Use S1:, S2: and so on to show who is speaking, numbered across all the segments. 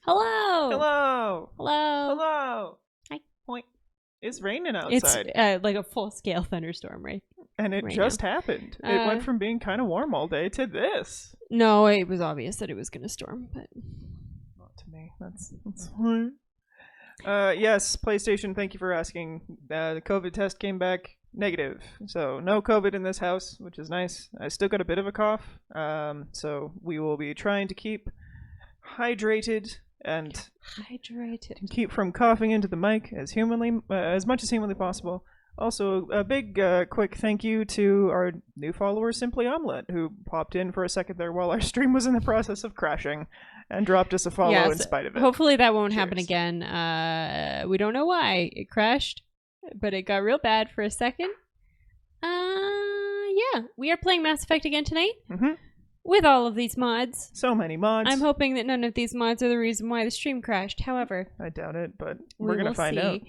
S1: Hello.
S2: Hello.
S1: Hello.
S2: Hello.
S1: Hi.
S2: Point. It's raining outside.
S1: It's like a full-scale thunderstorm, right?
S2: And it
S1: right
S2: just
S1: now.
S2: happened. It went from being kind of warm all day to this.
S1: No, it was obvious that it was going to storm, but
S2: not to me. That's fine. Yes, PlayStation, thank you for asking. The COVID test came back negative. So no COVID in this house, which is nice. I still got a bit of a cough. So we will be trying to keep hydrated and keep from coughing into the mic as much as humanly possible. Also, a big quick thank you to our new follower, Simply Omelette, who popped in for a second there while our stream was in the process of crashing and dropped us a follow in spite of it.
S1: Hopefully that won't happen again. We don't know why it crashed, but it got real bad for a second. Yeah, we are playing Mass Effect again tonight.
S2: Mm-hmm.
S1: With all of these mods.
S2: So many mods.
S1: I'm hoping that none of these mods are the reason why the stream crashed. However,
S2: I doubt it, but we're going to find out.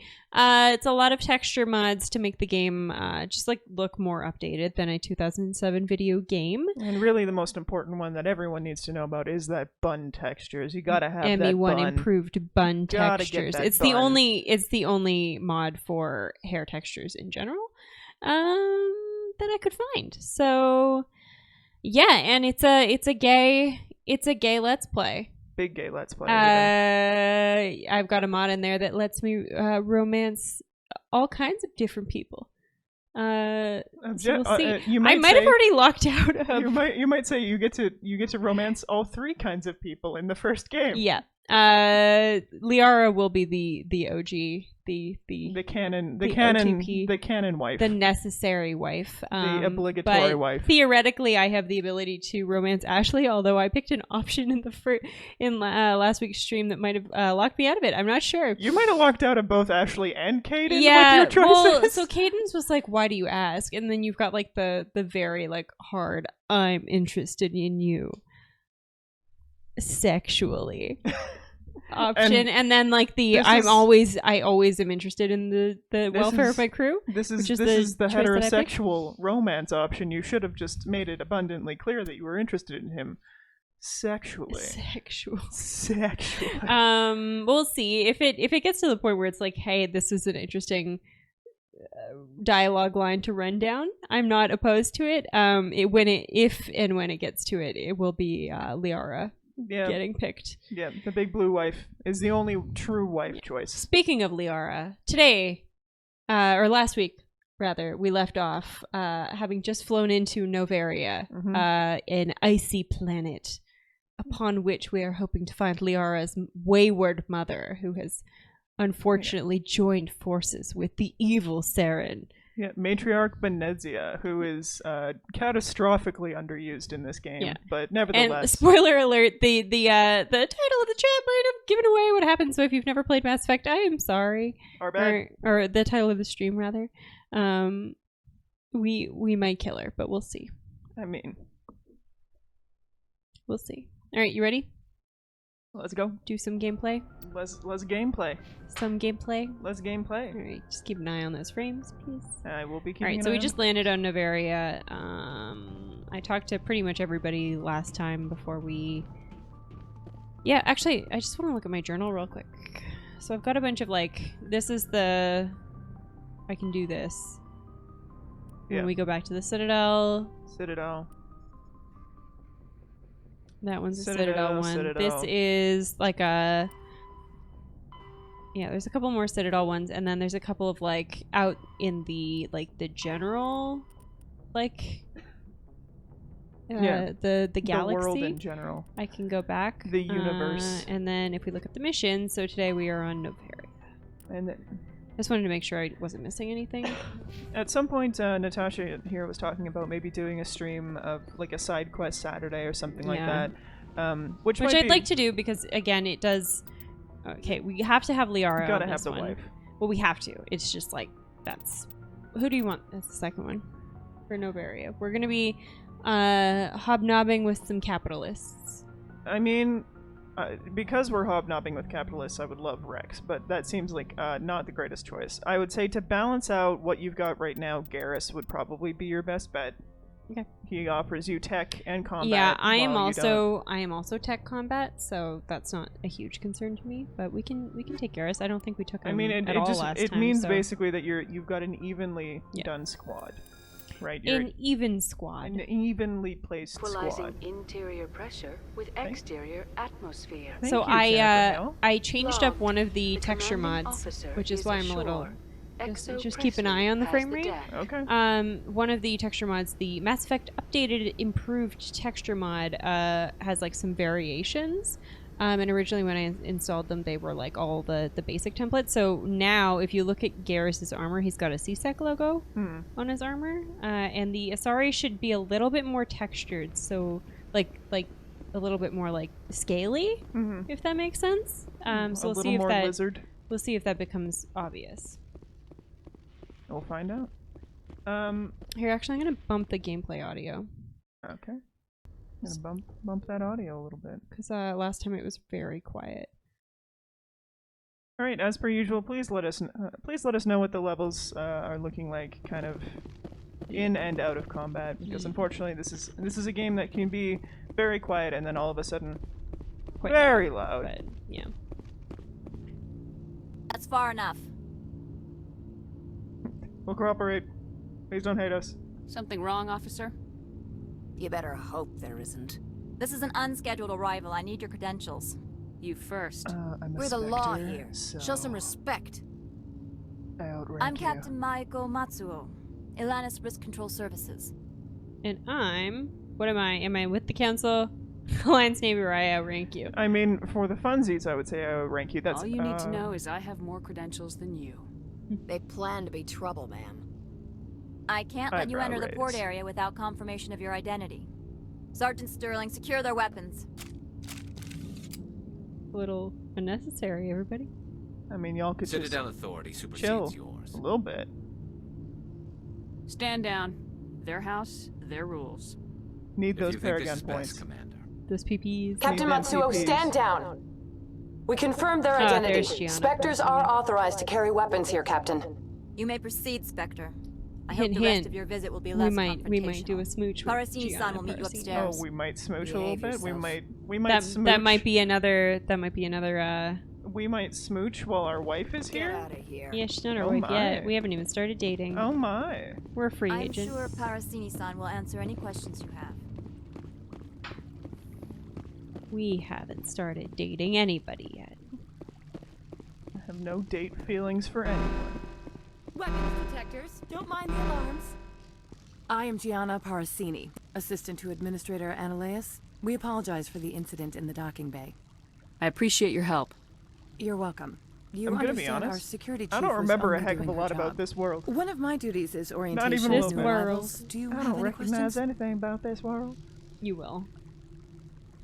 S1: It's a lot of texture mods to make the game just like look more updated than a 2007 video game.
S2: And really the most important one that everyone needs to know about is that bun textures. You got to have that
S1: ME1
S2: bun.
S1: improved bun textures. It's
S2: bun.
S1: the only mod for hair textures in general that I could find. So yeah, and it's a gay let's play.
S2: Big gay let's play.
S1: I've got a mod in there that lets me romance all kinds of different people. So we'll see. I might have already locked out.
S2: You might say you get to romance all three kinds of people in the first game.
S1: Yeah. Liara will be the OG, the
S2: canon
S1: OTP,
S2: the canon wife,
S1: the necessary wife,
S2: the obligatory wife.
S1: Theoretically, I have the ability to romance Ashley, although I picked an option in last week's stream that might have locked me out of it. I'm not sure.
S2: You might have locked out of both Ashley and Caden.
S1: Yeah,
S2: with your choices.
S1: Well, so Caden's was like, "Why do you ask?" And then you've got like the very like hard, "I'm interested in you." Sexually option, and then like I always am interested in the welfare of my crew.
S2: This is the heterosexual romance option. You should have just made it abundantly clear that you were interested in him sexually.
S1: We'll see if it gets to the point where it's like, hey, this is an interesting dialogue line to run down. I'm not opposed to it. If and when it gets to it, it will be Liara.
S2: Yeah.
S1: Getting picked.
S2: Yeah, the big blue wife is the only true wife choice.
S1: Speaking of Liara, today, or last week, rather, we left off having just flown into Novaria, an icy planet, upon which we are hoping to find Liara's wayward mother, who has unfortunately joined forces with the evil Saren.
S2: Yeah, Matriarch Benezia, who is catastrophically underused in this game, but nevertheless.
S1: And spoiler alert: the title of the chat might have given away what happened. So if you've never played Mass Effect, I am sorry. Or the title of the stream rather. We might kill her, but we'll see.
S2: I mean,
S1: we'll see. All right, you ready?
S2: Let's go.
S1: Do some gameplay.
S2: Let's gameplay.
S1: Some gameplay.
S2: Let's gameplay.
S1: All right, just keep an eye on those frames, please.
S2: I will be keeping
S1: an eye. All right, so we just landed on Novaria. I talked to pretty much everybody last time before we... Yeah, actually, I just want to look at my journal real quick. So I've got a bunch of like, this is the... I can do this. Yeah. When we go back to the Citadel. That one's a Citadel one. This is like a... Yeah, there's a couple more Citadel ones, and then there's a couple of like out in the like the general, like the galaxy, the
S2: world in general.
S1: I can go back
S2: the universe,
S1: and then if we look at the mission, so today we are on Novaria,
S2: and then
S1: I just wanted to make sure I wasn't missing anything.
S2: At some point, Natasha here was talking about maybe doing a stream of like a side quest Saturday or something like that, which I'd
S1: like to do because again, it does. Okay, we have to have Liara.
S2: You gotta have the wife.
S1: Well, we have to. It's just like that's. Who do you want? That's the second one for Novaria. We're gonna be hobnobbing with some capitalists.
S2: I mean, because we're hobnobbing with capitalists, I would love Rex, but that seems like not the greatest choice. I would say to balance out what you've got right now, Garrus would probably be your best bet.
S1: Okay.
S2: He offers you tech and combat.
S1: Yeah, I am
S2: while you don't.
S1: also tech combat, so that's not a huge concern to me. But we can take Garrus. I don't think we took him at all last time.
S2: It means
S1: so.
S2: basically that you've got an evenly done squad, right? You're
S1: An even squad.
S2: an evenly placed
S3: Equalizing
S2: squad.
S3: interior pressure with exterior atmosphere.
S2: Thank
S1: So
S2: you, Jennifer Hill.
S1: I changed up
S3: Logged.
S1: one of the
S3: The
S1: texture
S3: commanding
S1: mods,
S3: officer
S1: which is
S3: is
S1: why I'm a little.
S3: ashore.
S1: Just keep an eye on the frame rate.
S2: Okay.
S1: One of the texture mods, the Mass Effect updated improved texture mod, has like some variations. And originally when I installed them, they were like all the basic templates. So now, if you look at Garrus's armor, he's got a CSEC logo on his armor, and the Asari should be a little bit more textured. So like a little bit more like scaly, if that makes sense. So
S2: a little more lizard.
S1: We'll see if that becomes obvious.
S2: We'll find out.
S1: Here, actually, I'm gonna bump the gameplay audio
S2: Okay. I'm gonna bump that audio a little bit.
S1: because last time it was very quiet.
S2: All right. As per usual, please let us know what the levels are looking like, kind of in and out of combat, because unfortunately this is a game that can be very quiet and then all of a sudden
S1: Quite
S2: very loud.
S1: But yeah,
S4: That's far enough.
S2: We'll cooperate. Please don't hate us.
S5: Something wrong, officer?
S4: You better hope there isn't. This is an unscheduled arrival. I need your credentials.
S5: You first.
S2: I'm a
S4: We're the law
S2: specter,
S4: here.
S2: so
S4: Show some respect.
S2: I outrank
S4: I'm
S2: you.
S4: Captain Maiko Matsuo, Ilanis Risk Control Services.
S1: and what am I? Am I with the council? Alliance Navy, where I outrank you.
S2: I mean, for the funsies, I would say I outrank you. That's
S5: All you need to know is I have more credentials than you.
S4: They plan to be trouble, ma'am. I can't let you
S2: Eyebrow
S4: enter the port
S2: raise.
S4: area without confirmation of your identity. Sergeant Sterling, secure their weapons.
S1: A little unnecessary, everybody.
S2: I mean, y'all could
S6: Citadel
S2: just
S6: authority supersedes
S2: chill
S6: yours.
S2: a little bit.
S5: Stand down. Their house, their rules.
S2: Need
S6: If
S2: those
S6: you think this
S2: Paragon
S6: is
S2: points.
S6: best, Commander.
S1: Those PPs.
S7: Captain
S2: them
S7: Matsuo,
S2: CPs.
S7: stand down. We confirmed their
S1: there's
S7: identity.
S1: Gianna.
S7: Spectres are authorized to carry weapons here, Captain.
S4: You may proceed, Spectre. I
S1: Hint,
S4: hope the rest
S1: hint.
S4: of your visit will be
S1: We
S4: less
S1: might do a smooch with
S4: Parasini-san
S1: Gianna
S4: will meet you
S1: Parasini.
S4: upstairs.
S2: Oh, we might smooch a
S4: Behave
S2: little bit. We
S4: yourself.
S2: might smooch.
S1: That might be another.
S2: We might smooch while our wife is
S4: Get
S2: here.
S4: out of here.
S1: Yeah, she's not our
S2: Oh
S1: wife
S2: my.
S1: yet. We haven't even started dating.
S2: Oh my.
S1: We're a free
S4: I'm
S1: agent.
S4: sure Parasini-san will answer any questions you have.
S1: We haven't started dating anybody yet.
S2: I have no date feelings for anyone.
S8: Weapons detectors, don't mind the alarms. I am Gianna Parasini, assistant to Administrator Analeas. We apologize for the incident in the docking bay.
S5: I appreciate your help.
S8: You're welcome. You
S2: I'm gonna be
S8: understand our
S2: honest.
S8: security chief
S2: I don't
S8: was
S2: remember a
S8: only
S2: heck of a
S8: doing her
S2: lot about
S8: job.
S2: this world.
S8: One of my duties is orientation
S2: even a
S8: of
S2: little
S8: new
S2: bit.
S8: arrivals. Do you
S2: I
S8: have
S2: don't
S8: any
S2: recognize
S8: questions?
S2: anything about this world.
S1: You will.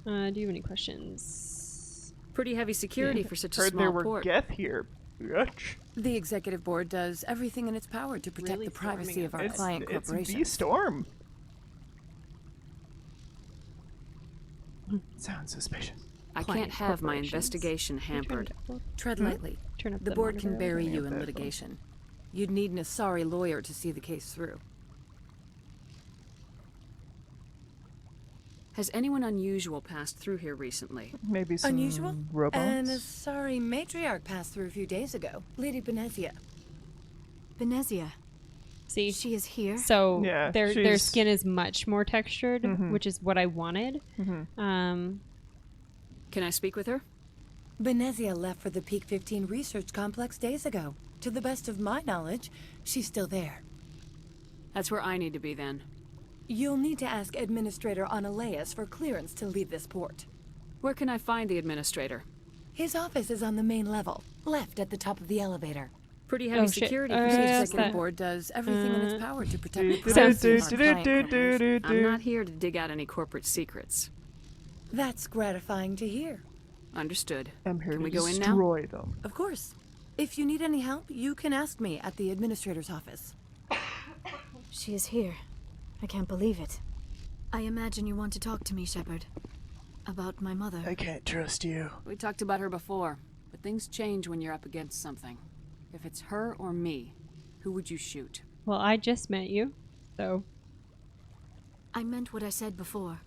S1: Do you have any questions?
S5: Pretty heavy security
S1: Yeah.
S5: for such a
S2: Heard
S5: small
S2: there were
S5: port.
S2: Geth here. Bitch.
S8: The executive board does everything in its power to protect
S1: Really
S8: the privacy
S1: forming
S8: of our
S2: It's
S8: client
S2: it's
S8: corporations.
S2: the storm. Sounds suspicious.
S5: I
S1: Client
S5: can't have my
S1: corporations.
S5: investigation hampered.
S8: Tread lightly.
S1: Turn up
S8: The board can
S1: monitor.
S8: bury
S2: Turning
S8: you
S2: up
S8: in
S2: that
S8: litigation. You'd need an Asari lawyer to see the case through.
S5: Has anyone unusual passed through here recently?
S2: Maybe some
S8: Unusual?
S2: robots.
S8: An Asari matriarch passed through a few days ago. Lady Benezia.
S4: Benezia,
S1: See,
S4: she is here?
S1: so
S2: Yeah,
S1: their
S2: she's-
S1: skin is much more textured, which is what I wanted.
S5: Can I speak with her?
S8: Benezia left for the Peak 15 research complex days ago. To the best of my knowledge, she's still there.
S5: That's where I need to be then.
S8: You'll need to ask Administrator Analeas for clearance to leave this port.
S5: Where can I find the administrator?
S8: His office is on the main level, left at the top of the elevator.
S5: Pretty heavy
S1: Oh, shit.
S5: security
S1: Uh,
S5: for
S8: The
S5: such
S1: yes,
S5: a
S8: executive
S1: that-
S8: board does everything in its power to protect the
S1: Sounds-
S8: privacy of our client corporation.
S5: I'm not here to dig out any corporate secrets.
S8: That's gratifying to hear.
S5: Understood.
S2: I'm here
S5: Can
S2: to
S5: we go in now?
S2: destroy them.
S8: Of course. If you need any help, you can ask me at the administrator's office.
S4: She is here. I can't believe it. I imagine you want to talk to me, Shepard. About my mother.
S2: I can't trust you.
S5: We talked about her before, but things change when you're up against something. If it's her or me, who would you shoot?
S1: Well, I just met you, so
S4: I meant what I said before.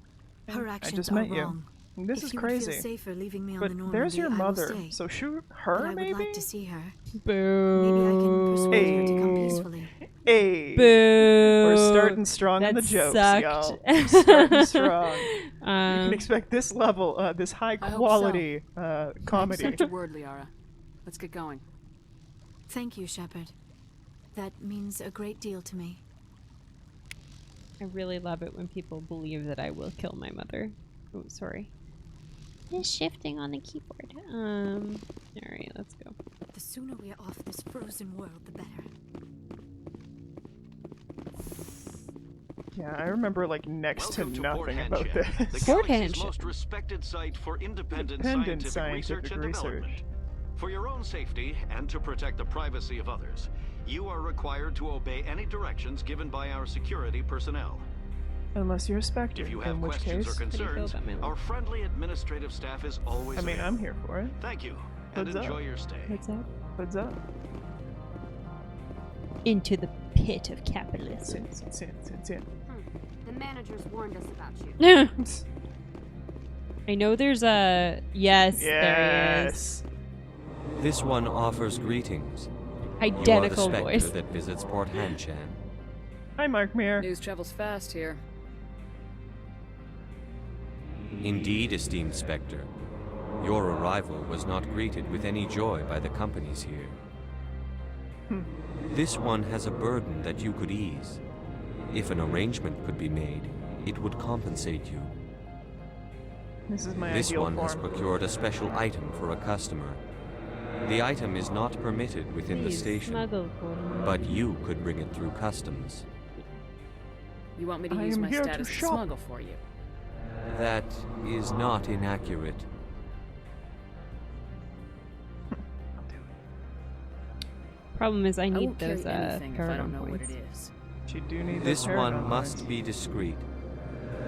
S4: Her
S2: I
S4: actions
S2: just
S4: are
S2: met you.
S4: wrong.
S2: This
S4: If
S2: is
S4: you would feel
S2: crazy.
S4: safer leaving me on
S2: But
S4: the Normandy,
S2: there's your
S4: I will
S2: mother,
S4: stay.
S2: so shoot
S4: But
S2: her
S4: I would
S2: maybe?
S4: like to see her.
S1: Boo.
S4: Maybe I can persuade her to come
S2: Hey.
S4: peacefully.
S2: Hey!
S1: Boo.
S2: We're starting strong
S1: That
S2: on the jokes,
S1: sucked.
S2: y'all. We're starting strong. You can
S1: Um,
S2: expect this level, this high
S5: I hope
S2: quality comedy.
S5: Accept your word, Liara. Let's get going.
S4: Thank you, Shepard. That means a great deal to me.
S1: I really love it when people believe that I will kill my mother. Oh, sorry. Just shifting on the keyboard. Alright, let's go.
S4: The sooner we are off this frozen world, the better.
S2: Yeah, I remember like next to
S6: Welcome to
S2: nothing
S6: Port
S2: about
S6: Hanshan,
S2: this.
S6: the
S1: Port
S6: galaxy's
S1: Hanshan.
S6: most respected site for independent
S2: Independent
S6: scientific research and development. For your own safety and to protect the privacy of others, you are required to obey any directions given by our security personnel.
S2: Unless you're a Spectre,
S6: If you
S2: in
S6: have
S2: which
S6: questions
S2: case,
S6: or concerns,
S1: about my life?
S6: our friendly administrative staff is always
S2: I mean, I'm
S6: available.
S2: here for it.
S6: Thank you, and
S2: What's up?
S6: enjoy your stay.
S1: What's up?
S2: What's up?
S1: Into the pit of capitalism.
S2: Sit.
S9: The managers warned us about you.
S1: I know there's a... Yes, there he is.
S2: Yes.
S10: This one offers greetings.
S1: Identical
S10: you are the
S1: voice.
S10: Spectre that visits Port Hanshan.
S2: Hi, Mark Mir.
S5: News travels fast here.
S10: Indeed, esteemed Spectre. Your arrival was not greeted with any joy by the companies here. This one has a burden that you could ease. If an arrangement could be made, it would compensate you.
S2: This is my
S10: This
S2: ideal
S10: one has
S2: form.
S10: procured a special item for a customer. The item is not permitted within the
S1: Please,
S10: station,
S1: smuggle for me.
S10: but you could bring it through customs.
S5: You want me to
S2: I
S5: use
S2: am
S5: my
S2: here to
S5: status to
S2: shop.
S5: smuggle for you?
S10: That is not inaccurate.
S1: Problem is, I
S5: I
S1: need
S5: won't carry
S1: those
S5: anything if I
S1: paragon
S5: don't know what
S1: points.
S5: it is.
S2: You do need
S10: This
S2: those paragon
S10: one must
S2: points.
S10: be discreet.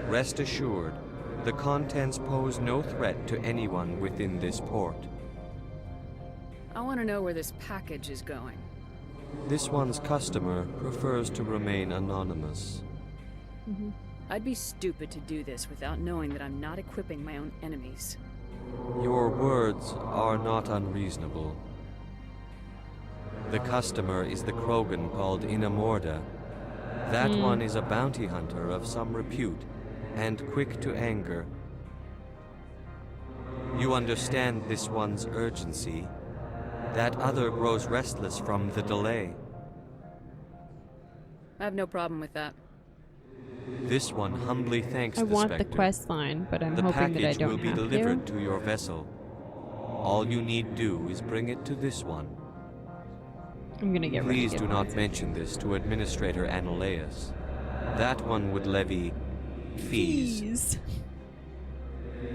S10: Rest assured, the contents pose no threat to anyone within this port.
S5: I want to know where this package is going.
S10: This one's customer prefers to remain anonymous.
S5: I'd be stupid to do this without knowing that I'm not equipping my own enemies.
S10: Your words are not unreasonable. The customer is the Krogan called Inamorda. That one is a bounty hunter of some repute, and quick to anger. You understand this one's urgency. That other grows restless from the delay.
S5: I have no problem with that.
S10: This one humbly thanks
S1: I
S10: the
S1: want the
S10: Spectre.
S1: quest line, but I'm
S10: The
S1: hoping that I
S10: package
S1: don't
S10: will be
S1: have
S10: delivered
S1: to.
S10: to your vessel. All you need do is bring it to this one.
S1: I'm gonna get ready
S10: Please
S1: to
S10: do
S1: get
S10: not
S1: points.
S10: mention this to Administrator Analeus. That one would levy fees.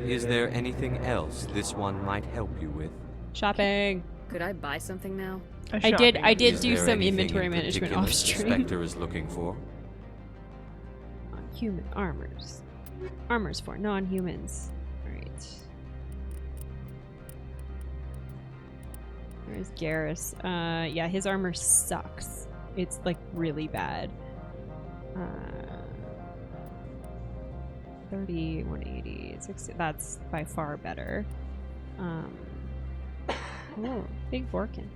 S10: Is there anything else this one might help you with?
S1: Shopping.
S5: Could I buy something now?
S1: I did
S10: Is
S1: do
S10: there
S1: some
S10: anything
S1: inventory
S10: in
S1: management
S10: particular
S1: off
S10: the
S1: stream.
S10: Spectre is looking for.
S1: Human armors. Armors for non-humans. Alright. There's Garrus. Yeah, his armor sucks. It's like really bad. 30, 180, 60. That's by far better. Oh, big Borkin.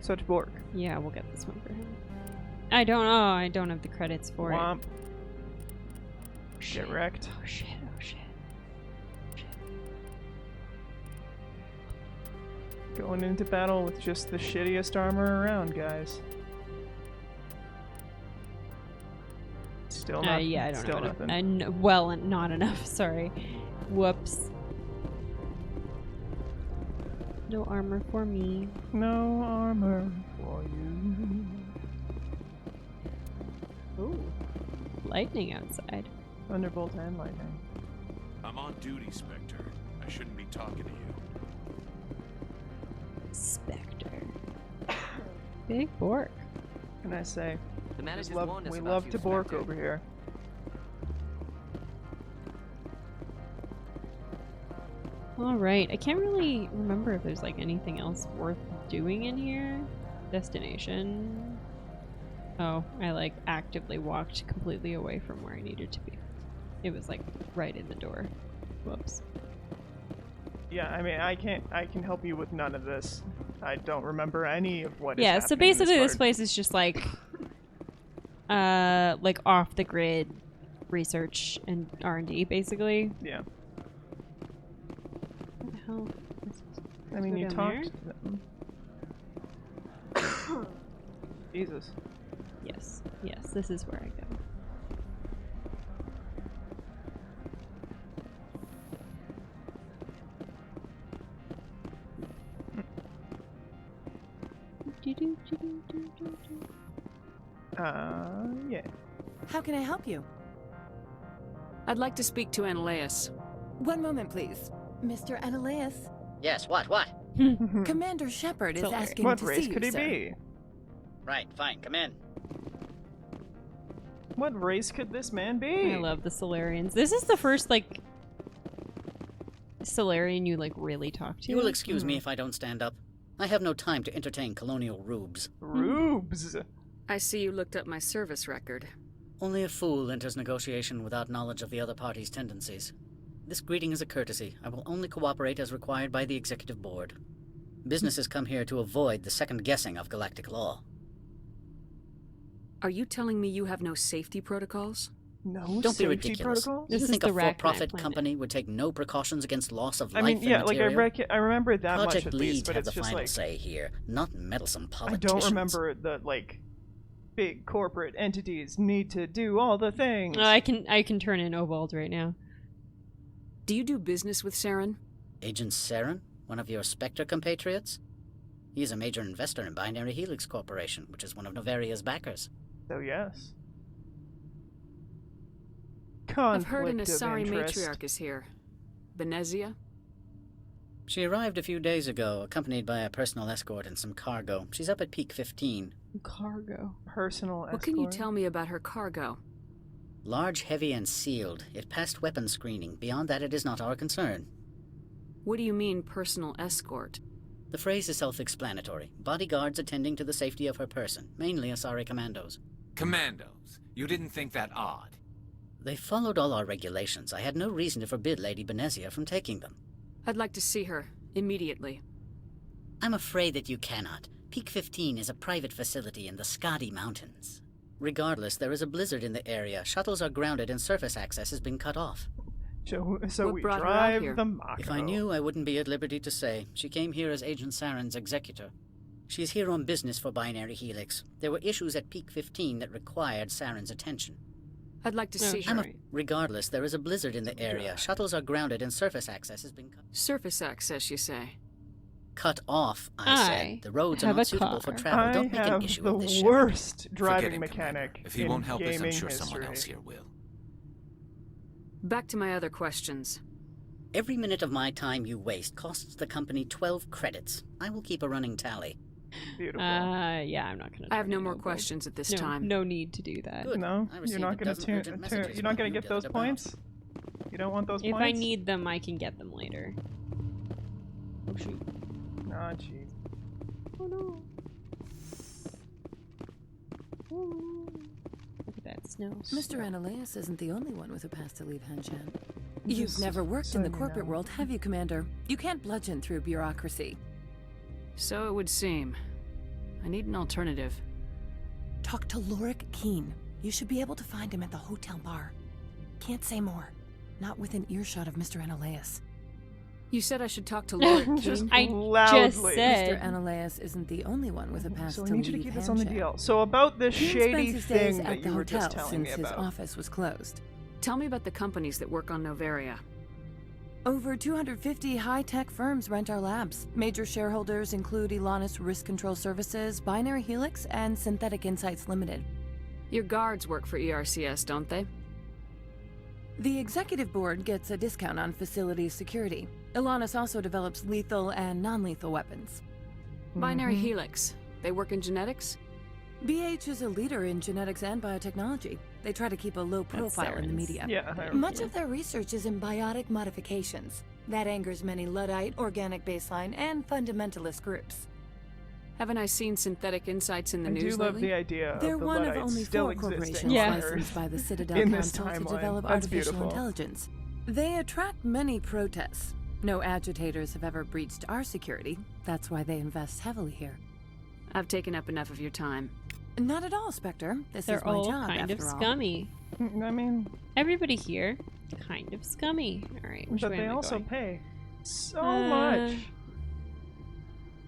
S2: Such Bork.
S1: Yeah, we'll get this one for him. I don't know. I don't have the credits for it.
S2: Womp. Get wrecked.
S1: Oh shit, oh shit.
S2: Going into battle with just the shittiest armor around, guys. Still not.
S1: Yeah, I don't
S2: still
S1: know.
S2: nothing.
S1: Well, not enough. Sorry. Whoops. No armor for me.
S2: No armor for you.
S1: Ooh. Lightning outside.
S2: Thunderbolt and lightning.
S11: I'm on duty, Spectre. I shouldn't be talking to you.
S1: Spectre. Big Bork.
S2: What can I say?
S12: The managers
S2: Just love,
S12: warned us
S2: we
S12: about
S2: love
S12: you,
S2: to Bork
S12: Spectre.
S2: over here.
S1: Alright. I can't really remember if there's like anything else worth doing in here. Destination. Oh, I like actively walked completely away from where I needed to be. It was like right in the door. Whoops.
S2: Yeah, I mean, I can help you with none of this. I don't remember any of what is
S1: Yeah,
S2: happening
S1: so basically
S2: in
S1: this place is just like off the grid research and R&D basically.
S2: Yeah.
S1: What the hell?
S2: I mean, you
S1: down
S2: talked to them. Jesus.
S1: Yes. Yes, this is where I go.
S2: Yeah.
S8: How can I help you?
S5: I'd like to speak to Analaeus.
S8: One moment, please. Mr. Analaeus,
S12: Yes, what?
S8: Commander Shepard is asking
S2: What
S8: to
S2: race
S8: see you,
S2: could he
S8: sir.
S2: be?
S12: Right, fine, come in.
S2: What race could this man be?
S1: I love the Solarians. This is the first, like, Solarian you, like, really talk to.
S12: You will excuse me if I don't stand up. I have no time to entertain colonial rubes.
S2: Rubes?
S5: I see you looked up my service record.
S12: Only a fool enters negotiation without knowledge of the other party's tendencies. This greeting is a courtesy. I will only cooperate as required by the Executive Board. Businesses come here to avoid the second guessing of galactic law.
S5: Are you telling me you have no safety protocols?
S2: No
S12: Don't be
S2: safety
S12: ridiculous.
S2: protocols?
S12: You
S1: This
S12: think
S1: is
S12: a
S1: the Rachni
S12: for-profit
S1: planet.
S12: company would take no precautions against loss of
S2: I
S12: life
S2: mean,
S12: and
S2: yeah, like
S12: material?
S2: I remember that
S12: Project
S2: much at least,
S12: Lead
S2: but
S12: have
S2: it's
S12: the
S2: just
S12: final
S2: like
S12: say here, not meddlesome
S2: I
S12: politicians.
S2: don't remember the like big corporate entities need to do all the things.
S1: I can turn in Obald right now.
S5: Do you do business with Saren?
S12: Agent Saren, one of your Spectre compatriots? He is a major investor in Binary Helix Corporation, which is one of Novaria's backers.
S2: So yes.
S5: I've heard an
S2: Conflict of
S5: Asari
S2: interest.
S5: matriarch is here. Benezia?
S12: She arrived a few days ago, accompanied by a personal escort and some cargo. She's up at Peak 15.
S1: Cargo.
S2: Personal escort.
S5: What can you tell me about her cargo?
S12: Large, heavy, and sealed. It passed weapons screening. Beyond that, it is not our concern.
S5: What do you mean, personal escort?
S12: The phrase is self-explanatory. Bodyguards attending to the safety of her person, mainly Asari commandos.
S13: Commandos? You didn't think that odd?
S12: They followed all our regulations. I had no reason to forbid Lady Benezia from taking them.
S5: I'd like to see her, immediately.
S12: I'm afraid that you cannot. Peak 15 is a private facility in the Skadi Mountains. Regardless, there is a blizzard in the area. Shuttles are grounded and surface access has been cut off.
S2: So
S5: What
S2: we
S5: brought her out
S2: drive
S5: here?
S2: the Mako.
S12: If I knew, I wouldn't be at liberty to say. She came here as Agent Saren's executor. She is here on business for Binary Helix. There were issues at Peak 15 that required Saren's attention.
S5: I'd like to see her.
S12: Regardless, there is a blizzard in the area. Shuttles are grounded and surface access has been cut.
S5: Surface access, you say?
S12: Cut off, I said. The roads are
S1: have
S12: not
S1: a
S12: suitable
S1: car.
S12: for travel. Don't
S2: I
S12: make an
S2: have
S12: issue
S2: the
S12: of this ship.
S2: worst
S13: Forget
S2: driving
S13: him,
S2: mechanic
S13: Commander. If he
S2: in
S13: won't help us, I'm
S2: gaming
S13: sure someone else
S2: history.
S13: here will.
S5: Back to my other questions.
S12: Every minute of my time you waste costs the company 12 credits. I will keep a running tally.
S2: Beautiful.
S1: Yeah, I'm not gonna.
S5: I have
S1: turn
S5: no
S1: in
S5: more
S1: Obald.
S5: questions at this
S1: No,
S5: time.
S1: no need to do that.
S12: Good.
S2: No,
S12: I
S2: you're
S12: received
S2: not
S12: a
S2: gonna
S12: dozen urgent messages
S2: you're not gonna
S12: while you
S2: get those
S12: did about.
S2: points. You don't want those
S1: If
S2: points.
S1: I need them, I can get them later. Oh shoot!
S2: Oh jeez.
S1: Oh no! Oh, look at that snow.
S8: Mr. Analaeus isn't the only one with a pass to leave Hanshan. You've
S2: Just
S8: never worked
S2: so
S8: in the
S2: you
S8: corporate
S2: know.
S8: world, have you, Commander? You can't bludgeon through bureaucracy.
S5: So it would seem. I need an alternative.
S8: Talk to Lorik Keen. You should be able to find him at the hotel bar. Can't say more. Not within earshot of Mr. Analaeus.
S5: You said I should talk to Lord
S2: Just
S5: King?
S1: I
S2: loudly.
S1: just said.
S8: Mr. Analaeus isn't the only one with a pass
S2: So
S8: to
S2: I need you
S8: leave
S2: to keep this on the
S8: Hanshan.
S2: deal. So about this
S8: Keen
S2: shady
S8: spends his days
S2: thing
S8: at
S2: that
S8: the
S2: you were just
S8: hotel
S2: telling
S8: since
S2: me
S8: his
S2: about.
S8: office was closed.
S5: Tell me about the companies that work on Novaria.
S8: Over 250 high-tech firms rent our labs. Major shareholders include Elanus Risk Control Services, Binary Helix, and Synthetic Insights Limited.
S5: Your guards work for ERCS, don't they?
S8: The executive board gets a discount on facility security. Elanus also develops lethal and non-lethal weapons.
S5: Binary Helix. They work in genetics?
S8: BH is a leader in genetics and biotechnology. They try to keep a low profile in the
S1: Saren's.
S8: media.
S2: Yeah.
S8: Much of their research is in biotic modifications. That angers many Luddite, organic baseline, and fundamentalist groups.
S5: Haven't I seen synthetic insights in the
S2: I
S5: news
S2: do love
S5: lately?
S2: the idea
S8: They're
S2: of the
S8: one of
S2: Luddites
S8: only
S2: still
S8: 4
S2: existing
S8: corporations
S2: on
S8: licensed
S2: Earth
S8: by the Citadel
S2: in this
S8: Council to
S2: timeline.
S8: develop
S2: That's
S8: artificial
S2: beautiful.
S8: intelligence. They attract many protests. No agitators have ever breached our security. That's why they invest heavily here.
S5: I've taken up enough of your time.
S8: Not at all, Spectre. This
S1: They're
S8: is my
S1: all
S8: job,
S1: kind of
S8: after all.
S1: scummy.
S2: I mean,
S1: Everybody here, kind of scummy. All right, which
S2: but
S1: way
S2: they
S1: am I
S2: also
S1: going?
S2: pay so much.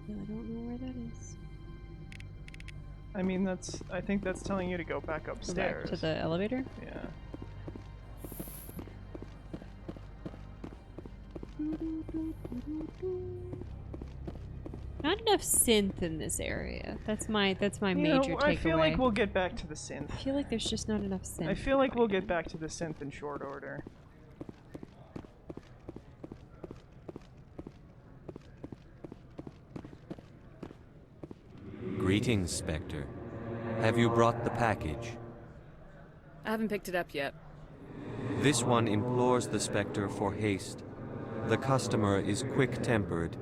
S1: I don't know where that is.
S2: I mean, I think that's telling you to go back
S1: Go
S2: upstairs.
S1: back to the elevator.
S2: Yeah.
S1: Not enough synth in this area. That's my major takeaway.
S2: I feel like we'll get back to the synth.
S1: I feel like there's just not enough synth.
S2: I feel like we'll get back to the synth in short order.
S10: Greetings, Spectre. Have you brought the package?
S5: I haven't picked it up yet.
S10: This one implores the Spectre for haste. The customer is quick-tempered.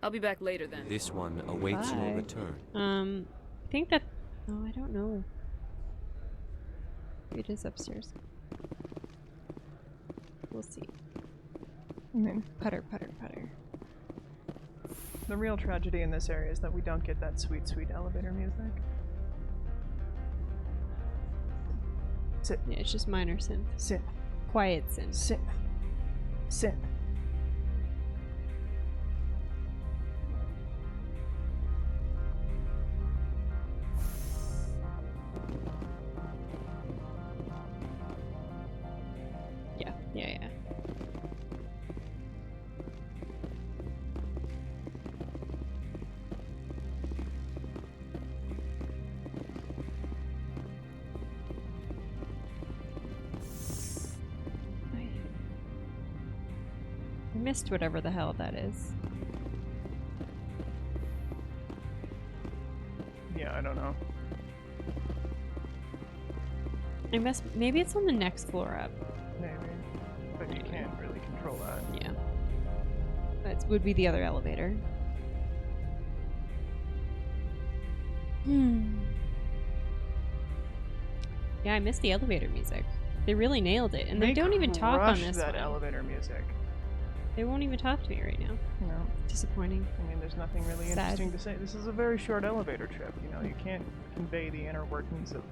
S5: I'll be back later then.
S10: This one awaits your return.
S1: I think that... Oh, I don't know. It is upstairs. We'll see. Putter, putter, putter.
S2: The real tragedy in this area is that we don't get that sweet, sweet elevator music. Sit.
S1: Yeah, it's just minor synth.
S2: Synth.
S1: Quiet synth.
S2: Synth. Synth.
S1: Yeah, yeah, yeah. I missed whatever the hell that is.
S2: Yeah, I don't know.
S1: Maybe it's on the next floor up.
S2: Maybe. But you can't really control that.
S1: Yeah. That would be the other elevator. Yeah, I missed the elevator music. They really nailed it, and they don't even talk on this
S2: that
S1: one.
S2: elevator music.
S1: They won't even talk to me right now.
S2: No.
S1: Disappointing.
S2: I mean, there's nothing really
S1: Sad.
S2: interesting to say. This is a very short elevator trip. You know, you can't convey the inner workings of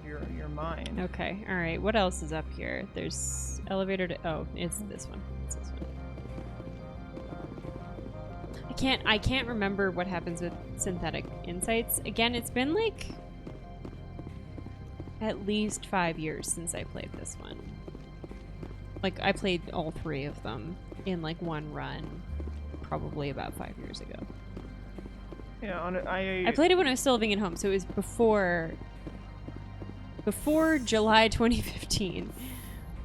S2: your mind.
S1: Okay, all right. What else is up here? There's elevator to... Oh, it's this one. It's this one. I can't remember what happens with synthetic insights. Again, it's been like at least 5 years since I played this one. Like, I played all 3 of them in like one run, probably about 5 years ago.
S2: Yeah,
S1: I played it when I was still living at home, so it was before July 2015.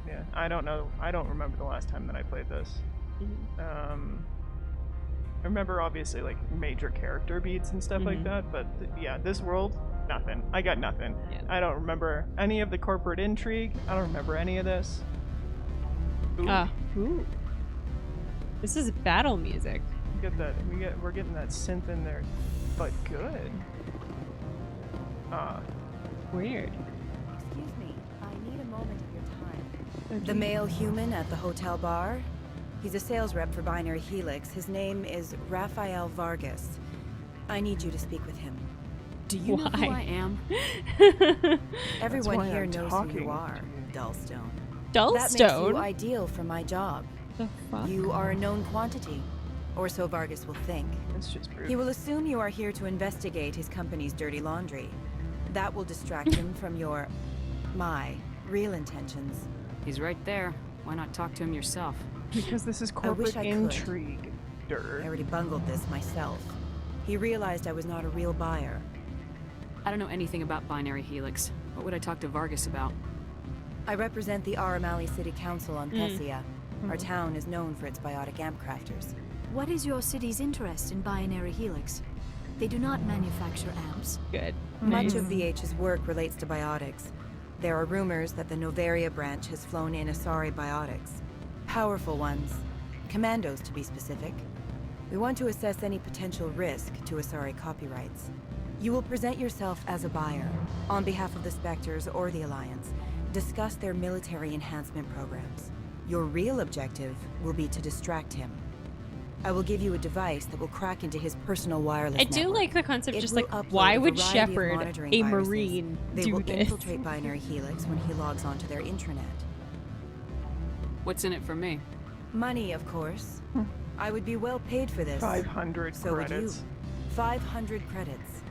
S2: Yeah, I don't know. I don't remember the last time that I played this. I remember obviously like major character beats and stuff like that, but yeah, this world, nothing. I got nothing.
S1: Yeah.
S2: I don't remember any of the corporate intrigue. I don't remember any of this. Ooh.
S1: Ooh. This is battle music.
S2: Get that. We're getting that synth in there, but good.
S1: Weird.
S14: Excuse me, I need a moment of your time. The male human at the hotel bar? He's a sales rep for Binary Helix. His name is Rafael Vargas. I need you to speak with him.
S5: Do you know who I am?
S14: Everyone here knows who you are, Dullstone.
S1: Dullstone?
S14: That makes you ideal for my job.
S1: The fuck?
S14: You are a known quantity, or so Vargas will think.
S2: It's just rude.
S14: He will assume you are here to investigate his company's dirty laundry. That will distract him from my real intentions.
S5: He's right there. Why not talk to him yourself?
S2: Because this is corporate intrigue.
S14: I already bungled this myself. He realized I was not a real buyer.
S5: I don't know anything about Binary Helix. What would I talk to Vargas about?
S14: I represent the Aramali City Council on Pessia. Our town is known for its biotic amp crafters.
S4: What is your city's interest in Binary Helix? They do not manufacture amps.
S1: Good.
S14: Much of VH's work relates to biotics. There are rumors that the Novaria branch has flown in Asari biotics. Powerful ones. Commandos, to be specific. We want to assess any potential risk to Asari copyrights. You will present yourself as a buyer, on behalf of the Spectres or the Alliance, discuss their military enhancement programs. Your real objective will be to distract him. I will give you a device that will crack into his personal wireless
S1: I do
S14: network.
S1: like the concept,
S14: It
S1: just
S14: will
S1: like,
S14: upload
S1: why
S14: a
S1: would
S14: variety of
S1: Shepard,
S14: monitoring
S1: a
S14: viruses.
S1: Marine,
S14: They
S1: do
S14: will
S1: this?
S14: infiltrate Binary Helix when he logs onto their intranet.
S5: What's in it for me?
S14: Money, of course. I would be well paid for this.
S2: 500
S14: So would you.
S2: credits.
S14: 500 credits.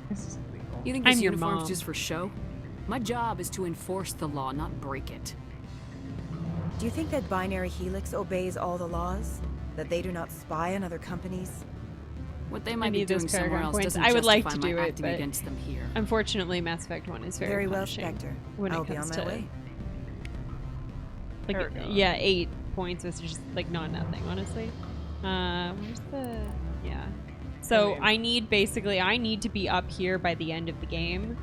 S2: This is illegal.
S5: You think this
S1: I'm your
S5: uniform's
S1: mom.
S5: just for show? My job is to enforce the law, not break it.
S14: Do you think that Binary Helix obeys all the laws? That they do not spy on other companies?
S5: What they
S1: I
S5: might be
S1: need those
S5: doing somewhere
S1: paragon
S5: else
S1: points.
S5: doesn't
S1: I would like
S5: justify
S1: to do
S5: my
S1: it,
S5: acting
S1: but
S5: against them here.
S1: unfortunately, Mass Effect 1 is very
S14: well,
S1: punishing
S14: Spectre.
S1: when
S14: I'll
S1: it
S14: be
S1: comes
S14: on my
S1: to
S14: way.
S1: like
S2: Paragon.
S1: yeah, 8 points was just like not nothing, honestly. Where's the So I need to be up here by the end of the game.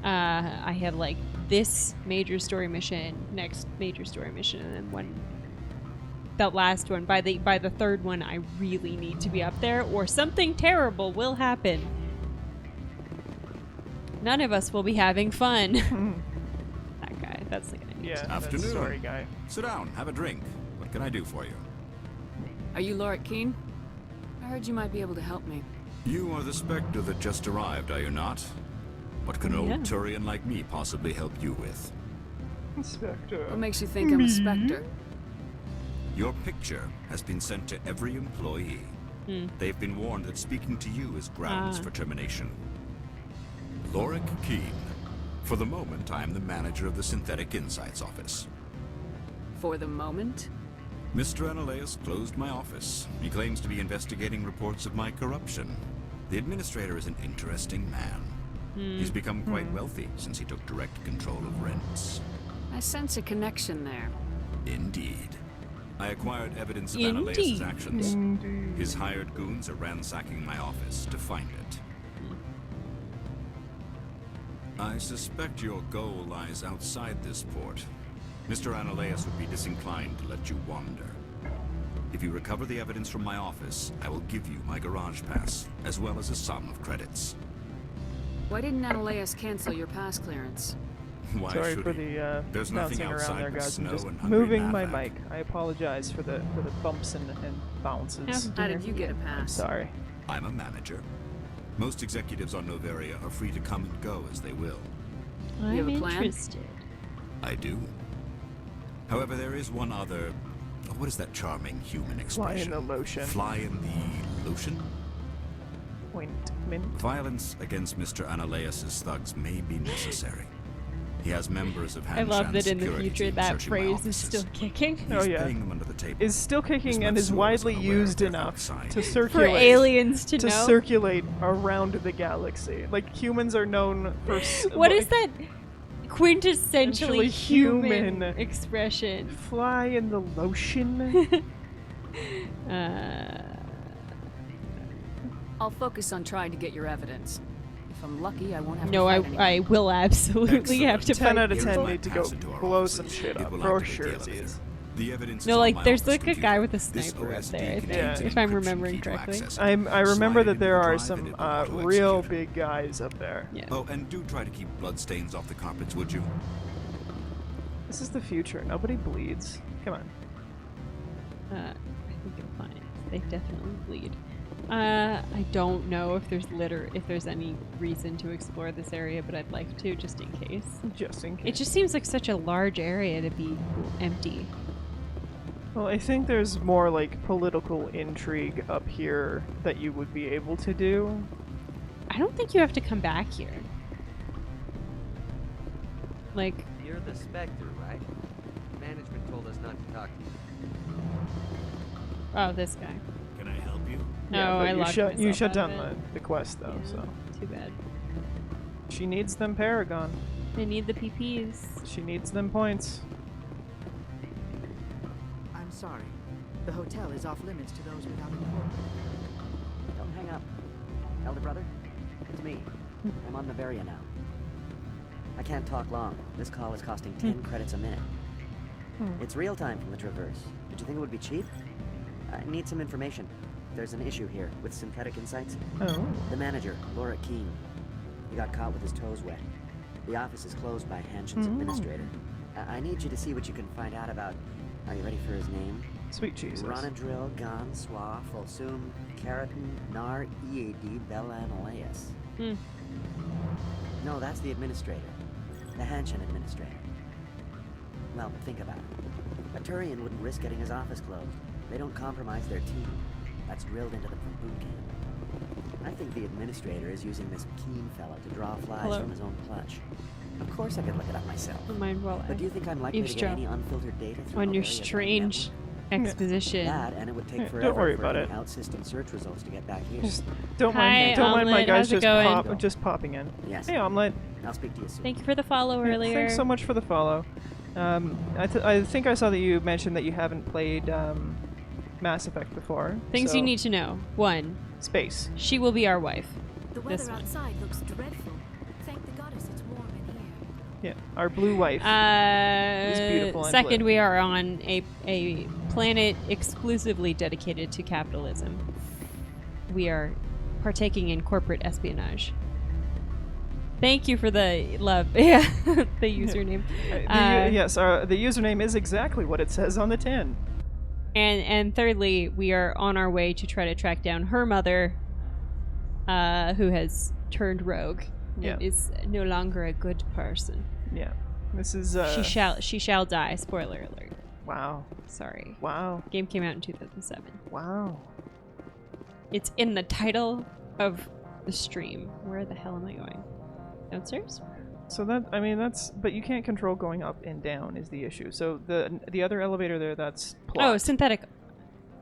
S1: I have like this major story mission, next major story mission, and then that last one. By the third one, I really need to be up there, or something terrible will happen. None of us will be having fun. That guy, that's the guy.
S2: Yeah,
S15: Afternoon.
S2: that's story guy.
S15: Sit down, have a drink. What can I do for you?
S5: Are you Laura Keene? I heard you might be able to help me.
S15: You are the Spectre that just arrived, are you not? What can
S5: Yeah.
S15: old Turian like me possibly help you with?
S2: Spectre.
S5: What makes you think I'm a Spectre?
S15: Your picture has been sent to every employee. They've been warned that speaking to you is grounds for termination. Lorik Keene. For the moment, I am the manager of the Synthetic Insights Office.
S5: For the moment?
S15: Mr. Analeus closed my office. He claims to be investigating reports of my corruption. The administrator is an interesting man. He's become quite wealthy since he took direct control of rents.
S5: I sense a connection there.
S15: Indeed. I acquired evidence of Analeus' actions. His hired goons are ransacking my office to find it. I suspect your goal lies outside this port. Mr. Analeus would be disinclined to let you wander. If you recover the evidence from my office, I will give you my garage pass, as well as a sum of credits.
S5: Why didn't Analeus cancel your pass clearance?
S15: Why
S2: Sorry
S15: should
S2: for
S15: he?
S2: the
S15: There's nothing
S2: bouncing around
S15: outside
S2: there,
S15: but
S2: guys. I'm
S15: snow
S2: just
S15: and hungry
S2: moving my
S15: Navac.
S2: mic. I apologize for the bumps and bounces.
S5: How did you get a
S2: I'm
S5: pass?
S2: sorry.
S15: I'm a manager. Most executives on Noveria are free to come and go as they will.
S1: I'm
S5: You have a plan?
S1: interested.
S15: I do. However, there is one other... what is that charming human
S2: Fly
S15: expression?
S2: in the lotion.
S15: Fly in the lotion?
S2: Ointment.
S15: Violence against Mr. Analeus' thugs may be necessary. He has members of
S1: I love
S15: Hanshan's
S1: that in the
S15: security
S1: future
S15: team
S1: that
S15: searching my
S1: phrase is
S15: offices.
S1: still kicking.
S15: He's
S2: Oh, yeah.
S15: paying them under the table.
S2: Is still kicking and is
S15: Matsuo
S2: widely
S15: unaware of
S2: used
S15: their
S2: enough
S15: outside.
S2: to
S15: For
S2: circulate
S1: aliens to know?
S2: circulate around the galaxy. Like humans are known for
S1: What is that quintessentially
S2: Essentially human.
S1: expression?
S2: Fly in the lotion.
S5: I'll focus on trying to get your evidence. If I'm lucky, I won't have
S1: No,
S5: to fight anyone.
S1: I will absolutely have to
S2: 10
S1: fight
S2: out of
S1: people.
S2: 10 need to go blow some shit up. For sure.
S15: The evidence
S1: No,
S15: is on
S1: like
S15: my
S1: there's
S15: office
S1: like a
S15: computer.
S1: guy with a
S15: This
S1: sniper up
S15: OSD
S1: there, I think,
S15: contains an
S1: if I'm
S15: encryption
S1: remembering
S15: key to
S1: correctly.
S15: access it.
S2: I remember
S15: Slide it
S2: that there
S15: into the
S2: are
S15: drive
S2: some
S15: and it will auto-execute
S2: real
S15: it.
S2: big guys up there.
S1: Yeah.
S15: Oh, and do try to keep bloodstains off the carpets, would you?
S2: This is the future. Nobody bleeds. Come on.
S1: I think you'll find they definitely bleed. I don't know if there's any reason to explore this area, but I'd like to just in case.
S2: Just in case.
S1: It just seems like such a large area to be empty.
S2: Well, I think there's more like political intrigue up here that you would be able to do.
S1: I don't think you have to come back here. Like,
S16: You're the Spectre, right? Management told us not to talk to you.
S1: oh, this guy.
S11: Can I help you?
S1: No,
S2: but
S1: I
S2: you
S1: locked
S2: shut you
S1: myself
S2: shut
S1: out
S2: down
S1: of it.
S2: the quest though,
S1: Yeah,
S2: so
S1: too bad.
S2: she needs them Paragon.
S1: They need the PPs.
S2: She needs them points.
S17: I'm sorry. The hotel is off limits to those without a corporate.
S16: Don't hang up. Elder brother, it's me. I'm on Noveria now. I can't talk long. This call is costing 10 credits a minute. It's real time from the Traverse. Did you think it would be cheap? I need some information. there's an issue here with Synthetic Insights.
S2: Oh.
S16: The manager, Laura Keene. He got caught with his toes wet. The office is closed by Hanshen's administrator. I need you to see what you can find out about... Are you ready for his name?
S2: Sweet Jesus.
S16: Ronadril, Gan, Swa, Folsum, Keratin, Nar, Ead, Bella, and Elias. No, that's the administrator. The Hanshen administrator. Well, think about it. A Turian wouldn't risk getting his office closed. They don't compromise their team. That's drilled into them from boot camp. I think the administrator is using this Keene fella to draw flies from his own clutch. Of course I could look it up myself. But do you think I'm likely to get any unfiltered data through
S1: on your strange exposition?
S16: That, and it would take forever
S2: don't worry
S16: for
S2: about
S16: any
S2: it.
S16: out-system search results to get back here.
S2: Don't mind my guys just popping in.
S16: Yes.
S2: Hey, Omelette.
S16: I'll speak to you soon.
S1: Thank you for the follow earlier.
S2: Thanks so much for the follow. I think I saw that you mentioned that you haven't played Mass Effect before.
S1: Things
S2: so
S1: you need to know. 1.
S2: Space.
S1: She will be our wife.
S4: The weather outside looks dreadful. Thank the goddess it's warm in here.
S2: Yeah, our blue wife is beautiful.
S1: Second, we are on a planet exclusively dedicated to capitalism. We are partaking in corporate espionage. Thank you for the love. Yeah, the username.
S2: Yes, the username is exactly what it says on the tin.
S1: And thirdly, we are on our way to try to track down her mother, who has turned rogue.
S2: Yeah.
S1: And is no longer a good person.
S2: Yeah. This is
S1: she shall die. Spoiler alert.
S2: Wow.
S1: Sorry.
S2: Wow.
S1: Game came out in 2007.
S2: Wow.
S1: It's in the title of the stream. Where the hell am I going? Downstairs?
S2: So but you can't control going up and down is the issue. So the other elevator there, that's plot.
S1: Oh, synthetic.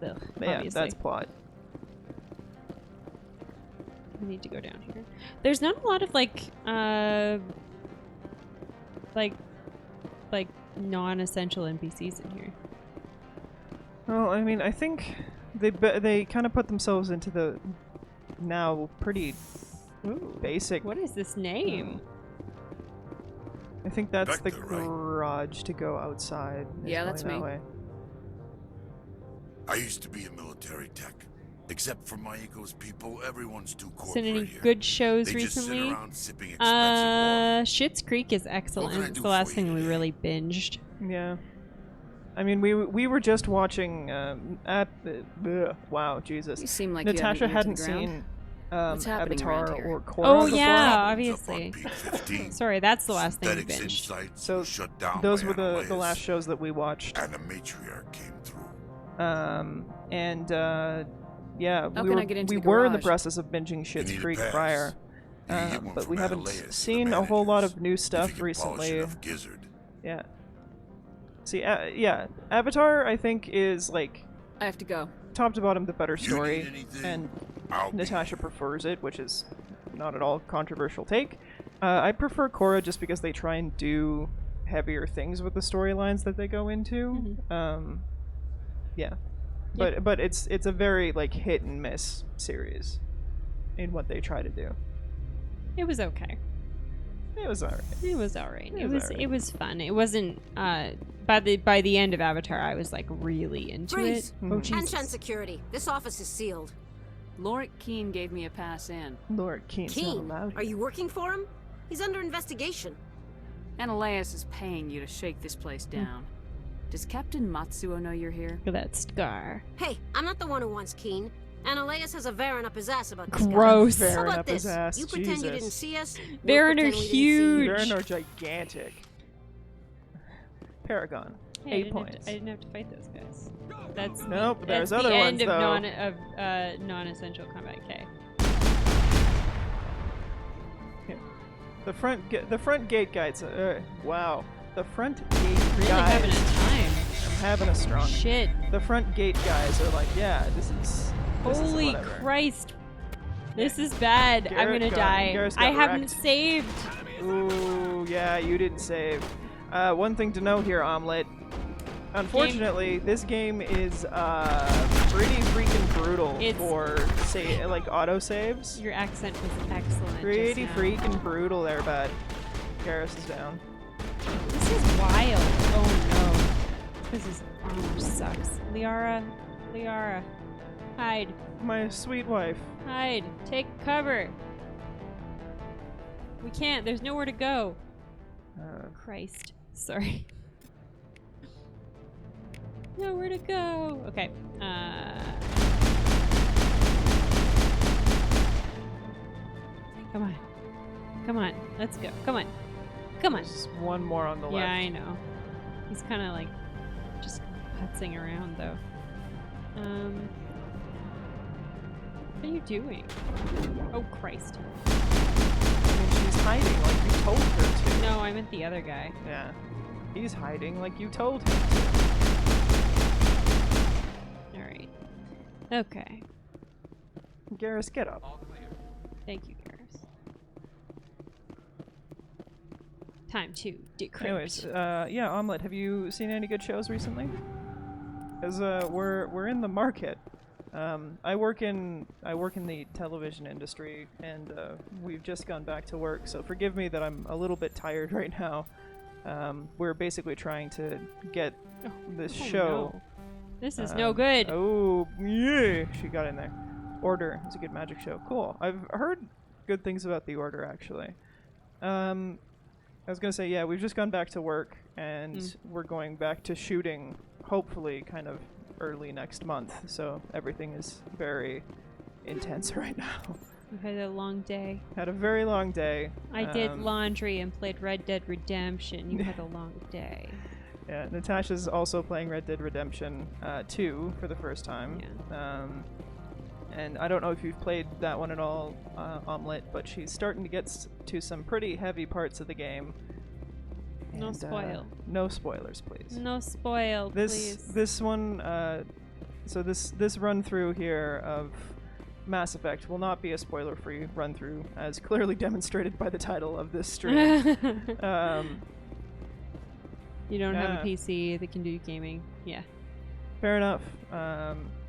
S1: Ugh,
S2: yeah,
S1: obviously.
S2: that's plot.
S1: We need to go down here. There's not a lot of like non-essential NPCs in here.
S2: Well, I mean, I think they kind of put themselves into the now pretty basic.
S1: What is this name?
S2: I think that's the garage to go outside.
S5: Yeah, that's me.
S2: Way.
S11: I used to be a military tech. Except for my ego's people, everyone's too corporate
S1: Seen any
S11: here.
S1: good shows
S11: they
S1: recently?
S11: Just sit around sipping expensive water.
S1: Schitt's Creek is excellent. It's the last thing we really binged.
S2: Yeah. I mean, we were just watching wow, Jesus.
S5: You seem like
S2: Natasha
S5: you
S2: hadn't
S5: to the
S2: seen
S5: What's happening
S2: Avatar
S5: around here?
S2: or Korra
S1: Oh
S2: before.
S1: yeah, obviously. Sorry, that's the last thing we binged.
S2: So those were the last shows that we watched.
S11: And a matriarch came through.
S2: Yeah, we were in the process of binging Schitt's Creek prior, but we haven't seen a whole lot of new stuff recently. Yeah. See, yeah, Avatar I think is like
S5: I have to go.
S2: Top to bottom the better story, and Natasha prefers it, which is not at all controversial take. I prefer Korra just because they try and do heavier things with the storylines that they go into. Yeah. But it's a very like hit and miss series in what they try to do.
S1: It was okay.
S2: It was alright.
S1: It was alright. It was fun. It wasn't by the end of Avatar I was like really into it. Oh Jesus.
S9: Hanshen security. This office is sealed.
S5: Lorik Keene gave me a pass in.
S2: Lorik Keene's not allowed.
S9: Are you working for him? He's under investigation.
S5: Ananias is paying you to shake this place down. Does Captain Matsuo know you're here?
S1: Look at that scar.
S9: Hey, I'm not the one who wants Keene. Ananias has a Varen up his ass about this
S1: Gross.
S9: guy. How
S2: Varen
S9: about
S2: up
S9: this?
S2: his ass.
S9: You pretend
S2: Jesus.
S9: you didn't see us.
S1: Varen are huge.
S2: Varen are gigantic. Paragon.
S1: Hey,
S2: 8 points.
S1: I didn't have to fight those guys. That's
S2: nope. There's
S1: that's
S2: other
S1: the
S2: ones
S1: end
S2: though.
S1: of non-essential combat. Okay.
S2: Yeah. The front gate guys. Wow. The front gate
S1: Really
S2: guys.
S1: having a time.
S2: I'm having a strong.
S1: Shit.
S2: The front gate guys are like, yeah, this is
S1: Holy
S2: whatever.
S1: Christ. This is bad. I'm
S2: Garrett
S1: gonna
S2: got
S1: die. I haven't
S2: wrecked.
S1: saved.
S2: Ooh, yeah, you didn't save. One thing to know here, Omelette. Unfortunately, this game is pretty freaking brutal for like auto saves.
S1: Your accent was excellent.
S2: Pretty
S1: just now.
S2: freaking brutal there, bud. Garrus is down.
S1: This is wild. Oh no. This armor sucks. Liara. Hide.
S2: My sweet wife.
S1: Hide. Take cover. We can't. There's nowhere to go. Christ. Sorry. Nowhere to go. Okay. Come on. Come on. Let's go. Come on. Come on.
S2: There's one more on the left.
S1: Yeah, I know. He's kind of like just putzing around though. What are you doing? Oh, Christ.
S2: I mean, she's hiding like you told her to.
S1: No, I meant the other guy.
S2: Yeah. He's hiding like you told him to.
S1: Alright. Okay.
S2: Garrus, get up.
S1: Thank you, Garrus. Time to decrypt.
S2: Anyways, yeah, Omelette, have you seen any good shows recently? Because we're in the market. I work in the television industry, and we've just gone back to work. So forgive me that I'm a little bit tired right now. We're basically trying to get this show.
S1: No. This is no good.
S2: Oh yeah, she got in there. Order is a good magic show. Cool. I've heard good things about The Order actually. I was gonna say, yeah, we've just gone back to work, and we're going back to shooting, hopefully kind of early next month, so everything is very intense right now.
S1: We've had a long day.
S2: Had a very long day.
S1: I did laundry and played Red Dead Redemption. You had a long day.
S2: Yeah, Natasha's also playing Red Dead Redemption 2 for the first time.
S1: Yeah.
S2: And I don't know if you've played that one at all, Omelette, but she's starting to get to some pretty heavy parts of the game.
S1: No
S2: And,
S1: spoil.
S2: No spoilers, please.
S1: No spoil, please.
S2: This one, so this run through here of Mass Effect will not be a spoiler-free run through, as clearly demonstrated by the title of this stream.
S1: You don't have a PC that can do gaming. Yeah.
S2: Fair enough.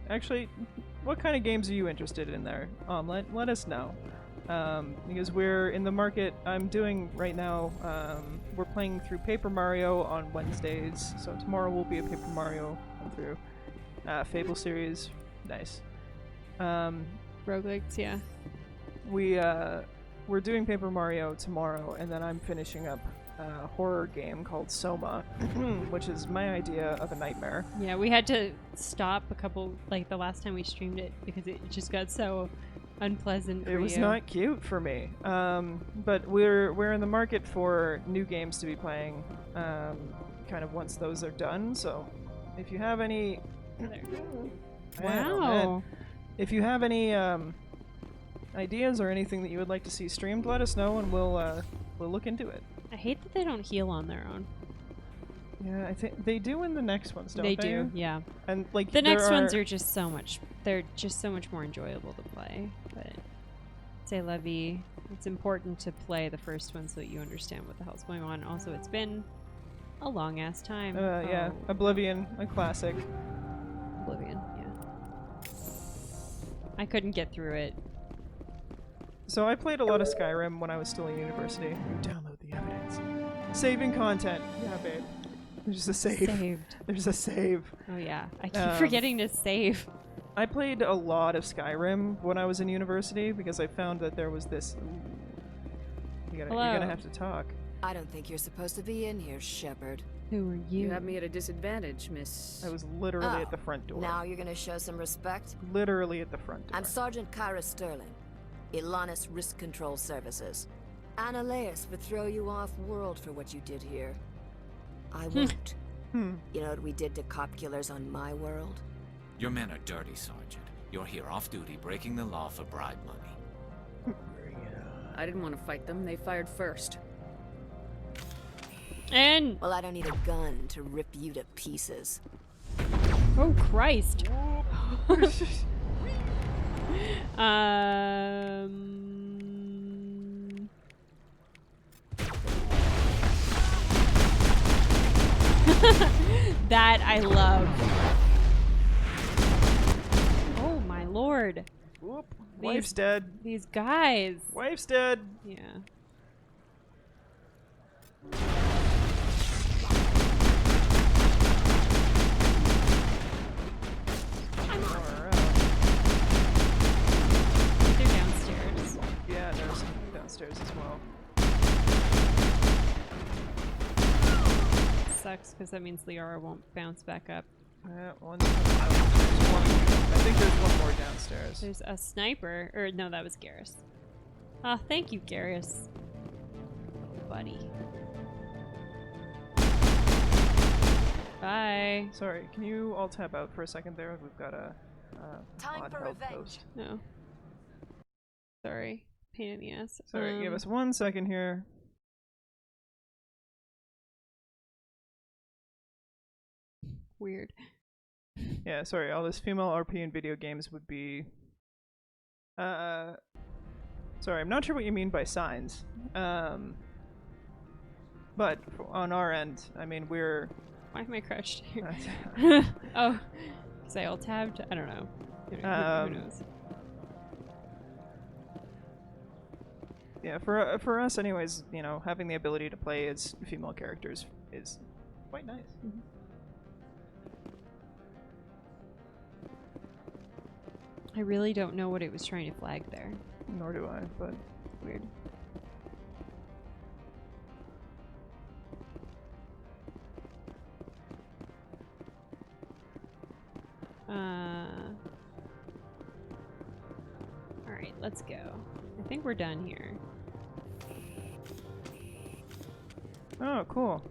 S2: Actually, what kind of games are you interested in there, Omelette? Let us know. Because we're in the market. I'm doing right now, we're playing through Paper Mario on Wednesdays, so tomorrow will be a Paper Mario run through. Fable series, nice.
S1: Roguelikes, yeah.
S2: We're doing Paper Mario tomorrow, and then I'm finishing up a horror game called Soma, which is my idea of a nightmare.
S1: Yeah, we had to stop a couple, like the last time we streamed it, because it just got so unpleasant for you.
S2: It was not cute for me. But we're in the market for new games to be playing, kind of once those are done. So, if you have any,
S1: wow,
S2: if you have any ideas or anything that you would like to see streamed, let us know and we'll look into it.
S1: I hate that they don't heal on their own.
S2: Yeah, I think they do in the next ones, don't they?
S1: They do, yeah.
S2: And like
S1: the next ones are just so much. They're just so much more enjoyable to play. But c'est la vie. It's important to play the first one so that you understand what the hell's going on. Also, it's been a long ass time.
S2: Yeah, Oblivion, a classic.
S1: Oblivion, yeah. I couldn't get through it.
S2: So I played a lot of Skyrim when I was still in university. You download the evidence. Saving content. Yeah, babe. There's a save.
S1: Saved.
S2: There's a save.
S1: Oh yeah, I keep forgetting to save.
S2: I played a lot of Skyrim when I was in university because I found that there was this... You're gonna have to talk.
S18: I don't think you're supposed to be in here, Shepard.
S1: Who are you?
S5: You have me at a disadvantage, miss.
S2: I was literally at the front door.
S18: Now you're gonna show some respect?
S2: Literally at the front door.
S18: I'm Sergeant Kyra Sterling, Ilanis Risk Control Services. Analaeus would throw you off-world for what you did here. I won't. You know what we did to cop killers on my world?
S13: Your men are dirty, Sergeant. You're here off-duty, breaking the law for bribe money.
S5: I didn't want to fight them. They fired first.
S1: And...
S18: Well, I don't need a gun to rip you to pieces.
S1: Oh, Christ. That I love. Oh my lord.
S2: Whoop. Wife's dead.
S1: These guys.
S2: Wife's dead.
S1: Yeah. sucks, because that means Liara won't bounce back up.
S2: I think there's one more downstairs.
S1: There's a sniper. Or, no, that was Garrus. Oh, thank you, Garrus. Buddy. Bye.
S2: Sorry, can you all tap out for a second there? We've got a
S18: Time for
S2: health
S18: revenge.
S2: post.
S1: No. Sorry. Pain in the ass.
S2: Sorry, give us 1 second here.
S1: Weird.
S2: Yeah, sorry, all this female RP in video games would be... sorry, I'm not sure what you mean by signs. But on our end, I mean, we're...
S1: Why am I crouched here? Oh, because I alt-tabbed? I don't know. Who knows?
S2: Yeah, for us anyways, you know, having the ability to play as female characters is quite nice.
S1: Mm-hmm. I really don't know what it was trying to flag there.
S2: Nor do I, but
S1: weird. Alright, let's go. I think we're done here.
S2: Oh, cool.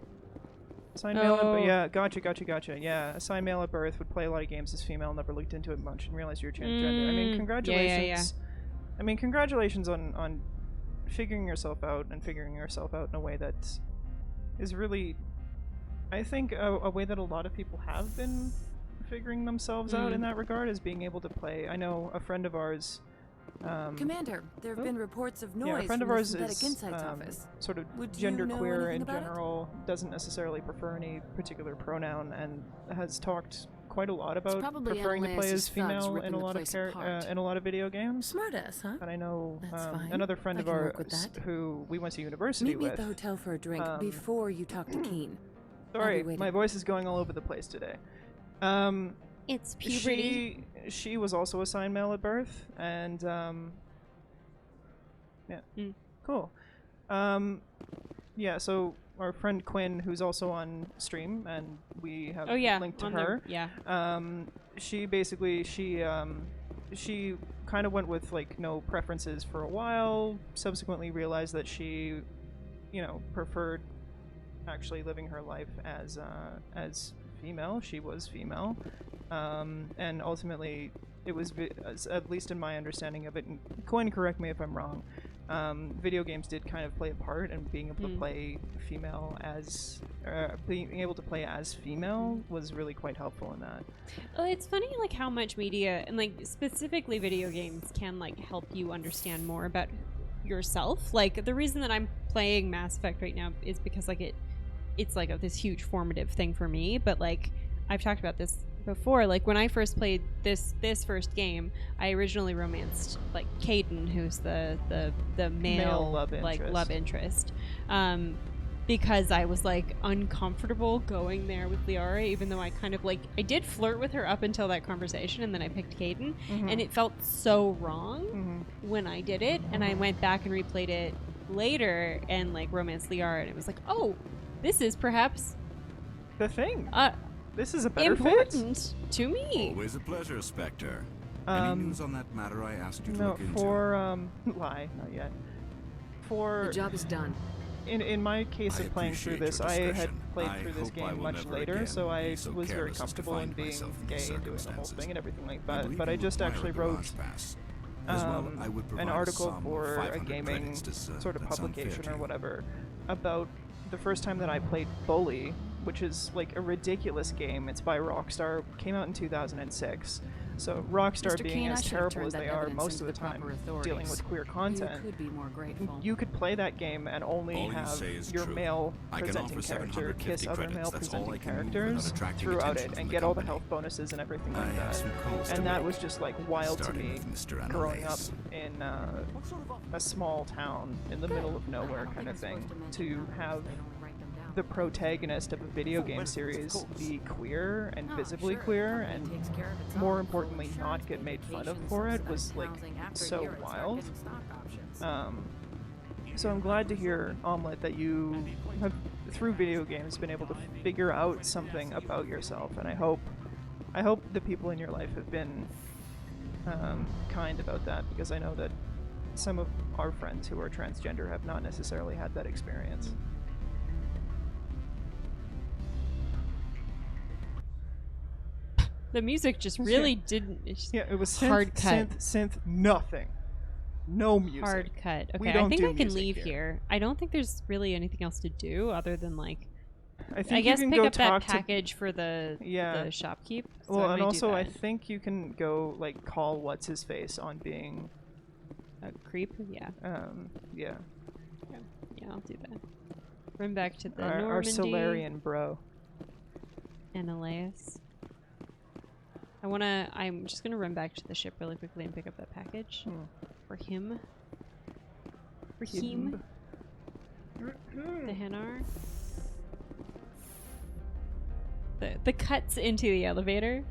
S2: Assigned male at yeah, gotcha. Yeah, assigned male at birth, would play a lot of games as female, never looked into it much and realized your gender. I mean, congratulations.
S1: Yeah.
S2: I mean, congratulations on figuring yourself out and figuring yourself out in a way that is really, I think, a way that a lot of people have been figuring themselves out in that regard, is being able to play. I know a friend of ours.
S8: Commander, there have been reports of noise
S2: yeah, a friend
S8: from
S2: of ours
S8: the Synthetic
S2: is
S8: Insights office.
S2: Sort of
S8: Would you know
S2: genderqueer
S8: anything
S2: in
S8: about it?
S2: general, doesn't necessarily prefer any particular pronoun, and has talked quite a lot about
S8: probably
S2: preferring to play as
S8: Analysis thugs
S2: female
S8: ripping
S2: in a
S8: the
S2: lot of
S8: place apart.
S2: in a lot of video games.
S8: Smartass, huh?
S2: And I know
S8: That's fine.
S2: another friend
S8: I
S2: of
S8: can work with
S2: ours
S8: that.
S2: who we went to university
S8: Meet me
S2: with.
S8: at the hotel for a drink before you talk to Keen.
S2: Sorry, my voice is going all over the place today.
S1: It's puberty.
S2: She was also assigned male at birth, and yeah, cool. Yeah, so our friend Quinn, who's also on stream, and we have linked to her. She basically she kind of went with like no preferences for a while. Subsequently realized that she, you know, preferred actually living her life as female. She was female, and ultimately it was, at least in my understanding of it, and Coin, correct me if I'm wrong, video games did kind of play a part in being able to play female as, being able to play as female was really quite helpful in that.
S1: Well, it's funny like how much media, and like specifically video games, can like help you understand more about yourself. Like the reason that I'm playing Mass Effect right now is because like it's like this huge formative thing for me, but like I've talked about this before. Like when I first played this first game, I originally romanced like Caden, who's the male love interest, because I was like uncomfortable going there with Liara, even though I kind of like I did flirt with her up until that conversation, and then I picked Caden, and it felt so wrong when I did it, and I went back and replayed it later and like romanced Liara, and it was like, oh, this is perhaps
S2: the thing. This is a better
S1: important to me.
S15: Always a pleasure, Spectre. Any news on that matter I asked you to look into?
S2: For lie, not yet. For
S18: the job is done.
S2: In my case of playing through this, I had played through this game much later, so I was very comfortable in being gay and doing the whole thing and everything like that. But I just actually wrote an article for a gaming sort of publication or whatever about the first time that I played Bully, which is like a ridiculous game. It's by Rockstar, came out in 2006. So Rockstar being as terrible as they are most of the time dealing with queer content, you could play that game and only have your male presenting character kiss other male presenting characters throughout it and get all the health bonuses and everything like that. And that was just like wild to me growing up in a small town in the middle of nowhere kind of thing, to have the protagonist of a video game series be queer and visibly queer, and more importantly not get made fun of for it, was like so wild. So I'm glad to hear, Omelette, that you have through video games, been able to figure out something about yourself, and I hope the people in your life have been kind about that, because I know that some of our friends who are transgender have not necessarily had that experience.
S1: The music just really didn't.
S2: It was
S1: hard cut.
S2: synth, nothing. No music.
S1: Hard cut.
S2: We
S1: Okay,
S2: don't
S1: I think
S2: do
S1: I can
S2: music
S1: leave here. I don't think there's really anything else to do other than like.
S2: I think
S1: I
S2: you
S1: guess
S2: can
S1: pick
S2: go
S1: up that
S2: talk to
S1: package for the shopkeep. So
S2: well,
S1: I
S2: and
S1: might do
S2: also I
S1: that.
S2: think you can go like call what's his face on being
S1: a creep. Yeah.
S2: Yeah.
S1: Yeah, I'll do that. Run back to the
S2: our
S1: Normandy.
S2: Solarian bro.
S1: Analeas. I'm just gonna run back to the ship really quickly and pick up that package for him. For him. The Hanar. The cuts into the elevator,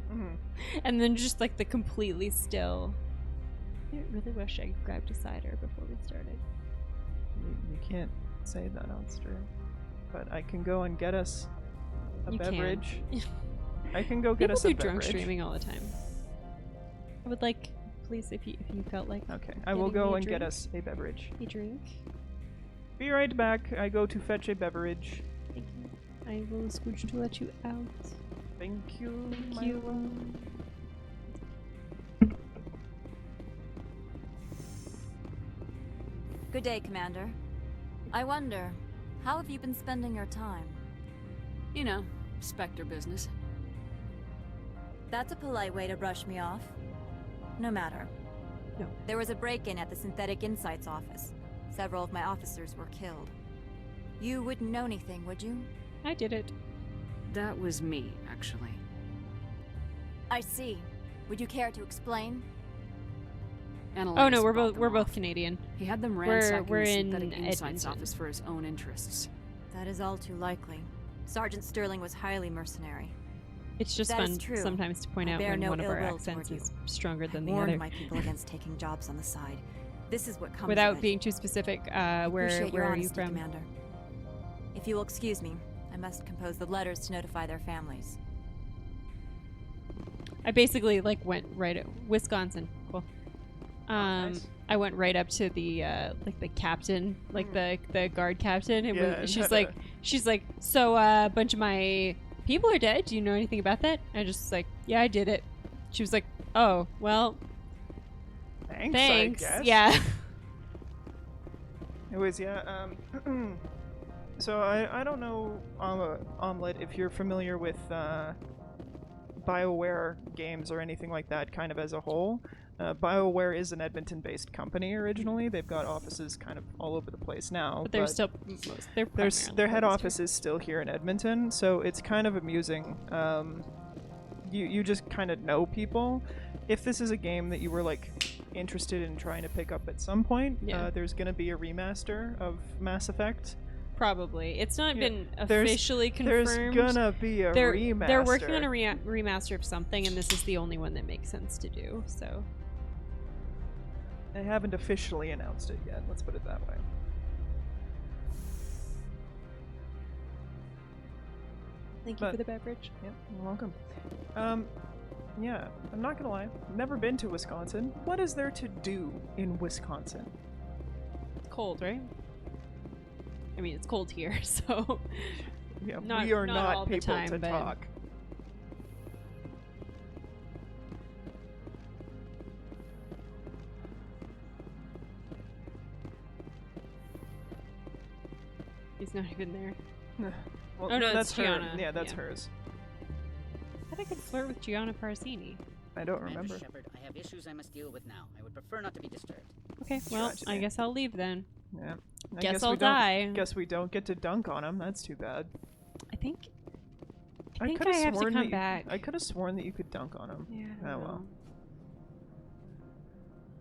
S1: and then just like the completely still. I really wish I grabbed a cider before we started.
S2: You can't say that on stream, but I can go and get us a beverage. I can go get us a beverage.
S1: People do drunk streaming all the time. I would like, please, if you felt like.
S2: Okay, I will go and get us a beverage.
S1: A drink.
S2: Be right back. I go to fetch a beverage.
S1: Thank you. I will scooch to let you out.
S2: Thank you.
S1: Thank you.
S19: Good day, Commander. I wonder, how have you been spending your time?
S5: You know, Spectre business.
S19: That's a polite way to brush me off. No matter.
S1: No.
S19: There was a break-in at the Synthetic Insights office. Several of my officers were killed. You wouldn't know anything, would you?
S1: I did it.
S5: That was me, actually.
S19: I see. Would you care to explain?
S1: Oh no, we're both Canadian.
S5: He had them ransacking
S1: we're
S5: the
S1: in
S5: Synthetic Insights
S1: Edmonton.
S5: office for his own interests.
S19: That is all too likely. Sergeant Sterling was highly mercenary.
S1: It's just
S19: That
S1: fun
S19: is true.
S1: sometimes to point
S19: I
S1: out
S19: bear
S1: when
S19: no
S1: one of
S19: ill
S1: our
S19: will
S1: accents
S19: toward
S1: is
S19: you.
S1: stronger than
S19: I
S1: the
S19: warned
S1: other.
S19: my people against taking jobs on the side. This is what comes
S1: Without
S19: of it.
S1: being too specific, where
S19: Appreciate your
S1: are you
S19: honesty,
S1: from?
S19: Commander. If you will excuse me, I must compose the letters to notify their families.
S1: I basically like went right at Wisconsin. Cool.
S2: Nice.
S1: I went right up to the like the captain, like the guard captain, and
S2: Yeah,
S1: she's like, so a bunch of my people are dead. Do you know anything about that? I just like, yeah, I did it. She was like, oh, well,
S2: thanks.
S1: I guess. Yeah.
S2: Anyways, yeah. So I don't know, Omelette, if you're familiar with BioWare games or anything like that, kind of as a whole. BioWare is an Edmonton-based company originally. They've got offices kind of all over the place now.
S1: But they're still
S2: their head office is still here in Edmonton, so it's kind of amusing. You just kind of know people. If this is a game that you were like interested in trying to pick up at some point, there's going to be a remaster of Mass Effect.
S1: Probably. It's not been
S2: There's-
S1: officially confirmed.
S2: There's gonna be a remaster.
S1: They're working on a remaster of something, and this is the only one that makes sense to do. So
S2: They haven't officially announced it yet. Let's put it that way.
S1: thank you for the beverage.
S2: Yeah, you're welcome. Yeah, I'm not gonna lie. Never been to Wisconsin. What is there to do in Wisconsin?
S1: It's cold, right? I mean, it's cold here, so
S2: Yeah,
S1: not,
S2: we are
S1: all
S2: not
S1: the
S2: people
S1: time,
S2: to
S1: but
S2: talk.
S1: He's not even there.
S2: Well,
S1: oh no,
S2: that's
S1: it's
S2: her.
S1: Gianna.
S2: Yeah, that's hers.
S1: I thought I could flirt with Gianna Parsini.
S2: I don't
S12: Commander
S2: remember.
S12: Shepard, I have issues I must deal with now. I would prefer not to be disturbed.
S1: Okay, well, I guess I'll leave then.
S2: Yeah. I
S1: Guess
S2: we
S1: I'll
S2: don't-
S1: die.
S2: Guess we don't get to dunk on him. That's too bad.
S1: I think
S2: coulda
S1: I have to
S2: sworn
S1: come
S2: that
S1: back.
S2: I could have sworn that you could dunk on him.
S1: Yeah.
S2: Oh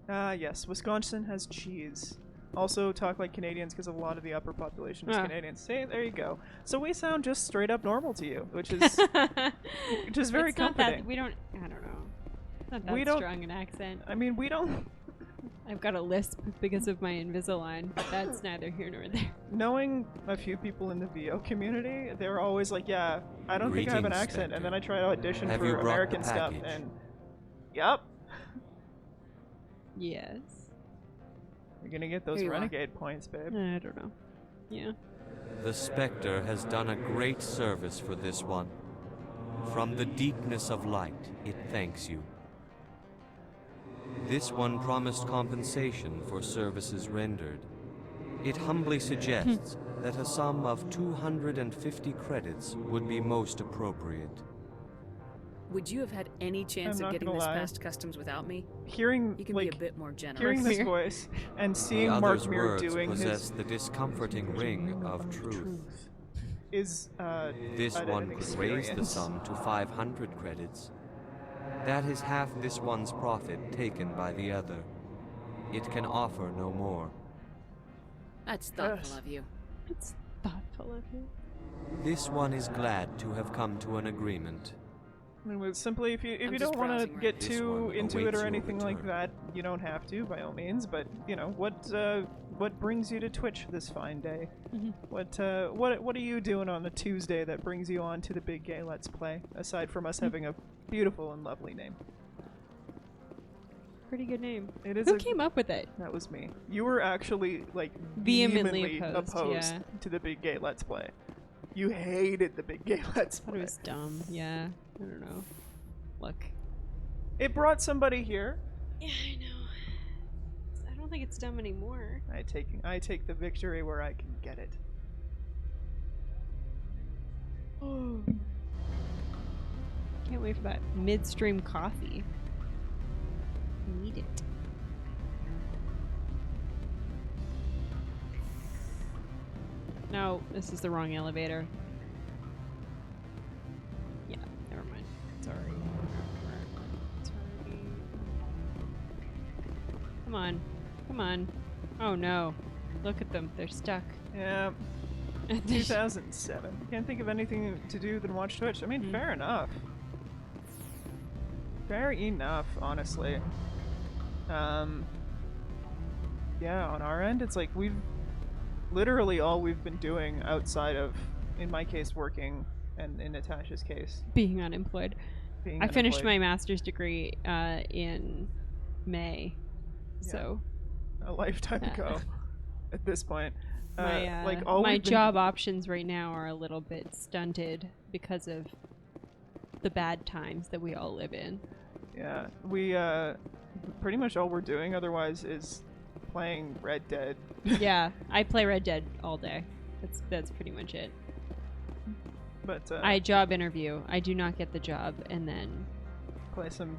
S2: well. Yes, Wisconsin has cheese. Also talk like Canadians because a lot of the upper population is
S1: Ah.
S2: Canadians. See, there you go. So we sound just straight up normal to you, which is very
S1: It's not
S2: comforting.
S1: that, we don't. I don't know. It's not that
S2: We don't-
S1: strong an accent.
S2: I mean, we don't
S1: I've got a lisp because of my Invisalign, but that's neither here nor there.
S2: Knowing a few people in the VO community, they're always like, yeah, I don't think I have an
S10: Greetings,
S2: accent,
S10: Spectre.
S2: and then I try to audition
S10: Have
S2: for
S10: you brought the
S2: American stuff,
S10: package?
S2: and yep.
S1: Yes.
S2: You're gonna get those
S1: Here you are.
S2: renegade points, babe.
S1: I don't know. Yeah.
S10: The Spectre has done a great service for this one. From the deepness of light, it thanks you. This one promised compensation for services rendered. It humbly suggests that a sum of 250 credits would be most appropriate.
S5: Would you have had any chance
S2: I'm
S5: of
S2: not
S5: getting
S2: gonna
S5: this
S2: lie.
S5: past customs without me?
S2: Hearing,
S5: You can
S2: like,
S5: be a bit more generous.
S2: hearing this voice and seeing
S10: The
S2: Mark
S10: other's
S2: Muir
S10: words
S2: doing
S10: possess
S2: his
S10: the discomforting ring of truth.
S2: is
S10: This
S2: an
S10: one could raise the
S2: experience.
S10: sum to 500 credits. That is half this one's profit taken by the other. It can offer no more.
S5: That's thoughtful
S2: Yes.
S5: of you.
S1: It's thoughtful of you.
S10: This one is glad to have come to an agreement.
S2: I mean, with simply, if you
S5: I'm
S2: don't
S5: just
S2: want to
S5: browsing right
S2: get
S10: now.
S2: too
S10: This one
S2: into it
S10: awaits
S2: or
S10: your
S2: anything like
S10: return.
S2: that, you don't have to, by all means. But you know, what brings you to Twitch this fine day? What are you doing on a Tuesday that brings you on to the Big Gay Let's Play? Aside from us having a beautiful and lovely name,
S1: Pretty good name.
S2: it is.
S1: Who came up with it?
S2: That was me. You were actually like
S1: Vehemently
S2: opposed
S1: opposed, yeah.
S2: to the Big Gay Let's Play. You hated the Big Gay Let's
S1: I thought
S2: Play.
S1: it was dumb. Yeah. I don't know. Look.
S2: It brought somebody here.
S1: Yeah, I know. I don't think it's dumb anymore.
S2: I take the victory where I can get it.
S1: Can't wait for that midstream coffee. Need it. No, this is the wrong elevator. Yeah, never mind. Sorry. Sorry. Come on. Come on. Oh no. Look at them. They're stuck.
S2: Yeah. 2007. Can't think of anything to do than watch Twitch. I mean, fair enough. Fair enough, honestly. Yeah, on our end, it's like we've literally all we've been doing outside of, in my case, working, and in Natasha's case,
S1: Being unemployed.
S2: being
S1: I finished
S2: unemployed.
S1: my master's degree in May.
S2: Yeah.
S1: So
S2: A lifetime ago at this point.
S1: my
S2: like all
S1: my
S2: we've been-
S1: job options right now are a little bit stunted because of the bad times that we all live in.
S2: Yeah, we pretty much all we're doing otherwise is playing Red Dead.
S1: Yeah, I play Red Dead all day. That's pretty much it.
S2: But
S1: I job interview. I do not get the job, and then
S2: play some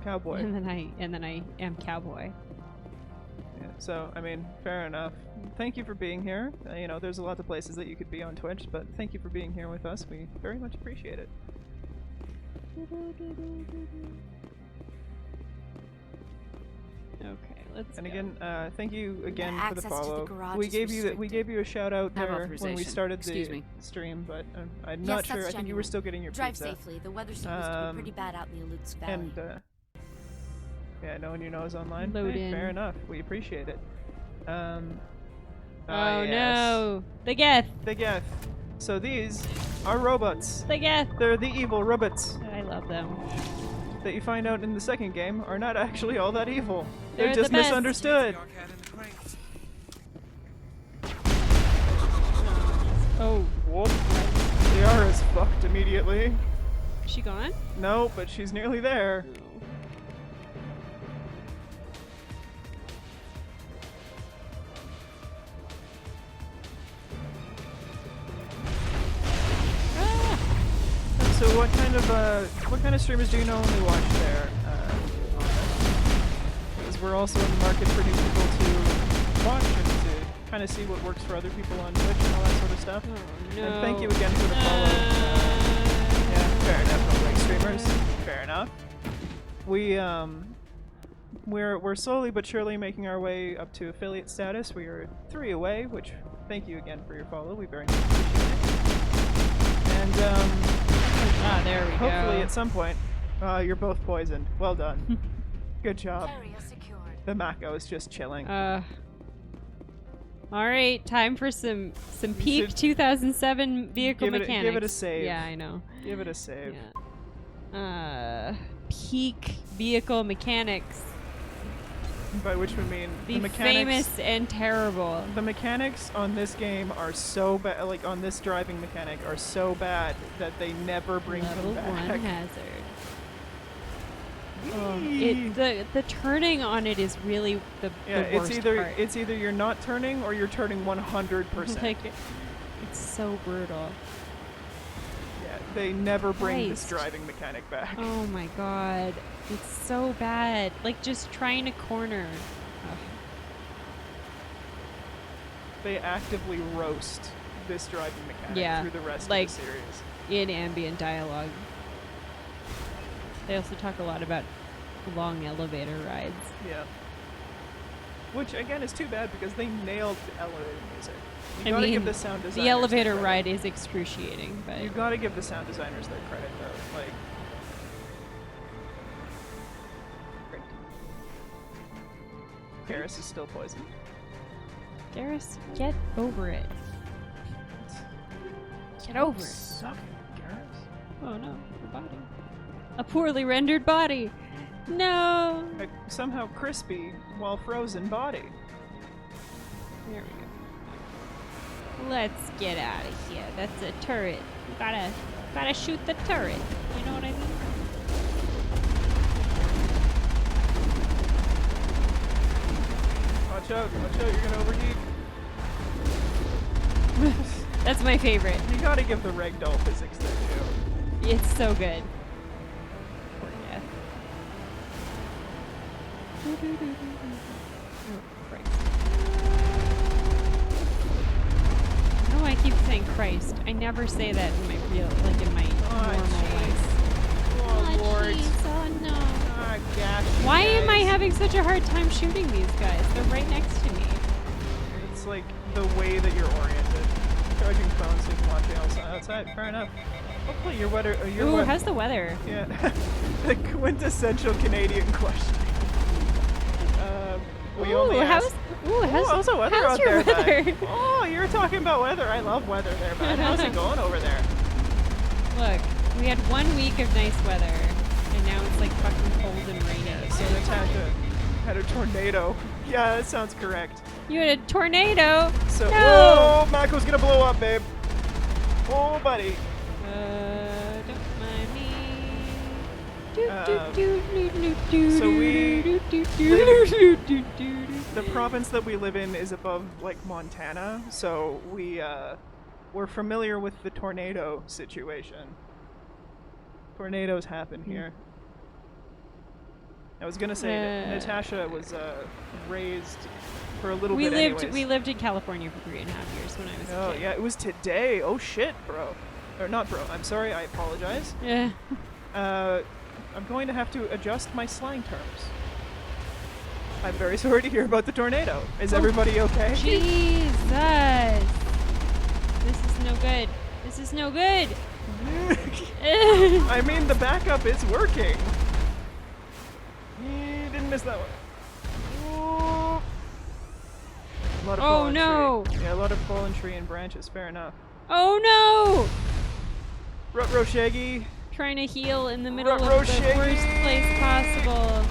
S2: cowboy.
S1: and then I am cowboy.
S2: Yeah, so I mean, fair enough. Thank you for being here. You know, there's a lot of places that you could be on Twitch, but thank you for being here with us. We very much appreciate it.
S1: Okay, let's.
S2: And
S1: go.
S2: again, thank you again for the
S18: access to the
S2: follow.
S18: garage
S2: We
S18: is
S2: gave you a shout out
S5: Have
S2: there when we
S5: authorization.
S2: started
S5: Excuse
S2: the
S5: me.
S2: stream, but I'm
S9: Yes,
S2: not sure.
S9: that's
S2: I think you were
S9: genuine.
S2: still getting your
S9: Drive
S2: pizza.
S9: safely. The weather's supposed to be pretty bad out in the Alutsk Valley.
S2: And yeah, no one you know is online.
S1: Load
S2: Hey,
S1: in.
S2: fair enough. We appreciate it.
S1: Oh
S2: yes.
S1: no, the Geth.
S2: The Geth. So these are robots.
S1: The Geth.
S2: They're the evil robots
S1: I love them.
S2: that you find out in the second game are not actually all that evil. They're
S1: They're
S2: just
S1: the best.
S2: misunderstood.
S1: Oh,
S2: Whoop. Liara's fucked immediately.
S1: is she gone?
S2: No, but she's nearly there. So what kind of streamers do you normally watch there? Because we're also in the market for new people to watch and to kind of see what works for other people on Twitch and all that sort of stuff.
S1: Oh,
S2: And thank you again for the follow. Yeah, fair enough. No like streamers. Fair enough. We're slowly but surely making our way up to affiliate status. We are 3 away, which thank you again for your follow. We very much appreciate it. And
S1: there we
S2: hopefully
S1: go.
S2: at some point, you're both poisoned. Well done. Good job.
S18: Area secured.
S2: The Mako is just chilling.
S1: All right, time for some peak 2007 vehicle mechanics.
S2: Give it a save.
S1: Yeah, I know.
S2: Give it a save.
S1: Yeah. Peak vehicle mechanics.
S2: By which we mean
S1: the
S2: mechanics,
S1: famous and terrible.
S2: The mechanics on this game are so bad, like on this driving mechanic, are so bad that they never bring
S1: Level
S2: them back.
S1: 1 hazard. The turning on it is really the worst part.
S2: It's either you're not turning or you're turning 100%.
S1: Like it's so brutal.
S2: Yeah, they never bring this driving mechanic back.
S1: Oh my god. It's so bad. Like just trying to corner. Ugh.
S2: They actively roast this driving mechanic through the rest of the series.
S1: In ambient dialogue. They also talk a lot about long elevator rides.
S2: Yeah. Which again is too bad because they nailed the elevator music. You
S1: I
S2: gotta
S1: mean,
S2: give the sound designers
S1: the elevator
S2: their
S1: ride is excruciating, but
S2: you gotta give the sound designers their credit though. Like Garrus is still poisoned.
S1: Garrus, get over it. Get over it.
S2: Suck it, Garrus.
S1: Oh no, the body. A poorly rendered body. No.
S2: A somehow crispy while frozen body.
S1: There we go. Let's get out of here. That's a turret. Gotta shoot the turret. You know what I mean?
S2: Watch out, you're gonna overheat.
S1: That's my favorite.
S2: You gotta give the ragdoll physics there too.
S1: It's so good. Poor death. Oh, Christ. No, I keep saying Christ. I never say that in my real, like in my normal life.
S2: Oh, Lord.
S1: Oh no.
S2: Ah, gosh.
S1: Why am I having such a hard time shooting these guys? They're right next to me.
S2: It's like the way that you're oriented. Charging phones so you can watch it outside. Fair enough. Hopefully your weather.
S1: Ooh, how's the weather?
S2: Yeah. The quintessential Canadian question. We only asked. How's the weather out there, bud? Oh, you're talking about weather. I love weather there, bud. How's it going over there?
S1: Look, we had 1 week of nice weather, and now it's like fucking cold and rainy.
S2: Yeah, so Natasha had a tornado. Yeah, that sounds correct.
S1: You had a tornado?
S2: So,
S1: no!
S2: Oh, Mako's gonna blow up, babe. Oh, buddy.
S1: Don't mind me.
S2: So the province that we live in is above, like, Montana, so we're familiar with the tornado situation. Tornadoes happen here. I was gonna say that Natasha was raised for a little bit anyways.
S1: We lived in California for 3.5 years when I was a kid.
S2: Yeah, it was today. Oh shit, bro. Or not bro, I'm sorry, I apologize.
S1: Yeah.
S2: I'm going to have to adjust my slang terms. I'm very sorry to hear about the tornado. Is everybody okay?
S1: Jesus! This is no good. This is no good!
S2: I mean, the backup is working. Didn't miss that one. Oh, a lot of fallen tree. Yeah, a lot of fallen tree and branches. Fair enough.
S1: Oh no!
S2: Ruh-roh Shaggy.
S1: Trying to heal in the middle of the worst place possible.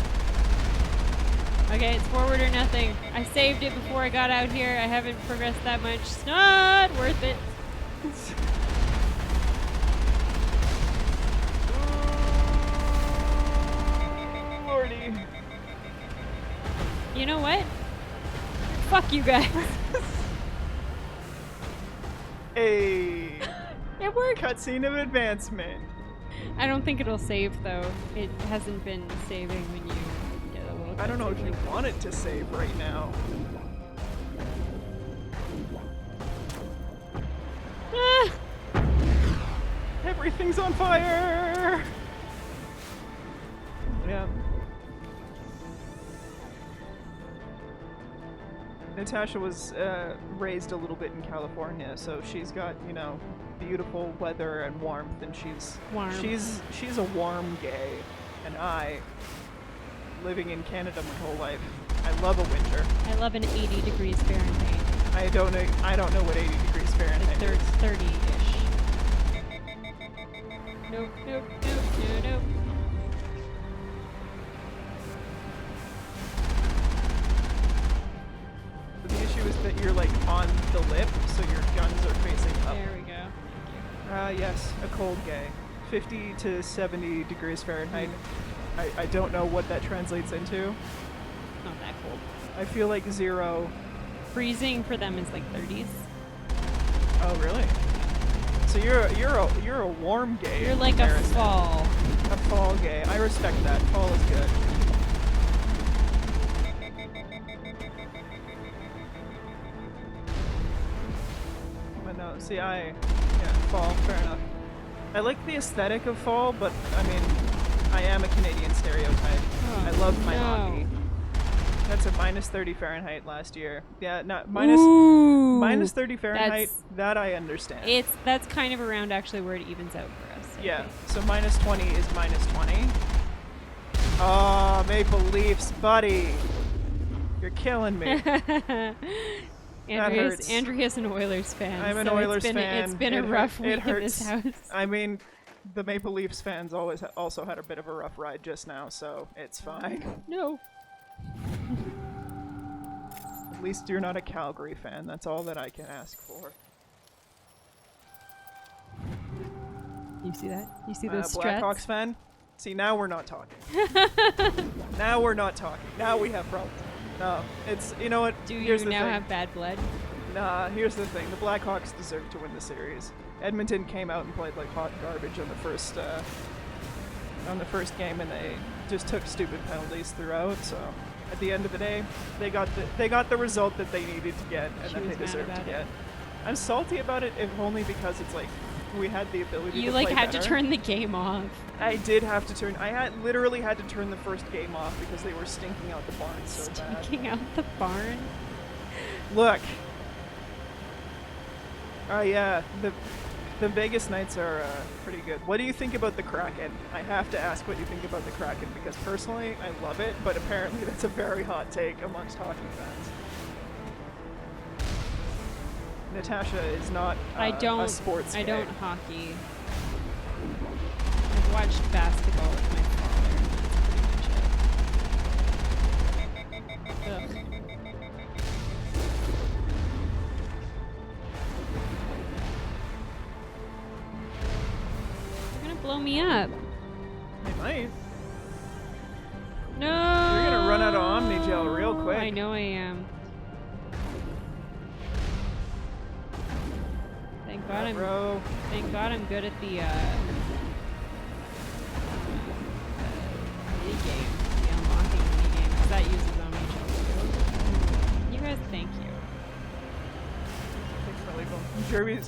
S1: Okay, it's forward or nothing. I saved it before I got out here. I haven't progressed that much. It's not worth it.
S2: Lordy.
S1: You know what? Fuck you guys.
S2: Hey.
S1: It worked.
S2: Cutscene of advancement.
S1: I don't think it'll save though. It hasn't been saving when you get a little.
S2: I don't know if you want it to save right now.
S1: Ah!
S2: Everything's on fire. Yeah. Natasha was raised a little bit in California, so she's got, you know, beautiful weather and warmth, and she's a warm gay, and I, living in Canada my whole life, I love a winter.
S1: I love an 80 degrees Fahrenheit.
S2: I don't know what 80 degrees Fahrenheit
S1: like
S2: is.
S1: 30-ish. Nope, nope, nope, nope, nope.
S2: But the issue is that you're like on the lip, so your guns are facing up.
S1: There we go.
S2: Yes, a cold gay. 50 to 70 degrees Fahrenheit. I don't know what that translates into.
S1: Not that cold.
S2: I feel like 0.
S1: Freezing for them is like 30s.
S2: Oh, really? So you're a warm gay.
S1: You're like a fall.
S2: A fall gay. I respect that. Fall is good. But no, see, fall, fair enough. I like the aesthetic of fall, but I mean, I am a Canadian stereotype. I love my hockey. That's a minus 30 Fahrenheit last year. Yeah, not minus 30 Fahrenheit. That I understand.
S1: That's kind of around actually where it evens out for us.
S2: Yeah. So minus 20 is minus 20. Oh, Maple Leafs, buddy. You're killing me.
S1: Andrea's an Oilers fan.
S2: I'm an Oilers fan.
S1: It's been a rough week in this house.
S2: I mean, the Maple Leafs fans also had a bit of a rough ride just now, so it's fine.
S1: No.
S2: At least you're not a Calgary fan. That's all that I can ask for.
S1: You see that? You see those struts?
S2: Blackhawks fan? See, now we're not talking. Now we're not talking. Now we have problems. No, it's, you know what?
S1: Do you now have bad blood?
S2: Nah, here's the thing. The Blackhawks deserve to win the series. Edmonton came out and played like hot garbage on the first game, and they just took stupid penalties throughout. So at the end of the day, they got the result that they needed to get, and that they deserved to get. I'm salty about it, if only because it's like we had the ability.
S1: You
S2: to play
S1: had
S2: better.
S1: to turn the game off.
S2: I did have to turn. Literally had to turn the first game off because they were stinking out the barn so bad.
S1: Stinking out the barn.
S2: Look. Yeah. The Vegas Knights are pretty good. What do you think about the Kraken? I have to ask what you think about the Kraken because personally, I love it, but apparently that's a very hot take amongst hockey fans. Natasha is not a sports
S1: I
S2: gay.
S1: don't hockey. I've watched basketball with my father, and that's pretty much it. Ugh. Blow me up.
S2: They might.
S1: No.
S2: You're gonna run out of Omnigel real quick.
S1: I know I am. Thank God I'm good at the mini game, the unlocking mini game, because that uses Omnigel too. You guys, thank you.
S2: Thanks for leaving.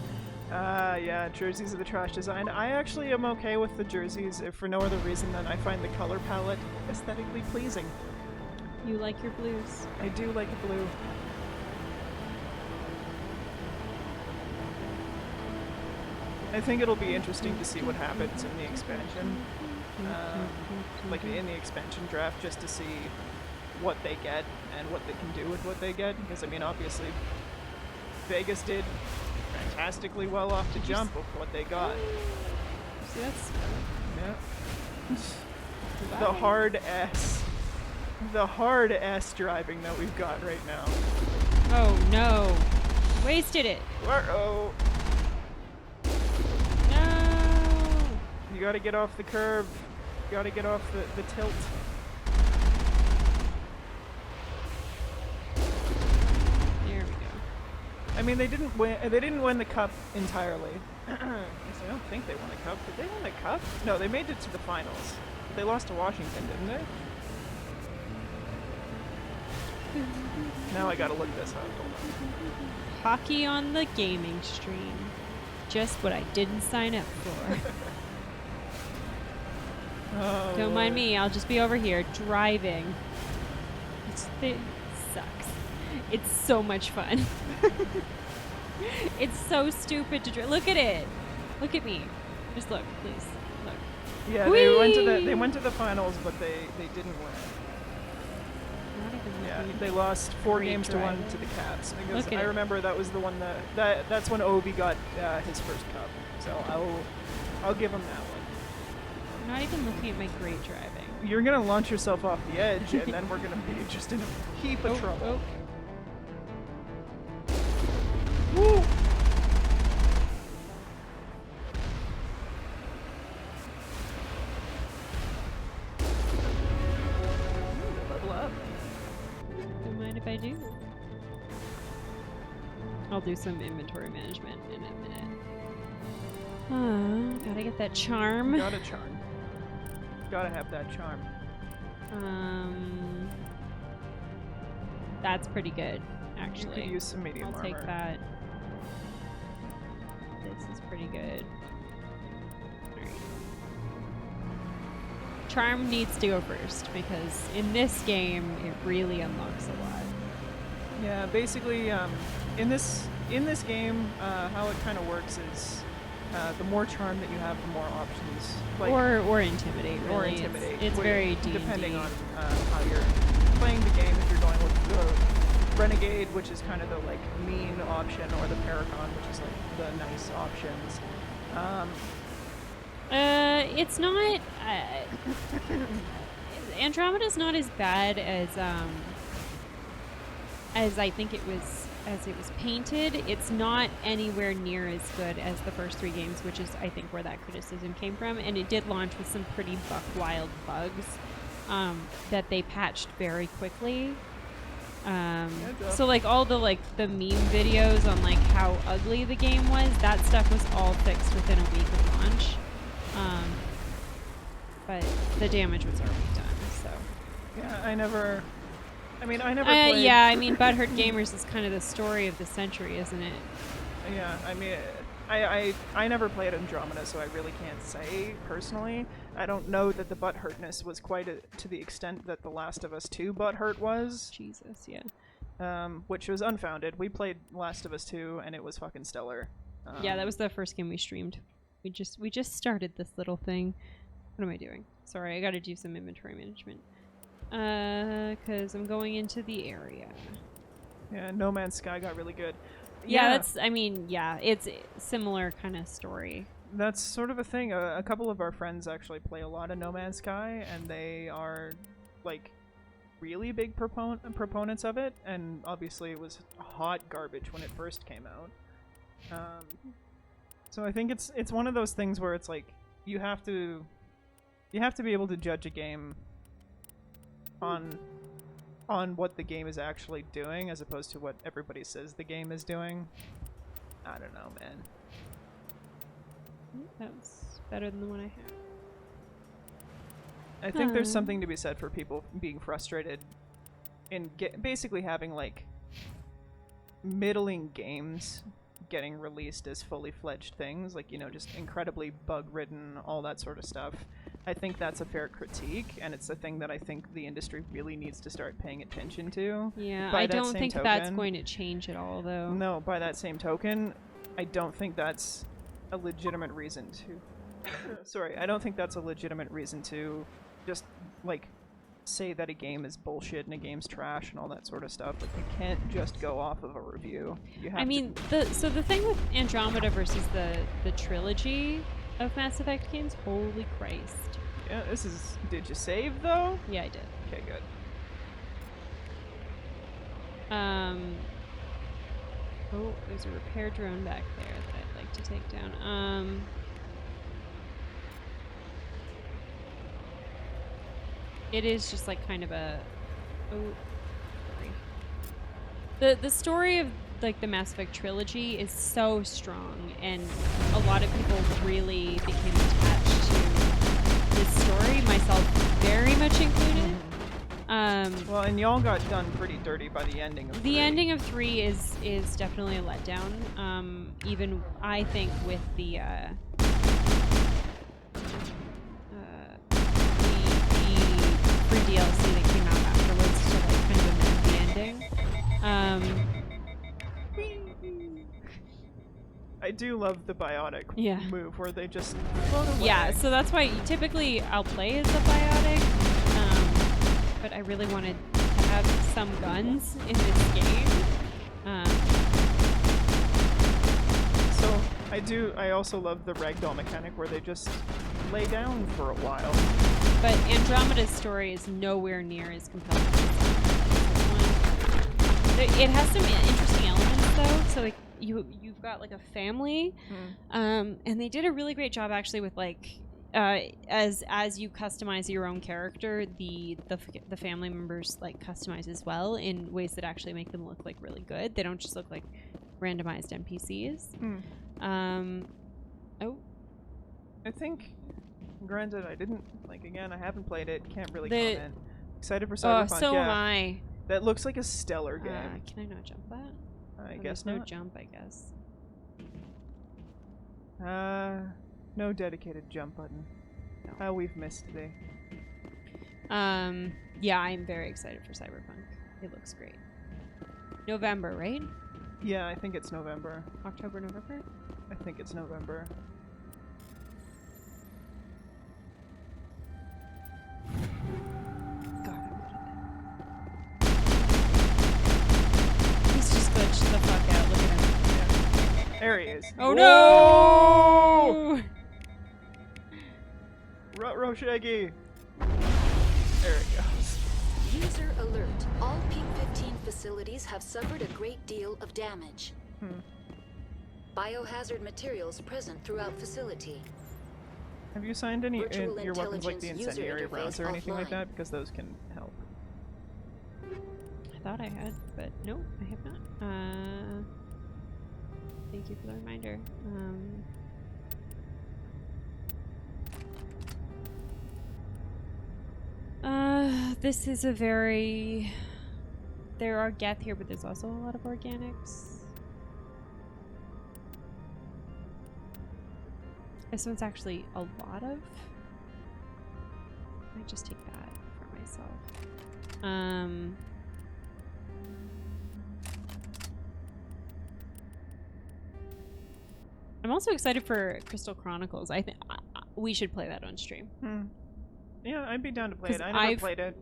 S2: Jerseys are the trash design. I actually am okay with the jerseys if for no other reason than I find the color palette aesthetically pleasing.
S1: You like your blues?
S2: I do like a blue. I think it'll be interesting to see what happens in the expansion. Like in the expansion draft, just to see what they get and what they can do with what they get. Because, I mean, obviously, Vegas did fantastically well off the jump of what they got.
S1: See, that's
S2: yeah. The hard S driving that we've got right now.
S1: Oh no! Wasted it.
S2: Uh-oh.
S1: No.
S2: You gotta get off the curve. You gotta get off the tilt. I mean, they didn't win the cup entirely. I don't think they won the cup. Did they win the cup? No, they made it to the finals. They lost to Washington, didn't they? Now I gotta look this up. Hold on.
S1: Hockey on the gaming stream. Just what I didn't sign up for.
S2: Oh,
S1: don't mind me. I'll just be over here driving. It sucks. It's so much fun. It's so stupid to drive. Look at it. Look at me. Just look, please. Look.
S2: Yeah, they went to the finals, but they didn't win.
S1: Not even
S2: Yeah, they lost 4 games to 1 to the Cavs. Because I remember that was the one that's when Obi got his first cup. So I'll give him that one.
S1: I'm not even looking at my great driving.
S2: You're gonna launch yourself off the edge, and then we're gonna be just in a heap of trouble. Woo! Level up.
S1: Don't mind if I do. I'll do some inventory management in a minute. Gotta get that charm.
S2: Got a charm. Gotta have that charm.
S1: That's pretty good, actually.
S2: You could use some medium armor.
S1: I'll take that. This is pretty good. Alright. Charm needs to go first, because in this game, it really unlocks a lot.
S2: Yeah, basically, in this game, how it kind of works is the more charm that you have, the more options. Like,
S1: or intimidate, really.
S2: Or intimidate.
S1: It's very D&D.
S2: Depending on how you're playing the game. If you're going with the Renegade, which is kind of the like mean option, or the Paragon, which is like the nice options.
S1: It's not. Andromeda's not as bad as I think it was. As it was painted, it's not anywhere near as good as the first 3 games, which is, I think, where that criticism came from. And it did launch with some pretty buck wild bugs that they patched very quickly. So like all the meme videos on like how ugly the game was, that stuff was all fixed within a week of launch. But the damage was already done. So
S2: yeah, I never played.
S1: Yeah, I mean, Butthurt Gamers is kind of the story of the century, isn't it?
S2: Yeah, I mean, I never played Andromeda, so I really can't say personally. I don't know that the butthurtness was quite to the extent that The Last of Us 2 butthurt was.
S1: Jesus, yeah.
S2: Which was unfounded. We played Last of Us 2, and it was fucking stellar.
S1: Yeah, that was the first game we streamed. We just started this little thing. What am I doing? Sorry, I gotta do some inventory management. Because I'm going into the area.
S2: Yeah, No Man's Sky got really good.
S1: Yeah, it's a similar kind of story.
S2: That's sort of a thing. A couple of our friends actually play a lot of No Man's Sky, and they are, like, really big proponents of it, and obviously it was hot garbage when it first came out. So I think it's one of those things where it's like, you have to be able to judge a game on what the game is actually doing, as opposed to what everybody says the game is doing. I don't know, man.
S1: That was better than the one I had.
S2: I think there's something to be said for people being frustrated in basically having like middling games getting released as fully fledged things, like, you know, just incredibly bug-ridden, all that sort of stuff. I think that's a fair critique, and it's a thing that I think the industry really needs to start paying attention to.
S1: Yeah, I don't think that's going to change at all, though.
S2: No, by that same token, I don't think that's a legitimate reason to... Sorry, I don't think that's a legitimate reason to just, like, say that a game is bullshit and a game's trash and all that sort of stuff. Like, you can't just go off of a review. You have
S1: so the thing with Andromeda versus the trilogy of Mass Effect games, holy Christ.
S2: Yeah, this is... Did you save, though?
S1: Yeah, I did.
S2: Okay, good.
S1: Oh, there's a repair drone back there that I'd like to take down. It is just like kind of a... Oh, sorry. The story of like the Mass Effect trilogy is so strong, and a lot of people really became attached to this story, myself very much included.
S2: Well, and y'all got done pretty dirty by the ending of 3.
S1: The ending of 3 is definitely a letdown. Even I think with the free DLC that came out afterwards to like kind of amend the ending.
S2: I do love the biotic move where they just float away.
S1: Yeah, so that's why typically I'll play as a biotic, but I really wanted to have have some guns in this game.
S2: So I also love the ragdoll mechanic where they just lay down for a while.
S1: But Andromeda's story is nowhere near as compelling as this one. It has some interesting elements though. So like you've got like a family, and they did a really great job actually with like as you customize your own character, the family members like customize as well in ways that actually make them look like really good. They don't just look like randomized NPCs.
S2: I think, granted, I didn't again. I haven't played it. Can't really comment. Excited for Cyberpunk.
S1: Oh, so am I.
S2: That looks like a stellar game.
S1: Can I not jump that?
S2: I guess
S1: no
S2: not.
S1: jump. I guess.
S2: No dedicated jump button. No. How we've missed today.
S1: Yeah, I'm very excited for Cyberpunk. It looks great. November, right?
S2: Yeah, I think it's November.
S1: October, November?
S2: I think it's November.
S1: He's just glitched the fuck out. Look at him.
S2: Yeah. There he is.
S1: Oh no!
S2: Ruh-roh, Shaggy. There it goes.
S3: User alert. All Peak 15 facilities have suffered a great deal of damage. Biohazard materials present throughout facility.
S2: Have you signed any your weapons like the
S3: User
S2: incendiary rounds or anything like
S3: offline.
S2: that? Because those can help.
S1: I thought I had, but no, I have not. Thank you for the reminder. This is a very... There are Geth here, but there's also a lot of organics. This one's actually a lot of... I might just take that for myself. I'm also excited for Crystal Chronicles. I think we should play that on stream.
S2: Yeah, I'd be down to play it. I never played it.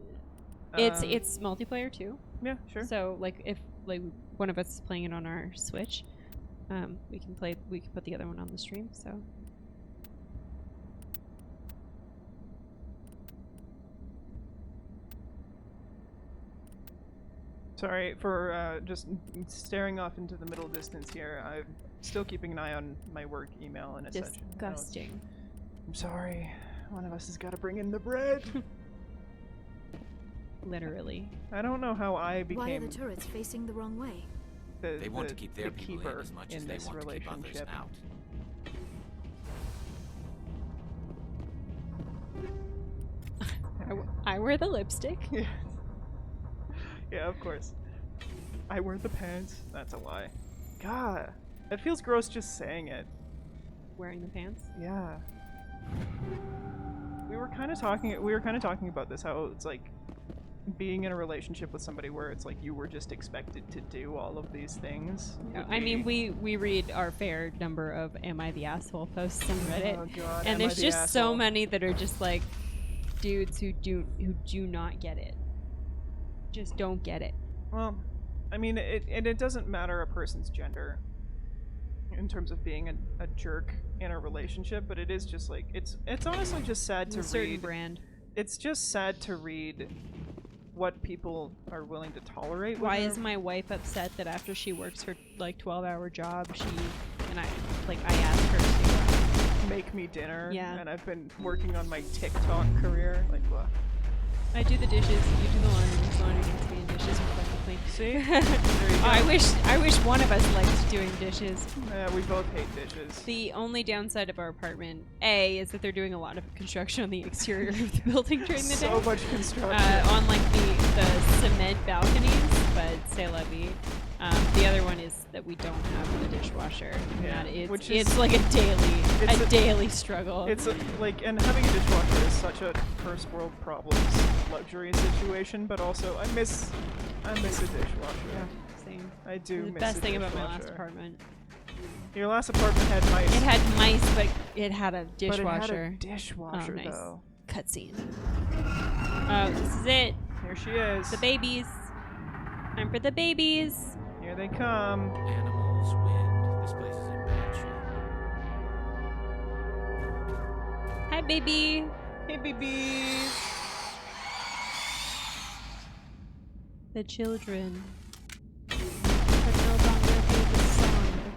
S1: It's multiplayer too.
S2: Yeah, sure.
S1: So like if one of us is playing it on our Switch, we can put the other one on the stream. So.
S2: Sorry for just staring off into the middle distance here. I'm still keeping an eye on my work email and such.
S1: Disgusting.
S2: I'm sorry. One of us has got to bring in the bread.
S1: Literally.
S2: I don't know how I became.
S4: Why are the turrets facing the wrong way?
S13: They want to keep their people in
S2: keeper
S13: as much
S2: in
S13: as they
S2: this
S13: want to keep others
S2: relationship.
S13: out.
S1: I wear the lipstick.
S2: Yeah. Yeah, of course. I wear the pants. That's a lie. God, it feels gross just saying it.
S1: Wearing the pants?
S2: Yeah. We were kind of talking about this, how it's like being in a relationship with somebody where it's like you were just expected to do all of these things.
S1: Yeah, I mean, we read our fair number of "Am I the asshole?" posts on Reddit,
S2: Oh God,
S1: and there's just so many that are just like dudes who do not get it. Just don't get it.
S2: Well, I mean, it doesn't matter a person's gender in terms of being a jerk in a relationship, but it is just like it's honestly just sad to read.
S1: Certain brand.
S2: It's just sad to read what people are willing to tolerate.
S1: Why is my wife upset that after she works her like 12-hour job, I asked her to
S2: make me dinner?
S1: Yeah.
S2: And I've been working on my TikTok career. Like, what?
S1: I do the dishes, you do the laundry. The laundry needs to be in dishes reflectively.
S2: See? There you go.
S1: I wish one of us liked doing dishes.
S2: We both hate dishes.
S1: The only downside of our apartment, A, is that they're doing a lot of construction on the exterior of the building during the day.
S2: So much construction.
S1: On like the cement balconies, but c'est la vie. The other one is that we don't have a dishwasher.
S2: Yeah,
S1: It's like a daily struggle.
S2: It's and having a dishwasher is such a first world problems luxury situation, but also I miss a dishwasher.
S1: Yeah, same.
S2: I do miss
S1: the best
S2: a
S1: thing about my
S2: dishwasher.
S1: last apartment.
S2: Your last apartment had mice.
S1: It had mice, but it had a dishwasher.
S2: But it had a dishwasher,
S1: nice.
S2: though.
S1: Cutscene. Oh, this is it.
S2: Here she is.
S1: The babies. Time for the babies.
S2: Here they come.
S13: Animals, wind. This place is in bad shape.
S1: Hi, baby.
S2: Hey, babies.
S1: The children. But no longer hear the song.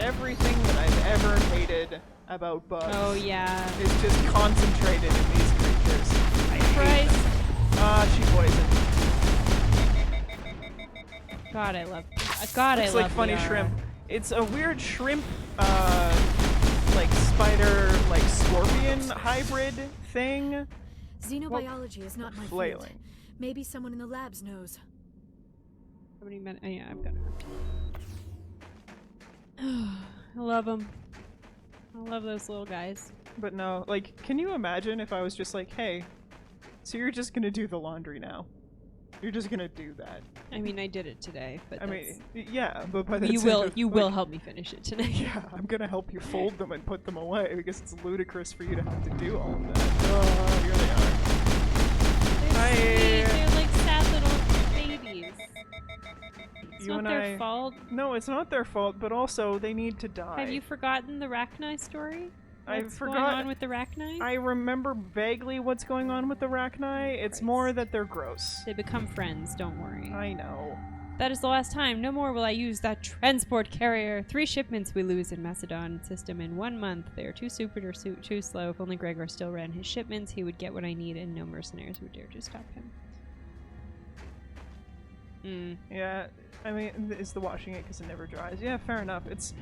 S2: Everything that I've ever hated about bugs.
S1: Oh, yeah.
S2: Is just concentrated in these creatures. I hate them. She poisoned.
S1: God, I love.
S2: Looks like funny
S1: Liara.
S2: shrimp. It's a weird shrimp, like spider, like scorpion hybrid thing.
S4: Xenobiology is not my field.
S2: Flailing.
S4: Maybe someone in the labs knows.
S1: How many minutes? Oh, yeah, I've got enough. I love them. I love those little guys.
S2: But no, like, can you imagine if I was just like, hey, so you're just gonna do the laundry now? You're just gonna do that.
S1: I mean, I did it today, but
S2: I mean, yeah, but by the
S1: you will help me finish it tonight.
S2: Yeah, I'm gonna help you fold them and put them away because it's ludicrous for you to have to do all of that. Oh, here they are.
S1: They're sweet. They're like sad little babies. It's
S2: You
S1: not
S2: and
S1: their
S2: I-
S1: fault.
S2: No, it's not their fault, but also they need to die.
S1: Have you forgotten the Rachni story?
S2: I
S1: What's
S2: forgot.
S1: going on with the Rachni?
S2: I remember vaguely what's going on with the Rachni. It's more that they're gross.
S1: They become friends, don't worry.
S2: I know.
S1: That is the last time. No more will I use that transport carrier. 3 shipments we lose in Macedon system in 1 month. They are too stupid or too slow. If only Gregor still ran his shipments, he would get what I need and no mercenaries would dare to stop him.
S2: Yeah, I mean, it's the washing it because it never dries. Yeah, fair enough. It's,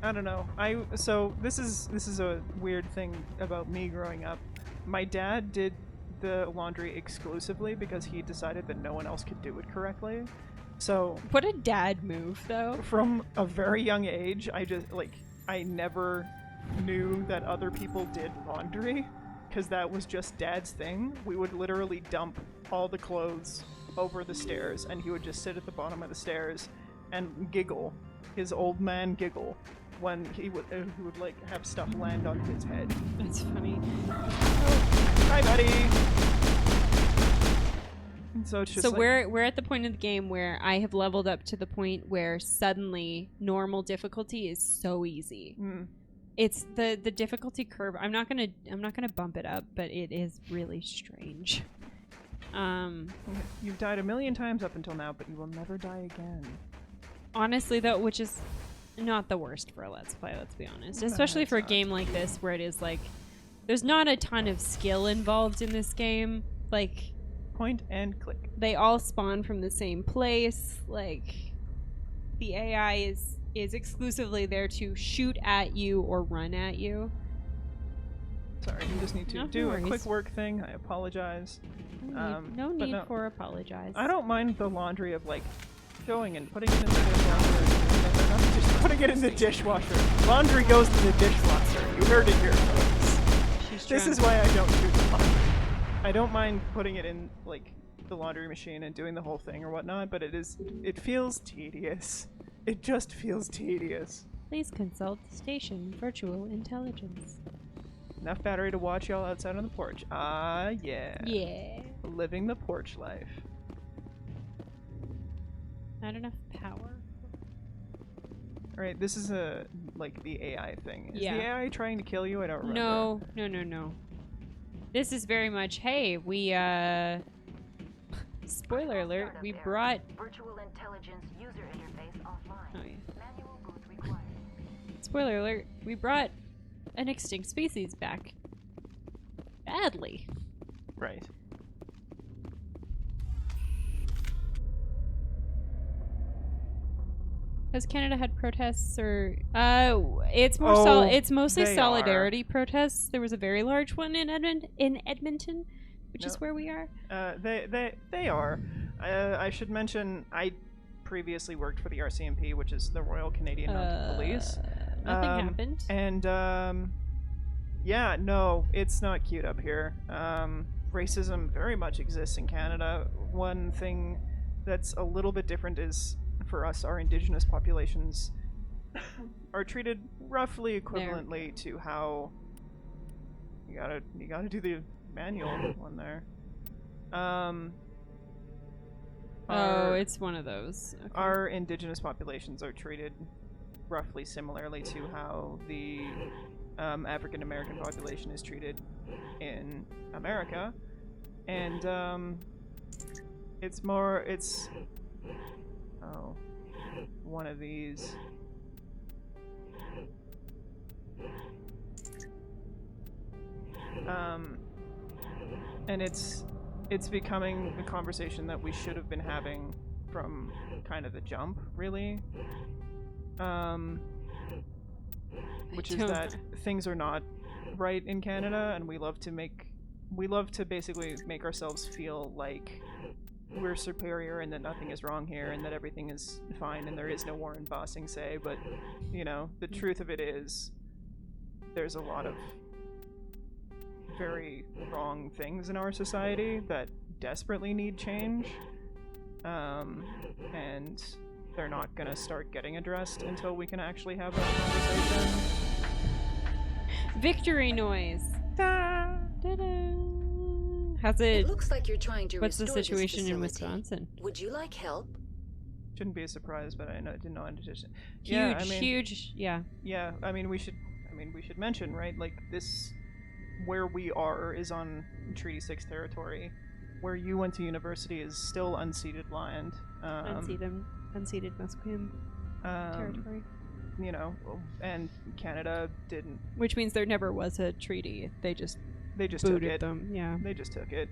S2: I don't know. So this is a weird thing about me growing up. My dad did the laundry exclusively because he decided that no one else could do it correctly. So
S1: what a dad move, though.
S2: From a very young age, I never knew that other people did laundry because that was just Dad's thing. We would literally dump all the clothes over the stairs, and he would just sit at the bottom of the stairs and giggle, his old man giggle, when he would like have stuff land on his head.
S1: That's funny.
S2: Oh, hi, buddy. And so it's just
S1: so
S2: like,
S1: we're at the point of the game where I have leveled up to the point where suddenly normal difficulty is so easy. It's the difficulty curve. I'm not gonna bump it up, but it is really strange.
S2: You've died 1,000,000 times up until now, but you will never die again.
S1: Honestly, though, which is not the worst for a Let's Play, let's be honest. Especially for a game like this, where it is like, there's not a ton of skill involved in this game. Like,
S2: point and click.
S1: They all spawn from the same place. Like, the AI is exclusively there to shoot at you or run at you.
S2: Sorry, you just need to do a quick work thing. I apologize.
S1: No need for apologize.
S2: I don't mind the laundry of like going and putting it in the dishwasher. Not just putting it in the dishwasher. Laundry goes in the dishwasher. You heard it here, folks. This is why I don't do the laundry. I don't mind putting it in like the laundry machine and doing the whole thing or whatnot, but it feels tedious. It just feels tedious.
S1: Please consult station virtual intelligence.
S2: Enough battery to watch y'all outside on the porch. Ah, yeah.
S1: Yeah.
S2: Living the porch life.
S1: Not enough power.
S2: Alright, this is like the AI thing. Is
S1: Yeah.
S2: the AI trying to kill you? I don't remember.
S1: No. This is very much, hey, we, spoiler alert, we brought...
S3: Virtual intelligence user interface offline.
S1: Oh, yeah.
S3: Manual boot required.
S1: Spoiler alert, we brought an extinct species back. Badly.
S2: Right.
S1: Has Canada had protests or it's more it's mostly solidarity protests. There was a very large one in Edmonton, which is where we are.
S2: They are. I should mention I previously worked for the RCMP, which is the Royal Canadian Mounted Police.
S1: Nothing happened.
S2: And yeah, no, it's not cute up here. Racism very much exists in Canada. One thing that's a little bit different is for us, our indigenous populations are treated roughly equivalently to how you gotta do the manual one there.
S1: it's one of those. Okay.
S2: Our indigenous populations are treated roughly similarly to how the African American population is treated in America, and it's one of these. And it's becoming a conversation that we should have been having from kind of the jump, really. Which is that things are not right in Canada, and we love to basically make ourselves feel like we're superior and that nothing is wrong here and that everything is fine and there is no war in Ba Sing Se, but the truth of it is there's a lot of very wrong things in our society that desperately need change, and they're not gonna start getting addressed until we can actually have that conversation.
S1: Victory noise. Da, da, da. How's it?
S3: It looks like you're trying to
S1: What's the
S3: restore this
S1: situation in
S3: facility.
S1: Wisconsin?
S3: Would you like help?
S2: Shouldn't be a surprise, but I didn't know.
S1: Huge. Yeah.
S2: Yeah, I mean, we should mention, right? Like this, where we are is on Treaty 6 territory. Where you went to university is still unceded land.
S1: Unceded Musqueam territory.
S2: And Canada didn't.
S1: Which means there never was a treaty. They just
S2: took
S1: booted
S2: it.
S1: them. Yeah.
S2: They just took it.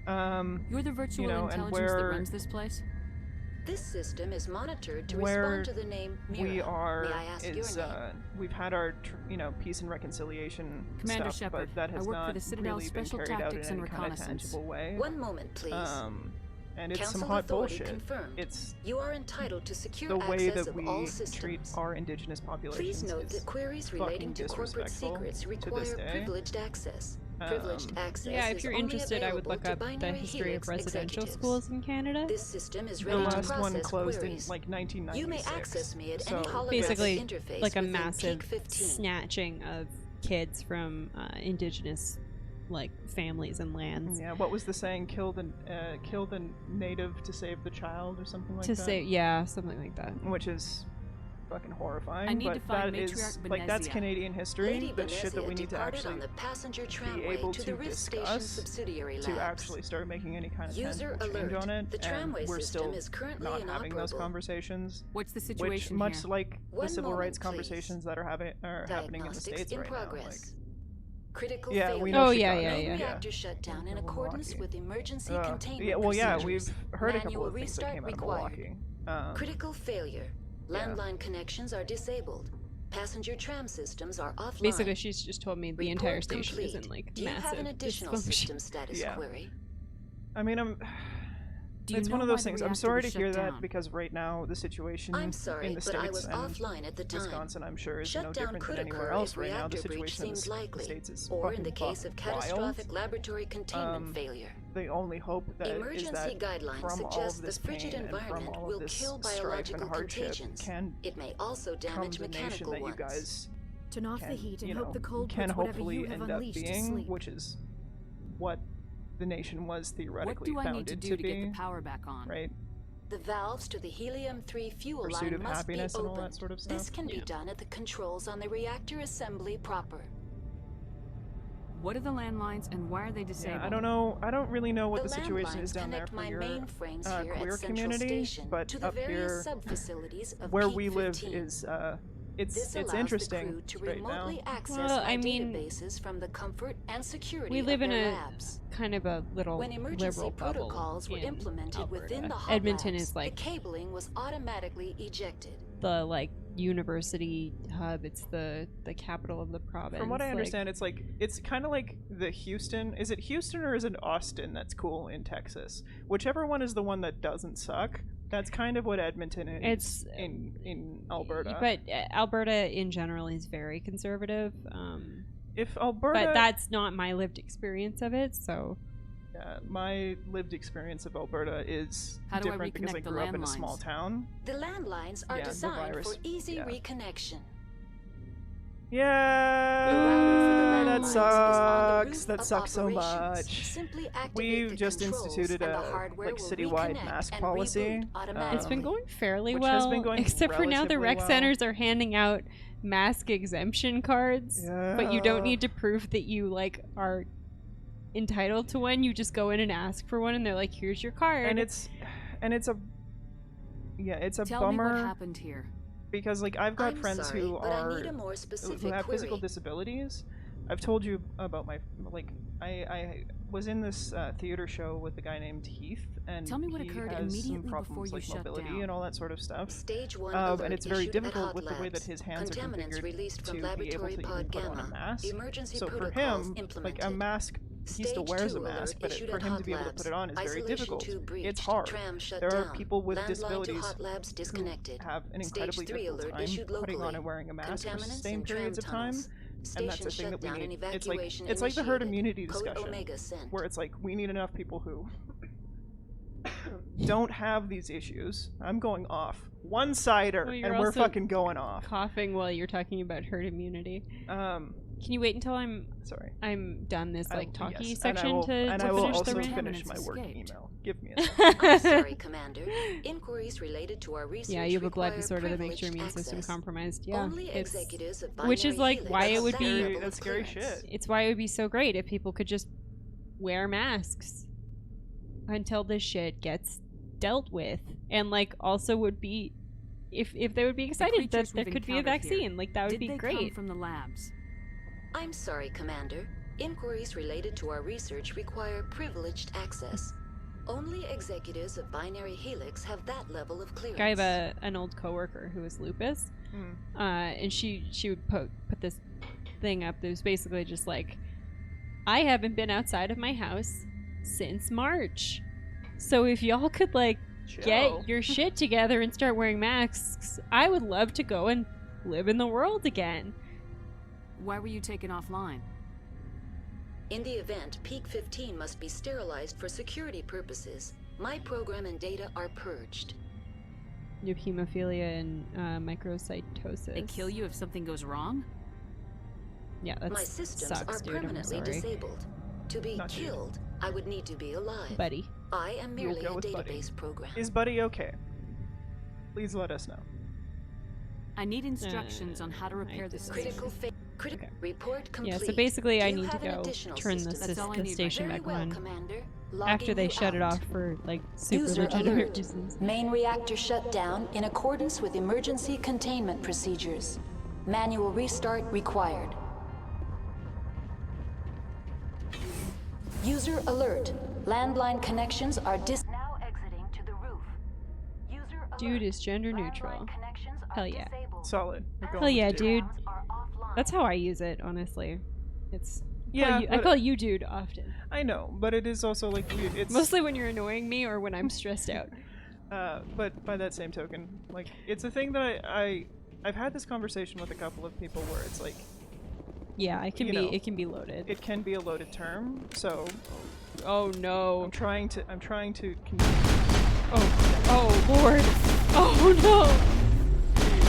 S5: You're the virtual intelligence that runs this place?
S3: This system is monitored to
S2: where
S3: respond to the name Mira.
S2: We are
S3: May I ask your name?
S2: We've had our peace and reconciliation
S5: Commander
S2: stuff,
S5: Shepard,
S2: but that has
S5: I work
S2: not
S5: for the Citadel
S2: really
S5: Special
S2: been carried out in
S5: Tactics and
S2: any kind of
S5: Reconnaissance.
S2: tangible way.
S3: One moment, please.
S2: And it's
S3: Council
S2: some hot
S3: authority
S2: bullshit.
S3: confirmed.
S2: It's
S3: You are entitled to secure
S2: the way
S3: access
S2: that
S3: of
S2: we
S3: all systems.
S2: treat our indigenous populations.
S3: Please note
S2: is
S3: that queries
S2: fucking
S3: relating to corporate
S2: disrespectful
S3: secrets
S2: to this
S3: require
S2: day.
S3: privileged access. Privileged access
S1: Yeah, if
S3: is
S1: you're
S3: only
S1: interested, I would
S3: available
S1: look
S3: to
S1: up the
S3: binary
S1: history of
S3: helix
S1: residential
S3: executives.
S1: schools in Canada.
S3: This system is
S2: The
S3: ready to
S2: last
S3: process
S2: one closed
S3: queries.
S2: in like 1996.
S3: You may access me at any
S2: so
S3: holographic
S1: Basically,
S3: interface
S1: like a
S3: within
S1: massive
S3: Peak 15.
S1: snatching of kids from indigenous families and lands.
S2: Yeah, what was the saying? Kill the native to save the child, or something like that.
S1: Something like that.
S2: Which is fucking horrifying.
S5: I need
S2: but
S5: to find
S2: that is
S5: Matriarch
S2: that's
S5: Benezia.
S2: Canadian history.
S3: Lady
S2: That's shit that
S3: Benezia
S2: we need to
S3: departed
S2: actually
S3: on the passenger
S2: be
S3: tramway
S2: able
S3: to
S2: to
S3: the Rift Station
S2: discuss,
S3: subsidiary
S2: to
S3: labs.
S2: actually start making any kind of
S3: User
S2: tangible change
S3: alert.
S2: on it.
S3: The tramway
S2: and we're
S3: system
S2: still
S3: is currently
S2: not having those
S3: inoperable.
S2: conversations.
S5: What's the
S2: Which,
S5: situation
S2: much
S5: here?
S2: like
S3: One
S2: the civil
S3: moment,
S2: rights
S3: please.
S2: conversations that are happening in the States
S3: in
S2: right
S3: progress.
S2: now.
S3: Critical
S2: Yeah,
S3: failure.
S2: we know
S1: yeah.
S3: Reactor shut down in accordance with emergency containment
S2: Yeah, well, yeah,
S3: procedures.
S2: we've heard a couple
S3: Manual
S2: of things that
S3: restart
S2: came out of
S3: required.
S2: Milwaukee.
S3: Critical failure.
S2: yeah.
S3: Landline connections are disabled. Passenger tram systems are offline.
S1: Basically, she's just told me the entire
S3: Report
S1: station is
S3: complete.
S1: in
S3: Do you
S1: massive
S3: have an additional
S1: dysfunction.
S3: system status query?
S2: I mean, it's one of those things. I'm sorry to hear that because right now the situation
S3: I'm sorry,
S2: in the
S3: but I
S2: States
S3: was
S2: and
S3: offline at the time.
S2: Wisconsin, I'm sure, is no
S3: Shutdown
S2: different
S3: could
S2: than anywhere
S3: occur
S2: else
S3: if
S2: right now. The
S3: reactor breach
S2: situation in
S3: seems
S2: the
S3: likely,
S2: States is
S3: or in the
S2: fucking
S3: case of
S2: wild.
S3: catastrophic laboratory containment failure.
S2: The only hope that
S3: Emergency
S2: is that
S3: guidelines
S2: from all
S3: suggest
S2: of this
S3: the frigid
S2: pain and from
S3: environment
S2: all
S3: will
S2: of this
S3: kill
S2: strife
S3: biological
S2: and hardship
S3: contagions.
S2: can
S3: It may also damage
S2: come the nation
S3: mechanical
S2: that you
S3: ones.
S2: guys
S4: Turn off
S2: can,
S4: the heat and
S2: you
S4: hope
S2: know,
S4: the cold
S2: can
S4: puts whatever
S2: hopefully
S4: you have
S2: end up
S4: unleashed to
S2: being,
S4: sleep.
S2: which is what the nation was
S5: What
S2: theoretically
S5: do I
S2: founded
S5: need to do to
S2: be,
S5: get the power back on?
S2: right?
S3: The valves to the helium-3 fuel
S2: Pursuit
S3: line
S2: of
S3: must be
S2: happiness and all that
S3: opened.
S2: sort of
S3: This
S2: stuff.
S3: can be done at the controls on the reactor assembly proper.
S5: What are the landlines and why are they disabled?
S2: Yeah, I don't know. I don't really know what
S3: The
S2: the situation
S3: landlines
S2: is down there
S3: connect
S2: for
S3: my
S2: your
S3: mainframes here
S2: queer
S3: at Central
S2: community,
S3: Station
S2: but
S3: to the
S2: up
S3: various
S2: here,
S3: sub-facilities of
S2: where
S3: Peak
S2: we live
S3: 15.
S2: is
S3: This
S2: it's
S3: allows
S2: interesting
S3: the crew to
S2: right now.
S3: remotely access
S1: Well,
S3: my
S1: I mean,
S3: databases from the comfort and security
S1: We live
S3: of
S1: in
S3: their
S1: a
S3: labs.
S1: kind of a little
S3: When emergency
S1: liberal bubble
S3: protocols were
S1: in
S3: implemented
S1: Alberta.
S3: within the hot
S1: Edmonton
S3: labs,
S1: is like
S3: the cabling was automatically ejected.
S1: the university hub. It's the capital of the province.
S2: From what I understand, it's kind of like the Houston. Is it Houston or is it Austin that's cool in Texas? Whichever one is the one that doesn't suck. That's kind of what Edmonton is.
S1: It's
S2: in Alberta.
S1: But Alberta in general is very conservative.
S2: If Alberta,
S1: but that's not my lived experience of it. So,
S2: my lived experience of Alberta is
S5: How do I
S2: different because I
S5: reconnect the
S2: grew up in a
S5: landlines?
S2: small town.
S3: The landlines are
S2: Yeah, the
S3: designed for
S2: virus-
S3: easy
S2: yeah.
S3: reconnection.
S2: Yeah,
S3: The router for the
S2: That sucks. That sucks so much. We've just instituted a citywide mask policy.
S1: It's been going fairly
S2: which
S1: well,
S2: has been going
S1: except for now the
S2: relatively
S1: rec
S2: well.
S1: centers are handing out mask exemption cards, but you don't need to prove that you like are entitled to one. You just go in and ask for one, and they're like, "Here's your card."
S2: And it's a
S5: Tell
S2: bummer.
S5: me what happened here.
S2: Because like I've got friends
S3: sorry,
S2: who
S3: but I
S2: are
S3: need a more
S2: who
S3: specific
S2: have physical
S3: query.
S2: disabilities. I've told you about my I was in this theater show with a guy named Heath, and
S5: Tell me what
S2: he
S5: occurred
S2: has
S5: immediately
S2: some problems
S5: before you
S2: like
S5: shut
S2: mobility
S5: down.
S2: and all that sort of stuff.
S3: Stage 1
S2: and it's very
S3: alert issued at
S2: difficult
S3: Hot
S2: with the way that
S3: Labs.
S2: his hands are
S3: Contaminants
S2: configured
S3: released from
S2: to be able
S3: laboratory
S2: to even
S3: pod
S2: put on a
S3: Gamma.
S2: mask.
S3: Emergency
S2: So for
S3: protocols
S2: him, like a
S3: implemented.
S2: mask, he still
S3: Stage
S2: wears a
S3: 2
S2: mask,
S3: alert
S2: but
S3: issued
S2: for
S3: at
S2: him
S3: Hot
S2: to be able to
S3: Labs.
S2: put it on is very
S3: Isolation
S2: difficult.
S3: 2 breached.
S2: It's hard.
S3: Tram shut
S2: There are
S3: down.
S2: people with
S3: Landline to
S2: disabilities
S3: Hot Labs disconnected.
S2: who have an incredibly
S3: Stage 3
S2: difficult
S3: alert
S2: time
S3: issued
S2: putting on
S3: locally.
S2: and wearing a mask for
S3: Contaminants
S2: sustained
S3: in tram
S2: periods of time.
S3: tunnels.
S2: And that's the
S3: Station
S2: thing that we
S3: shutdown
S2: need.
S3: and
S2: It's like
S3: evacuation
S2: the herd
S3: initiated.
S2: immunity
S3: Code
S2: discussion,
S3: Omega sent.
S2: where it's like we need enough people who don't have these issues. I'm going off one-sider,
S1: Well, you're
S2: and we're
S1: also
S2: fucking going off.
S1: coughing while you're talking about herd immunity. Can you wait until I'm done this like talky section to
S2: I will
S1: finish
S2: also
S1: the rant?
S2: finish my work email. Give me a
S3: I'm sorry, Commander. Inquiries related to our research
S1: Yeah, you have a blood
S3: require
S1: disorder that makes your immune
S3: privileged
S1: system
S3: access.
S1: compromised. Yeah,
S3: Only
S1: it's,
S3: executives of
S1: which is
S3: binary
S1: like why it
S3: helix
S1: would
S3: have
S1: be
S3: that level
S2: that's
S3: of
S2: scary
S3: clearance.
S2: shit.
S1: It's why it would be so great if people could just wear masks until this shit gets dealt with, and like also would be if they would be excited that there could be a vaccine, like that would
S5: Did
S1: be
S5: they
S1: great.
S5: come from the labs?
S3: I'm sorry, Commander. Inquiries related to our research require privileged access. Only executives of binary helix have that level of clearance.
S1: I have an old coworker who was lupus, and she would put this thing up that was basically just like, I haven't been outside of my house since March, so if y'all could like get your shit together and start wearing masks, I would love to go and live in the world again.
S5: Why were you taken offline?
S3: In the event, Peak 15 must be sterilized for security purposes. My program and data are purged.
S1: You have hemophilia and microcytosis.
S5: They kill you if something goes wrong?
S1: Yeah, that
S3: My systems
S1: sucks,
S3: are
S1: dude. I'm
S3: permanently
S1: sorry.
S3: disabled. To be
S2: Not you.
S3: killed, I would need to be alive.
S1: Buddy.
S3: I am merely
S2: You'll
S3: a
S2: go with Buddy.
S3: database program.
S2: Is Buddy okay? Please let us know.
S5: I need instructions on how to repair this
S3: Critical report complete.
S1: Yeah, so basically I
S3: Do you
S1: need to
S3: have an
S1: go
S3: additional
S1: turn the,
S3: system?
S1: the station
S3: Very
S1: back
S3: well,
S1: on
S3: Commander.
S1: after
S3: Logging
S1: they
S3: you
S1: shut it
S3: out.
S1: off for like super
S3: User
S1: legitimate
S3: alert.
S1: reasons.
S3: Main reactor shut down in accordance with emergency containment procedures. Manual restart required. User alert. Landline connections are now exiting to the roof. User
S1: Dude is gender neutral. Hell yeah.
S2: Solid. We're going
S1: Hell yeah,
S2: with
S1: dude. That's how I use it, honestly. It's
S2: Yeah,
S1: I
S2: but-
S1: call you dude often.
S2: I know, but it is also like it's
S1: Mostly when you're annoying me or when I'm stressed out.
S2: But by that same token, like it's a thing that I've had this conversation with a couple of people where it's like,
S1: Yeah, it can
S2: you
S1: be
S2: know,
S1: it can be loaded.
S2: it can be a loaded term. So,
S1: oh no,
S2: I'm trying to.
S1: Oh lord, oh no.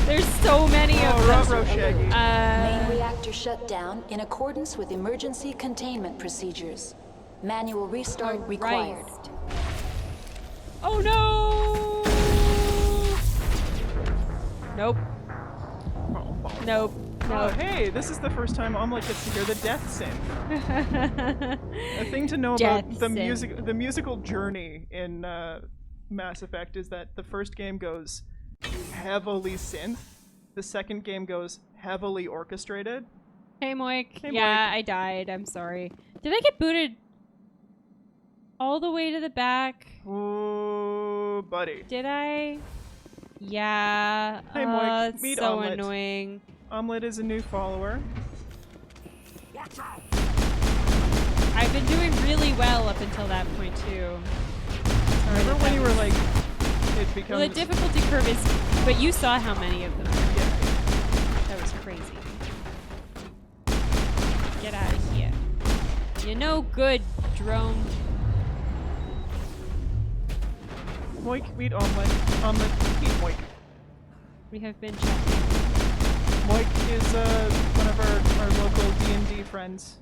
S1: There's so many of them.
S2: ruh-roh, Shaggy.
S3: Main reactor shut down in accordance with emergency containment procedures. Manual restart required.
S1: Oh no! Nope. Nope.
S2: Oh, hey, this is the first time Omelette gets to hear the death synth. A thing to know about
S1: Death
S2: the
S1: synth.
S2: the musical journey in Mass Effect is that the first game goes heavily synth, the second game goes heavily orchestrated.
S1: Hey Moik.
S2: Hey,
S1: Yeah, I died. I'm sorry. Did I get booted all the way to the back?
S2: Ooh, buddy.
S1: Did I? Yeah.
S2: Hey Moik,
S1: it's
S2: meet
S1: so
S2: Omelette.
S1: annoying.
S2: Omelette is a new follower.
S1: I've been doing really well up until that point too.
S2: Remember when you were like, it becomes...
S1: Well, the difficulty curve is, but you saw how many of them. That was crazy. Get out of here. You're no good, drone.
S2: Moik, meet Omelette. Omelette, meet Moik.
S1: We have been chatting.
S2: Moik is one of our local D&D friends.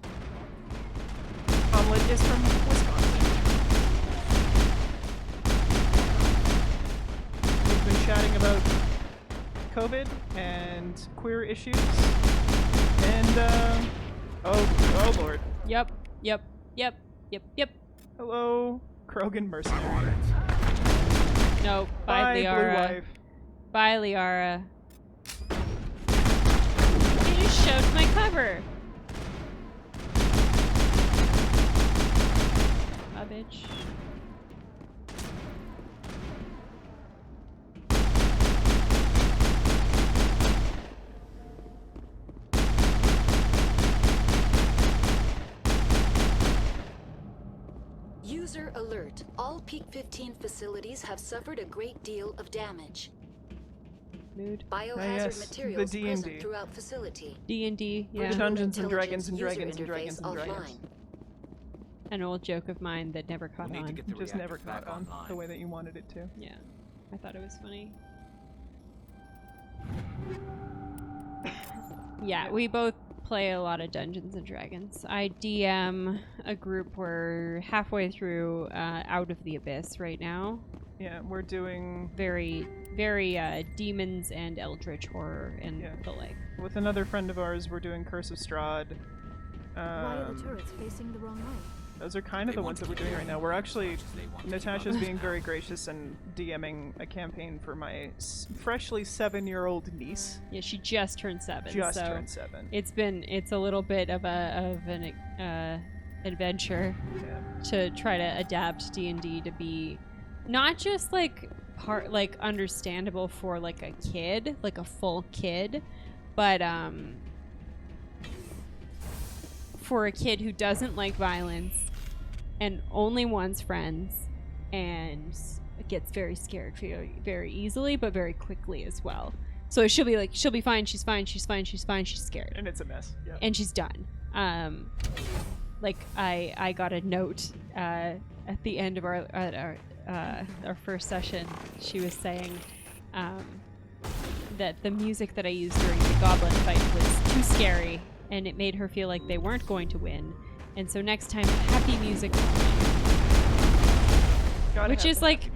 S2: Omelet is from Wisconsin. We've been chatting about COVID and queer issues. And, oh lord.
S1: Yep.
S2: Hello, Krogan mercenary.
S1: No, bye, Liara.
S2: Blue wife.
S1: Bye, Liara. You just showed my cover. Bye, bitch.
S3: User alert. All Peak 15 facilities have suffered a great deal of damage.
S1: Mood.
S3: Biohazard materials present throughout facility.
S1: D&D, yeah.
S2: Dungeons and Dragons and Dragons and Dragons and Dragons.
S1: An old joke of mine that never caught on.
S2: Just never caught on the way that you wanted it to.
S1: Yeah. I thought it was funny. Yeah, we both play a lot of Dungeons and Dragons. I DM a group. We're halfway through Out of the Abyss right now.
S2: Yeah, we're doing
S1: very demons and eldritch horror and the like.
S2: With another friend of ours, we're doing Curse of Strahd.
S4: Why are the turrets facing the wrong way?
S2: Those are kind of the ones that we're doing right now. We're actually, Natasha's being very gracious and DMing a campaign for my freshly 7-year-old niece.
S1: Yeah, she just turned 7.
S2: Just turned 7.
S1: It's a little bit of an adventure to try to adapt D&D to be not just like understandable for like a kid, like a full kid, but for a kid who doesn't like violence and only wants friends and gets very scared very easily but very quickly as well. So she'll be fine, she's scared.
S2: And it's a mess. Yeah.
S1: And she's done. Like I got a note at the end of our first session. She was saying that the music that I used during the goblin fight was too scary and it made her feel like they weren't going to win. And so next time, happy music only. Which is like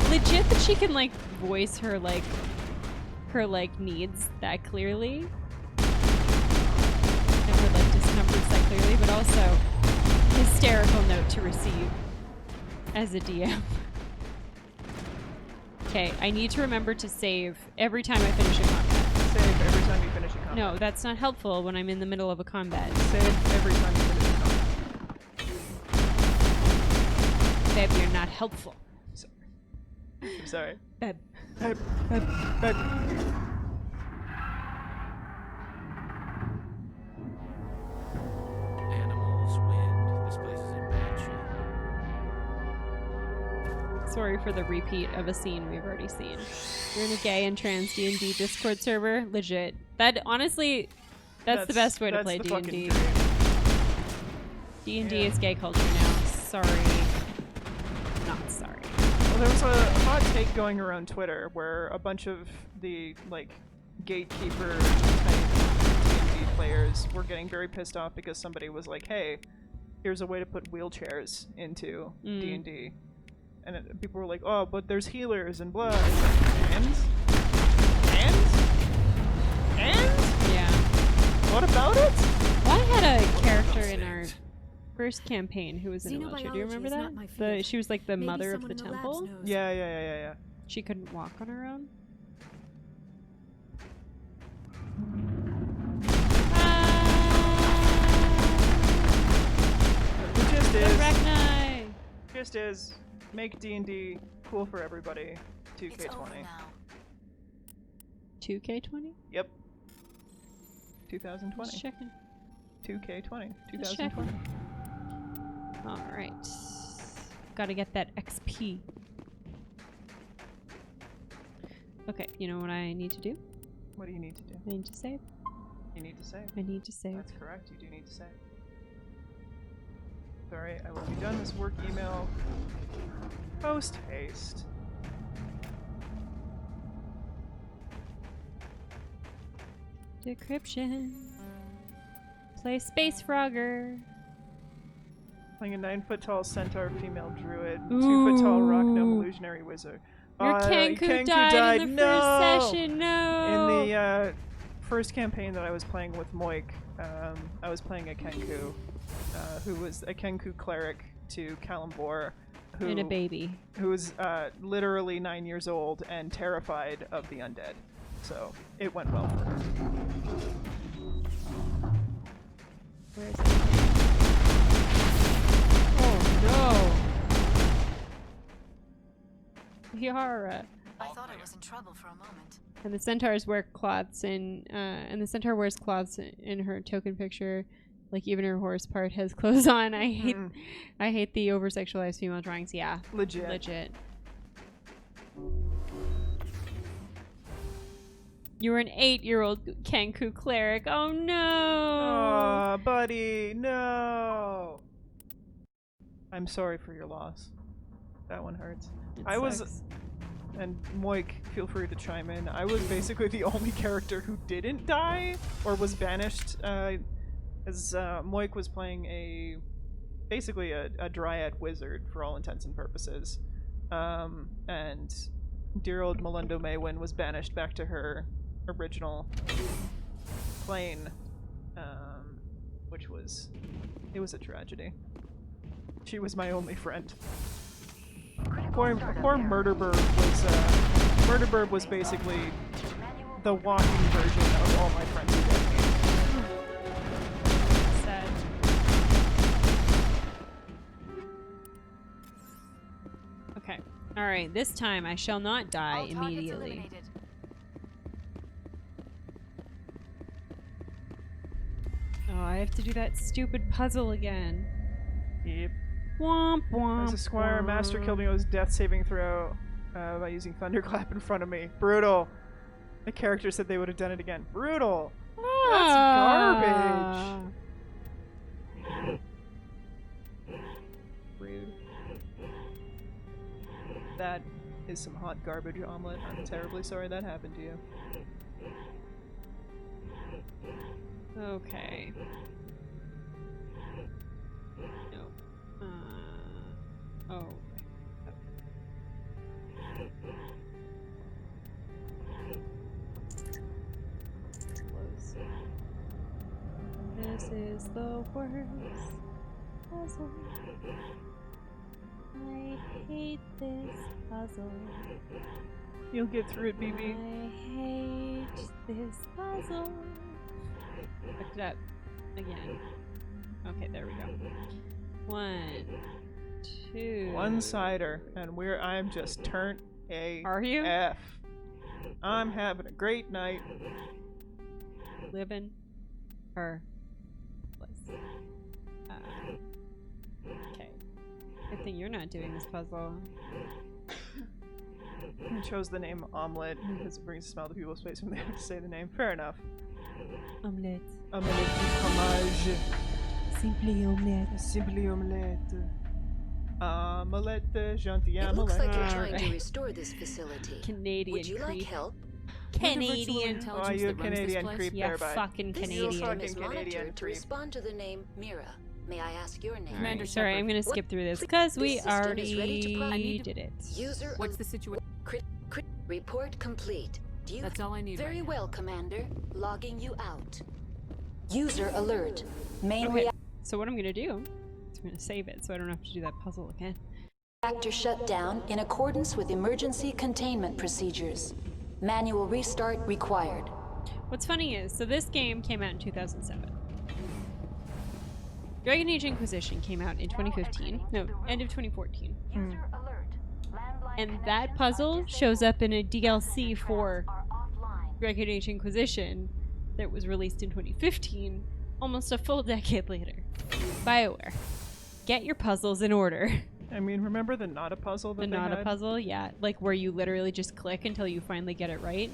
S1: legit that she can like voice her needs that clearly. And her like discomforts that clearly, but also hysterical note to receive as a DM. Okay, I need to remember to save every time I finish a combat.
S2: Save every time you finish a combat.
S1: No, that's not helpful when I'm in the middle of a combat.
S2: Save every time you finish a combat.
S1: Beb, you're not helpful.
S2: I'm sorry.
S1: Beb.
S2: Beb.
S13: Animals, wind. This place is in bad shape.
S1: Sorry for the repeat of a scene we've already seen. You're in a gay and trans D&D Discord server. Legit. That honestly, that's the best way to play D&D. D&D is gay culture now. Sorry. Not sorry.
S2: Well, there was a hot take going around Twitter where a bunch of the like gatekeeper type D&D players were getting very pissed off because somebody was like, "Hey, here's a way to put wheelchairs into D&D." And people were like, "Oh, but there's healers and blah." And?
S1: Yeah.
S2: What about it?
S1: Well, I had a character in our first campaign who was in a wheelchair. Do you remember that? She was like the mother of the temple.
S2: Yeah.
S1: She couldn't walk on her own.
S2: The gist is make D&D cool for everybody. 2K20.
S1: 2K20?
S2: Yep. 2020.
S1: Just checking.
S2: 2K20. 2020.
S1: Alright. Gotta get that XP. Okay, you know what I need to do?
S2: What do you need to do?
S1: I need to save.
S2: You need to save.
S1: I need to save.
S2: That's correct, you do need to save. Sorry, I will be done this work email post haste.
S1: Decryption. Play Space Frogger.
S2: Playing a 9-foot-tall centaur female druid, 2-foot-tall rock gnome illusionary wizard.
S1: Your Kenku died in the first session. No.
S2: In the first campaign that I was playing with Moik, I was playing a Kenku, who was a Kenku cleric to Kalambor,
S1: and a baby,
S2: who was literally 9 years old and terrified of the undead. So it went well for her.
S1: Where is it? Oh no! Liara.
S4: I thought I was in trouble for a moment.
S1: And the centaurs wear cloths and the centaur wears cloths in her token picture. Like even her horse part has clothes on. I hate the over-sexualized female drawings. Yeah, legit. You were an 8-year-old Kenku cleric. Oh no!
S2: Aw, buddy, no! I'm sorry for your loss. That one hurts. And Moik, feel free to chime in. I was basically the only character who didn't die or was banished. As Moik was playing basically a dryad wizard for all intents and purposes. And dear old Melinda Maywin was banished back to her original plane, which was a tragedy. She was my only friend. Poor Murderbird was Murderbird was basically the walking version of all my friends who did me.
S1: Sad. Okay. All right. This time I shall not die immediately. Oh, I have to do that stupid puzzle again.
S2: Yep.
S1: Womp womp.
S2: As a squire, master killed me with his death saving throw by using thunderclap in front of me. Brutal. The character said they would have done it again. Brutal. That's garbage. Rude. That is some hot garbage omelet. I'm terribly sorry that happened to you.
S1: Okay. No. Oh. Close. This is the worst puzzle. I hate this puzzle.
S2: You'll get through it, BB.
S1: I hate this puzzle. Look it up again. Okay, there we go. 1, 2.
S2: One-sider, and I'm just turnt AF.
S1: Are you?
S2: I'm having a great night.
S1: Living or okay. Good thing you're not doing this puzzle.
S2: I chose the name Omelette because it brings a smile to people's face when they have to say the name. Fair enough.
S1: Omelette.
S2: Omelette du fromage.
S1: Simply omelette.
S2: Simply omelette. Omelette, gentil
S3: It looks
S2: omelette.
S3: like you're trying to restore this facility.
S1: Canadian
S3: Would you
S1: creep.
S3: like help?
S1: Canadian.
S2: Oh, you a Canadian creep
S1: Yeah,
S2: there, bud.
S1: fucking Canadian.
S3: This system is
S2: Canadian
S3: monitored to
S2: creep.
S3: respond to the name Mira. May I ask your name?
S1: Right. Sorry, I'm gonna skip through this because we
S3: This system is ready to
S1: already did it.
S3: User
S8: What's the situation?
S3: report complete.
S8: That's all I need.
S3: Very
S8: right
S3: well, Commander. Logging you out. User alert. Main
S1: Okay, so what I'm gonna do is I'm gonna save it so I don't have to do that puzzle again.
S3: reactor shut down in accordance with emergency containment procedures. Manual restart required.
S1: What's funny is, so this game came out in 2007. Dragon Age Inquisition came out in 2015. No, end of 2014. And that puzzle shows up in a DLC for Dragon Age Inquisition that was released in 2015, almost a full decade later. BioWare, get your puzzles in order.
S2: I mean, remember the not a puzzle that
S1: The
S2: they
S1: not a
S2: had?
S1: puzzle, yeah, like where you literally just click until you finally get it right.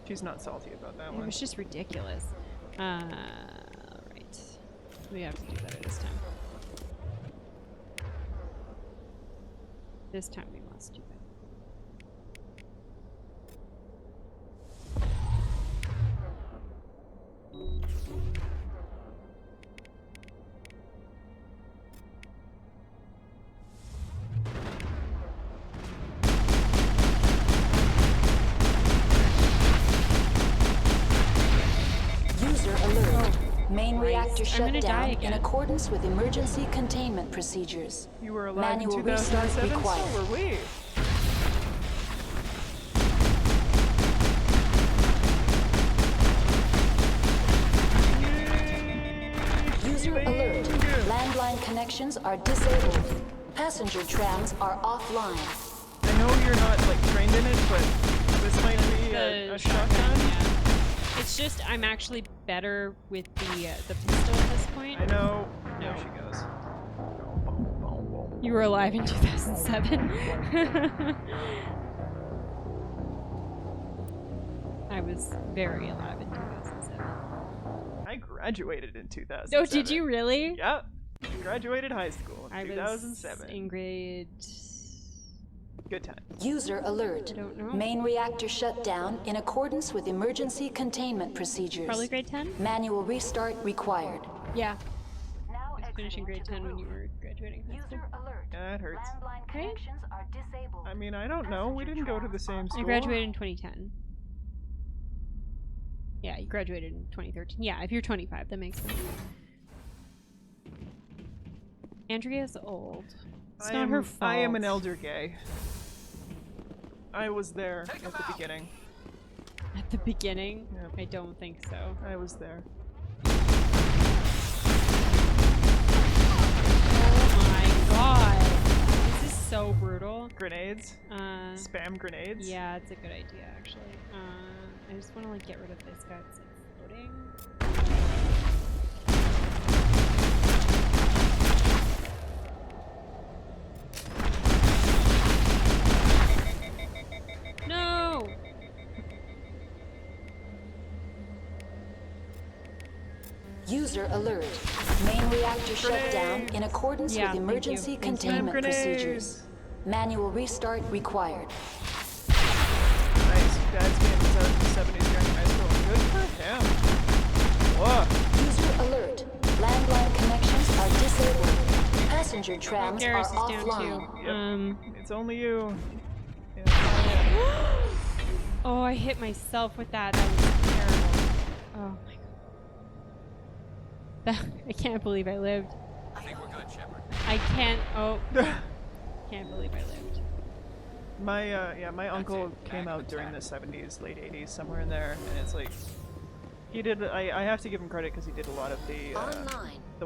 S2: She's not salty about that
S1: It
S2: one.
S1: was just ridiculous. Right. We have to do better this time. This time we must do better.
S3: reactor
S1: I'm gonna
S3: shut
S1: die
S3: down
S1: again.
S3: in accordance with emergency containment procedures.
S2: You were alive
S3: Manual
S2: in
S3: restart
S2: 2007,
S3: required.
S2: so were we.
S3: User alert. Landline connections are disabled. Passenger trams are offline.
S2: I know you're not like trained in it, but this might be a shotgun.
S1: Yeah. It's just I'm actually better with the pistol at this point.
S2: I know.
S1: No.
S2: There she goes.
S1: You were alive in 2007. I was very alive in 2007.
S2: I graduated in 2007.
S1: Oh, did you really?
S2: Yep. Graduated high school in
S1: I
S2: 2007.
S1: was in grade...
S2: Good time.
S3: User alert.
S1: I don't know.
S3: Main reactor shut down in accordance with emergency containment procedures.
S1: Probably grade 10?
S3: Manual restart required.
S1: Yeah. I was finishing grade 10 when you were graduating high school.
S2: Yeah, that hurts.
S3: Landline connections are disabled.
S2: I mean, I don't know. We didn't go to the same school.
S1: I graduated in 2010. Yeah, you graduated in 2013. Yeah, if you're 25, that makes sense. Andrea's old. It's not her fault.
S2: I am an elder gay. I was there at the beginning.
S1: At the beginning?
S2: Yep.
S1: I don't think so.
S2: I was there.
S1: Oh my god. This is so brutal.
S2: Grenades? Spam grenades?
S1: Yeah, it's a good idea, actually. I just want to, like, get rid of this guy that's, like, floating. No!
S3: User alert. Main reactor shut down in accordance with emergency containment procedures. Manual restart required.
S2: Nice. Dad's game was out in the 70s during high school. Good for him. Whoa.
S3: User alert. Landline connections are disabled. Passenger trams are offline.
S2: Yep. It's only you. Yeah.
S1: Oh, I hit myself with that. That was terrible. Oh my god. I can't believe I lived.
S13: I think we're good, Shepard.
S1: I can't. Oh. Can't believe I lived.
S2: My uncle came out during the 70s, late 80s, somewhere in there, and it's like he did. I have to give him credit because he did a lot of the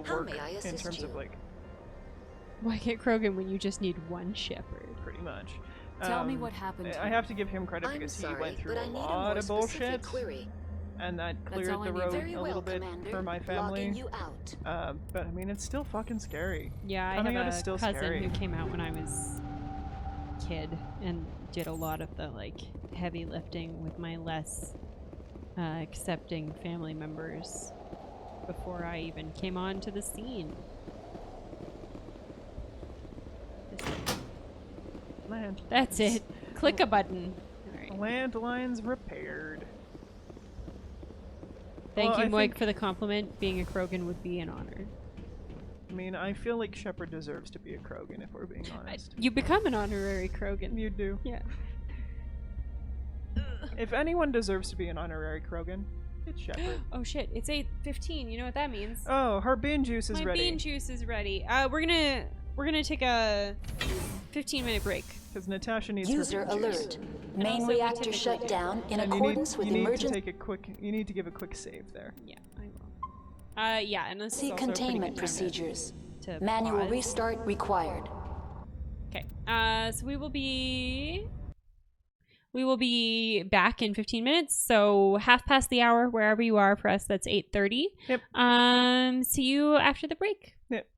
S2: work in terms of like.
S1: Why get Krogan when you just need one shepherd?
S2: Pretty much.
S8: Tell me what happened.
S2: I have to give him credit because he went through a lot of bullshit, and that cleared the road a little bit for my family. But I mean, it's still fucking scary.
S1: Yeah, I
S2: Coming out
S1: have
S2: is
S1: a
S2: still
S1: cousin
S2: scary.
S1: who came out when I was a kid and did a lot of the like heavy lifting with my less accepting family members before I even came onto the scene.
S2: Land.
S1: That's it. Click a button. All right.
S2: Landlines repaired.
S1: Thank
S2: Well,
S1: you, Moik, for the compliment. Being a Krogan would be an honor.
S2: I mean, I feel like Shepard deserves to be a Krogan, if we're being honest.
S1: You become an honorary Krogan.
S2: You do.
S1: Yeah.
S2: If anyone deserves to be an honorary Krogan, it's Shepard.
S1: Oh shit! It's 8:15. You know what that means?
S2: Oh, her bean juice is
S1: My
S2: ready.
S1: bean juice is ready. We're gonna take a 15-minute break.
S2: Because Natasha needs
S3: User
S2: her bean juice.
S3: alert. Main reactor shut down in accordance with
S2: you need
S3: emergency.
S2: to take a quick. You need to give a quick save there.
S1: Yeah, I will. Yeah, and this is also a pretty
S3: Containment
S1: good time
S3: procedures.
S1: to
S3: Manual
S1: pause.
S3: restart required.
S1: Okay. So we will be back in 15 minutes. So half past the hour wherever you are. For us, that's 8:30.
S2: Yep.
S1: See you after the break.
S2: Yep.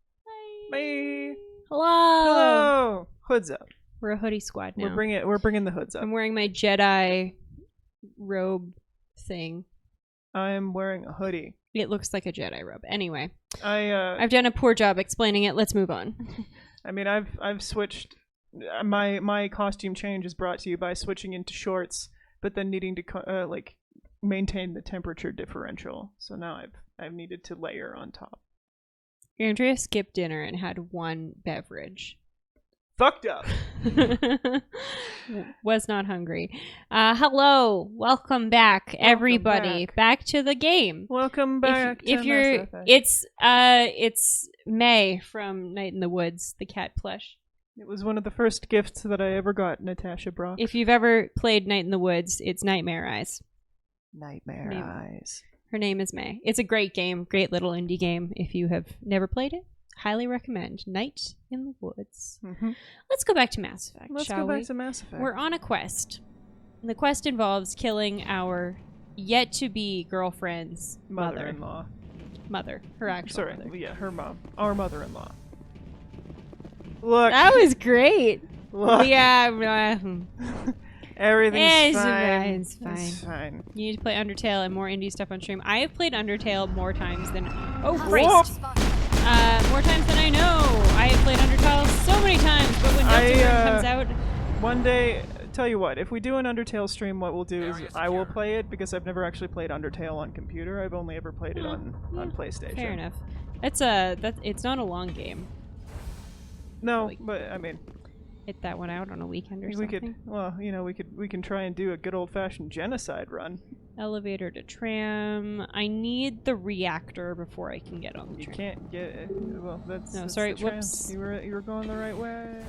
S2: Bye.
S1: Hello.
S2: Hello. Hoods up.
S1: We're a hoodie squad now.
S2: We're bringing the hoods up.
S1: I'm wearing my Jedi robe thing.
S2: I'm wearing a hoodie.
S1: It looks like a Jedi robe. Anyway,
S2: I've
S1: done a poor job explaining it. Let's move on.
S2: I mean, I've switched. My costume change is brought to you by switching into shorts, but then needing to like maintain the temperature differential. So now I've needed to layer on top.
S1: Andrea skipped dinner and had one beverage.
S2: fucked up.
S1: Was not hungry. Hello, welcome back, everybody. Back to the game.
S2: Welcome back.
S1: If you're, it's May from Night in the Woods, the cat plush.
S2: It was one of the first gifts that I ever got, Natasha Brock.
S1: If you've ever played Night in the Woods, it's Nightmare Eyes.
S2: Nightmare Eyes.
S1: Her name is May. It's a great game, great little indie game. If you have never played it, highly recommend. Night in the Woods. Let's go back to Mass Effect,
S2: Let's
S1: shall
S2: go back
S1: we?
S2: to Mass Effect.
S1: We're on a quest. And the quest involves killing our yet-to-be girlfriend's
S2: mother-in-law.
S1: Mother. Her actual mother.
S2: Yeah, her mom. Our mother-in-law. Look.
S1: That was great.
S2: Look.
S1: Yeah.
S2: Everything's fine.
S1: It's fine.
S2: It's fine.
S1: You need to play Undertale and more indie stuff on stream. I have played Undertale more times than... Oh,
S2: Whoa.
S1: Christ. More times than I know. I have played Undertale so many times, but when Deltarune comes out...
S2: One day, tell you what, if we do an Undertale stream, what we'll do is I will play it, because I've never actually played Undertale on computer. I've only ever played it on PlayStation.
S1: Fair enough. It's not a long game.
S2: No, but I mean...
S1: Hit that one out on a weekend or
S2: we
S1: something.
S2: Could, well, you know, we can try and do a good old-fashioned genocide run.
S1: Elevator to tram. I need the reactor before I can get on the
S2: You
S1: tram.
S2: can't get it. Well, that's...
S1: No,
S2: that's
S1: sorry,
S2: the tram.
S1: whoops.
S2: You were going the right way.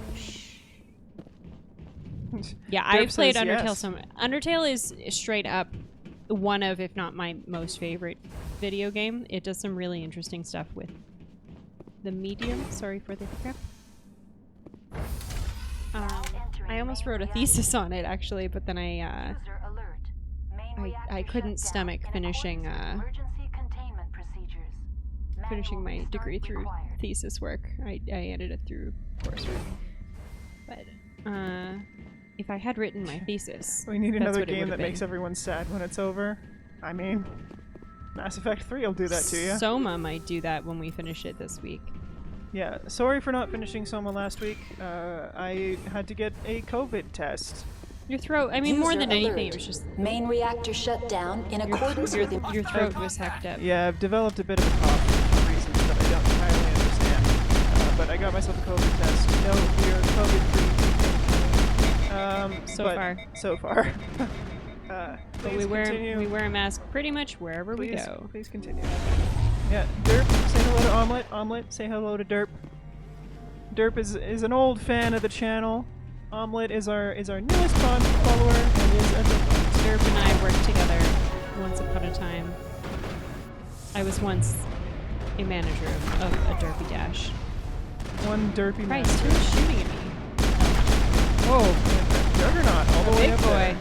S1: Yeah, I've played Undertale Undertale is straight up one of, if not my most favorite video game. It does some really interesting stuff with the medium. Sorry for the crap. I almost wrote a thesis on it actually, but then I couldn't stomach finishing my degree through thesis work. I ended it through coursework. But if I had written my thesis,
S2: we need another game that
S1: been.
S2: makes everyone sad when it's over. I mean, Mass Effect 3 will do that to you.
S1: Soma might do that when we finish it this week.
S2: Yeah, sorry for not finishing Soma last week. I had to get a COVID test.
S1: Your throat, I mean, more than anything, it was just...
S3: Main reactor shut down in accordance with...
S1: Your throat was hacked up.
S2: Yeah, I've developed a bit of a cough for reasons that I don't entirely understand. But I got myself a COVID test. No, we are COVID-free. So far.
S1: But we wear a mask pretty much wherever we go.
S2: Please continue. Yeah, Derp, say hello to Omelette. Omelette, say hello to Derp. Derp is an old fan of the channel. Omelette is our newest follower and is a
S1: Derp and I worked together once upon a time. I was once a manager of a Derpy Dash.
S2: One Derpy
S1: Christ, who is shooting at me?
S2: Oh, Juggernaut all the way up
S1: boy.
S2: there.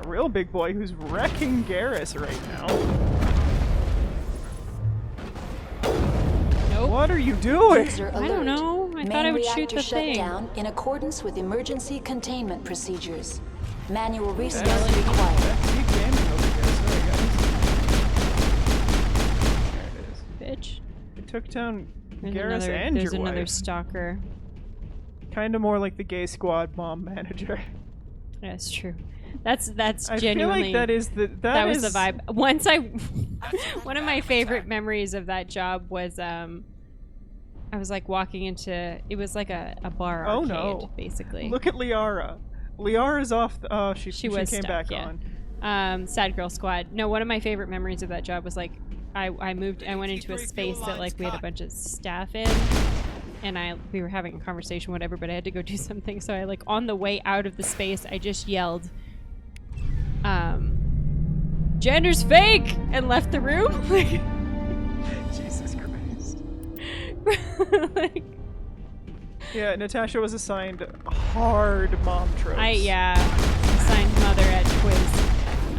S2: A real big boy who's wrecking Garrus right now.
S1: Nope.
S2: What are you doing?
S1: I don't know. I thought I would shoot the thing.
S3: Down in accordance with emergency containment procedures. Manual restart required.
S2: Keep gaming over here. Sorry, guys. There it is.
S1: Bitch.
S2: It took down
S1: There's
S2: Garrus and
S1: there's
S2: your
S1: another
S2: wife.
S1: stalker.
S2: Kind of more like the gay squad mom manager.
S1: That's true. That's
S2: I
S1: genuinely.
S2: feel like that
S1: was the vibe. Once one of my favorite memories of that job was I was like walking into, it was like a bar arcade, basically.
S2: Look at Liara. Liara's off. She
S1: was
S2: came
S1: stuck,
S2: back
S1: yeah.
S2: on.
S1: Sad Girl Squad. No, one of my favorite memories of that job was like I went into a space that like we had a bunch of staff in. And we were having a conversation, whatever, but I had to go do something. So I like on the way out of the space, I just yelled, "Gender's fake!" and left the room.
S2: Jesus Christ.
S1: Like,
S2: yeah, Natasha was assigned hard mom tropes.
S1: assigned mother at quiz,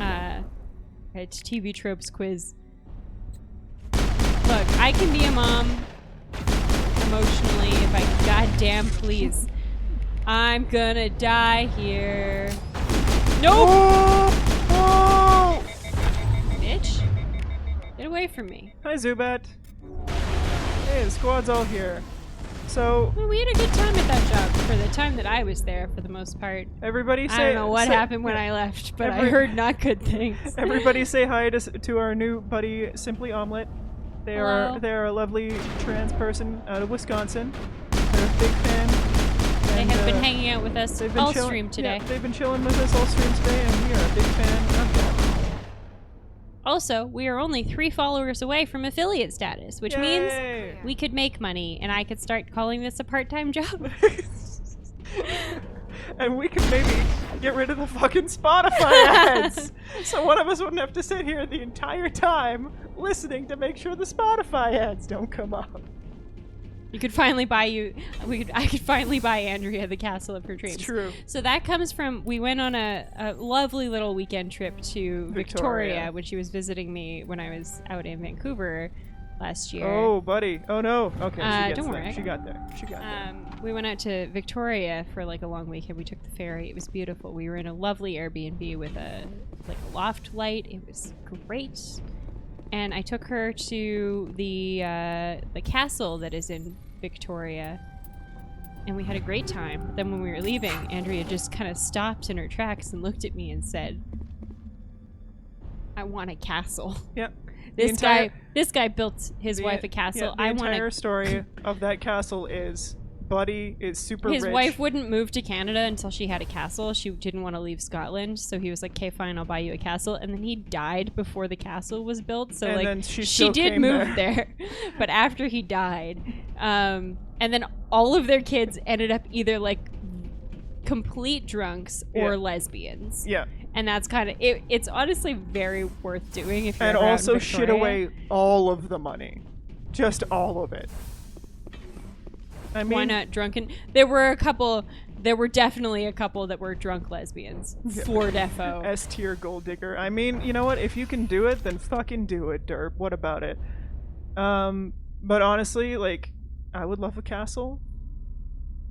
S1: at TV tropes quiz. Look, I can be a mom. Emotionally, if I goddamn please. I'm gonna die here. Nope!
S2: Oh!
S1: Bitch. Get away from me.
S2: Hi, Zubat. Hey, the squad's all here. So...
S1: Well, we had a good time at that job for the time that I was there, for the most part.
S2: Everybody say...
S1: I don't know what happened when I left, but I heard not good things.
S2: Everybody say hi to our new buddy, Simply Omelette. They're a lovely trans person out of Wisconsin. They're a big fan.
S1: Say have been hanging out with us all stream today.
S2: Yeah, they've been chilling with us all stream today, and we are a big fan of them.
S1: Also, we are only 3 followers away from affiliate status, which means we could make money, and I could start calling this a part-time job.
S2: And we could maybe get rid of the fucking Spotify ads. So one of us wouldn't have to sit here the entire time listening to make sure the Spotify ads don't come up.
S1: You could finally buy I could finally buy Andrea the castle of her dreams.
S2: It's true.
S1: So that comes from, we went on a lovely little weekend trip to Victoria when she was visiting me when I was out in Vancouver last year.
S2: Oh, buddy. Oh, no. Okay,
S1: don't worry.
S2: She got there. She got there.
S1: We went out to Victoria for like a long weekend. We took the ferry. It was beautiful. We were in a lovely Airbnb with a loft light. It was great. And I took her to the castle that is in Victoria, and we had a great time. But then when we were leaving, Andrea just kind of stopped in her tracks and looked at me and said, "I want a castle."
S2: Yep.
S1: This guy built his wife a castle.
S2: The entire story of that castle is Buddy is super rich.
S1: His wife wouldn't move to Canada until she had a castle. She didn't want to leave Scotland, so he was like, "Okay, fine, I'll buy you a castle." And then he died before the castle was built. So
S2: and
S1: like
S2: then
S1: she did move there, but after he died, and then all of their kids ended up either like complete drunks or lesbians.
S2: Yeah.
S1: And that's kind of it. It's honestly very worth doing if you're
S2: and
S1: around
S2: also
S1: Victoria.
S2: shit away all of the money, just all of it. I mean,
S1: why not drunken? There were definitely a couple that were drunk lesbians. For defo.
S2: S-tier gold digger. I mean, you know what? If you can do it, then fucking do it, derp. What about it? But honestly, like, I would love a castle.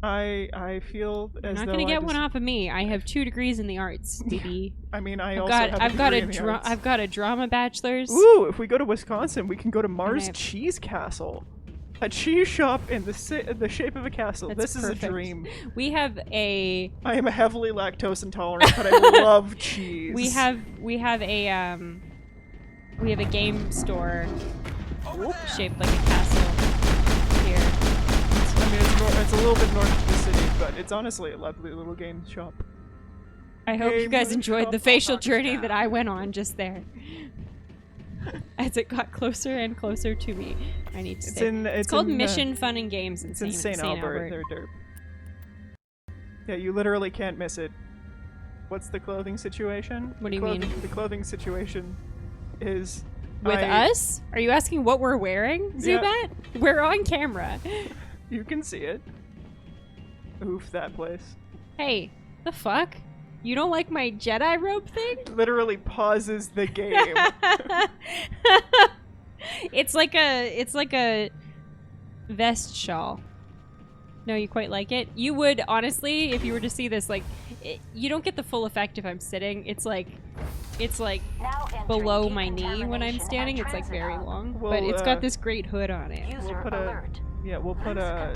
S2: I feel as though
S1: you're not gonna get one off of me. I have 2 degrees in the arts, baby.
S2: I mean, I've got
S1: a drama bachelor's.
S2: Ooh, if we go to Wisconsin, we can go to Mars Cheese Castle. A cheese shop in the shape of a castle.
S1: That's
S2: this
S1: perfect.
S2: is a dream.
S1: We have a...
S2: I am heavily lactose intolerant, but I love cheese.
S1: We have a game store shaped like a castle here.
S2: It's a little bit north of the city, but it's honestly a lovely little game shop.
S1: I hope you guys enjoyed the facial journey that I went on just there. As it got closer and closer to me, I need to say. It's called Mission Fun and Games in St. Albert.
S2: They're derp. Yeah, you literally can't miss it. What's the clothing situation?
S1: What do you mean?
S2: The clothing situation is...
S1: With us? Are you asking what we're wearing, Zubat?
S2: Yeah.
S1: We're on camera.
S2: You can see it. Oof, that place.
S1: Hey, the fuck? You don't like my Jedi robe thing?
S2: Literally pauses the game.
S1: It's like a vest shawl. No, you quite like it? You would, honestly, if you were to see this, like, you don't get the full effect if I'm sitting. It's like below my knee when I'm standing. It's like very long, but it's got this great hood on it.
S2: We'll put a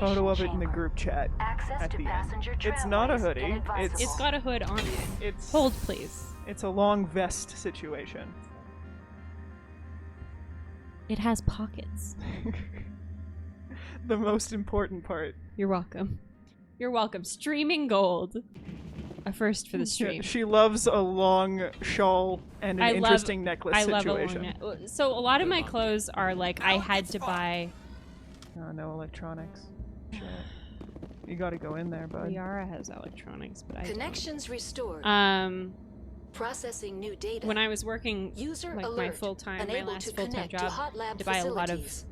S2: photo of it in the group chat at the end. It's not a hoodie.
S1: It's got a hood on it. Hold, please.
S2: It's a long vest situation.
S1: It has pockets.
S2: The most important part.
S1: You're welcome. You're welcome. Streaming gold. A first for the stream.
S2: She loves a long shawl and an interesting necklace situation.
S1: So a lot of my clothes are like I had to buy.
S2: Oh, no electronics. Shit. You gotta go in there, bud.
S1: Liara has electronics, but I
S3: Connections restored. Processing new data.
S1: When I was working like my last full-time job, to buy a lot of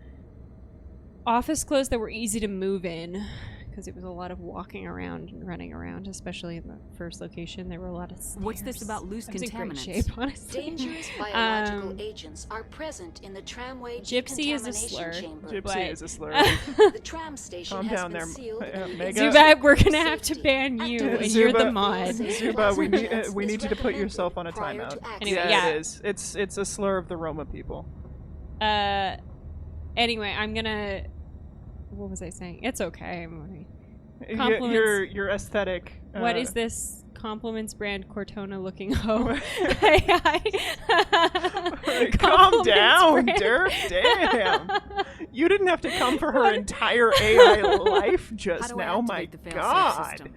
S1: office clothes that were easy to move in, because it was a lot of walking around and running around, especially in the first location. There were a lot of stairs.
S5: What's this about loose contaminants?
S1: In great shape, honestly.
S3: Dangerous biological agents are present in the tramway
S1: Gypsy is a slur.
S3: chamber.
S2: Gypsy is a slur.
S3: The tram station
S2: Calm
S3: has
S2: down
S3: been
S2: there,
S3: sealed.
S1: Zubat, we're gonna have to ban you, and you're the mod.
S2: Zubat, we need you to put yourself on a timeout.
S1: Anyway,
S2: it is. It's a slur of the Roma people.
S1: Anyway, I'm gonna. What was I saying? It's okay.
S2: Your aesthetic.
S1: What is this? Compliments brand Cortona looking hoe.
S2: Calm down, Derp. Damn. You didn't have to come for her entire AI life just now. My God.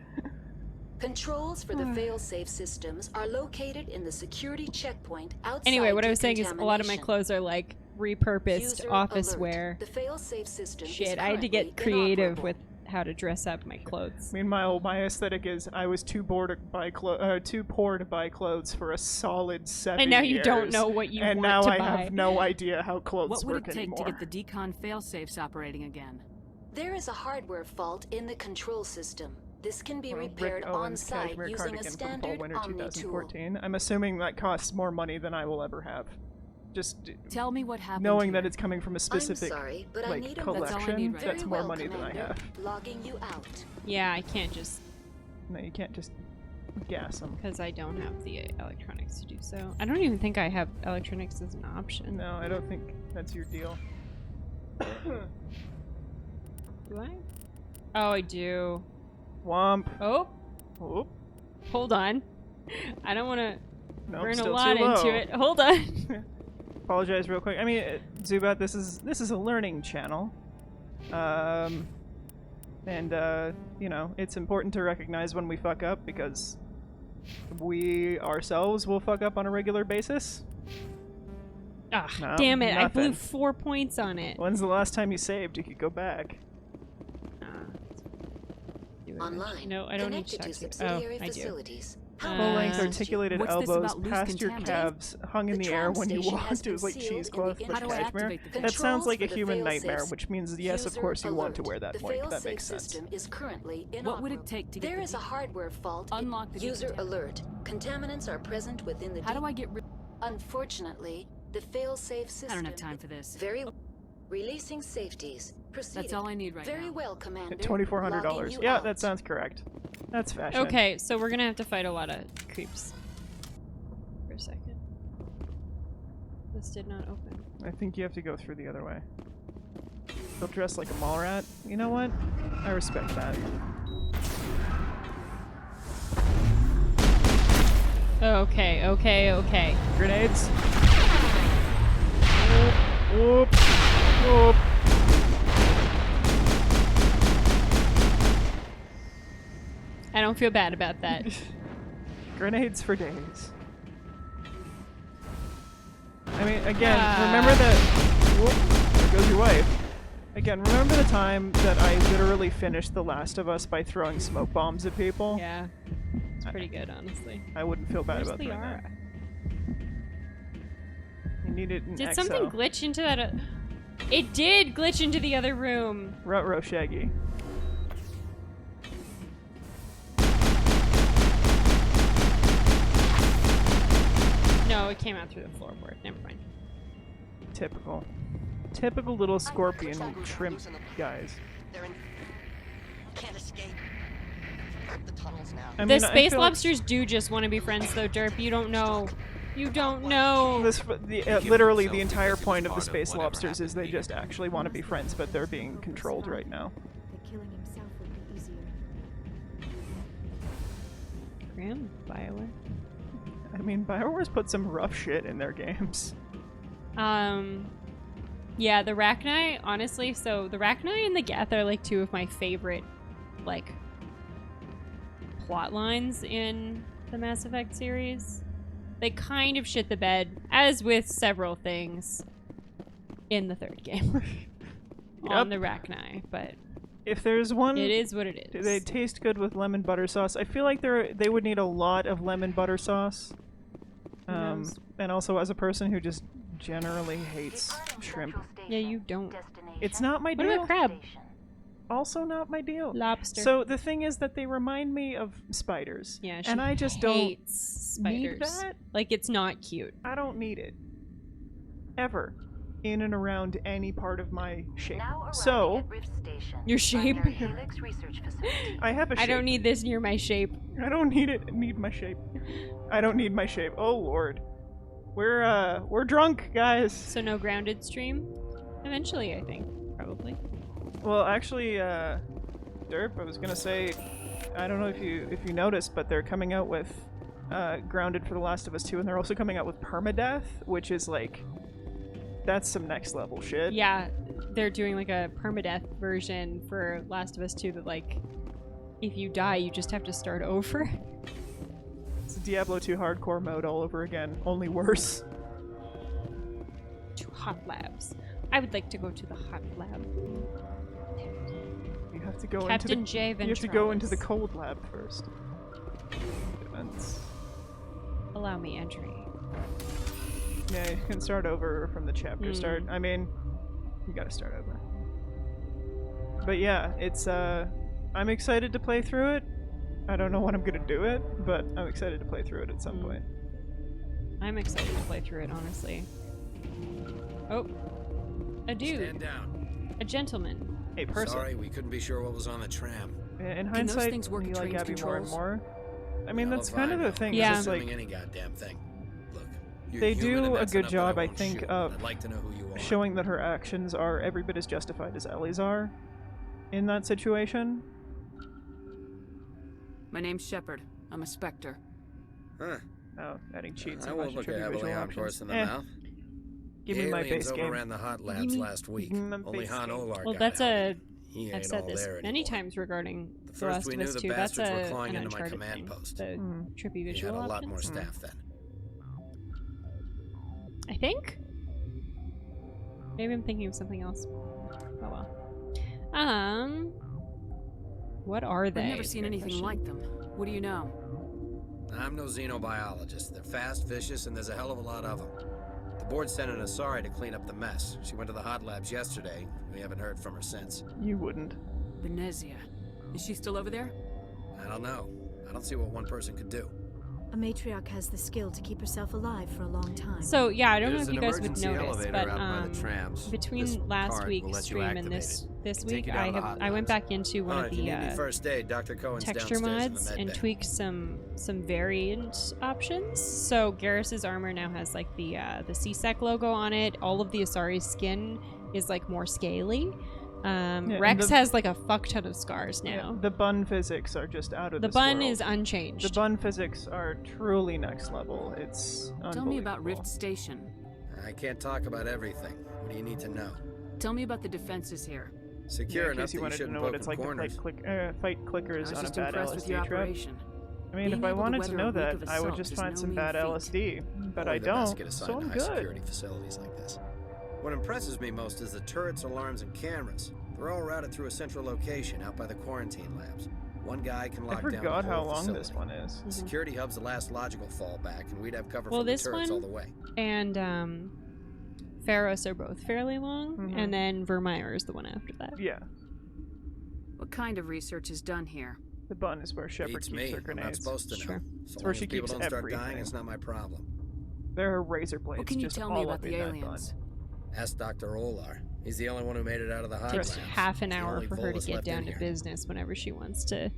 S3: Controls for the fail-safe systems are located in the security checkpoint outside.
S1: Anyway, what I was saying is a lot of my clothes are like repurposed office wear.
S3: The fail-safe system
S1: Shit, I had to get creative with how to dress up my clothes.
S2: Meanwhile, my aesthetic is I was too poor to buy clothes for a solid 7 years.
S1: And now you don't know what you
S2: and
S1: want
S2: now
S1: to
S2: I
S1: buy.
S2: have no idea how clothes
S5: What would
S2: work
S5: it take
S2: anymore.
S5: to get the decon failsafes operating again?
S3: There is a hardware fault in the control system. This can be repaired on-site using a standard Omni tool.
S2: I'm assuming that costs more money than I will ever have. Just
S5: tell me what happened.
S2: Knowing that it's coming from a specific
S3: sorry, but
S2: like
S3: I need
S2: collection,
S3: right
S2: that's more money than I have.
S3: Logging you out.
S1: Yeah, I can't just.
S2: No, you can't just gas them.
S1: Because I don't have the electronics to do so. I don't even think I have electronics as an option.
S2: No, I don't think that's your deal.
S1: Do I? Oh, I do.
S2: Womp.
S1: Oh.
S2: Oh.
S1: Hold on. I don't want to burn a
S2: still
S1: lot
S2: too low.
S1: into it. Hold on.
S2: Apologize real quick. I mean, Zubat, this is a learning channel. You know, it's important to recognize when we fuck up because we ourselves will fuck up on a regular basis.
S1: Ah,
S2: No,
S1: damn it. I blew
S2: nothing.
S1: 4 points on it.
S2: When's the last time you saved? You could go back.
S3: Online.
S1: No, I don't need to
S3: connected
S1: talk
S3: to
S1: to you. Oh,
S3: subsidiary
S1: I do.
S3: facilities.
S2: Full-length articulated
S5: What's this
S2: elbows
S5: about loose
S2: past your
S5: contaminant?
S2: calves, hung in the air when you
S3: station has
S2: walked. It was
S3: been
S2: like
S3: sealed
S2: cheesecloth
S3: in
S2: with
S3: the
S2: cashmere.
S3: inner-
S2: That sounds like a
S3: Controls for the
S2: human nightmare,
S3: fail-safes.
S2: which means yes, of
S3: User
S2: course you want to
S3: alert.
S2: wear that.
S3: The
S2: Like, that
S3: fail-safe
S2: makes sense.
S3: system is currently
S5: What would it take to get
S3: There
S5: the
S3: is a hardware fault.
S5: Unlock the
S3: User
S5: decontaminant.
S3: alert. Contaminants are present within the.
S5: How do I get rid?
S3: Unfortunately, the fail-safe system.
S5: I don't have time for this.
S3: Very. Releasing safeties. Proceeding.
S5: That's all I need right
S3: Very
S5: now.
S3: well, Commander.
S2: $2,400.
S3: Logging you
S2: Yeah,
S3: out.
S2: that sounds correct. That's fashion.
S1: Okay, so we're gonna have to fight a lot of creeps. For a second. This did not open.
S2: I think you have to go through the other way. They'll dress like a mall rat. You know what? I respect that.
S1: Okay, okay, okay.
S2: Grenades. Whoop, whoop, whoop.
S1: I don't feel bad about that.
S2: Grenades for days. I mean, again, remember that. Whoop, there goes your wife. Again, remember the time that I literally finished The Last of Us by throwing smoke bombs at people?
S1: Yeah. It's pretty good, honestly.
S2: I wouldn't feel bad
S1: Where's
S2: about doing
S1: Liara?
S2: that. You need it in
S1: Did
S2: XO.
S1: something glitch into that? It did glitch into the other room.
S2: Ruh-roh Shaggy.
S1: No, it came out through the floorboard. Never mind.
S2: Typical. Typical little scorpion shrimp guys.
S20: Can't escape. The tunnels now.
S2: I mean,
S1: The
S2: I
S1: space
S2: feel like
S1: lobsters do just want to be friends, though, Derp. You don't know. You don't know.
S2: literally the entire point of the space lobsters is they just actually want to be friends, but they're being controlled right now.
S4: That killing himself would be easier.
S1: Graham, BioWare.
S2: I mean, BioWare's put some rough shit in their games.
S1: Yeah, the Rachni, honestly, so the Rachni and the Geth are like two of my favorite, like, plot lines in the Mass Effect series. They kind of shit the bed, as with several things in the third game. On the Rachni, but
S2: if there's one,
S1: it is what it is.
S2: They taste good with lemon butter sauce. I feel like they would need a lot of lemon butter sauce. And also as a person who just generally hates shrimp.
S1: Yeah, you don't.
S2: It's not my
S1: What
S2: deal.
S1: about crab?
S2: Also not my deal.
S1: Lobster.
S2: So the thing is that they remind me of spiders.
S1: Yeah, she
S2: and I just don't
S1: hates
S2: need
S1: spiders.
S2: that.
S1: Like, it's not cute.
S2: I don't need it. Ever. In and around any part of my shape. So,
S1: Your shape?
S2: I have a shape.
S1: I don't need this near my shape.
S2: I don't need it. I need my shape. I don't need my shape. Oh lord. We're drunk, guys.
S1: So no grounded stream? Eventually, I think. Probably.
S2: Well, actually, Derp, I was gonna say, I don't know if you noticed, but they're coming out with Grounded for The Last of Us 2, and they're also coming out with Permadeath, which is like, that's some next level shit.
S1: Yeah. they're doing like a permadeath version for Last of Us 2 that like if you die you just have to start over.
S2: It's Diablo 2 hardcore mode all over again, only worse.
S1: To hot labs. I would like to go to the hot lab.
S2: You have to go
S1: Captain
S2: into
S1: J.
S2: the you have to go into the
S1: Ventralis.
S2: cold lab first. Events.
S1: Allow me entry.
S2: Yeah, you can start over from the chapter start. I mean, you gotta start over. But yeah, it's I'm excited to play through it. I don't know when I'm gonna do it, but I'm excited to play through it at some point.
S1: I'm excited to play through it, honestly. Oh. A dude.
S21: Stand down.
S1: A gentleman.
S2: A person.
S21: Sorry, we couldn't be sure what was on the tram.
S2: In hindsight,
S21: things work
S2: you
S21: at
S2: like
S21: trains
S2: Abby more and
S21: controls?
S2: more. I mean, that's kind of the thing.
S1: Yeah.
S2: It's like
S21: Assuming any goddamn thing. Look, you're
S2: they
S21: human and
S2: do a
S21: that's
S2: good
S21: enough that
S2: job, I
S21: won't
S2: think,
S21: shoot,
S2: of
S21: but I'd like to know who you are.
S2: showing that her actions are every bit as justified as Ellie's are in that situation.
S5: My name's Shepard. I'm a Spectre.
S21: Huh.
S2: Oh, adding cheats
S21: I
S2: and
S21: won't look a
S2: trivial
S21: heavily
S2: visual
S21: on
S2: options.
S21: horse in the
S2: Eh.
S21: mouth.
S2: Give
S21: the
S2: me my
S21: aliens
S2: base game.
S21: overran the hot labs
S2: Give me-
S21: last week.
S2: give me my
S21: Only
S2: base
S21: Han
S2: game.
S21: Olar
S1: Well,
S21: got
S1: that's
S21: out.
S1: a.
S21: He
S1: I've
S21: ain't
S1: said
S21: all
S1: this
S21: there
S1: many
S21: anymore.
S1: times regarding The
S21: First
S1: Last
S21: we
S1: of
S21: knew
S1: Us
S21: the
S1: 2. That's
S21: bastards were
S1: a
S21: clawing
S1: an
S21: into my
S1: Uncharted
S21: command
S1: thing.
S21: post.
S1: The trippy
S21: He had
S1: visual
S21: a lot more
S1: options.
S21: staff then.
S1: I think. Maybe I'm thinking of something else. Oh well. What are they?
S5: I've never seen
S1: Good
S5: anything
S1: question.
S5: like them. What do you know?
S21: I'm no xenobiologist. They're fast, vicious, and there's a hell of a lot of them. The board sent an Asari to clean up the mess. She went to the hot labs yesterday. We haven't heard from her since.
S2: You wouldn't.
S5: Benezia. Is she still over there?
S21: I don't know. I don't see what one person could do.
S4: A matriarch has the skill to keep herself alive for a long time.
S1: So yeah, I don't
S21: There's
S1: know if
S21: an
S1: you guys would
S21: emergency
S1: notice,
S21: elevator
S1: but
S21: out by the trams. This
S1: between last
S21: card will
S1: week's
S21: let you
S1: stream and
S21: activate
S1: this
S21: it. Can
S1: week,
S21: take you down to the hot
S1: I went
S21: labs.
S1: back into one of
S21: if you need any
S1: the
S21: first aid, Dr. Cohen's
S1: texture
S21: downstairs in
S1: mods
S21: the med
S1: and
S21: bay.
S1: tweaked some variant options. So Garrus's armor now has like the CSEC logo on it. All of the Asari's skin is like more scaly.
S2: and
S1: Rex
S2: the-
S1: has like a fuck ton of scars now.
S2: Yeah, the bun physics are just out of
S1: The
S2: this
S1: bun
S2: world.
S1: is unchanged.
S2: The bun physics are truly next level. It's
S5: Tell me about
S2: unbelievable.
S5: Rift Station.
S21: I can't talk about everything. What do you need to know?
S5: Tell me about the defenses here.
S21: Secure
S2: in
S21: enough
S2: case you
S21: that you
S2: wanted to
S21: shouldn't
S2: know
S21: poke
S2: what it's
S21: in
S2: like to
S21: corners.
S2: fight clickers
S5: I was
S2: on a
S5: just
S2: bad
S5: impressed with
S2: LSD
S5: your
S2: trip.
S5: operation.
S2: I mean,
S5: Being
S2: if I
S5: able to
S2: wanted to
S5: weather
S2: know
S5: a
S2: that,
S5: week of
S2: I would
S5: assault
S2: just
S5: is
S2: find
S5: no
S2: some
S5: mean
S2: bad
S5: feat.
S2: LSD. But
S21: Only
S2: I
S21: the best
S2: don't,
S21: get
S2: so
S21: assigned
S2: I'm
S21: to high
S2: good.
S21: security facilities like this. What impresses me most is the turrets, alarms, and cameras. They're all routed through a central location out by the quarantine labs. One guy can lock
S2: I
S21: down the
S2: forgot how
S21: whole
S2: long
S21: facility.
S2: this one is.
S21: The security hub's the last logical fallback, and we'd have cover
S1: Well,
S21: from the
S1: this
S21: turrets
S1: one
S21: all the way.
S1: and Pharos are both fairly long, and then Vermeer is the one after that.
S2: Yeah.
S5: What kind of research is done here?
S2: The bun is where Shepard
S21: Beats
S2: keeps
S21: me.
S2: her
S21: I'm
S2: grenades.
S21: not supposed to know.
S1: Sure.
S21: So
S2: It's where
S21: long
S2: she
S21: as people
S2: keeps
S21: don't start
S2: everything.
S21: dying, it's not my problem.
S2: There are razor blades
S5: What can you
S2: just
S5: tell
S2: all
S5: me about
S2: up
S5: the
S2: in that
S5: aliens?
S21: Ask Dr. Olar. He's the only one who made it out of the hot
S1: Takes
S21: labs.
S1: half an
S21: He's the
S1: hour
S21: only
S1: for her to
S21: Volus
S1: get
S21: left in
S1: down to
S21: here.
S1: business whenever she wants to,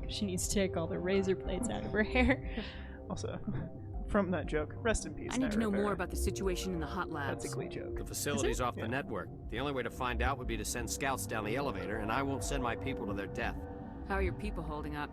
S1: She needs to take all the razor blades out of her hair.
S2: Also, from that joke, rest in peace.
S5: I need to know
S2: Rivera.
S5: more about the situation in the hot labs.
S2: That's a Glee joke.
S22: The facility's off
S2: Yeah.
S22: the network. The only way to find out would be to send scouts down the elevator, and I won't send my people to their death.
S5: How are your people holding up?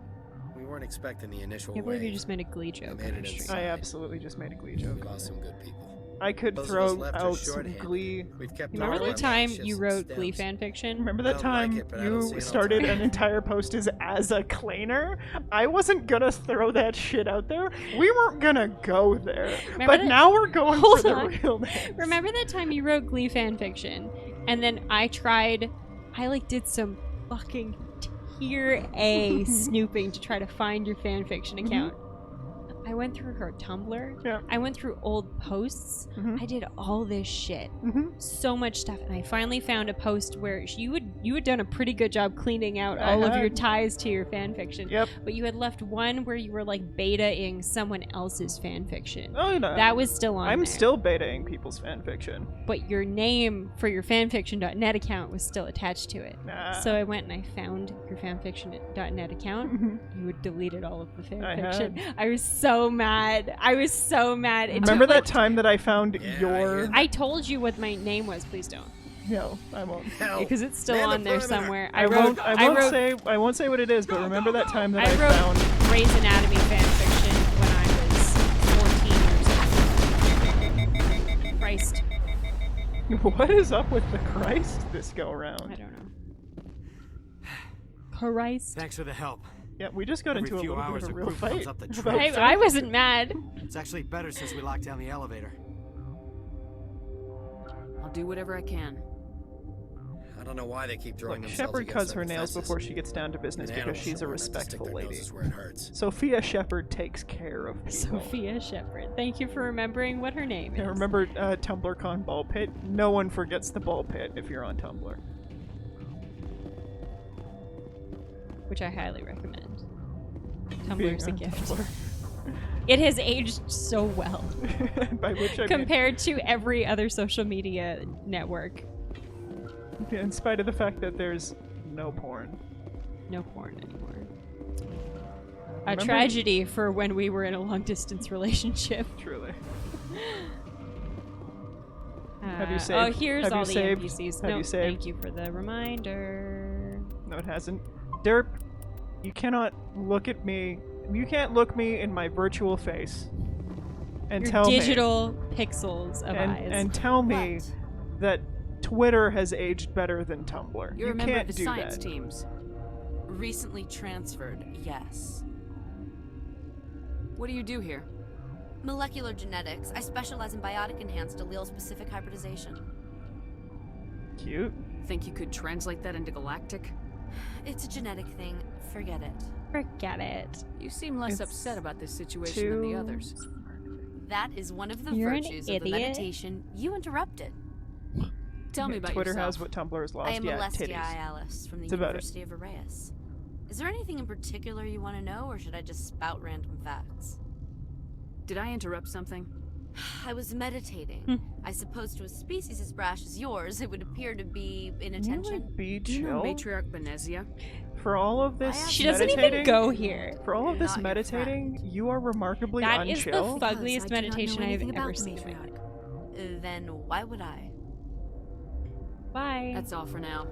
S21: We weren't expecting the initial
S1: I can't believe you
S21: wave.
S1: just made a Glee joke.
S21: made
S1: on
S21: it
S1: the street.
S21: inside.
S2: I absolutely just made a Glee joke.
S21: We lost some good people.
S2: I could
S21: Those of us
S2: throw
S21: left are
S2: out some
S21: shorthanded.
S2: Glee.
S21: We've kept
S1: Remember
S21: all
S1: the
S21: our
S1: time
S21: shifts
S1: you
S21: and
S1: wrote Glee
S21: stems.
S1: fan fiction?
S2: Remember
S21: I
S2: that
S21: don't like
S2: time
S21: it, but I don't see
S2: you
S21: an
S2: started an
S21: alternative.
S2: entire post as a Kleiner? I wasn't gonna throw that shit out there. We weren't gonna go there.
S1: Remember
S2: But
S1: that-
S2: now we're going
S1: Hold
S2: for the
S1: on.
S2: real names.
S1: Remember that time you wrote Glee fan fiction, and then I did some fucking tier A snooping to try to find your fan fiction account. I went through her Tumblr.
S2: Yeah.
S1: I went through old posts. I did all this shit. So much stuff. And I finally found a post where you had done a pretty good job cleaning out all of your ties to your fan fiction.
S2: Yep.
S1: But you had left one where you were like beta-ing someone else's fan fiction.
S2: Oh, no.
S1: That was still on
S2: I'm
S1: there.
S2: still betaing people's fan fiction.
S1: But your name for your fanfiction.net account was still attached to it.
S2: Nah.
S1: So I went and I found your fanfiction.net account. You had deleted all of the fanfiction. I was so mad. It
S2: Remember
S1: took,
S2: that
S1: like,
S2: time that I found your...
S1: I told you what my name was. Please don't.
S2: No, I won't.
S1: Because it's still on there somewhere.
S2: I won't say what it is, but remember that time that
S1: I
S2: I
S1: wrote
S2: found...
S1: Grey's Anatomy fanfiction when I was 14 years old. Christ.
S2: What is up with the Christ this go around?
S1: I don't know. Christ.
S22: Thanks for the help.
S2: Yeah, we just got into a little bit of a real fight.
S1: I wasn't mad.
S22: It's actually better since we locked down the elevator.
S5: I'll do whatever I can.
S21: I don't know why they keep throwing themselves
S2: Shepard
S21: against
S2: cuts
S21: their
S2: her nails
S21: defenses.
S2: before she gets down to business
S21: And
S2: because
S21: animals
S2: she's a
S21: are learning to stick
S2: respectful
S21: their
S2: lady.
S21: noses where it hurts.
S2: Sophia Shepard takes care of people.
S1: Sophia Shepard. Thank you for remembering what her name is.
S2: Yeah, remember TumblrCon Ball Pit? No one forgets the Ball Pit if you're on Tumblr.
S1: Which I highly recommend.
S2: Being
S1: Tumblr's a
S2: on
S1: gift.
S2: Tumblr.
S1: It has aged so well.
S2: By which I mean...
S1: compared to every other social media network.
S2: Yeah, in spite of the fact that there's no porn.
S1: No porn anymore. A tragedy for when we were in a long-distance relationship.
S2: Truly.
S1: Have
S2: you
S1: Oh,
S2: saved?
S1: here's
S2: Have
S1: all
S2: you
S1: the
S2: saved?
S1: NPCs.
S2: Have
S1: No,
S2: you saved?
S1: thank you for the reminder.
S2: No, it hasn't. Derp, you cannot look at me. You can't look me in my virtual face and
S1: Your
S2: tell
S1: digital
S2: me,
S1: pixels of
S2: and,
S1: eyes.
S2: and tell me that Twitter has aged better than Tumblr.
S5: You're
S2: you
S5: a member
S2: can't
S5: of the
S2: do
S5: science
S2: that.
S5: teams. Recently transferred, yes. What do you do here?
S6: Molecular genetics. I specialize in biotic-enhanced allele-specific hybridization.
S2: Cute.
S5: Think you could translate that into galactic?
S6: It's a genetic thing. Forget it.
S1: Forget it.
S5: You seem less upset about this situation than the others.
S6: That is one of the
S1: You're an
S6: virtues of the
S1: idiot.
S6: meditation you interrupted.
S5: Tell me about
S2: Twitter
S5: yourself.
S2: has what Tumblr has lost.
S6: I am
S2: yeah,
S6: Alestia
S2: titties.
S6: Alice from the
S2: That's about
S6: University of Arrayas. Is there anything in particular you want to know, or should I just spout random facts?
S5: Did I interrupt something?
S6: I was meditating. I suppose to a species as brash as yours, it would appear to be inattention.
S2: Be
S5: Do you know
S2: chill.
S5: Matriarch Benezia?
S2: For all of this
S1: She doesn't even
S2: meditating,
S1: go here.
S2: For all of this
S6: Not your
S2: meditating, you are remarkably
S1: That is the
S2: unchill.
S1: fuggliest
S6: I do not
S1: meditation
S6: know
S1: I have
S6: anything
S1: ever
S6: about the
S1: seen.
S6: matriarch. Then why would I?
S1: Bye.
S5: That's all for now.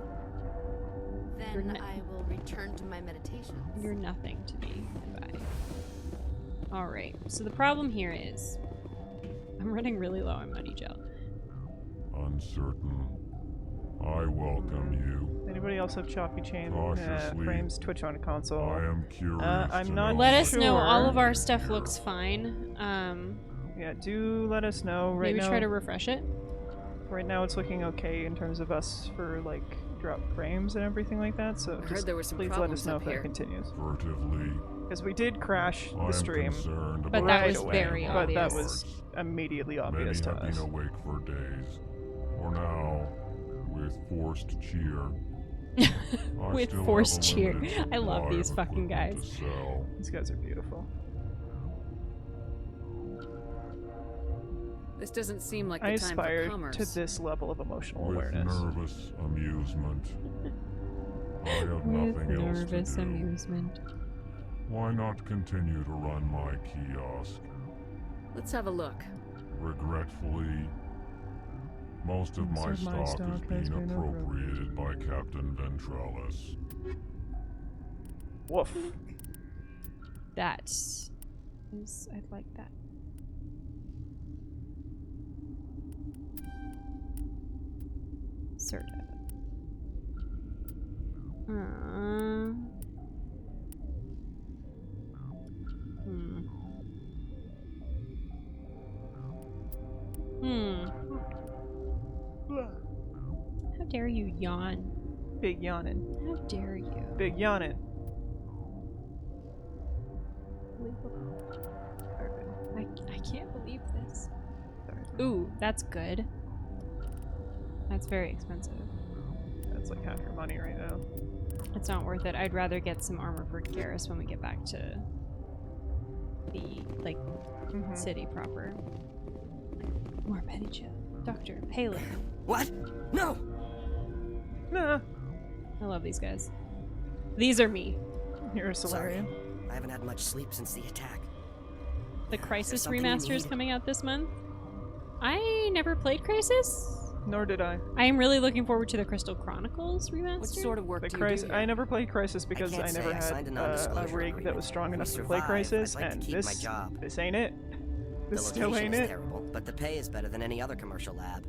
S6: Then I will return to my meditation.
S1: You're nothing to me. Goodbye. Alright, so the problem here is I'm running really low on money gel.
S7: Uncertain. I welcome you.
S2: Anybody else have choppy chain
S7: Cautiously.
S2: frames Twitch on a console?
S7: I am curious.
S2: I'm
S7: to
S2: not
S7: know.
S1: Let us know.
S2: sure.
S1: All of our stuff looks fine.
S2: Yeah, do let us know. Right
S1: Maybe
S2: now,
S1: try to refresh it.
S2: right now it's looking okay in terms of us for like drop frames and everything like that. So
S5: I heard
S2: just
S5: there were some
S2: please let
S5: problems
S2: us know
S5: up
S2: if that
S5: here.
S2: continues.
S7: Furtively.
S2: Because we did crash
S7: I
S2: the
S7: am
S2: stream,
S7: concerned
S1: But
S7: about
S1: that
S2: right
S1: was
S2: away.
S1: very
S2: But that
S1: obvious.
S2: was immediately obvious
S7: Many
S2: to
S7: have
S2: us.
S7: been awake for days. For now, with forced cheer. I
S1: With
S7: still
S1: forced
S7: have a
S1: cheer.
S7: limited
S1: I love
S7: supply
S1: these
S7: of
S1: fucking
S7: equipment
S1: guys.
S7: to sell.
S2: These guys are beautiful.
S5: This doesn't seem like the
S2: I
S5: time
S2: aspire
S5: for commerce.
S2: to this level of emotional
S7: With
S2: awareness.
S7: nervous amusement. I have
S1: With
S7: nothing else to
S1: nervous
S7: do.
S1: amusement.
S7: Why not continue to run my kiosk?
S5: Let's have a look.
S7: Regretfully, most of my stock is being appropriated by Captain Ventralis.
S2: Woof.
S1: That is, I like that. Sort of. How dare you yawn?
S2: Big yawning.
S1: How dare you?
S2: Big yawning.
S1: I can't believe this. Ooh, that's good. That's very expensive.
S2: That's like half your money right now.
S1: It's not worth it. I'd rather get some armor for Garrus when we get back to the, like, city proper. More petty chill. Dr. Palin.
S16: What? No!
S2: Nah.
S1: I love these guys. These are me.
S2: You're a Solarian.
S16: I haven't had much sleep since the attack.
S1: The Crisis
S16: something you
S1: remaster is
S16: need?
S1: coming out this month. I never played Crisis.
S2: Nor did I.
S1: I am really looking forward to the Crystal Chronicles remaster.
S5: What sort of work
S2: The
S5: do you do here?
S2: I never played Crisis because
S16: can't
S2: I never
S16: say. I signed
S2: had
S16: a non-disclosure
S2: a rig that
S16: agreement.
S2: was strong
S16: If
S2: enough
S16: we
S2: to play
S16: survive,
S2: Crisis,
S16: I'd like to
S2: and
S16: keep
S2: this
S16: my job.
S2: this ain't it.
S16: The
S2: This still
S16: location
S2: ain't
S16: is
S2: it.
S16: terrible, but the pay is better than any other commercial lab.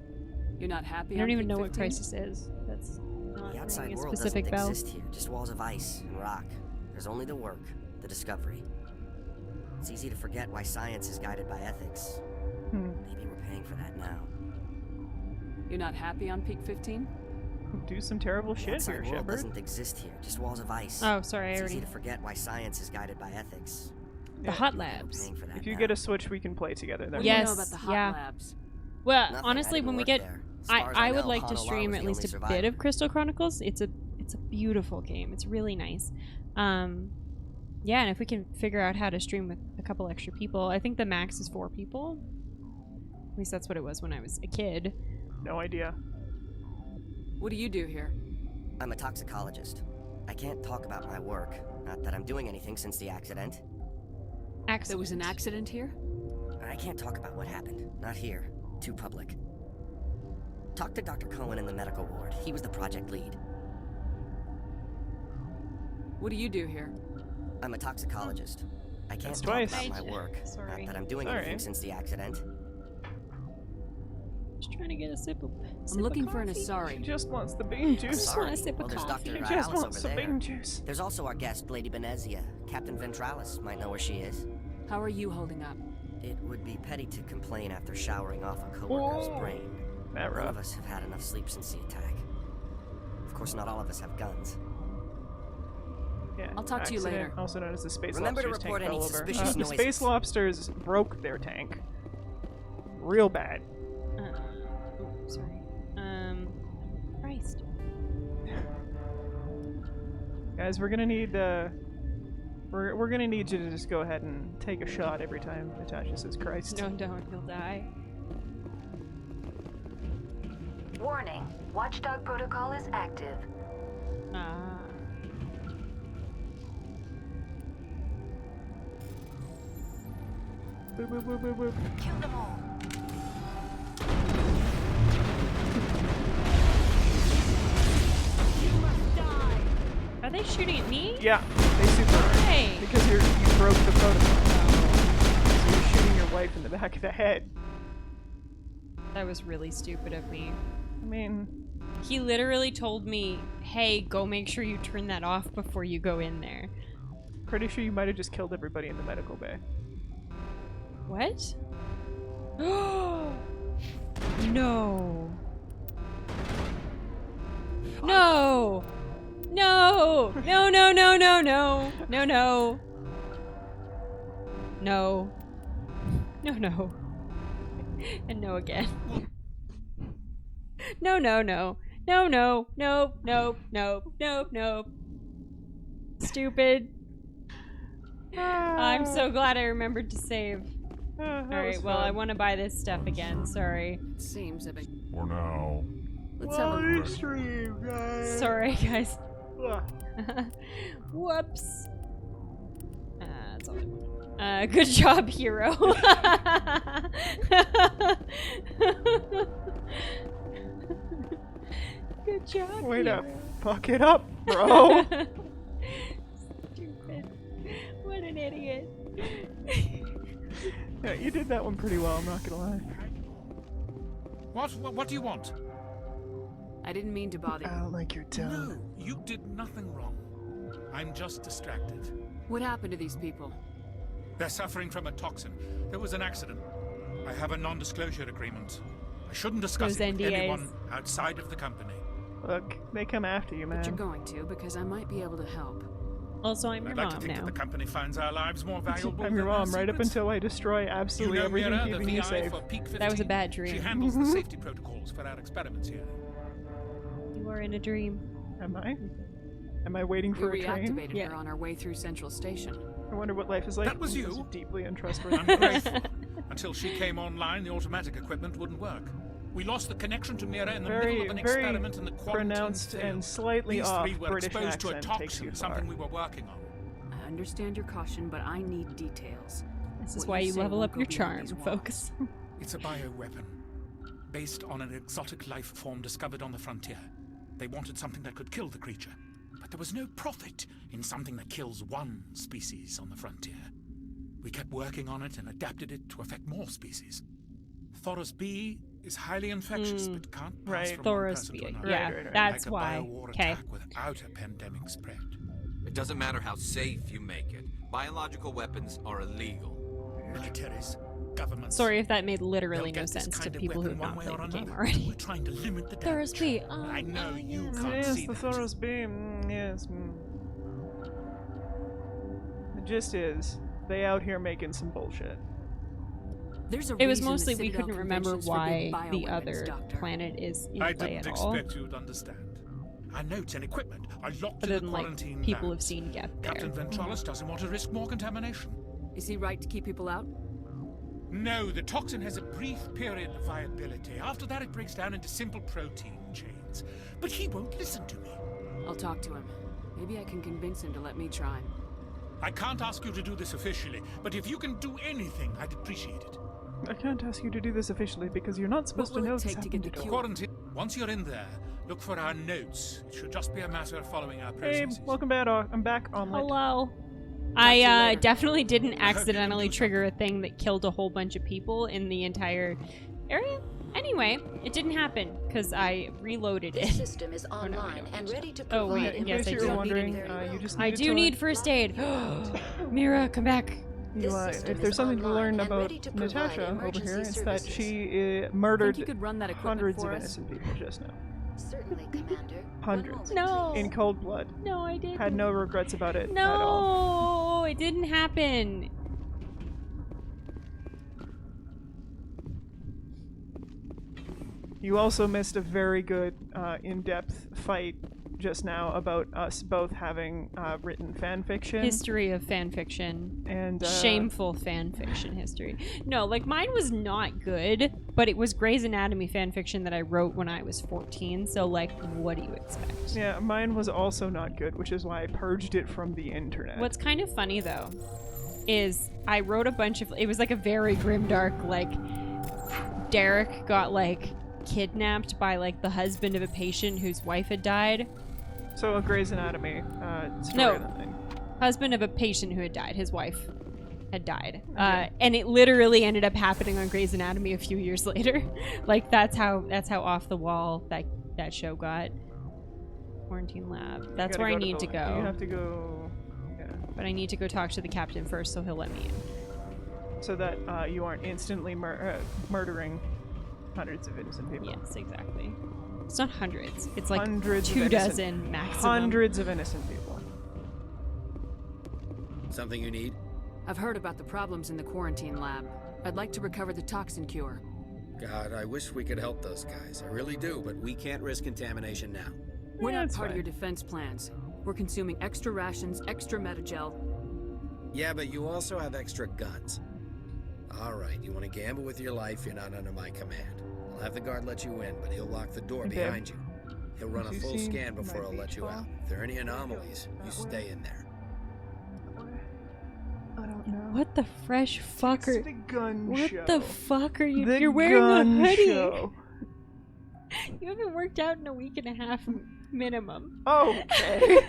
S5: You're not happy?
S1: I don't
S5: on
S1: even
S5: Peak
S1: know what
S5: 15?
S1: crisis is. That's not
S20: The outside
S1: ringing a
S20: world
S1: specific
S20: doesn't
S1: bell.
S20: exist here, just walls of ice and rock. There's only the work, the discovery. It's easy to forget why science is guided by ethics. Maybe we're paying for that now.
S5: You're not happy on Peak 15?
S2: Do some terrible
S20: The
S2: shit
S20: outside
S2: here,
S20: world
S2: Shepard.
S20: doesn't exist here, just walls of ice.
S1: Oh, sorry, I
S20: It's
S1: already...
S20: easy to forget why science is guided by ethics.
S1: The hot labs.
S20: Paying for that
S2: If you
S20: now.
S2: get a Switch, we can play together.
S5: What
S2: Then.
S5: do you know about the hot labs?
S1: Well,
S20: Nothing, I
S1: honestly,
S20: didn't
S1: when we
S20: work
S1: get...
S20: there. As far as
S1: I
S20: I
S1: would
S20: know,
S1: like to
S20: Honolulu
S1: stream
S20: was
S1: at
S20: the
S1: least
S20: only
S1: a
S20: survivor.
S1: bit of Crystal Chronicles. It's a beautiful game. It's really nice. Yeah, and if we can figure out how to stream with a couple extra people, I think the max is 4 people. At least that's what it was when I was a kid.
S2: No idea.
S5: What do you do here?
S20: I'm a toxicologist. I can't talk about my work. Not that I'm doing anything since the accident.
S5: There was an accident here?
S20: I can't talk about what happened. Not here. Too public. Talk to Dr. Cohen in the medical ward. He was the project lead.
S5: What do you do here?
S20: I'm a toxicologist. I can't
S2: That's
S20: talk
S2: twice.
S20: about my work.
S1: Sorry.
S20: Not that I'm doing
S2: Sorry.
S20: anything since the accident.
S1: Just trying to get a sip of
S5: I'm looking for an
S1: coffee.
S5: Asari.
S2: She just wants the bean
S1: I
S2: juice.
S1: just want a
S20: Sorry.
S1: sip
S20: Well,
S1: of
S20: there's
S1: coffee.
S20: Dr.
S2: She just
S20: Alice
S2: wants
S20: over
S2: some
S20: there.
S2: bean juice.
S20: There's also our guest, Lady Benezia. Captain Ventralis might know where she is.
S5: How are you holding up?
S20: It would be petty to complain after showering off a coworker's
S2: Whoa.
S20: brain.
S2: That
S20: None
S2: rough.
S20: of us have had enough sleep since the attack. Of course, not all of us have guns.
S2: Yeah,
S5: I'll talk to you
S2: accident,
S5: later.
S2: Also known as the space
S20: Remember to
S2: lobsters
S20: report
S2: tank
S20: any
S2: fell over.
S20: suspicious
S2: The
S20: noises.
S2: space lobsters broke their tank. Real bad.
S1: Sorry. Christ.
S2: Guys, we're gonna need we're gonna need you to just go ahead and take a shot every time Natasha says Christ.
S1: No, don't. You'll die.
S3: Warning. Watchdog protocol is active.
S2: Boop, boop, boop, boop, boop.
S3: Kill them all.
S1: Are they shooting at me?
S2: Yeah, they super
S1: Why?
S2: because you broke the protocol. So you're shooting your wife in the back of the head.
S1: That was really stupid of me.
S2: I mean,
S1: He literally told me, hey, go make sure you turn that off before you go in there.
S2: pretty sure you might have just killed everybody in the medical bay.
S1: What? No. No! No! No, no, no, no, no. No, no. No. No, no. And no again. No, no, no. No, no. No, no, no, no, no. Stupid. I'm so glad I remembered to save. Alright, well, I want to buy this stuff again. Sorry.
S5: It seems a bit.
S7: For now.
S5: Let's have a
S2: stream, guys.
S1: Sorry, guys. Whoops. That's all I want. Good job, hero. Good job.
S2: Way to
S1: hero.
S2: fuck it up, bro.
S1: Stupid. What an idiot.
S2: Yeah, you did that one pretty well, I'm not gonna lie.
S14: What do you want?
S5: I didn't mean to bother you.
S2: I don't like your tone.
S14: No, you did nothing wrong. I'm just distracted.
S5: What happened to these people?
S14: They're suffering from a toxin. There was an accident. I have a non-disclosure agreement. I shouldn't discuss
S1: Those
S14: it with
S1: NDAs.
S14: anyone outside of the company.
S2: Look, they come after you, man.
S5: But you're going to, because I might be able to help.
S1: Also, I'm your
S14: I'd like to
S1: mom
S14: think
S1: now.
S14: that the company finds our lives more valuable
S2: I'm your
S14: than our
S2: mom, right up
S14: secrets.
S2: until I destroy absolutely
S14: You know
S2: everything
S14: Liara, the
S2: keeping you
S14: VI
S2: safe.
S14: for Peak 15?
S1: That was a bad
S14: She
S1: dream.
S14: handles the safety protocols for our experiments here.
S1: You are in a dream.
S2: Am I? Am I waiting
S5: We
S2: for a train?
S5: reactivated her on our way through Central Station.
S2: I wonder what life is like.
S14: That was
S2: when she's
S14: you?
S2: Deeply untrustworthy.
S14: I'm grateful. Until she came online, the automatic equipment wouldn't work. We lost the connection to Mira in the middle of an experiment and the quarantine
S2: pronounced
S14: failed.
S2: and slightly
S14: These
S2: off
S14: three were
S2: British
S14: exposed to a
S2: accent takes you
S14: toxin,
S2: far.
S14: something we were working on.
S5: I understand your caution, but I need details.
S1: This is
S5: What
S1: why you
S5: say
S1: level
S5: won't
S1: up
S5: go
S1: your
S5: beyond
S1: charm,
S5: these walls.
S1: folks.
S14: It's a bioweapon, based on an exotic life form discovered on the frontier. They wanted something that could kill the creature, but there was no profit in something that kills one species on the frontier. We kept working on it and adapted it to affect more species. Thoros B is highly infectious, but can't pass from one person to another.
S1: Yeah, that's
S14: like
S1: why.
S14: a biowar
S1: Okay.
S14: attack without a pandemic spread.
S22: It doesn't matter how safe you make it. Biological weapons are illegal.
S14: Militaries, governments.
S1: Sorry if that made literally
S14: they'll
S1: no
S14: get this
S1: sense to
S14: kind of
S1: people who have
S14: weapon
S1: not
S14: one way
S1: played
S14: or
S1: the game
S14: another.
S1: already.
S14: We're trying to limit the
S1: Thoros
S14: damage.
S1: B.
S14: I know you can't
S2: Yes,
S14: see
S2: the
S14: that.
S2: Thoros beam. Yes. The gist is, they out here making some bullshit.
S5: There's a
S1: It was
S5: reason the
S1: mostly we
S5: Citadel
S1: couldn't remember
S5: conventions
S1: why
S5: forbid
S1: the
S5: bioweapons,
S1: other
S5: Doctor.
S1: planet is in
S14: I
S1: play
S14: didn't
S1: at all.
S14: expect you'd understand. Our notes and equipment are locked
S1: Other
S14: in the
S1: than, like,
S14: quarantine
S1: people
S14: labs.
S1: have seen Geth there.
S14: Captain Ventralis doesn't want to risk more contamination.
S5: Is he right to keep people out?
S14: No, the toxin has a brief period of viability. After that, it breaks down into simple protein chains. But he won't listen to me.
S5: I'll talk to him. Maybe I can convince him to let me try.
S14: I can't ask you to do this officially, but if you can do anything, I'd appreciate it.
S2: I can't ask you to do this officially because you're not supposed to know this happened at all.
S14: Quarantine. Once you're in there, look for our notes. It should just be a matter of following our
S2: Hey,
S14: processes.
S2: welcome back. I'm back on.
S1: Hello. I definitely didn't accidentally trigger a thing that killed a whole bunch of people in the entire area. Anyway, it didn't happen because I reloaded
S3: The
S1: it.
S3: system is online and ready to
S1: Oh
S3: provide
S1: wait, yes I
S2: you're
S1: do.
S2: wondering, you just
S1: I
S2: needed
S1: do
S2: to
S1: need first aid. Mira, come back.
S2: You, if there's something to learn about Natasha over here, it's that she murdered
S5: Think you could run that equipment
S2: hundreds
S5: for
S2: of
S5: us?
S2: innocent people just now.
S3: Certainly, Commander.
S2: Hundreds.
S1: No.
S2: In cold blood.
S1: No, I didn't.
S2: Had no regrets about it at all.
S1: No, it didn't happen.
S2: You also missed a very good, in-depth fight just now about us both having written fan fiction.
S1: History of fan fiction.
S2: And
S1: shameful fan fiction history. No, like mine was not good, but it was Grey's Anatomy fan fiction that I wrote when I was 14, so like what do you expect?
S2: Yeah, mine was also not good, which is why I purged it from the internet.
S1: What's kind of funny though is I wrote a bunch of, it was like a very grimdark, like Derek got like kidnapped by like the husband of a patient whose wife had died.
S2: So a Grey's Anatomy story.
S1: No, husband of a patient who had died. His wife had died, and it literally ended up happening on Grey's Anatomy a few years later. Like that's how off the wall that show got. Quarantine lab. That's where I need to go.
S2: You have to go. Yeah.
S1: But I need to go talk to the captain first, so he'll let me in.
S2: So that you aren't instantly murdering hundreds of innocent people.
S1: Yes, exactly. It's not hundreds. It's like
S2: hundreds
S1: 2 dozen maximum.
S2: Hundreds of innocent people.
S21: Something you need?
S5: I've heard about the problems in the quarantine lab. I'd like to recover the toxin cure.
S21: God, I wish we could help those guys. I really do, but we can't risk contamination now.
S5: We're not part of your defense plans. We're consuming extra rations, extra metagel.
S21: Yeah, but you also have extra guns. All right, you want to gamble with your life, you're not under my command. I'll have the guard let you in, but he'll lock the door behind you. He'll run a full scan before he'll let you out. If there are any anomalies, you stay in there.
S2: I don't know.
S1: What the fresh fucker?
S2: It's the gun
S1: what
S2: show.
S1: the fuck are you?
S2: The
S1: You're wearing
S2: gun
S1: a hoodie.
S2: show.
S1: You haven't worked out in a week and a half minimum.
S2: Okay.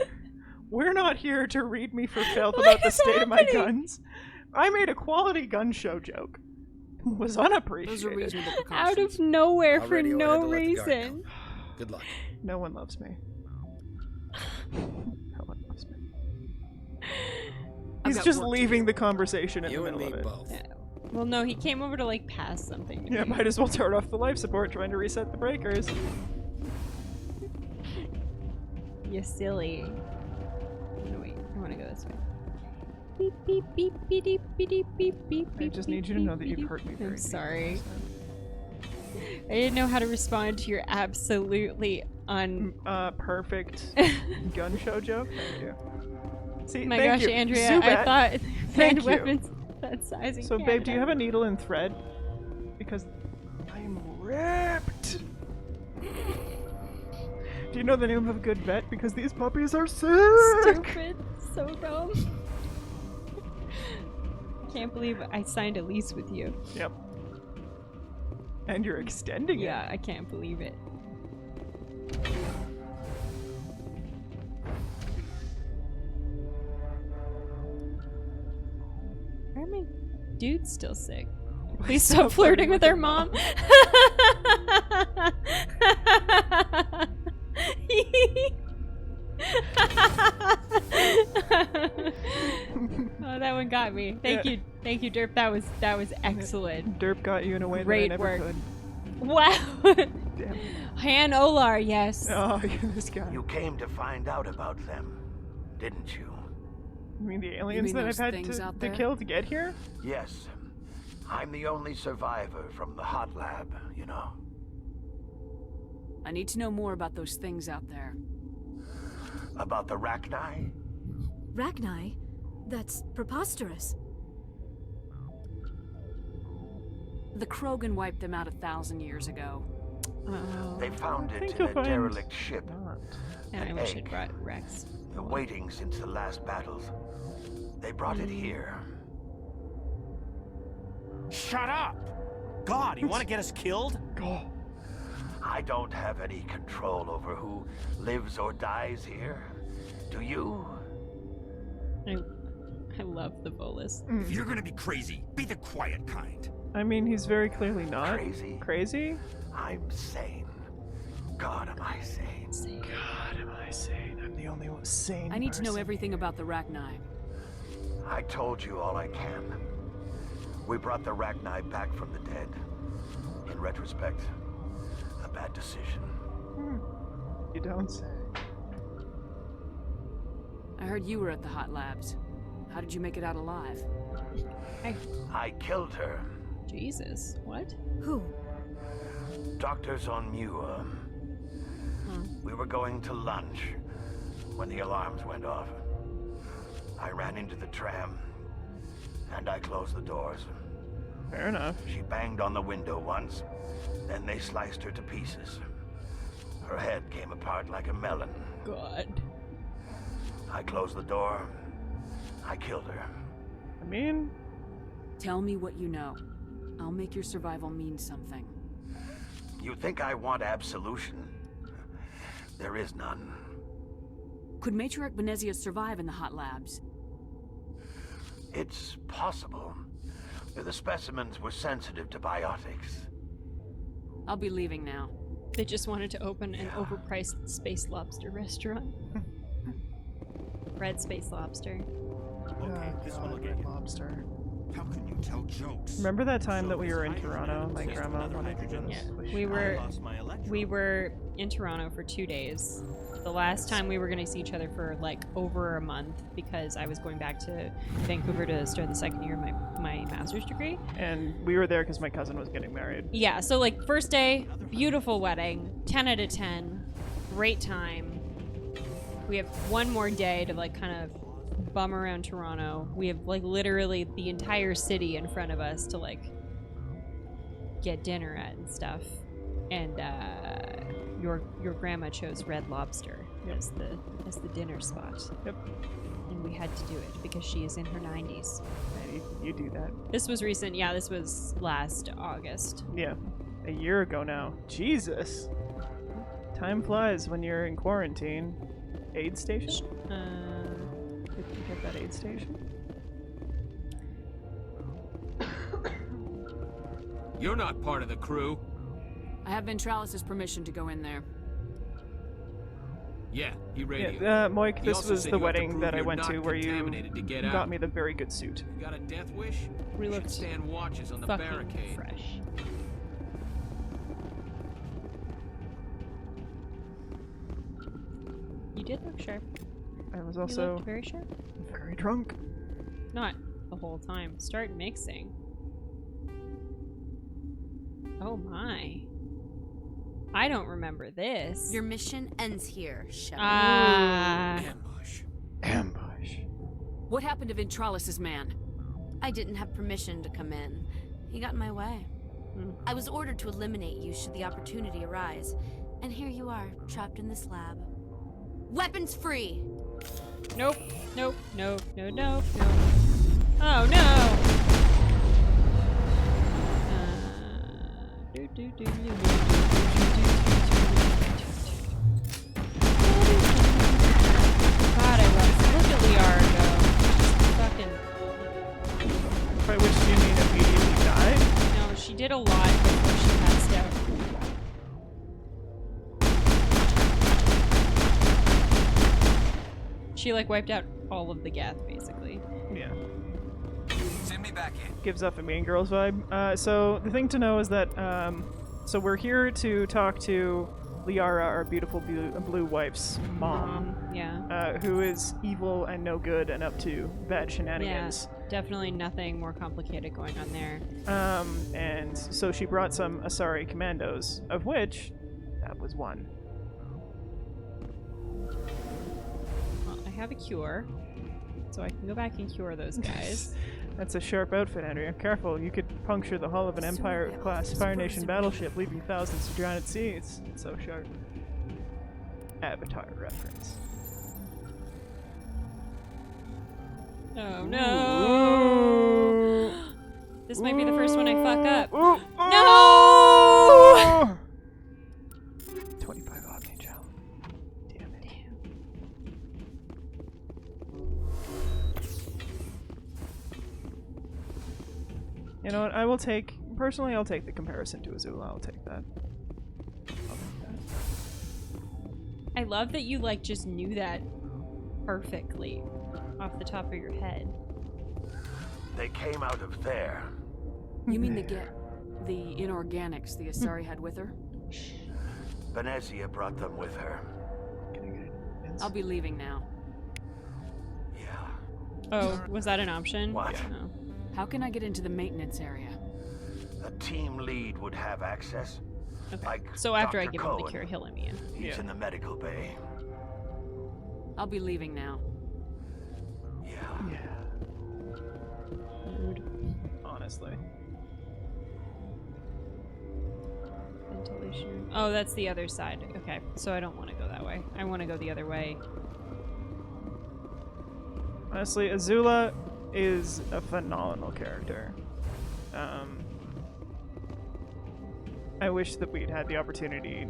S2: We're not here to read me for filth about the state of my guns. I made a quality gun show joke. Was unappreciated.
S5: Those are reasonable
S1: Out of nowhere for
S21: Already
S1: no
S21: ordered to let the guard
S1: reason.
S21: Good luck.
S2: No one loves me. No one loves me. He's just leaving the conversation in the middle of it.
S1: Yeah. Well, no, he came over to like pass something to
S2: Yeah,
S1: me.
S2: might as well turn off the life support trying to reset the breakers.
S1: You silly. No, wait, I want to go this way. Beep, beep, beep, beep, beep, beep, beep, beep,
S2: I
S1: beep,
S2: just
S1: beep,
S2: need you to know that
S1: beep,
S2: you've hurt me very
S1: I'm
S2: deeply.
S1: sorry. I didn't know how to respond to your absolutely
S2: perfect gun show joke. Thank you. See,
S1: My
S2: thank
S1: gosh,
S2: you.
S1: Andrea,
S2: Zubat,
S1: I thought
S2: thank
S1: hand
S2: you.
S1: weapons that size in
S2: So, babe,
S1: Canada.
S2: do you have a needle and thread? Because I'm ripped. Do you know the name of a good vet? Because these puppies are sick.
S1: Stupid. So dumb. Can't believe I signed a lease with you.
S2: Yep. And you're extending it.
S1: Yeah, I can't believe it. Why are my dudes still sick? Please stop flirting with our mom. Oh, that one got me. Thank you, Derp. That was excellent.
S2: Derp got you in a way
S1: Great
S2: that I never
S1: work.
S2: could.
S1: Wow.
S2: Damn.
S1: Han Olar, yes.
S2: Oh, you're this guy.
S11: You came to find out about them, didn't you?
S2: You mean the aliens that I've had to kill to get here?
S11: Yes. I'm the only survivor from the hot lab, you know.
S5: I need to know more about those things out there.
S11: About the Rachni?
S4: Rachni? That's preposterous.
S5: The Krogan wiped them out 1,000 years ago.
S11: They found it in a derelict ship.
S1: And I wish it brought Rex.
S11: Waiting since the last battles. They brought it here.
S21: Shut up! God, you want to get us killed?
S11: I don't have any control over who lives or dies here. Do you?
S1: I love the bolus.
S14: If you're gonna be crazy, be the quiet kind.
S2: I mean, he's very clearly not.
S11: Crazy? I'm sane. God, am I sane?
S2: God, am I sane? I'm the only one sane.
S5: I need to know everything about the Rachni.
S11: I told you all I can. We brought the Rachni back from the dead. In retrospect, a bad decision.
S2: You don't say.
S5: I heard you were at the hot labs. How did you make it out alive?
S11: I killed her.
S1: Jesus, what?
S4: Who?
S11: Doctors on Muir. We were going to lunch when the alarms went off. I ran into the tram, and I closed the doors.
S2: Fair enough.
S11: She banged on the window once, then they sliced her to pieces. Her head came apart like a melon.
S1: God.
S11: I closed the door. I killed her.
S2: I mean...
S5: Tell me what you know. I'll make your survival mean something.
S11: You think I want absolution? There is none.
S5: Could Matriarch Benezia survive in the hot labs?
S11: It's possible. The specimens were sensitive to biotics.
S5: I'll be leaving now.
S1: They just wanted to open an overpriced space lobster restaurant. Red space lobster.
S14: Okay, this one will get you.
S2: Lobster.
S14: How can you tell jokes?
S2: Remember that time that we were in Toronto? My grandma wanted to do
S1: Yeah, we were in Toronto for 2 days. The last time we were going to see each other for like over a month because I was going back to Vancouver to start the second year of my master's degree.
S2: And we were there because my cousin was getting married.
S1: Yeah, so like first day, beautiful wedding, 10 out of 10, great time. We have one more day to like kind of bum around Toronto. We have like literally the entire city in front of us to like get dinner at and stuff. And your grandma chose Red Lobster as the dinner spot.
S2: Yep.
S1: And we had to do it because she is in her 90s.
S2: Hey, you do that.
S1: This was recent. Yeah, this was last August.
S2: Yeah, a year ago now. Jesus. Time flies when you're in quarantine. Aid station? Did you get that aid station?
S13: You're not part of the crew.
S5: I have Ventralis' permission to go in there.
S13: Yeah, he radioed.
S2: Yeah, Moik,
S13: He
S2: this
S13: also
S2: was
S13: said
S2: the
S13: you have to
S2: wedding
S13: prove
S2: that I
S13: you're
S2: went
S13: not
S2: to where you
S13: contaminated to get
S2: got
S13: out.
S2: me the very good suit.
S13: You got a death wish?
S1: We
S13: You should
S1: looked
S13: stand watches on the
S1: fucking
S13: barricade.
S1: fresh. You did look sharp.
S2: I was
S1: You
S2: also
S1: looked very sharp.
S2: very drunk.
S1: Not the whole time. Start mixing. Oh my. I don't remember this.
S6: Your mission ends here, Shepard.
S1: Ah.
S2: Ambush.
S5: What happened to Ventralis' man?
S6: I didn't have permission to come in. He got in my way. I was ordered to eliminate you should the opportunity arise. And here you are, trapped in this lab. Weapons free!
S1: Nope. Nope. No. No. No. No. Oh no! God, I love it. Look at Liara go. Fucking.
S2: By which do you mean immediately died?
S1: She did a lot before she passed out. She like wiped out all of the Geth, basically.
S2: Yeah.
S13: Send me back in.
S2: Gives off a Mean Girls vibe. So the thing to know is that so we're here to talk to Liara, our beautiful blue wife's mom.
S1: Yeah.
S2: Who is evil and no good and up to bad shenanigans.
S1: Yeah, definitely nothing more complicated going on there.
S2: And so she brought some Asari commandos, of which that was one.
S1: Well, I have a cure, so I can go back and cure those guys.
S2: That's a sharp outfit, Andrea. Careful, you could puncture the hull of an Empire-class Fire Nation battleship, leaving thousands to drown at sea. It's so sharp. Avatar reference.
S1: Oh no! This might be the first one I fuck up. No!
S2: 25 Omni Gel. Damn it. You know what? I will take. Personally, I'll take the comparison to Azula. I'll take that.
S1: I love that you like just knew that perfectly off the top of your head.
S11: They came out of there.
S5: You mean the inorganics the Asari had with her?
S11: Venezia brought them with her.
S5: I'll be leaving now.
S1: Oh, was that an option?
S11: What?
S1: No.
S5: How can I get into the maintenance area?
S11: A team lead would have access.
S1: Okay.
S11: Like
S1: so after
S11: Dr.
S1: I give
S11: Cohen.
S1: him the cure, he'll let me in.
S11: He's in the medical bay.
S5: I'll be leaving now.
S11: Yeah.
S1: Rude.
S2: Honestly.
S1: Ventilation. Oh, that's the other side. Okay, so I don't want to go that way. I want to go the other way.
S2: Honestly, Azula is a phenomenal character. I wish that we'd had the opportunity.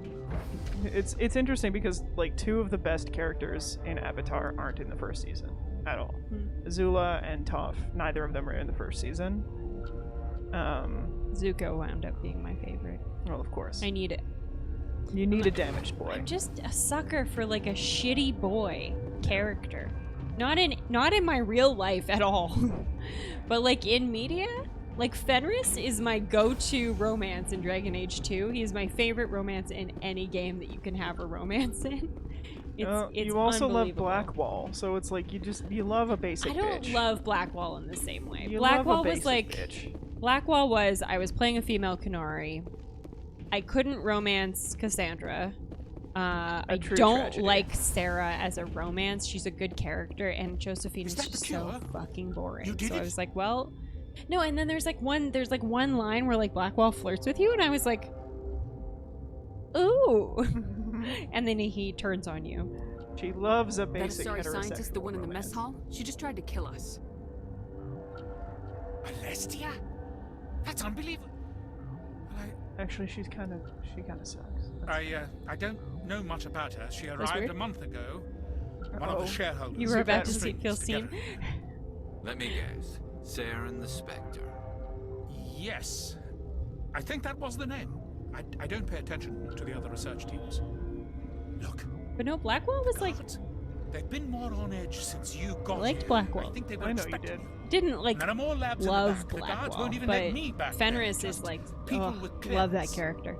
S2: It's interesting because like two of the best characters in Avatar aren't in the first season at all. Azula and Toph, neither of them are in the first season.
S1: Zuko wound up being my favorite.
S2: Well, of course.
S1: I need it.
S2: You need a damaged boy.
S1: I'm just a sucker for like a shitty boy character. Not in my real life at all. But like in media, like Fenris is my go-to romance in Dragon Age 2. He's my favorite romance in any game that you can have a romance in. It's
S2: you also love
S1: unbelievable.
S2: Blackwall, so it's like you love a basic
S1: I don't
S2: bitch.
S1: love Blackwall in the same way.
S2: You
S1: Blackwall
S2: love a
S1: was like
S2: bitch.
S1: Blackwall was I was playing a female Kenari. I couldn't romance Cassandra. I don't
S2: tragedy.
S1: like Sarah as a romance. She's a good character, and Josephine is just so fucking boring. So I was like, well, no. And then there's like one line where like Blackwall flirts with you, and I was like, ooh. And then he turns on you.
S2: She loves a basic
S5: That Asari
S2: heterosexual
S5: scientist, the one in the mess
S2: romance.
S5: hall, she just tried to kill us.
S14: Alestia? That's unbelievable.
S2: Actually, she kind of sucks.
S14: I don't know much about her. She
S1: That's
S14: arrived
S1: weird.
S14: a month ago. One of the shareholders.
S1: You were about to
S14: strings
S1: feel seen.
S14: together.
S13: Let me guess. Saren the Spectre.
S14: Yes. I think that was the name. I don't pay attention to the other research teams. Look.
S1: But no, Blackwall was like.
S14: They've been more on edge since you got
S1: I liked
S14: here.
S1: Blackwall.
S14: I think they were
S2: I know you
S14: expecting
S2: did.
S1: Didn't like
S14: There are more labs in the
S1: love
S14: back. The guards
S1: Blackwall,
S14: won't even
S1: but
S14: let me back
S1: Fenris
S14: there.
S1: is
S14: Just
S1: like
S14: people with
S1: love that
S14: clearance.
S1: character.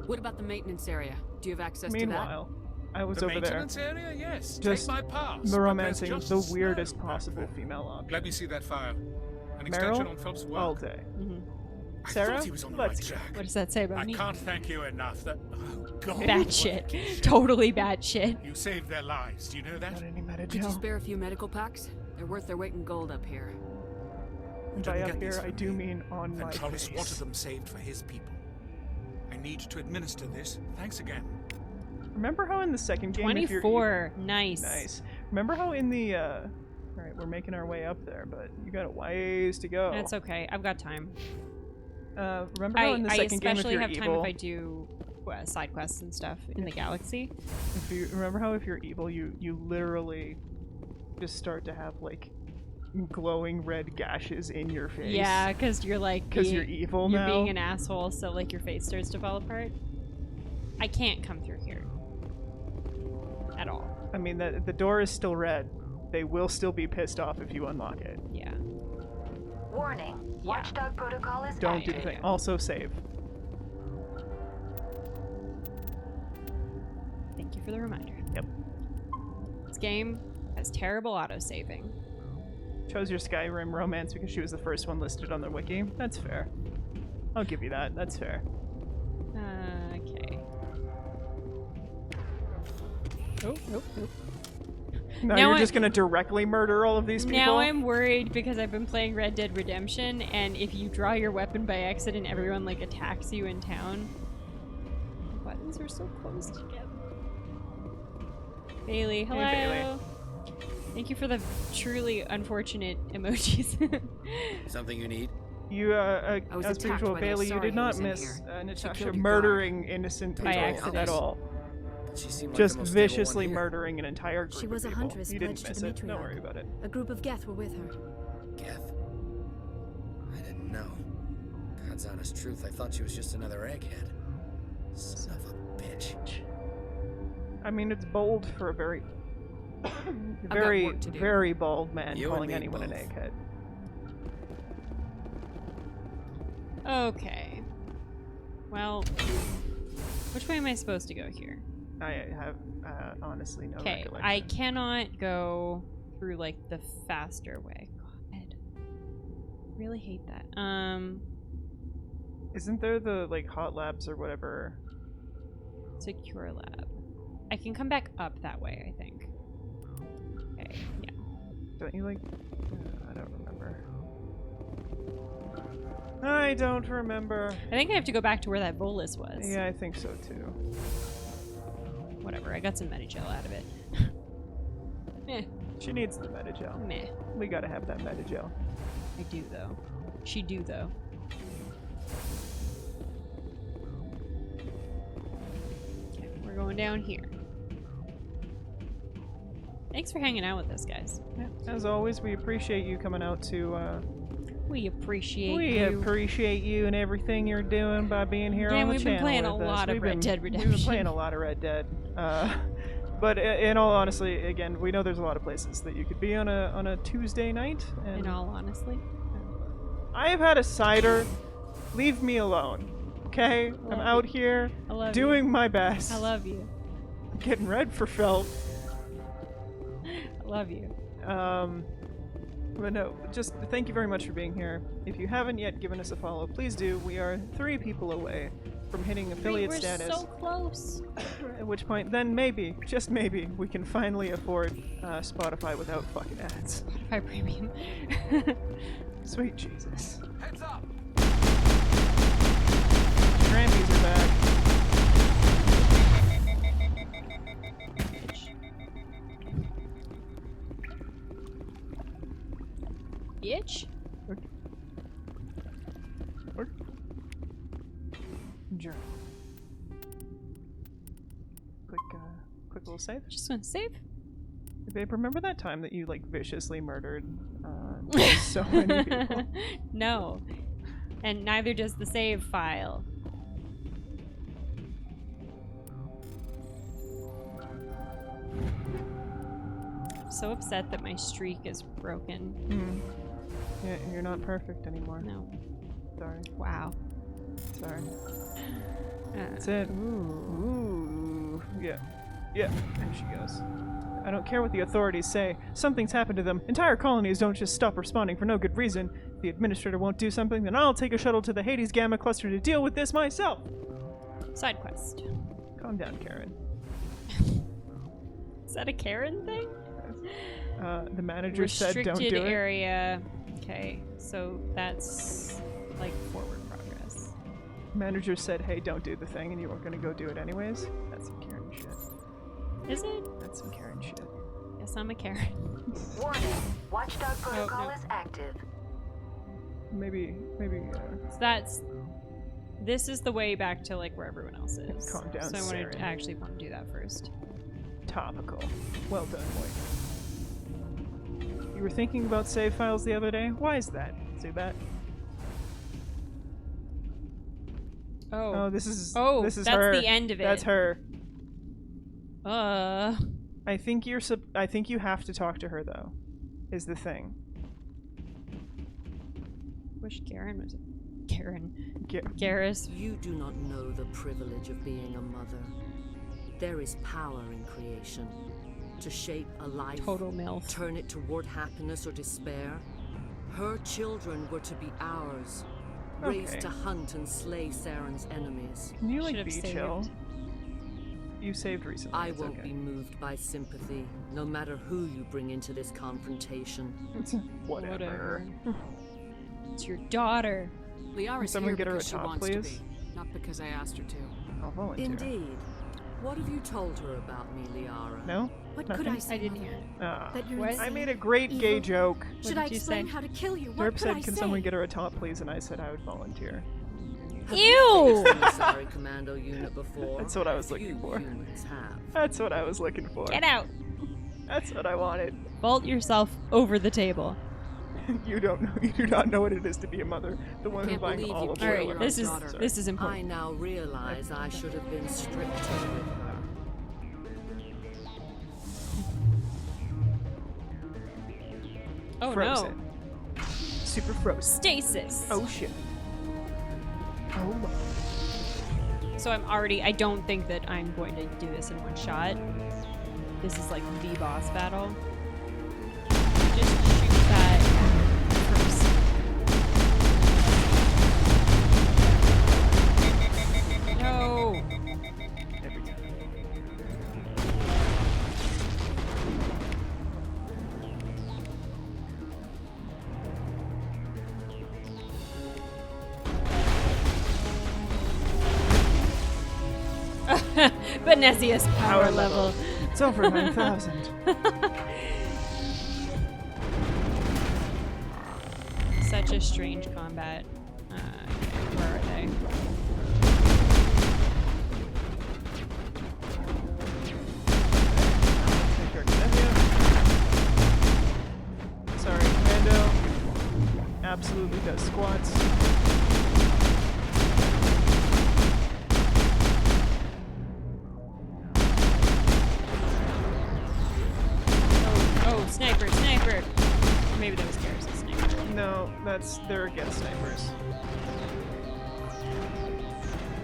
S5: What about the maintenance area? Do you have access
S2: Meanwhile, I was
S14: The
S2: over there.
S14: maintenance area? Yes.
S2: Just
S14: Take my pass. But there's
S2: romancing
S14: just
S2: the
S14: snow
S2: weirdest
S14: back
S2: possible
S14: there.
S2: female object.
S14: Let me see that file. An extension
S2: Meryl,
S14: on Phelps' work.
S2: all day.
S14: I
S2: Sarah,
S14: thought he was on the
S2: let's
S14: right track.
S1: What does that say about
S14: I
S1: me?
S14: can't thank you enough. That God,
S1: Bad
S14: what
S1: shit.
S14: a shame.
S1: Totally bad shit.
S14: You saved their lives. Do you know that?
S5: Could you spare a few medical packs? They're worth their weight in gold up here.
S2: And
S14: Don't
S2: by
S14: get
S2: up
S14: these
S2: here, I
S14: from
S2: do
S14: me.
S2: mean on my
S14: Ventralus
S2: face.
S14: wanted them saved for his people. I need to administer this. Thanks again.
S2: Remember how in the second game, if you're
S1: 24. Nice.
S2: Nice. Remember how in the Alright, we're making our way up there, but you got a ways to go.
S1: That's okay. I've got time.
S2: Remember how in the second game, if
S1: especially
S2: you're
S1: have time
S2: evil,
S1: if I do side quests and stuff in the galaxy.
S2: if you remember how if you're evil, you literally just start to have like glowing red gashes in your face.
S1: Yeah, because you're like
S2: because you're evil
S1: you're
S2: now.
S1: being an asshole, so like your face starts to fall apart. I can't come through here at all.
S2: I mean, the door is still red. They will still be pissed off if you unlock it.
S1: Yeah.
S3: Warning. Watchdog protocol is
S2: Don't do
S3: active.
S2: the thing. Also save.
S1: Thank you for the reminder.
S2: Yep.
S1: This game has terrible auto-saving.
S2: Chose your Skyrim romance because she was the first one listed on the wiki. That's fair. I'll give you that. That's fair.
S1: Okay. Nope.
S2: Now you're just gonna directly murder all of these people?
S1: Now I'm worried because I've been playing Red Dead Redemption, and if you draw your weapon by accident, everyone like attacks you in town. The buttons are so close together. Bailey, hello.
S2: Hey, Bailey.
S1: Thank you for the truly unfortunate emojis.
S21: Something you need?
S2: You,
S8: was
S2: as
S8: attacked
S2: usual,
S8: by the
S2: Bailey, you
S8: Asari
S2: did
S8: who
S2: not
S8: was in
S2: miss
S8: here.
S2: Natasha
S8: killed your
S2: murdering innocent
S1: By
S2: people
S1: accident.
S2: at all.
S21: But she seemed like
S2: Just
S21: the most stable
S2: viciously
S21: one here.
S2: murdering an entire group
S4: She was
S2: of
S4: a
S2: people.
S4: huntress
S2: You didn't
S4: pledged to
S2: miss
S4: the
S2: it. Don't
S4: matriarch.
S2: worry about it.
S4: A group of Geth were with her.
S21: Geth? I didn't know. God's honest truth, I thought she was just another egghead. Son of a bitch.
S2: I mean, it's bold for a very,
S8: got work to do.
S2: very bald man
S21: You and
S2: calling
S21: me
S2: anyone an
S21: both.
S2: egghead.
S1: Okay. Well, which way am I supposed to go here?
S2: I have honestly no
S1: Okay,
S2: recollection.
S1: I cannot go through like the faster way. God, really hate that.
S2: Isn't there the like hot labs or whatever?
S1: Secure lab. I can come back up that way, I think. Okay, yeah.
S2: Don't you like? I don't remember. I don't remember.
S1: I think I have to go back to where that bolus was.
S2: Yeah, I think so too.
S1: Whatever, I got some Medigel out of it. Meh.
S2: She needs the Medigel.
S1: Meh.
S2: We gotta have that Medigel.
S1: I do though. She do though. Okay, we're going down here. Thanks for hanging out with us, guys.
S2: Yeah, as always, we appreciate you coming out to.
S1: We appreciate
S2: We
S1: you.
S2: appreciate you and everything you're doing by being here
S1: Yeah,
S2: on the
S1: we've been
S2: channel
S1: playing a
S2: with us.
S1: lot of
S2: We've
S1: Red
S2: been-
S1: Dead
S2: We've been
S1: Redemption.
S2: playing a lot of Red Dead. But in all honesty, again, we know there's a lot of places that you could be on a Tuesday night. And
S1: In all honesty.
S2: I have had a cider. Leave me alone, okay? I'm out here
S1: I love
S2: doing my best.
S1: I love you.
S2: I'm getting red for felt.
S1: I love you.
S2: But no, just thank you very much for being here. If you haven't yet given us a follow, please do. We are 3 people away from hitting affiliate
S1: We're
S2: status.
S1: so close.
S2: At which point, then maybe, just maybe, we can finally afford Spotify without fucking ads.
S1: Spotify Premium.
S2: Sweet Jesus.
S13: Heads up!
S2: Trampies are back.
S1: Bitch.
S2: Journal. Quick little save.
S1: Just want to save.
S2: Hey, babe, remember that time that you like viciously murdered so many people?
S1: No. And neither does the save file. I'm so upset that my streak is broken.
S2: Yeah, you're not perfect anymore.
S1: No.
S2: Sorry.
S1: Wow.
S2: Sorry. That's it. Ooh. Yeah. Yeah. There she goes. I don't care what the authorities say. Something's happened to them. Entire colonies don't just stop responding for no good reason. If the administrator won't do something, then I'll take a shuttle to the Hades Gamma Cluster to deal with this myself.
S1: Side quest.
S2: Calm down, Karen.
S1: Is that a Karen thing?
S2: The manager said don't do it.
S1: Restricted area. Okay, so that's like forward progress.
S2: Manager said, hey, don't do the thing, and you were gonna go do it anyways. That's some Karen shit.
S1: Is it?
S2: That's some Karen shit.
S1: Guess I'm a Karen.
S3: Warning. Watchdog protocol
S1: no.
S3: is active.
S2: Maybe.
S1: So this is the way back to like where everyone else is.
S2: Calm down,
S1: So I
S2: Saren.
S1: actually want to do that first.
S2: Topical. Well done, boy. You were thinking about save files the other day? Why is that? See that?
S1: Oh.
S2: This is
S1: that's
S2: her.
S1: the end of it.
S2: That's her.
S1: I
S2: think you have to talk to her though. Is the thing.
S1: Wish Garen was Garrus.
S18: You do not know the privilege of being a mother. There is power in creation. To shape a life,
S1: total MILF.
S18: Turn it toward happiness or despair. Her children were to be ours, raised to hunt and slay Saren's enemies.
S2: Can you like be chill? You saved recently.
S18: I won't be moved by sympathy, no matter who you bring into this confrontation.
S2: Whatever.
S1: It's your daughter.
S5: Liara's
S2: Someone
S5: here
S2: get her
S5: because
S2: a
S5: she
S2: top,
S5: wants
S2: please?
S5: to be, not because I asked her to.
S2: I'll volunteer.
S18: Indeed. What have you told her about me, Liara?
S2: No?
S18: What
S2: Nothing?
S18: could I say?
S1: I didn't hear it.
S18: That you're
S2: I
S18: insane,
S2: made a great gay
S18: evil?
S2: joke.
S18: Should I explain how to kill you? What
S2: Derp
S18: could I
S2: said, "Can
S18: say?"
S2: someone get her a top, please?" And I said I would volunteer.
S18: Have
S1: Ew!
S18: you faced an Asari commando unit before?
S2: That's what I was looking for.
S18: Humans have.
S2: That's what I was looking for.
S1: Get out.
S2: That's what I wanted.
S1: Vault yourself over the table.
S2: You don't know. You do not know what it is to be a mother. The one who's
S18: Can't
S2: buying
S18: believe
S2: all
S18: you
S2: of
S18: killed
S2: her.
S18: your
S1: this
S18: own
S1: is-
S18: daughter.
S1: this is important.
S18: I now realize I should have been stricter with her.
S1: Oh
S2: Frozen.
S1: no.
S2: Super frozen.
S1: Stasis.
S2: Oh shit. Oh my.
S1: So I don't think that I'm going to do this in one shot. This is like the boss battle. Just shoot that first. No. Benesius power level.
S2: It's over 9,000.
S1: Such a strange combat. Where are they?
S2: Sorry, Commando. Absolutely does squats.
S1: Oh, sniper, sniper. Or maybe that was Garrus' sniper.
S2: No, they're against snipers.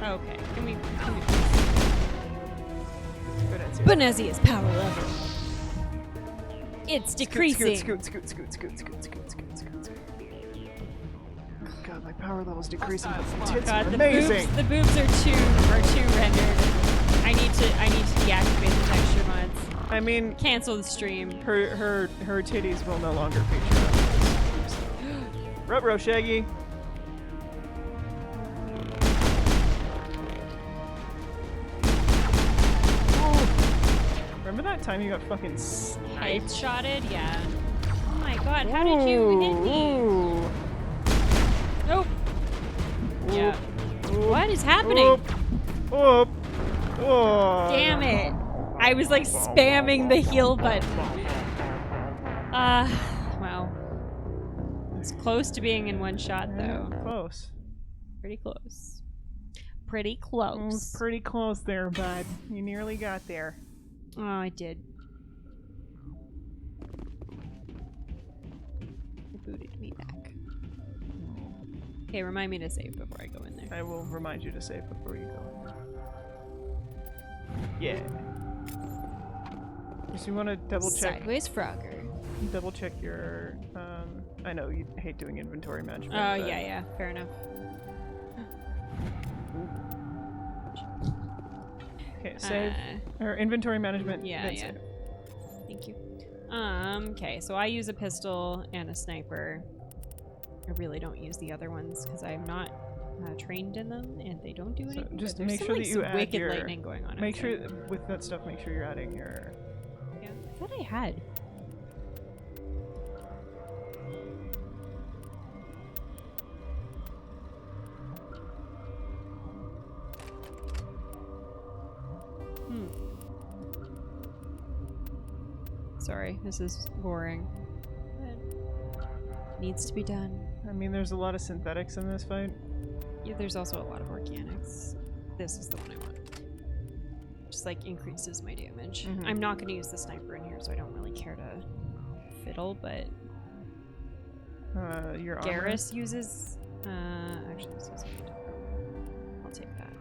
S1: Okay, can we Benesius power level. It's decreasing.
S2: Scoot. God, my power level's decreasing. But the tits are
S1: God,
S2: amazing.
S1: the boobs are too rendered. I need to deactivate the texture mods.
S2: I mean,
S1: cancel the stream.
S2: Her titties will no longer feature on this. Ruh-roh, Shaggy. Remember that time you got fucking sniped?
S1: Headshotted? Yeah. Oh my god, how did you hit me? Nope. Yeah. What is happening? Damn it. I was like spamming the heal button. Well. It's close to being in one shot though.
S2: Close.
S1: Pretty close. Pretty close.
S2: Pretty close there, bud. You nearly got there.
S1: Oh, I did. It booted me back. Okay, remind me to save before I go in there.
S2: I will remind you to save before you go in there. Yeah. So you want to double check?
S1: Sideways Frogger.
S2: Double check your. I know you hate doing inventory management.
S1: Oh yeah, fair enough.
S2: Okay, save or inventory management.
S1: Yeah.
S2: Save.
S1: Thank you. Okay, so I use a pistol and a sniper. I really don't use the other ones because I'm not trained in them, and they don't do anything.
S2: Just
S1: There's
S2: make
S1: some,
S2: sure
S1: like,
S2: that you
S1: some
S2: add
S1: wicked
S2: your
S1: lightning going on.
S2: Make sure with that stuff. Make sure you're adding your.
S1: Yeah, I thought I had. Sorry, this is boring. needs to be done.
S2: I mean, there's a lot of synthetics in this fight.
S1: Yeah, there's also a lot of organics. This is the one I want. Just like increases my damage. I'm not going to use the sniper in here, so I don't really care to fiddle, but
S2: your
S1: Garrus uses actually this is I'll take that.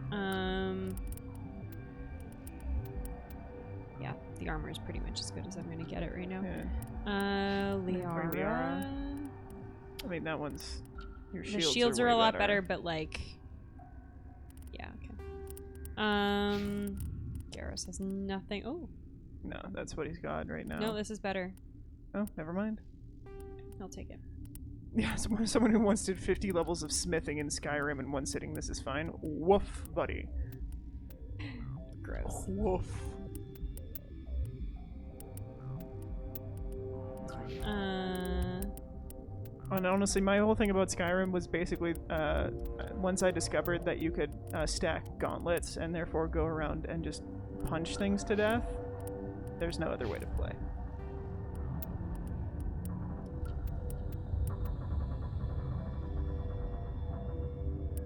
S1: Yeah, the armor is pretty much as good as I'm going to get it right now.
S2: Yeah.
S1: Liara.
S2: I mean, that one's your
S1: The
S2: shields.
S1: shields are a lot better, but like, yeah, okay. Garrus has nothing. Oh,
S2: no, that's what he's got right now.
S1: no, this is better.
S2: Oh, never mind.
S1: I'll take it.
S2: Yeah, someone who once did 50 levels of smithing in Skyrim in one sitting. This is fine. Woof, buddy.
S1: Gross.
S2: Woof. And honestly, my whole thing about Skyrim was basically once I discovered that you could stack gauntlets and therefore go around and just punch things to death, there's no other way to play.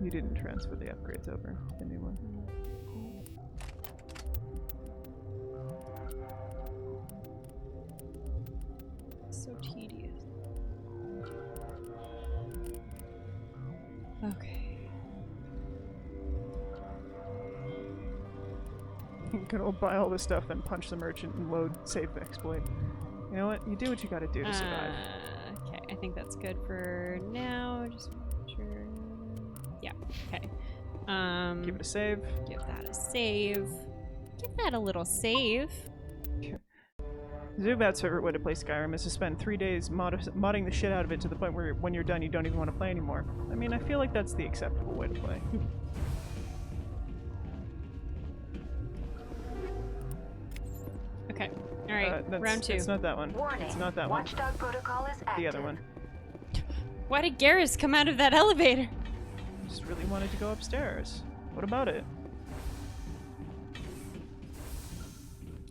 S2: You didn't transfer the upgrades over. Give me one.
S1: So tedious. Okay.
S2: You can all buy all this stuff, then punch the merchant and load save the exploit. You know what? You do what you gotta do to survive.
S1: Okay, I think that's good for now. Just make sure. Yeah, okay.
S2: Give it a save.
S1: Give that a save. Give that a little save.
S2: Zubat's favorite way to play Skyrim is to spend 3 days modding the shit out of it to the point where when you're done you don't even want to play anymore. I mean, I feel like that's the acceptable way to play.
S1: Okay, alright, round 2.
S2: It's not that one.
S3: Warning.
S2: It's not that
S3: Watchdog protocol is active.
S2: The other one.
S1: Why did Garrus come out of that elevator?
S2: Just really wanted to go upstairs. What about it?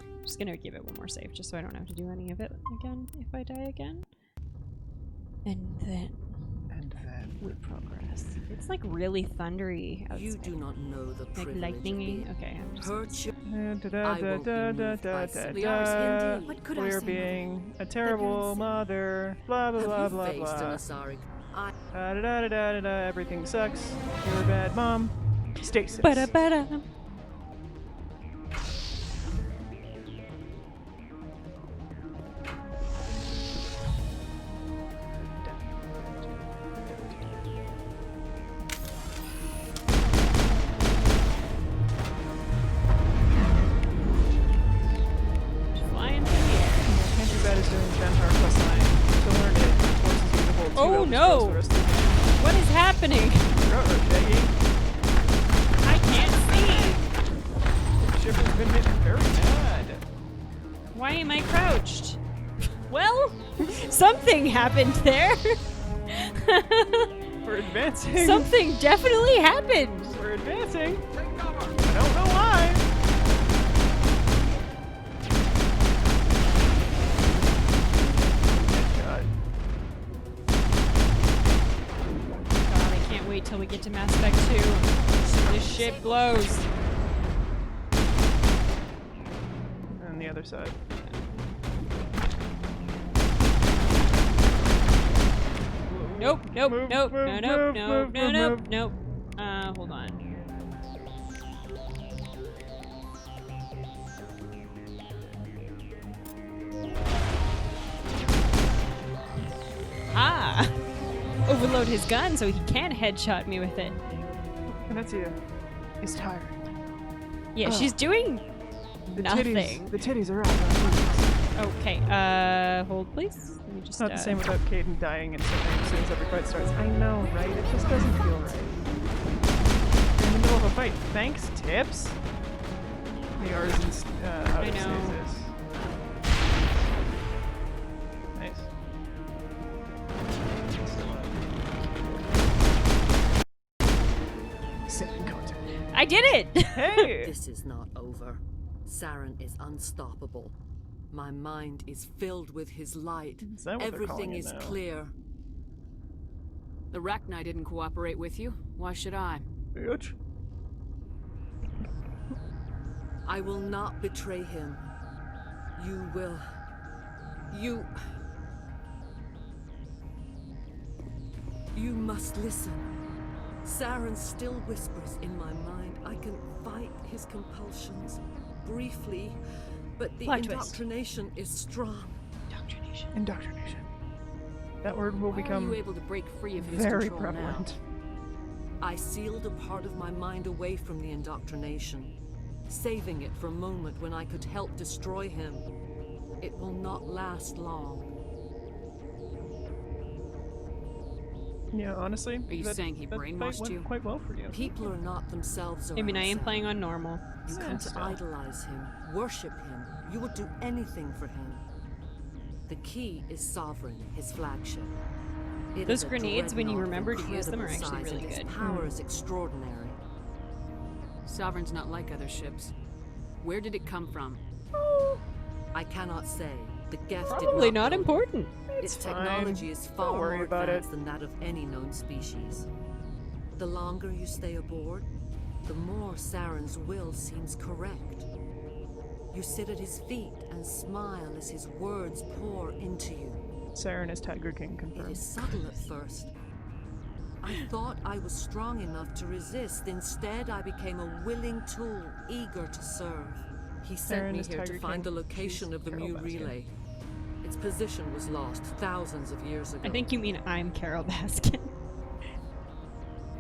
S1: I'm just gonna give it one more save, just so I don't have to do any of it again if I die again. And then we progress. It's like really thundery outside.
S18: You do not know the
S1: like lightningy. Okay, I'm just.
S2: We're being a terrible mother. Blah blah blah blah blah. Everything sucks. You're a bad mom. Stasis.
S1: Ba-da-ba-da. Oh no! What is happening? I can't see.
S2: Ship has been hit very bad.
S1: Why am I crouched? Well, something happened there.
S2: We're advancing.
S1: Something definitely happened.
S2: We're advancing. I don't know why.
S1: Wait till we get to Mass Effect 2. This shit blows.
S2: And the other side.
S1: Nope, nope, nope, no, nope, nope, no, nope, nope. Hold on. Ah! Overload his gun so he can't headshot me with it.
S2: Venezia is tired.
S1: Yeah, she's doing nothing.
S2: The titties are out.
S1: Okay, hold please. Let me just.
S2: It's not the same without Caden dying and as soon as every fight starts. I know, right? It just doesn't feel right. You're in the middle of a fight. Thanks, tips. The Arsen's out of stasis. Nice.
S1: I did it!
S2: Hey!
S18: This is not over. Saren is unstoppable. My mind is filled with his light.
S2: Is that what they're
S18: Everything
S2: calling it
S18: is
S2: now?
S18: clear.
S5: The Rachni didn't cooperate with you. Why should I?
S2: Bitch.
S15: I will not betray him. You will. You must listen. Saren still whispers in my mind. I can fight his compulsions briefly, but the indoctrination is strong.
S2: Indoctrination. That word will become
S5: Are you able to break free of his
S2: very
S5: control
S2: prevalent.
S15: Now? I sealed a part of my mind away from the indoctrination, saving it for a moment when I could help destroy him. It will not last long.
S2: Yeah, honestly.
S5: Are you saying he brainwashed
S2: went
S5: you?
S2: Quite well for you.
S15: People are not themselves
S1: I mean, I am
S15: around
S1: playing on normal.
S15: You come to idolize him, worship him. You would do anything for him. The key is Sovereign, his flagship. It
S1: Those
S15: is a
S1: grenades, when you
S15: dreadnought of
S1: remember to use them, are
S15: incredible
S1: actually
S15: size,
S1: really
S15: and
S1: good.
S15: Its power is extraordinary.
S5: Sovereign's not like other ships. Where did it come from?
S15: I cannot say. The guest
S1: Probably
S15: did
S1: not
S15: build it.
S1: important.
S15: Its
S2: fine.
S15: technology is
S2: Don't
S15: far
S2: worry
S15: more
S2: about it.
S15: advanced than that of any known species. The longer you stay aboard, the more Saren's will seems correct. You sit at his feet and smile as his words pour into you.
S2: Saren is Tiger King
S15: It
S2: confirmed.
S15: is subtle at first. I thought I was strong enough to resist. Instead, I became a willing tool, eager to serve. He sent
S2: Saren
S15: me
S2: is
S15: here to
S2: Tiger
S15: find
S2: King.
S15: the location
S2: She's
S15: of the
S2: Carol
S15: Mu
S2: Baskin.
S15: relay. Its position was lost thousands of years ago.
S1: I think you mean I'm Carol Baskin.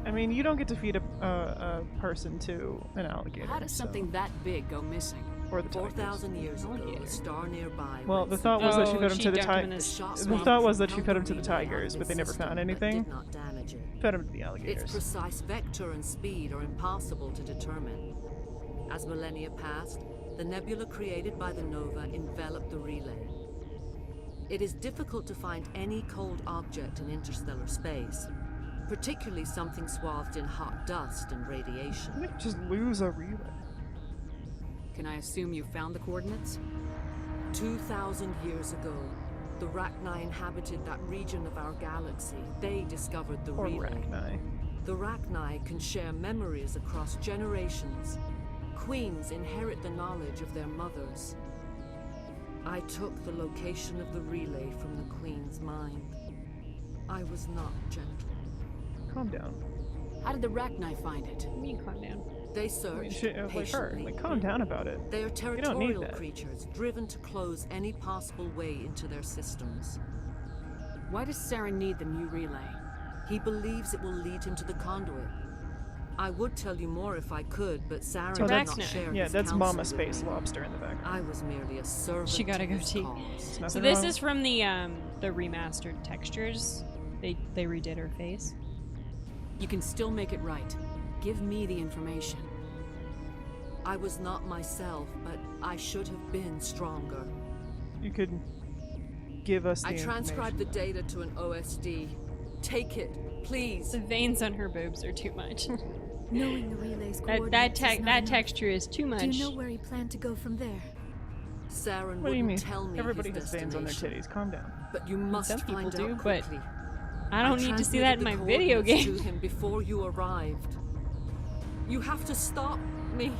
S2: I mean, you don't get to feed a person to an alligator.
S5: How does
S2: so-
S5: something that big go missing?
S2: Or the tigers.
S15: 4,000 years ago, a star nearby.
S2: Well, the thought was that she fed him to the tigers. The thought was that she fed him to the tigers, but they never found anything.
S15: Did not damage it.
S2: Fed him to the
S15: Its
S2: alligators.
S15: precise vector and speed are impossible to determine. As millennia passed, the nebula created by the nova enveloped the relay. It is difficult to find any cold object in interstellar space, particularly something swathed in hot dust and radiation.
S2: You just lose a relay.
S5: Can I assume you found the coordinates?
S15: 2,000 years ago, the Rachni inhabited that region of our galaxy. They discovered the
S2: Or
S15: relay.
S2: Rachni.
S15: The Rachni can share memories across generations. Queens inherit the knowledge of their mothers. I took the location of the relay from the Queen's mind. I was not gentle.
S2: Calm down.
S5: How did the Rachni find it?
S1: What do you mean, calm down?
S15: They
S2: I mean,
S15: searched
S2: shit, like her.
S15: patiently.
S2: Like, calm down about it.
S15: They are
S2: don't need
S15: territorial
S2: that.
S15: creatures, driven to close any possible way into their systems.
S5: Why does Saren need the Mu relay?
S15: He believes it will lead him to the conduit. I would tell you more if I could, but Saren did not share
S2: Yeah,
S15: his
S2: that's
S15: counsel
S2: Mama
S15: with
S2: Space
S15: me.
S2: Lobster in the background.
S15: I was merely a servant.
S1: She got
S15: to
S1: a
S15: his
S1: goatee.
S15: cause.
S1: So this is from the remastered textures. They redid her face.
S5: You can still make it right. Give me the information.
S15: I was not myself, but I should have been stronger.
S2: You could give us the
S15: I transcribed the
S2: information.
S15: data to an OSD. Take it, please.
S1: The veins on her boobs are too much.
S4: Knowing the relay's
S1: that
S4: coordinates is not enough.
S1: texture is too much.
S4: Do you know where he planned to go from there?
S15: Saren
S2: What do you
S15: wouldn't
S2: mean?
S15: tell me
S2: Everybody
S15: his
S2: has veins on their
S15: destination.
S2: titties. Calm down.
S15: But you must
S1: Some people
S15: find
S1: do,
S15: out
S1: but
S15: quickly.
S1: I don't need to see that in my
S15: transmitted the
S1: video
S15: coordinates
S1: game.
S15: to him before you arrived. You have to stop me.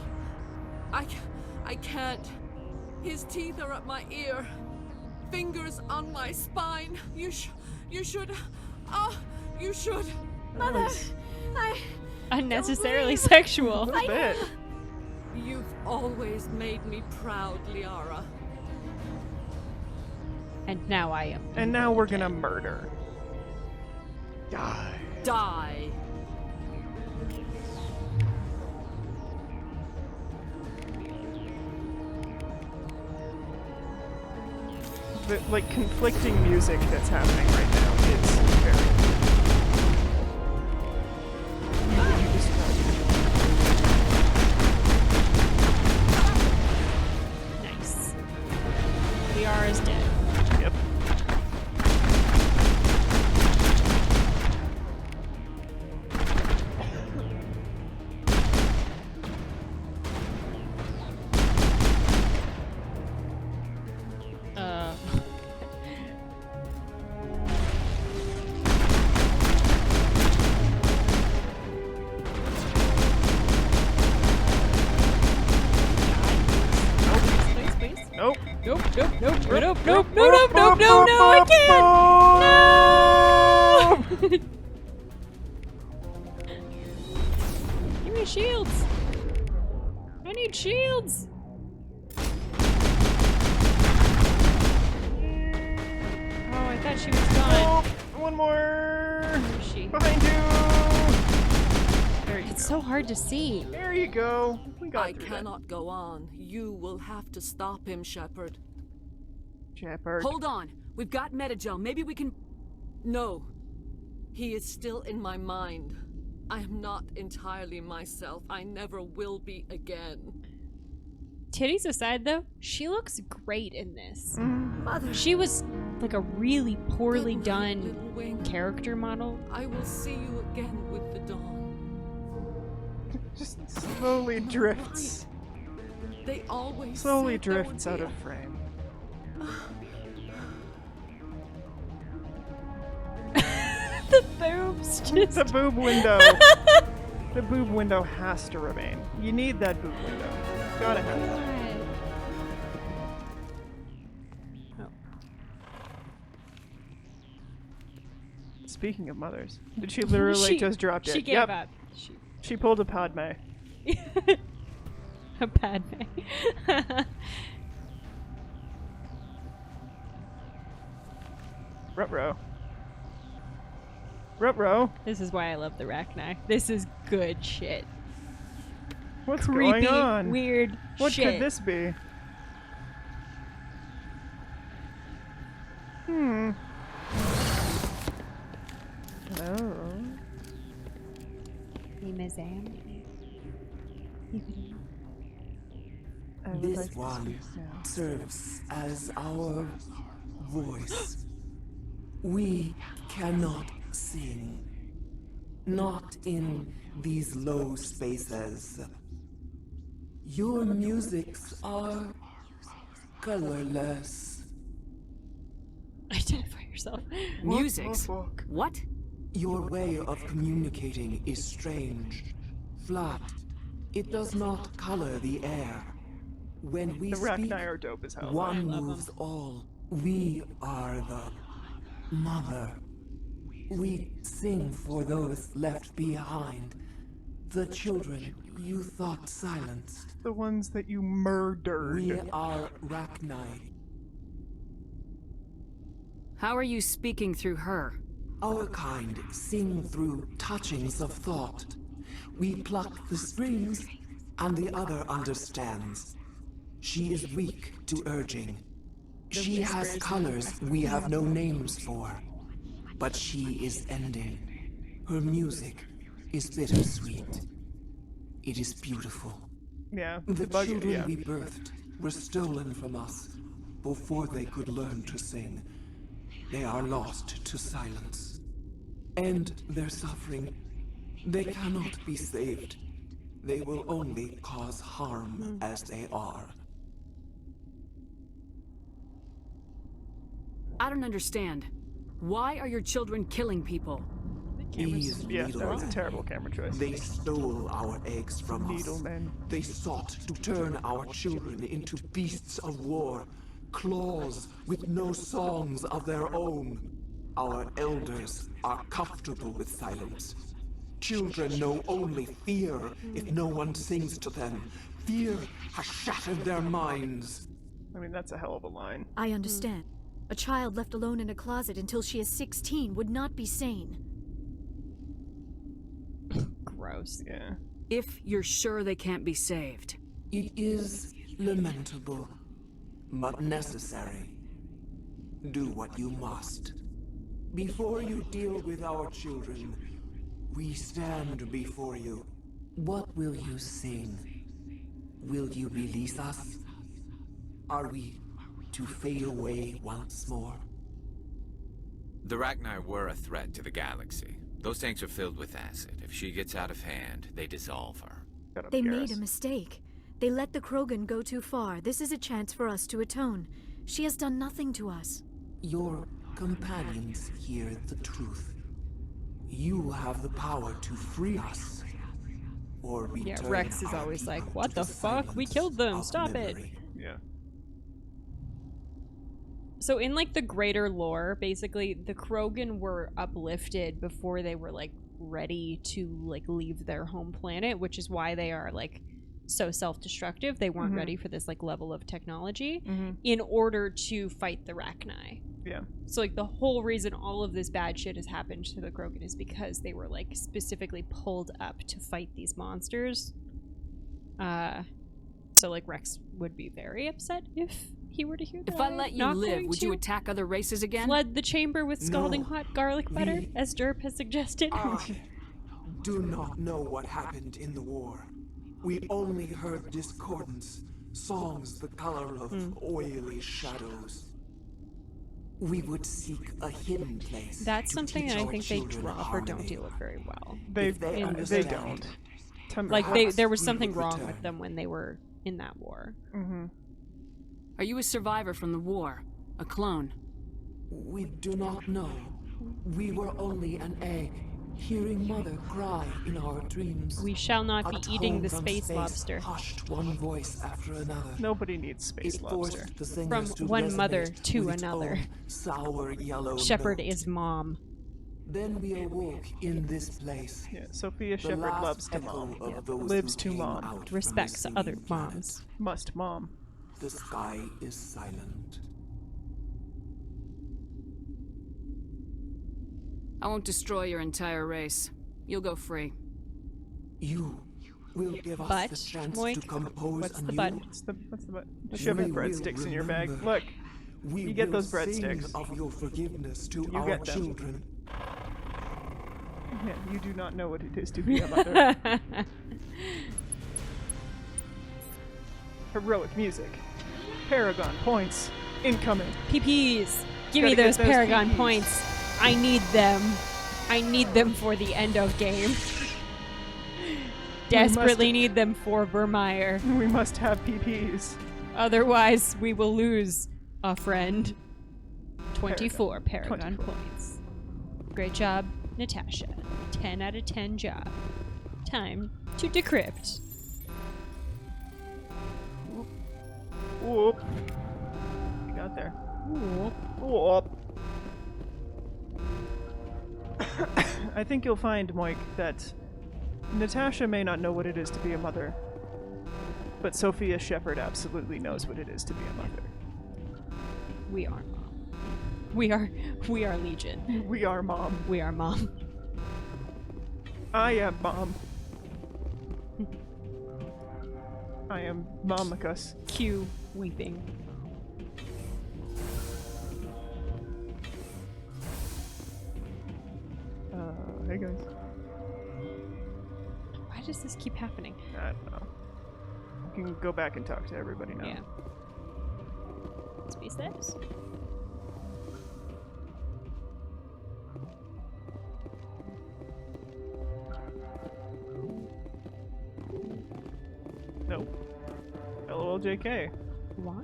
S15: I can't. His teeth are at my ear. Fingers on my spine. You should. You should.
S4: Mother,
S1: Unnecessarily sexual.
S2: A little bit.
S15: You've always made me proud, Liara.
S1: And now I am.
S2: And now we're gonna murder. Die.
S15: Die.
S2: The like conflicting music that's happening right now is very. You describe
S1: Nice. Liara is dead.
S2: Yep.
S1: Nope, nope, nope, nope, nope, nope, nope, nope, no, no, I can't! No! Give me shields! I need shields! Oh, I thought she was gone.
S2: Oh, one more!
S1: Where is she?
S2: Behind you! There you go.
S1: It's so hard to see.
S2: There you go. We got
S15: I cannot go on. You will have to stop him, Shepard.
S2: Shepard.
S15: Hold on. We've got Metagel. Maybe we can... No. He is still in my mind. I am not entirely myself. I never will be again.
S1: Titties aside, though, she looks great in this.
S15: Mother.
S1: She was like a really poorly done character model.
S15: I will see you again with the dawn.
S2: Just slowly drifts.
S15: They always
S2: Slowly
S15: said there would
S2: drifts
S15: be
S2: out
S15: a-
S2: of frame.
S1: The boobs just...
S2: The boob window. The boob window has to remain. You need that boob window. Gotta have that.
S1: Oh.
S2: Speaking of mothers, did she literally just drop dead?
S1: She gave
S2: Yep.
S1: up.
S2: She pulled a Padme.
S1: A Padme.
S2: Ruh-roh. Ruh-roh.
S1: This is why I love the Rachni. This is good shit.
S2: What's
S1: Creepy,
S2: going on?
S1: weird
S2: What
S1: shit.
S2: could this be? Hmm. Hello.
S17: This one serves as our voice. We cannot sing. Not in these low spaces. Your musics are colorless.
S1: Identify yourself.
S5: Musics? What?
S17: Your way of communicating is strange. Flat. It does not color the air. When we
S2: The
S17: speak,
S2: Rachni are dope as hell.
S17: one moves all. We are the mother. We sing for those left behind. The children you thought silenced.
S2: The ones that you murdered.
S17: We are Rachni.
S5: How are you speaking through her?
S17: Our kind sing through touchings of thought. We pluck the strings, and the other understands. She is weak to urging. She has colors we have no names for. But she is ending. Her music is bittersweet. It is beautiful.
S2: Yeah.
S17: The
S2: bug-
S17: children
S2: yeah.
S17: we birthed were stolen from us before they could learn to sing. They are lost to silence. And their suffering, they cannot be saved. They will only cause harm as they are.
S5: I don't understand. Why are your children killing people?
S17: These
S2: Yeah, that was a
S17: needlemen,
S2: terrible camera choice.
S17: they stole our eggs from us.
S2: Needlemen.
S17: They sought to turn our children into beasts of war, claws with no songs of their own. Our elders are comfortable with silence. Children know only fear if no one sings to them. Fear has shattered their minds.
S2: I mean, that's a hell of a line.
S4: I understand. A child left alone in a closet until she is 16 would not be sane.
S1: Gross.
S2: Yeah.
S5: If you're sure they can't be saved.
S17: It is lamentable, but necessary. Do what you must. Before you deal with our children, we stand before you. What will you sing? Will you release us? Are we to fade away once more?
S13: The Rachni were a threat to the galaxy. Those tanks are filled with acid. If she gets out of hand, they dissolve her.
S4: They made a mistake. They let the Krogan go too far. This is a chance for us to atone. She has done nothing to us.
S17: Your companions hear the truth. You have the power to free us. Or return
S1: Yeah, Rex is
S17: our
S1: always
S17: people
S1: like, what
S17: to
S1: the fuck? We killed them.
S17: of
S1: Stop it.
S17: memory.
S2: Yeah.
S1: So in like the greater lore, basically the Krogan were uplifted before they were like ready to like leave their home planet, which is why they are like so self-destructive. They weren't ready for this like level of technology in order to fight the Rachni.
S2: Yeah.
S1: So like the whole reason all of this bad shit has happened to the Krogan is because they were like specifically pulled up to fight these monsters. So like Rex would be very upset if he were to hear that.
S5: If I let you live, would you attack other races again?
S1: Flood the chamber with scalding hot garlic butter, as Derp has suggested.
S17: I do not know what happened in the war. We only heard discordance, songs the color of oily shadows. We would seek a hidden place.
S1: That's
S17: to
S1: something
S17: teach
S1: that I
S17: our
S1: think they
S17: children
S1: drop or
S17: harmony.
S1: don't deal with very well.
S2: They
S17: understand,
S2: don't.
S1: Like there was something wrong with them when they were in that war.
S5: Are you a survivor from the war? A clone?
S17: We do not know. We were only an egg, hearing Mother cry in our dreams.
S1: We shall not
S17: A
S1: be eating
S17: tone
S1: the
S17: from
S1: space
S17: space
S1: lobster.
S17: Hushed one voice after another.
S2: Nobody needs space
S17: It
S2: lobster.
S17: forced the singers
S1: From
S17: to
S1: one mother
S17: resonate
S1: to
S17: with its
S1: another.
S17: own sour yellow
S1: Shepard
S17: note.
S1: is mom.
S17: Then we awoke in this place.
S2: Yeah, Sophia
S17: The
S2: Shepard
S17: last
S2: loves to
S17: echo
S2: mom.
S17: of those
S2: Lives
S17: who
S2: to
S17: came
S2: mom.
S17: out from
S1: Respects
S17: the
S1: other
S17: singing planet.
S1: moms.
S2: Must mom.
S17: The sky is silent.
S5: I won't destroy your entire race. You'll go free.
S17: You will give us
S1: But,
S17: the chance
S1: Moik,
S17: to compose
S1: what's
S17: anew.
S1: the but?
S2: What's the butt?
S17: We
S2: Shove your
S17: will
S2: breadsticks in your bag.
S17: remember.
S2: Look,
S17: We
S2: you get
S17: will
S2: those
S17: sing
S2: breadsticks.
S17: of your forgiveness to
S2: You
S17: our
S2: get them.
S17: children.
S2: Yeah, you do not know what it is to be a mother. Heroic music. Paragon points incoming.
S1: PPs. Give
S2: Gotta
S1: me
S2: get
S1: those
S2: those
S1: Paragon
S2: PPs.
S1: points. I need them. I need them for the end of game. Desperately need them for Vermeer.
S2: We must have PPs.
S1: Otherwise, we will lose a friend. 24 Paragon
S2: 24.
S1: points. Great job, Natasha. 10 out of 10 job. Time to decrypt.
S2: Whoop. You got there.
S1: Whoop.
S2: Whoop. I think you'll find, Moik, that Natasha may not know what it is to be a mother, but Sophia Shepard absolutely knows what it is to be a mother.
S1: We are mom. We are Legion.
S2: We are mom.
S1: We are mom.
S2: I am mom. I am Momicus.
S1: Cue weeping.
S2: Hey guys.
S1: Why does this keep happening?
S2: I don't know. You can go back and talk to everybody now.
S1: Yeah. Space this.
S2: Nope. LOL JK.
S1: Why?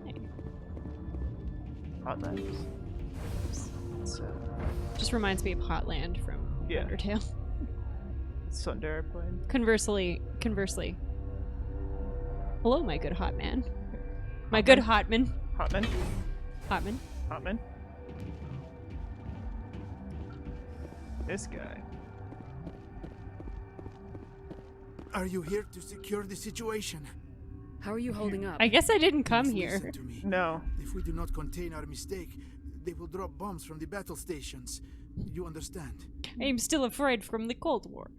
S2: Hotlands.
S1: Just reminds me of Hotland from Undertale.
S2: Sundar playing.
S1: Conversely. Hello, my good hot man. My good hotman.
S2: Hotman.
S1: Hotman.
S2: Hotman. This guy.
S12: Are you here to secure the situation?
S5: How are you holding up?
S1: I guess I didn't come
S12: Please
S1: here.
S12: listen to me.
S2: No.
S12: If we do not contain our mistake, they will drop bombs from the battle stations. You understand?
S1: I am still afraid from the Cold War.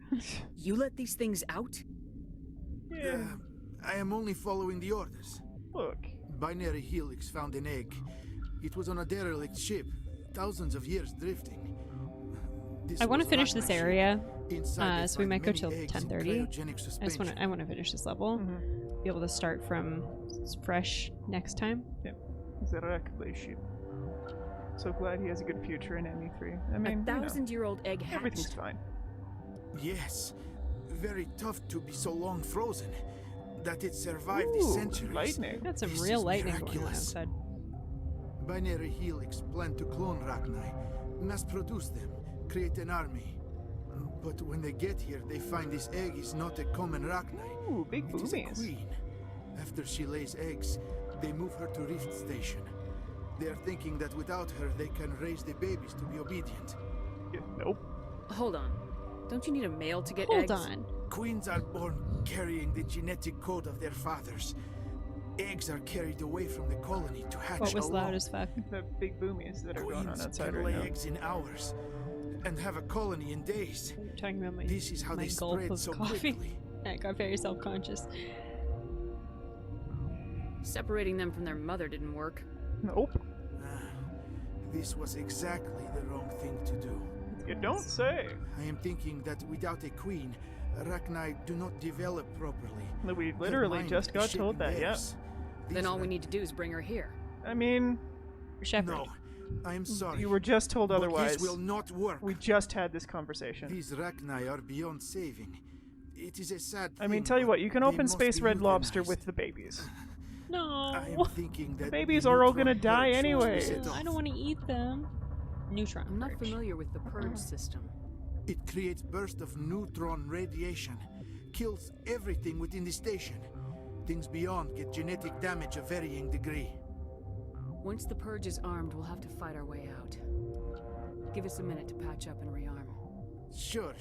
S5: You let these things out?
S2: Yeah.
S12: I am only following the orders.
S2: Look.
S12: Binary Helix found an egg. It was on a derelict ship, thousands of years drifting.
S1: I want to finish this area,
S12: Inside
S1: so we might go
S12: many
S1: till
S12: eggs in
S1: 10:30.
S12: cryogenic
S1: I want to finish this level. Be able to start from fresh next time.
S2: Yep. He's a wrecked ship. So glad he has a good future in ME3. I mean,
S5: a 1,000-year-old egg hatched.
S2: Everything's fine.
S12: Yes. Very tough to be so long frozen. That it survived the
S2: Ooh,
S12: centuries.
S2: lightning.
S1: Got some
S12: This
S1: real
S12: is
S1: lightning going on
S12: miraculous.
S1: outside.
S12: Binary Helix planned to clone Rachni, mass produce them, create an army. But when they get here, they find this egg is not a common Rachni.
S2: Ooh, big
S12: It is a
S2: boobies.
S12: queen. After she lays eggs, they move her to Rift Station. They're thinking that without her, they can raise the babies to be obedient.
S2: Nope.
S5: Hold on. Don't you need a male to get
S1: Hold
S5: eggs?
S1: on.
S12: Queens are born carrying the genetic code of their fathers. Eggs are carried away from the colony to hatch
S1: What was
S12: alone.
S1: loud as fuck?
S2: The big boomies that are going on
S12: Queens
S2: outside
S12: can
S2: right
S12: lay
S2: now.
S12: eggs in hours and have a colony in days.
S1: You're talking about
S12: This is how
S1: my
S12: they
S1: gulp
S12: spread
S1: of
S12: so
S1: coffee.
S12: quickly.
S1: I got very self-conscious.
S5: Separating them from their mother didn't work.
S2: Nope.
S12: This was exactly the wrong thing to do.
S2: You don't say.
S12: I am thinking that without a queen, Arachni do not develop properly.
S2: We literally just got told that, yeah.
S5: Then all we need to do is bring her here.
S2: I mean...
S1: Shepherd.
S12: No, I am sorry.
S2: You were just told
S12: but
S2: otherwise.
S12: This will not work.
S2: We just had this conversation.
S12: These Arachni are beyond saving. It is a sad
S2: I mean,
S12: thing,
S2: tell you what, you can
S12: they
S2: open
S12: must
S2: Space
S12: be
S2: Red Lobster
S12: euthanized.
S2: with the babies.
S1: No.
S12: I am thinking that
S2: Babies
S12: the
S2: are all
S12: neutron
S2: gonna die
S12: purge
S2: anyway.
S12: was set off.
S1: I don't want to eat them. Neutron
S5: I'm not
S1: purge.
S5: familiar with the purge system.
S12: It creates bursts of neutron radiation, kills everything within the station. Things beyond get genetic damage of varying degree.
S5: Once the purge is armed, we'll have to fight our way out. Give us a minute to patch up and rearm.
S12: Sure.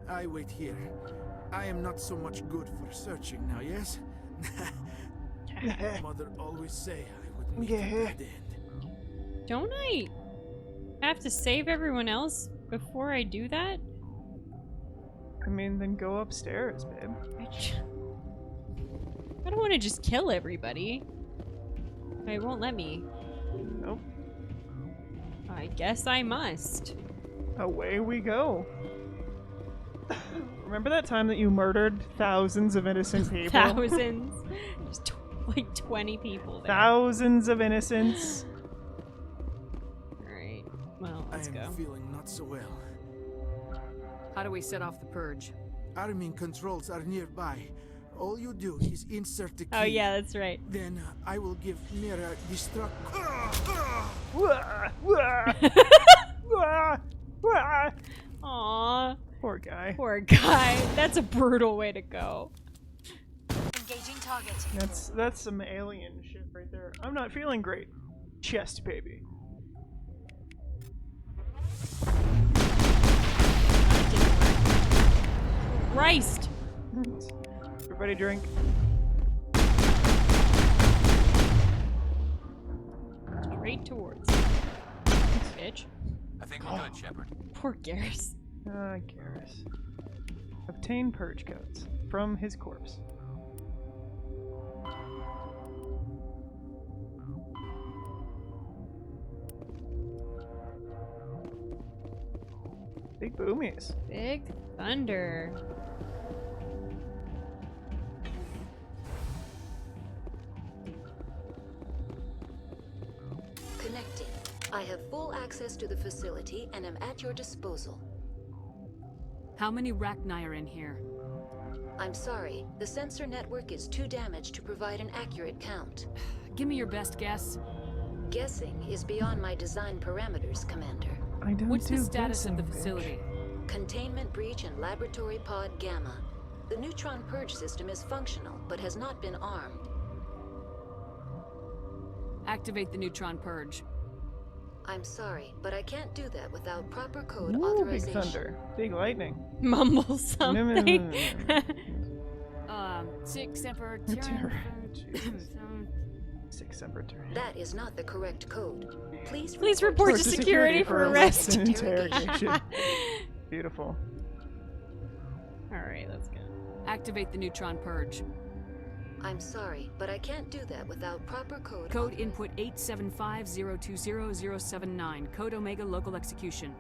S12: I wait here. I am not so much good for searching now, yes? Mother always say I would meet a bad end.
S1: Don't I have to save everyone else before I do that?
S2: I mean, then go upstairs, babe.
S1: I don't want to just kill everybody. It won't let me.
S2: Nope.
S1: I guess I must.
S2: Away we go. Remember that time that you murdered thousands of innocent people?
S1: Thousands. Just like 20 people there.
S2: Thousands of innocents.
S1: Alright. Well, let's
S12: I
S1: go.
S12: am feeling not so well.
S5: How do we set off the purge?
S12: Arming controls are nearby. All you do is insert the key.
S1: Oh yeah, that's right.
S12: Then I will give Mira destruct.
S1: Aww.
S2: Poor guy.
S1: Poor guy. That's a brutal way to go.
S4: Engaging target.
S2: That's some alien shit right there. I'm not feeling great. Chest baby.
S1: Christ!
S2: Everybody drink.
S1: Straight towards. Bitch.
S13: I think we're good, Shepard.
S1: Poor Garrus.
S2: Garrus. Obtain purge codes from his corpse. Big boomies.
S1: Big thunder.
S3: Connecting. I have full access to the facility and am at your disposal.
S5: How many Rachni are in here?
S3: I'm sorry, the sensor network is too damaged to provide an accurate count.
S5: Give me your best guess.
S3: Guessing is beyond my design parameters, Commander.
S2: I don't
S5: What's
S2: do
S5: the status of the
S2: guessing, bitch.
S5: facility?
S3: Containment breach in Laboratory Pod Gamma. The neutron purge system is functional, but has not been armed.
S5: Activate the neutron purge.
S3: I'm sorry, but I can't do that without proper code
S2: Ooh, big
S3: authorization.
S2: thunder. Big lightning.
S1: Mumble something.
S5: Six Emperor
S2: Six Emperor.
S3: That is not the correct code.
S1: Please report to security for arrest.
S2: and interrogation. Beautiful.
S1: Alright, let's go.
S5: Activate the neutron purge.
S3: I'm sorry, but I can't do that without proper code.
S5: Code input 875020079. Code Omega local execution.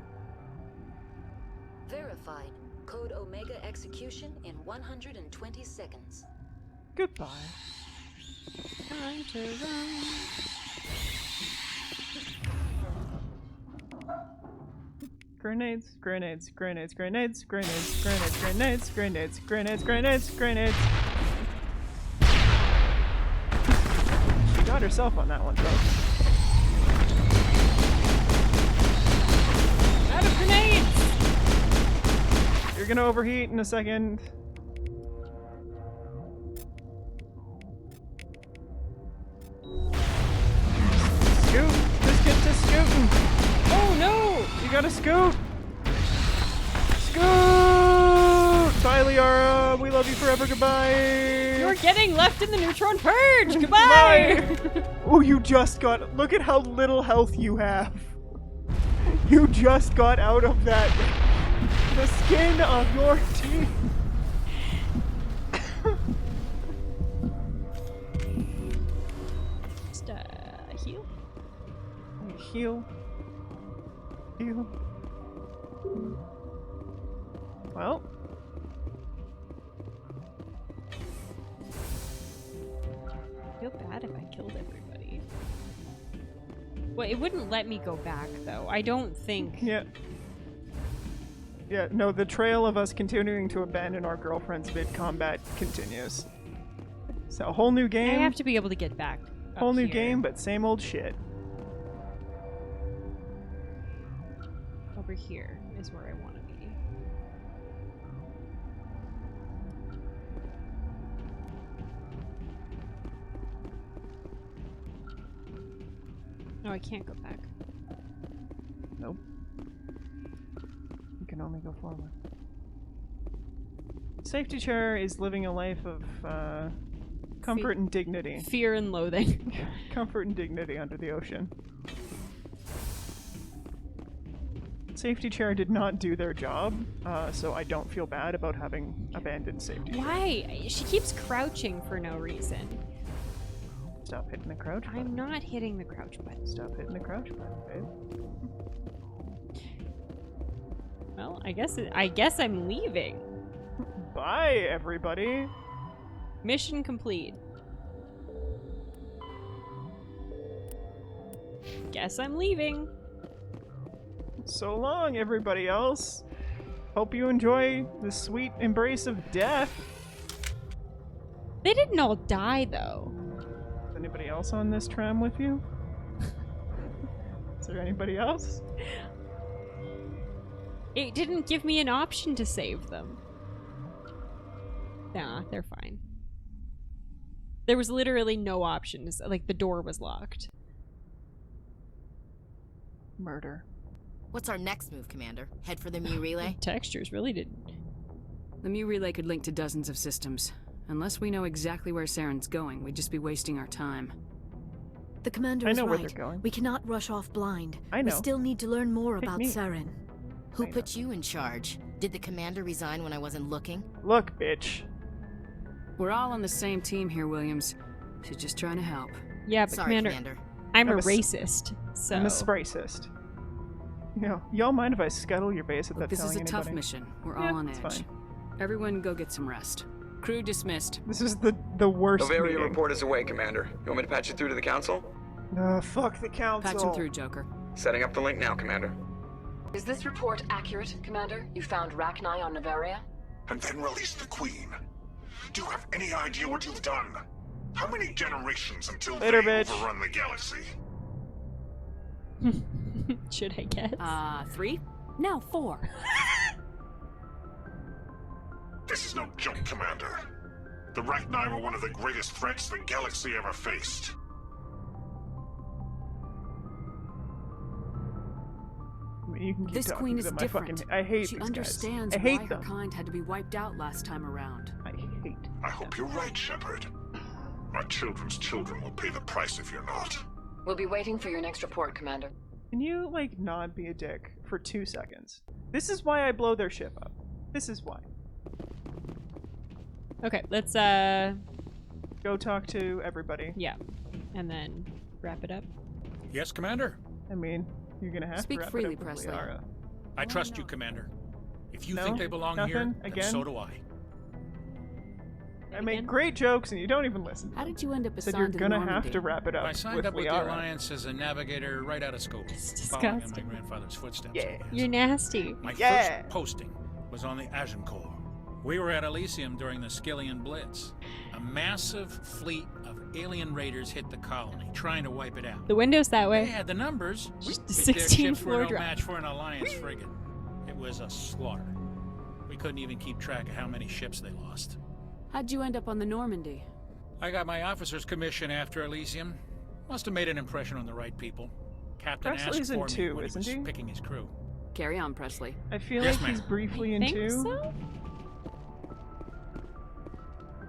S3: Verified. Code Omega execution in 120 seconds.
S2: Goodbye.
S1: Time to run.
S2: Grenades, grenades, grenades, grenades, grenades, grenades, grenades, grenades, grenades, grenades, grenades. She got herself on that one, folks.
S1: Out of grenades!
S2: You're gonna overheat in a second. Scoop. gotta scoot! Scoot! Bye, Liara. We love you forever. Goodbye.
S1: You're getting left in the neutron purge. Goodbye.
S2: Oh, you just got. Look at how little health you have. You just got out of that. The skin of your teeth.
S1: Just heal.
S2: Heal. Heal. Well.
S1: I feel bad if I killed everybody. Well, it wouldn't let me go back, though. I don't think...
S2: Yeah. Yeah, no, the trail of us continuing to abandon our girlfriends mid-combat continues. So, a whole new game.
S1: I have to be able to get back.
S2: Whole new
S1: here.
S2: game, but same old shit.
S1: Over here is where I want to be. No, I can't go back.
S2: Nope. You can only go forward. Safety chair is living a life of comfort and dignity.
S1: Fear and loathing.
S2: Comfort and dignity under the ocean. Safety chair did not do their job, so I don't feel bad about having abandoned safety chair.
S1: Why? She keeps crouching for no reason.
S2: Stop hitting the crouch button.
S1: I'm not hitting the crouch button.
S2: Stop hitting the crouch button, babe.
S1: Well, I guess I'm leaving.
S2: Bye, everybody.
S1: Mission complete. Guess I'm leaving.
S2: So long, everybody else. Hope you enjoy the sweet embrace of death.
S1: They didn't all die, though.
S2: Is anybody else on this tram with you? Is there anybody else?
S1: It didn't give me an option to save them. Nah, they're fine. There was literally no options. Like, the door was locked.
S2: Murder.
S10: What's our next move, Commander? Head for the Mu relay?
S1: Textures really didn't.
S5: The Mu relay could link to dozens of systems. Unless we know exactly where Saren's going, we'd just be wasting our time.
S4: The Commander is right. We cannot rush off blind.
S2: I know.
S4: We still need to learn more about Saren.
S10: Who put you in charge? Did the Commander resign when I wasn't looking?
S2: Look, bitch.
S5: We're all on the same team here, Williams. She's just trying to help.
S1: Yeah, but
S10: Sorry, Commander.
S1: I'm a racist, so...
S2: I'm a spracist. You know, y'all mind if I scuttle your base without
S5: This
S2: telling
S5: is a
S2: anybody?
S5: tough mission. We're all on edge.
S2: Fine.
S5: Everyone go get some rest. Crew dismissed.
S2: This is the worst
S19: Novaria
S2: meeting.
S19: report is away, Commander. You want me to patch you through to the Council?
S2: Fuck the Council.
S5: Patch him through, Joker.
S19: Setting up the link now, Commander.
S23: Is this report accurate, Commander? You found Rachni on Novaria?
S24: And then released the Queen. Do you have any idea what you've done? How many generations until
S2: Later,
S24: they
S2: bitch.
S24: overrun the galaxy?
S1: Should I guess?
S5: 3? Now 4.
S24: This is no joke, Commander. The Rachni were one of the greatest threats the galaxy ever faced.
S2: You can keep
S5: This
S2: talking
S5: queen
S2: to
S5: is
S2: them.
S5: different.
S2: I hate
S5: She
S2: these
S5: understands
S2: guys. I hate
S5: why
S2: them.
S5: her kind had to be wiped out last time around.
S2: I hate.
S24: I hope you're right, Shepard. Our children's children will pay the price if you're not.
S23: We'll be waiting for your next report, Commander.
S2: Can you, like, not be a dick for 2 seconds? This is why I blow their ship up. This is why.
S1: Okay, let's,
S2: go talk to everybody.
S1: Yeah. And then wrap it up.
S14: Yes, Commander?
S2: I mean, you're gonna have
S5: Speak
S2: to wrap
S5: freely,
S2: it up with
S5: Presley.
S2: Liara.
S14: I trust you, Commander. If you
S2: No?
S14: think they belong
S2: Nothing?
S14: here, then
S2: Again?
S14: so do I.
S2: I make great jokes and you don't even listen.
S5: How did you end up
S2: Said
S5: assigned
S2: you're
S5: to the
S2: gonna
S5: Normandy?
S2: have to wrap it up
S14: I signed
S2: with
S14: up with the
S2: Liara.
S14: Alliance as a navigator right out of school, following in my
S1: disgusting.
S14: grandfather's footsteps.
S2: Yeah.
S1: You're nasty.
S14: My
S2: Yeah.
S14: first posting was on the Agincourt. We were at Elysium during the Skillian Blitz. A massive fleet of alien raiders hit the colony, trying to wipe it out.
S1: The window's that
S14: They
S1: way.
S14: had the numbers,
S1: Just
S14: but
S1: 16
S14: their ships
S1: floor
S14: were no
S1: drop.
S14: match for an Alliance frigate. It was a slaughter. We couldn't even keep track of how many ships they lost.
S5: How'd you end up on the Normandy?
S14: I got my officer's commission after Elysium. Must have made an impression on the right people. Captain
S2: Presley's
S14: asked
S2: in
S14: for me
S2: two,
S14: when
S2: isn't
S14: he was
S2: he?
S14: picking his crew.
S5: Carry on, Presley.
S2: I feel
S14: Yes,
S2: like he's
S14: ma'am.
S2: briefly in
S1: Think
S2: 2.
S1: so?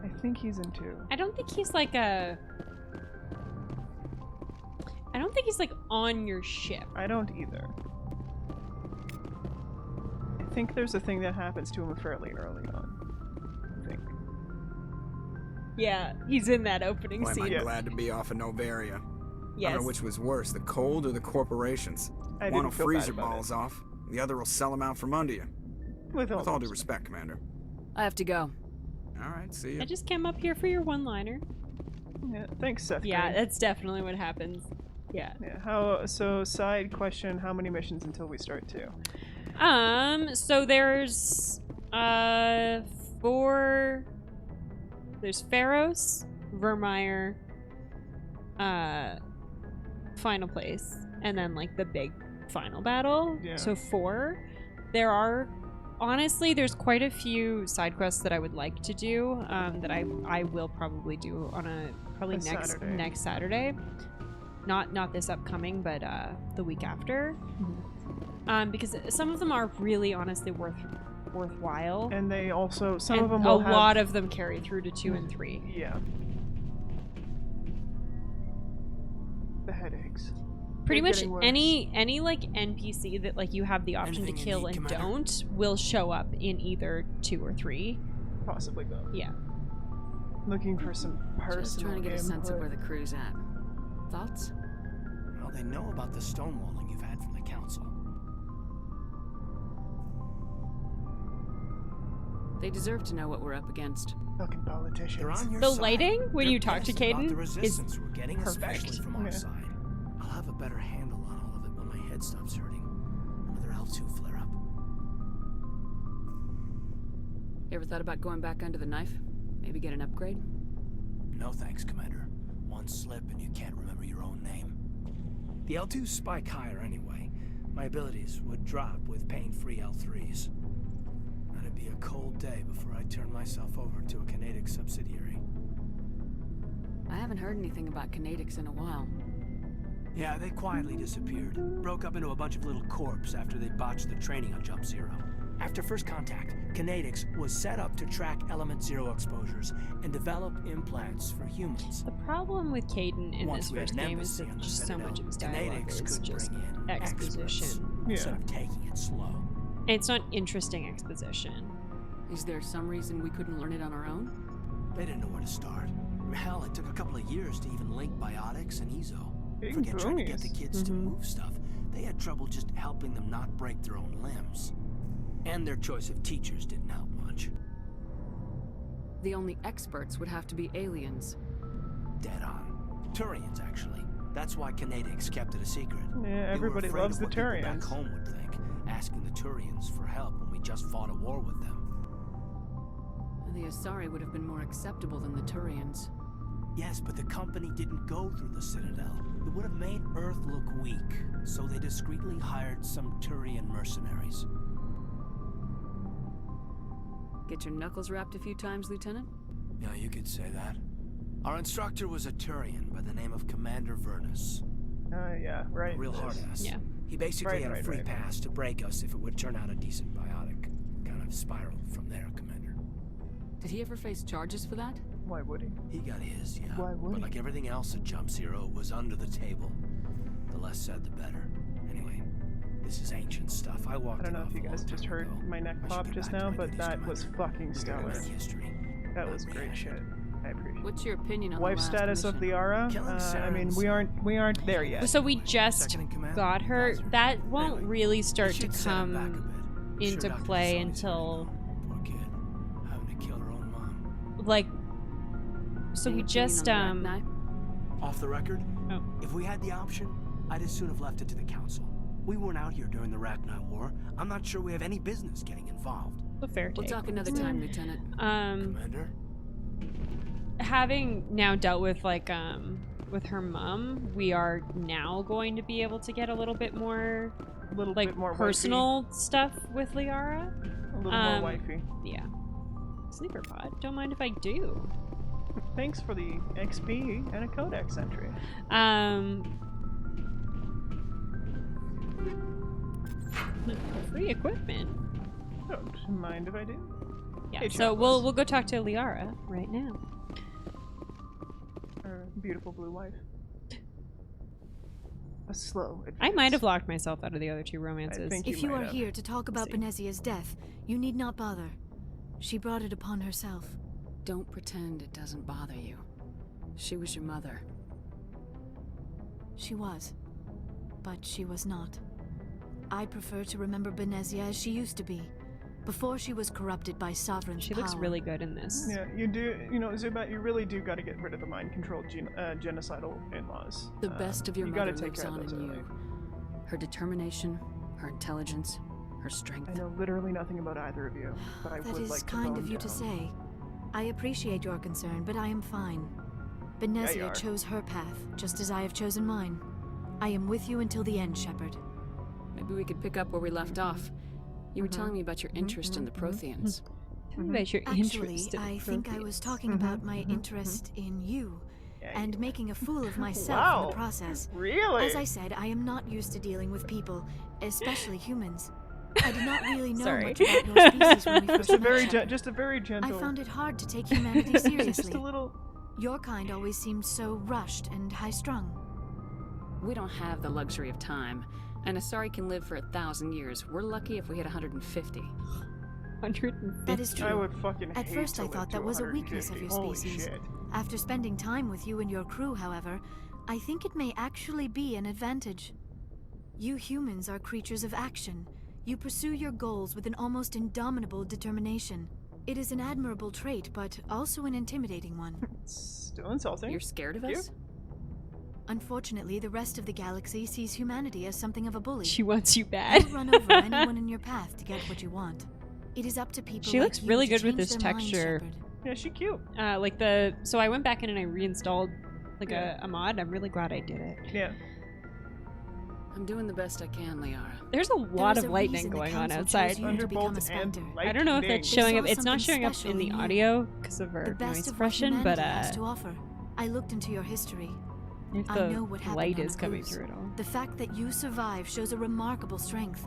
S2: I think he's in 2.
S1: I don't think he's like a... I don't think he's like on your ship.
S2: I don't either. I think there's a thing that happens to him fairly early on. I think.
S1: Yeah, he's in that opening
S7: Boy, am
S1: scene.
S7: I glad to be off of Novaria. I
S1: Yes.
S7: don't know which was worse, the cold or the corporations.
S2: I
S7: One
S2: didn't
S7: will
S2: feel
S7: freeze
S2: bad
S7: your
S2: about
S7: balls off, the other will sell them out from under you.
S2: With all
S7: due respect, Commander.
S5: I have to go.
S7: All right, see ya.
S1: I just came up here for your one-liner.
S2: Yeah, thanks, Seth.
S1: Yeah,
S2: Green.
S1: that's definitely what happens. Yeah.
S2: Yeah. So side question: how many missions until we start 2?
S1: So there's 4. There's Pharos, Vermeer, final place, and then like the big final battle.
S2: Yeah.
S1: So 4. There are honestly there's quite a few side quests that I would like to do that I will probably do on
S2: A Saturday.
S1: next Saturday. Not this upcoming, but the week after. Because some of them are really honestly worthwhile.
S2: And they also some
S1: and
S2: of them will
S1: a lot of them carry through to 2 and 3.
S2: Yeah. The headaches.
S1: Pretty
S2: They're
S1: much
S2: getting worse.
S1: any like NPC that like you have the option
S7: Anything
S1: to
S7: you
S1: kill
S7: need,
S1: and
S7: Commander?
S1: don't will show up in either 2 or 3.
S2: Possibly both.
S1: Yeah.
S2: Looking for some personal
S5: Just trying to get a sense of
S2: input.
S5: where the crew's at. Thoughts?
S9: Well, they know about the stonewalling you've had from the council.
S5: They deserve to know what we're up against.
S2: Fucking politicians.
S9: They're on your
S1: The
S9: side.
S1: lighting when
S9: They're
S1: you talk to
S9: pissed about
S1: Caden
S9: the
S1: is
S9: resistance we're getting,
S1: perfect.
S9: especially from our
S2: Yeah.
S9: side. I'll have a better handle on all of it when my head stops hurting. Another L2 flare up.
S5: You ever thought about going back under the knife? Maybe get an upgrade?
S9: No thanks, Commander. One slip and you can't remember your own name. The L2s spike higher anyway. My abilities would drop with pain-free L3s. That'd be a cold day before I turn myself over to a Canadic subsidiary.
S5: I haven't heard anything about Canadics in a while.
S9: Yeah, they quietly disappeared. Broke up into a bunch of little corps after they botched the training on Jump Zero. After first contact, Canadics was set up to track Element Zero exposures and develop implants for humans.
S1: The problem with Caden in
S9: Once
S1: this
S9: we had
S1: first
S9: an
S1: game is
S9: embassy
S1: that
S9: on the
S1: just so
S9: Citadel,
S1: much of his dialogue
S9: Canadics
S1: is
S9: could
S1: just
S9: bring in
S1: exposition.
S9: instead of taking it slow.
S1: And it's not interesting exposition.
S5: Is there some reason we couldn't learn it on our own?
S9: They didn't know where to start. Hell, it took a couple of years to even link biotics and Ezo.
S2: Big
S9: Forget trying to get the
S2: boonies.
S9: kids to move stuff. They had trouble just helping them not break their own limbs. And their choice of teachers didn't help much.
S5: The only experts would have to be aliens.
S9: Dead on. Turians, actually. That's why Canadics kept it a secret.
S2: Yeah,
S9: They were
S2: everybody
S9: afraid
S2: loves
S9: of
S2: the
S9: what people back
S2: Turians.
S9: home would think, asking the Turians for help when we just fought a war with them.
S5: The Asari would have been more acceptable than the Turians.
S9: Yes, but the company didn't go through the Citadel. It would have made Earth look weak, so they discreetly hired some Turian mercenaries.
S5: Get your knuckles rapped a few times, Lieutenant?
S9: Yeah, you could say that. Our instructor was a Turian by the name of Commander Vernus.
S2: Yeah, right.
S9: A real
S2: Yes.
S9: hard-ass.
S1: Yeah.
S9: He basically had a free
S2: right.
S9: pass to break us if it would turn out a decent biotic. Kind of spiraled from there, Commander.
S5: Did he ever face charges for that?
S2: Why would he?
S9: He got his, yeah.
S2: Why would
S9: But
S2: he?
S9: like everything else at Jump Zero, it was under the table. The less said, the better. Anyway, this is ancient stuff. I walked
S2: I don't
S9: it
S2: know
S9: off
S2: if you
S9: a
S2: guys
S9: long
S2: just
S9: time
S2: heard
S9: ago.
S2: my neck
S9: I should
S2: pop
S9: get
S2: just
S9: back to
S2: now,
S9: my
S2: but
S9: duties,
S2: that was
S9: Commander.
S2: fucking
S9: We
S2: stellar.
S9: gotta make history.
S2: That was great shit. I appreciate it.
S5: What's your opinion on
S2: Wife
S5: the last
S2: status of
S5: mission?
S2: Liara? I mean, we aren't there yet.
S1: So we just
S9: Second in command?
S1: got her. That won't
S9: Anyway,
S1: really start
S9: they
S1: to
S9: should set him back a
S1: come
S9: bit.
S1: into
S9: Sure, Dr.
S1: play
S9: Casali's
S1: until
S9: Poor kid, having to kill her own mom.
S1: like. So
S5: Any
S1: we
S5: opinion
S1: just
S5: on the Rachni?
S9: Off the record,
S1: Oh.
S9: if we had the option, I'd as soon have left it to the council. We weren't out here during the Rachni War. I'm not sure we have any business getting involved.
S1: a fair
S5: We'll
S1: take.
S5: talk another time, Lieutenant.
S9: Commander?
S1: Having now dealt with with her mom, we are now going to be able to get a little bit more
S2: bit more
S1: personal stuff with Liara.
S2: A little more wifey.
S1: Yeah. Sleeper pod. Don't mind if I do.
S2: Thanks for the XP and a codex entry.
S1: Free equipment.
S2: Don't mind if I do.
S1: Yeah.
S2: Hey,
S1: So we'll go talk to Liara right now.
S2: Her beautiful blue wife. A slow advance.
S1: I might have locked myself out of the other two romances.
S2: I think
S4: If you are here to talk about Benezia's death, you need not bother. She brought it upon herself.
S5: Don't pretend it doesn't bother you. She was your mother.
S4: She was. But she was not. I prefer to remember Benezia as she used to be, before she was corrupted by Sovereign's
S1: She
S4: power.
S1: looks really good in this.
S2: Yeah, you do. You know, Zubat, you really do got to get rid of the mind-controlled genocidal in-laws.
S5: The best of your
S2: you
S5: mother
S2: gotta take
S5: lives
S2: care of
S5: on
S2: those
S5: in
S2: early.
S5: you. Her determination, her intelligence, her strength.
S2: I know literally nothing about either of you, but I
S4: That
S2: would
S4: is
S2: like to
S4: kind
S2: bone
S4: of you to
S2: down.
S4: say. I appreciate your concern, but I am fine.
S2: you
S4: Benezia
S2: are.
S4: chose her path, just as I have chosen mine. I am with you until the end, Shepard.
S5: Maybe we could pick up where we left off. You were telling me about your interest in the Protheans.
S1: About your
S4: Actually,
S1: interest in
S4: I think I was talking about my interest in you, and making a fool of myself in
S2: Wow.
S4: the process.
S2: Really?
S4: As I said, I am not used to dealing with people, especially humans. I did not really know
S1: Sorry.
S4: much about your species when we first
S2: Just a
S4: met,
S2: very,
S4: Shepard.
S2: just a very
S4: I
S2: gentle.
S4: found it hard to take humanity seriously.
S2: Just a little.
S4: Your kind always seemed so rushed and high-strung.
S5: We don't have the luxury of time, and Asari can live for 1,000 years. We're lucky if we hit 150.
S1: 150.
S4: That is true.
S2: I would fucking
S4: At
S2: hate
S4: first
S2: to
S4: I
S2: live
S4: thought
S2: to
S4: that was a weakness of
S2: 150.
S4: your
S2: Holy
S4: species.
S2: shit.
S4: After spending time with you and your crew, however, I think it may actually be an advantage. You humans are creatures of action. You pursue your goals with an almost indomitable determination. It is an admirable trait, but also an intimidating one.
S2: Still insulting.
S5: You're scared of us?
S4: Unfortunately, the rest of the galaxy sees humanity as something of a bully.
S1: She wants you bad.
S4: You'll run over anyone in your path to get what you want. It is up to people
S1: She
S4: like
S1: looks
S4: you
S1: really
S4: to
S1: good with
S4: change
S1: this
S4: their minds,
S1: texture.
S4: Shepard.
S2: Yeah, she cute.
S1: Like so I went back in and I reinstalled like a mod. I'm really glad I did it.
S2: Yeah.
S5: I'm doing the best I can, Liara.
S1: There's a lot
S4: is
S1: of
S4: a
S1: lightning
S4: reason the
S1: going on
S4: council
S1: outside.
S4: chose you to become a
S2: Thunderbolt and
S4: Spectre.
S2: lightning.
S1: I don't know if that's
S4: They
S1: showing
S4: saw
S1: up. It's not
S4: something
S1: showing up
S4: special
S1: in the
S4: in you.
S1: audio because of
S4: The
S1: her
S4: best
S1: noise
S4: of what
S1: suppression,
S4: humanity
S1: but
S4: has to offer. I looked into your history.
S1: if
S4: I know what
S1: the
S4: happened
S1: light
S4: on
S1: is
S4: the
S1: coming
S4: cruise.
S1: through it all.
S4: The fact that you survived shows a remarkable strength.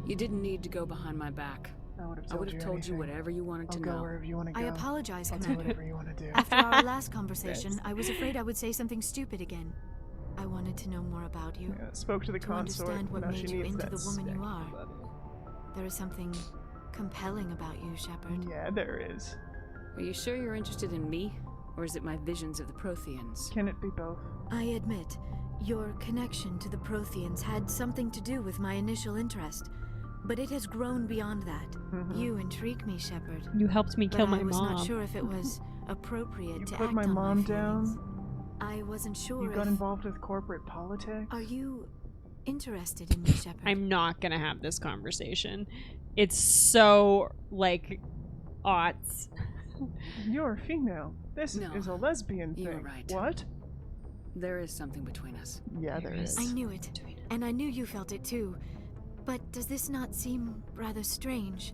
S5: You didn't need to go behind my back.
S2: I would
S5: I would have told you
S2: anything.
S5: whatever you wanted
S2: I'll
S5: to
S2: go
S5: know.
S2: wherever you want to go.
S4: I apologize,
S2: I'll do
S4: Commander.
S2: whatever you want to do.
S4: After our last conversation, I was afraid I would say something stupid again. I wanted to know more about you.
S2: Yeah, spoke to the
S4: to
S2: consort.
S4: understand what
S2: Now she
S4: made you
S2: needs
S4: into
S2: that
S4: the woman you
S2: stick.
S4: are. There is something compelling about you, Shepard.
S2: Yeah, there is.
S5: Are you sure you're interested in me? Or is it my visions of the Protheans?
S2: Can it be both?
S4: I admit, your connection to the Protheans had something to do with my initial interest, but it has grown beyond that. You intrigue me, Shepard.
S1: You helped me kill
S4: but
S1: my
S4: I was
S1: mom.
S4: not sure if it was appropriate
S2: You
S4: to
S2: put
S4: act
S2: my
S4: on
S2: mom
S4: my feelings.
S2: down.
S4: I wasn't sure
S2: You
S4: if...
S2: got involved with corporate politics.
S4: Are you interested in me, Shepard?
S1: I'm not gonna have this conversation. It's so like aughts.
S2: You're a female. This
S5: No,
S2: is a lesbian
S5: you were
S2: thing.
S5: right.
S2: What?
S5: There is something between us.
S2: Yeah, there is.
S4: I knew it, and I knew you felt it too. But does this not seem rather strange?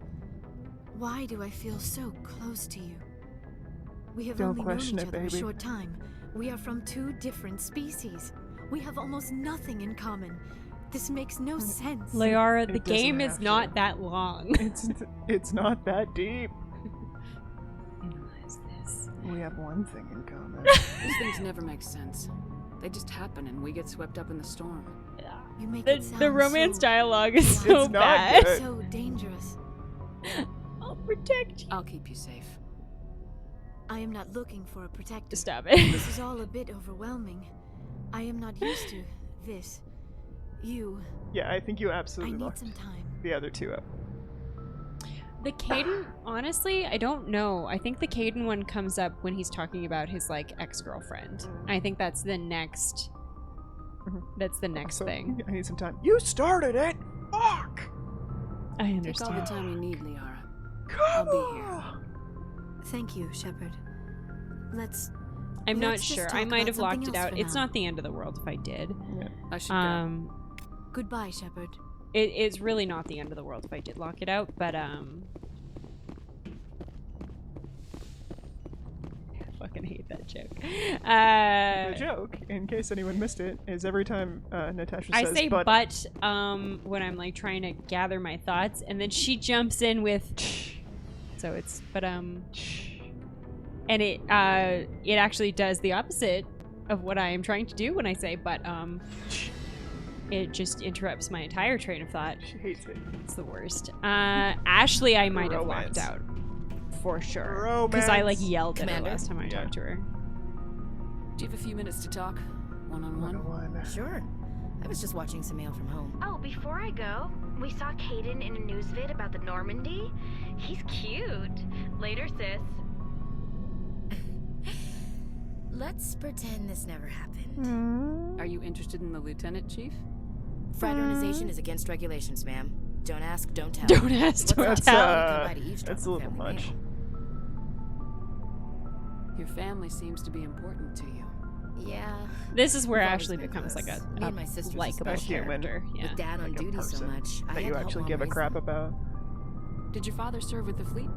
S4: Why do I feel so close to you? We have
S2: Don't
S4: only known
S2: question
S4: each
S2: it,
S4: other a
S2: baby.
S4: short time. We are from two different species. We have almost nothing in common. This makes no sense.
S1: Liara, the
S2: It doesn't
S1: game is
S2: have
S1: not
S2: to.
S1: that long.
S2: It's not that deep.
S1: Analyze this.
S2: We have one thing in common.
S5: These things never make sense. They just happen and we get swept up in the storm.
S4: You make
S1: The,
S4: it sound
S1: the romance
S4: so
S1: dialogue is so
S2: It's not
S1: bad.
S2: good.
S4: so dangerous.
S1: I'll protect you.
S5: I'll keep you safe.
S4: I am not looking for a protector.
S1: Stop it.
S4: This is all a bit overwhelming. I am not used to this. You.
S2: Yeah, I think you
S4: I
S2: absolutely
S4: need
S2: locked
S4: some time.
S2: the other two up.
S1: The Caden, honestly, I don't know. I think the Caden one comes up when he's talking about his like ex-girlfriend. I think that's the next. That's the next thing.
S2: I need some time. You started it. Fuck.
S1: I
S5: Take all
S1: understand.
S5: the time you need, Liara. I'll be here.
S4: Thank you, Shepard. Let's
S1: I'm not
S4: let's just
S1: sure.
S4: talk
S1: I might
S4: about
S1: have locked
S4: something
S1: it
S4: else
S1: out.
S4: for
S1: It's
S4: now.
S1: not the end of the world if I did.
S5: I should go.
S4: Goodbye, Shepard.
S1: It's really not the end of the world if I did lock it out, but fucking hate that joke.
S2: The joke, in case anyone missed it, is every time Natasha says
S1: I say
S2: but
S1: when I'm like trying to gather my thoughts, and then she jumps in with so it's and it actually does the opposite of what I am trying to do when I say but it just interrupts my entire train of thought.
S2: She hates it.
S1: It's the worst. Ashley I might have locked out for sure because I like yelled at her last time I talked to her.
S5: Do you have a few minutes to talk? One-on-one?
S10: Sure. I was just watching some mail from home.
S6: Oh, before I go, we saw Caden in a news vid about the Normandy. He's cute. Later, sis.
S10: Let's pretend this never happened.
S5: Are you interested in the lieutenant, Chief?
S10: Fraternization is against regulations, ma'am. Don't ask, don't tell.
S1: Don't ask, don't tell.
S2: That's a little much.
S5: Your family seems to be important to you.
S10: Yeah.
S1: This is where Ashley becomes like a likable
S2: human.
S1: character. Yeah.
S10: With Dad on duty so much, I
S2: that
S10: had
S2: you
S10: to help
S2: actually
S10: Mom
S2: give a
S10: raise
S2: crap
S10: them.
S2: about.
S5: Did your father serve with the fleet?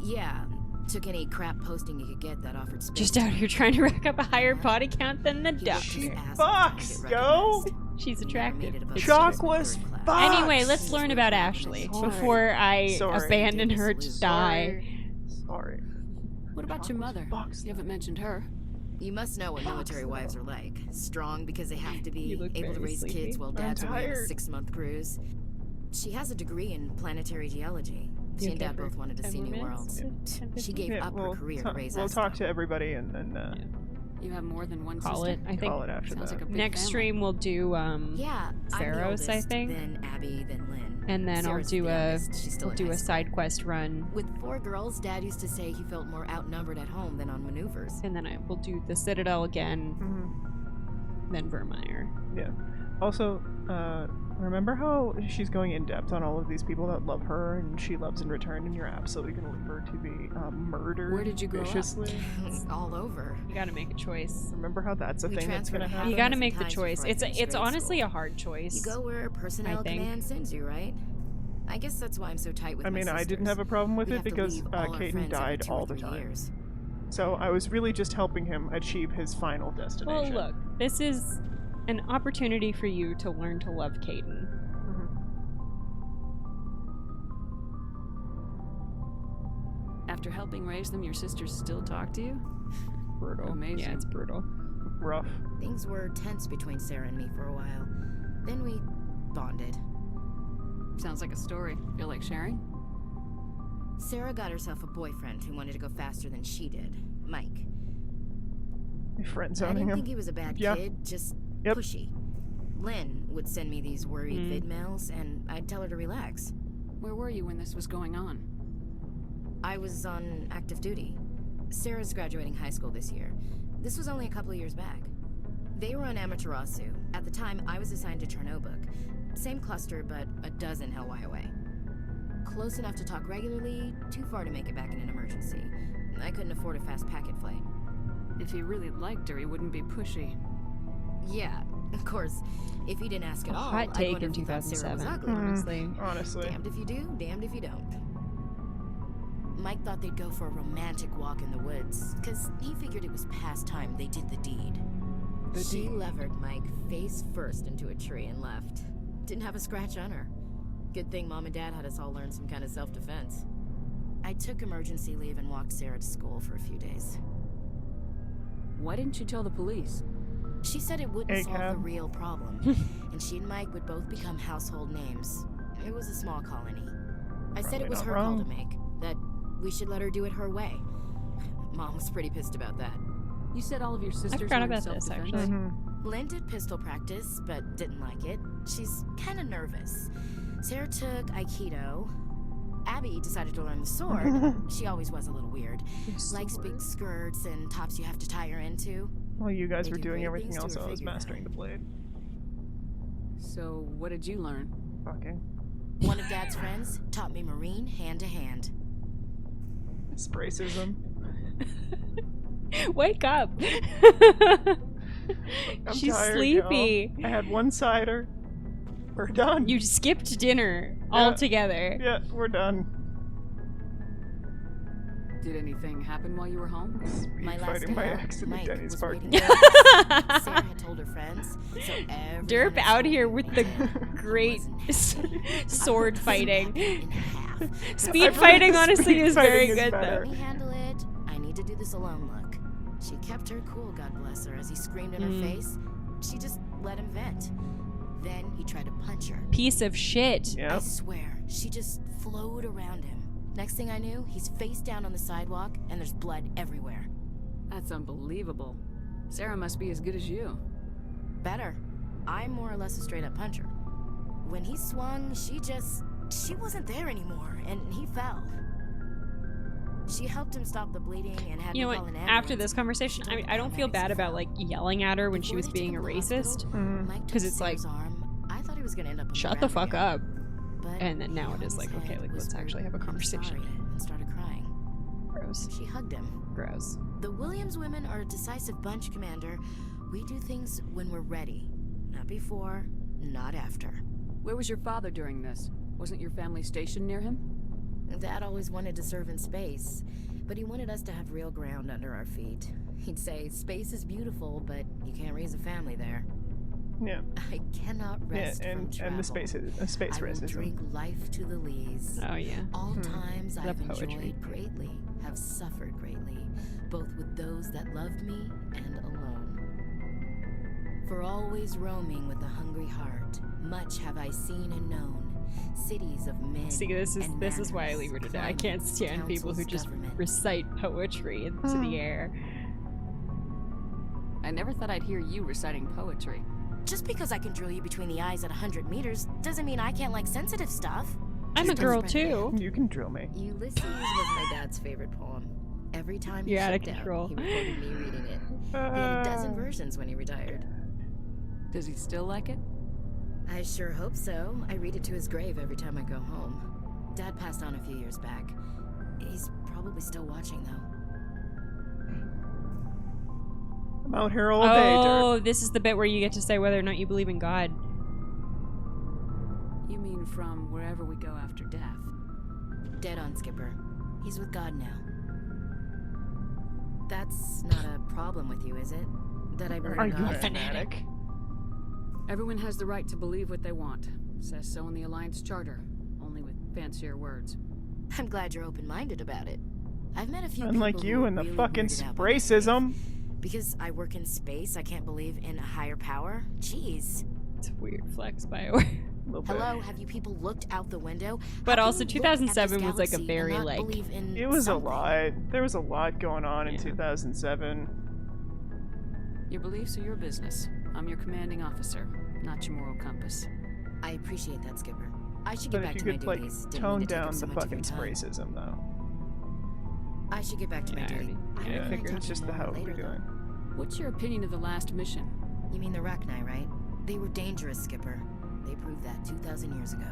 S10: Yeah. Took any crap posting you could get that offered space.
S1: Just out here trying to rack up a higher body count than the duck.
S2: Fucks, yo!
S1: She's attractive.
S2: Chalk was fucked!
S1: Anyway, let's learn about Ashley before I abandon her to die.
S2: Sorry.
S5: What about your mother? You haven't mentioned her.
S10: You must know what military wives are like. Strong because they have to be, able to
S1: very
S10: raise
S1: sleepy.
S10: kids while
S2: I'm
S10: Dad's away on a
S2: tired.
S10: 6-month cruise. She has a degree in planetary geology. She and Dad both wanted to see new worlds. She gave up her career to raise
S2: We'll
S10: us.
S2: talk to everybody and then
S5: You have more than one
S1: Call
S5: sister?
S1: it. I think
S2: call it after
S5: Sounds
S2: that.
S5: like a big
S1: next
S5: family.
S1: stream we'll do
S10: Yeah, I'm the
S1: Pharos, I
S10: oldest,
S1: think,
S10: then Abby, then Lynn.
S1: and then
S10: Sarah's
S1: I'll do
S10: the
S1: a
S10: youngest. She's still
S1: we'll
S10: in
S1: do
S10: high
S1: a
S10: school.
S1: side quest run,
S10: With 4 girls, Dad used to say he felt more outnumbered at home than on maneuvers.
S1: and then I will do the Citadel again, then Vermeer.
S2: Yeah. Also, remember how she's going in depth on all of these people that love her and she loves in return, and you're absolutely going to leave her to be murdered
S5: Where did you grow up?
S2: viciously?
S10: All over.
S1: You got to make a choice.
S2: Remember how that's a
S10: We
S2: thing that's going to
S10: transferred
S2: happen?
S1: You got to
S10: 1,000
S1: make the
S10: times
S1: choice.
S10: before I
S1: It's
S10: finished
S1: it's
S10: grade
S1: honestly
S10: school.
S1: a hard choice.
S10: You go where personnel
S1: think.
S10: command sends you, right? I guess that's why I'm so tight with
S2: I
S10: my
S2: mean, I didn't
S10: sisters.
S2: have a problem with
S10: We
S2: it
S10: have to
S2: because
S10: leave all our
S2: Caden
S10: friends every
S2: died
S10: 2 or
S2: all the
S10: 3
S2: time.
S10: years.
S2: So I was really just helping him achieve his final
S1: Well,
S2: destination.
S1: look, this is an opportunity for you to learn to love Caden.
S5: After helping raise them, your sisters still talk to you?
S2: Brutal.
S5: Amazing.
S1: Yeah, it's brutal.
S2: Rough.
S10: Things were tense between Sarah and me for a while. Then we bonded.
S5: Sounds like a story. Feel like sharing?
S10: Sarah got herself a boyfriend who wanted to go faster than she did, Mike.
S2: Friend
S10: I
S2: zoning
S10: didn't
S2: him.
S10: think he was a bad
S2: Yeah.
S10: kid, just
S2: Yep.
S10: pushy. Lynn would send me these worried vid mails, and I'd tell her to relax.
S5: Where were you when this was going on?
S10: I was on active duty. Sarah's graduating high school this year. This was only a couple of years back. They were on Amaterasu. At the time, I was assigned to Chernobog. Same cluster, but a dozen Hellwire away. Close enough to talk regularly, too far to make it back in an emergency. I couldn't afford a fast packet flight.
S5: If he really liked her, he wouldn't be pushy.
S10: Yeah, of course. If he didn't ask at all,
S1: Hot
S10: I'd
S1: take
S10: wonder
S1: in
S10: if he thought Sarah was
S1: 2007,
S10: ugly.
S1: honestly.
S2: Honestly.
S10: Damned if you do, damned if you don't. Mike thought they'd go for a romantic walk in the woods, because he figured it was past time they did the deed. She levered Mike face first into a tree and left. Didn't have a scratch on her. Good thing Mom and Dad had us all learn some kind of self-defense. I took emergency leave and walked Sarah to school for a few days.
S5: Why didn't you tell the police?
S10: She said it wouldn't solve the
S2: cab.
S10: real problem, and she and Mike would both become household names. It was a small colony. I said
S2: Probably
S10: it was
S2: not
S10: her call
S2: wrong.
S10: to make, that we should let her do it her way. Mom was pretty pissed about that.
S5: You said all of your sisters
S1: forgot
S5: were in
S1: about this,
S5: self-defense?
S1: actually.
S10: Lynn did pistol practice, but didn't like it. She's kind of nervous. Sarah took Aikido. Abby decided to learn the sword. She always was a little weird. Likes big skirts and tops you have to tie her into.
S2: While you guys
S10: They
S2: were
S10: do
S2: doing
S10: great
S2: everything
S10: things to
S2: else,
S10: her
S2: I was
S10: figure.
S2: mastering the blade.
S5: So, what did you learn?
S2: Fucking.
S10: One of Dad's friends taught me Marine hand to hand.
S2: It's racism.
S1: Wake up.
S2: I'm
S1: She's
S2: tired,
S1: sleepy.
S2: y'all. I had one cider. We're done.
S1: You skipped dinner altogether.
S2: Yeah, we're done.
S5: Did anything happen while you were home?
S4: My last
S2: Fighting by
S4: day out,
S2: accident,
S4: Mike
S2: Denny's
S4: was
S2: parking.
S4: waiting for us. Sarah had told her friends, so everyone
S1: Derp
S4: at
S1: out
S4: school
S1: here
S4: knew
S1: with
S4: we
S1: the
S4: did.
S1: great sword fighting.
S4: In half.
S1: Speed fighting, honestly, is very
S2: fighting is
S1: good,
S2: better.
S1: though.
S4: Let me handle it. I need to do this alone, look. She kept her cool, God bless her, as he screamed in her face. She just let him vent. Then he tried to punch her.
S1: Piece of shit.
S4: I swear, she just flowed around him. Next thing I knew, he's face down on the sidewalk, and there's blood everywhere.
S5: That's unbelievable. Sarah must be as good as you.
S4: Better. I'm more or less a straight-up puncher. When he swung, she wasn't there anymore, and he fell. She helped him stop the bleeding and had
S1: You know
S4: me call
S1: what?
S4: an ambulance.
S1: After this conversation, I mean, I don't feel bad about like yelling at her when she was being a racist, because it's like,
S4: I thought he was gonna end up on
S1: shut the
S4: ground
S1: fuck
S4: again.
S1: up.
S4: But
S1: And then now
S4: he
S1: it is
S4: hung
S1: like,
S4: his
S1: okay,
S4: head,
S1: like let's
S4: whispered,
S1: actually have a
S4: "I'm
S1: conversation.
S4: sorry," and started crying.
S1: Gross.
S4: She hugged him.
S1: Gross.
S4: The Williams women are a decisive bunch, Commander. We do things when we're ready. Not before, not after.
S5: Where was your father during this? Wasn't your family stationed near him?
S4: Dad always wanted to serve in space, but he wanted us to have real ground under our feet. He'd say, space is beautiful, but you can't raise a family there.
S2: Yeah.
S4: I cannot rest from travel.
S2: And the space
S4: I will
S2: racism.
S4: drink life to the lees.
S1: Oh yeah.
S4: All times
S1: Love
S4: I've
S1: poetry.
S4: enjoyed greatly, have suffered greatly, both with those that loved me and alone. For always roaming with a hungry heart, much have I seen and known. Cities of men.
S1: See, this is why I leave her today. I can't stand people who just recite poetry into the air.
S5: I never thought I'd hear you reciting poetry.
S4: Just because I can drill you between the eyes at 100 meters doesn't mean I can't like sensitive stuff.
S1: I'm a girl too.
S2: You can drill me.
S4: Ulysses was my dad's favorite poem. Every time he
S1: You're out of
S4: shipped
S1: control.
S4: out, he recorded me reading it. He had a dozen versions when he retired.
S5: Does he still like it?
S4: I sure hope so. I read it to his grave every time I go home. Dad passed on a few years back. He's probably still watching, though.
S2: I'm out here all day,
S1: Oh, this is the bit where you get to say whether or not you believe in God.
S5: You mean from wherever we go after death?
S4: Dead on, Skipper. He's with God now. That's not a problem with you, is it? That I believe
S2: Are
S4: in
S2: you
S4: God?
S2: a fanatic?
S5: Everyone has the right to believe what they want. Says so in the Alliance Charter, only with fancier words.
S4: I'm glad you're open-minded about it. I've met a few
S2: Unlike
S4: people
S2: you
S4: who
S2: and the
S4: really
S2: fucking
S4: weirded out by my
S2: racism.
S4: faith. Because I work in space, I can't believe in a higher power? Jeez.
S1: It's a weird flex, by the way.
S4: Hello, have you people looked out the window?
S1: But
S4: How
S1: also,
S4: can you look at this
S1: 2007 was like a
S4: galaxy and
S1: very
S4: not
S1: like.
S4: believe in
S2: It was
S4: something?
S2: a lot. There was a lot going on in 2007.
S5: Your beliefs are your business. I'm your commanding officer, not your moral compass.
S4: I appreciate that, Skipper. I should
S2: But
S4: get back
S2: if
S4: to
S2: you
S4: my
S2: could, like,
S4: duties. Didn't
S2: tone
S4: mean to take up
S2: down
S4: so
S2: the
S4: much of your
S2: fucking
S4: time.
S2: racism, though.
S4: I should get back to my duty.
S2: Yeah, I figured it's just the how we're doing.
S5: What's your opinion of the last mission?
S4: You mean the Rachni, right? They were dangerous, Skipper. They proved that 2,000 years ago.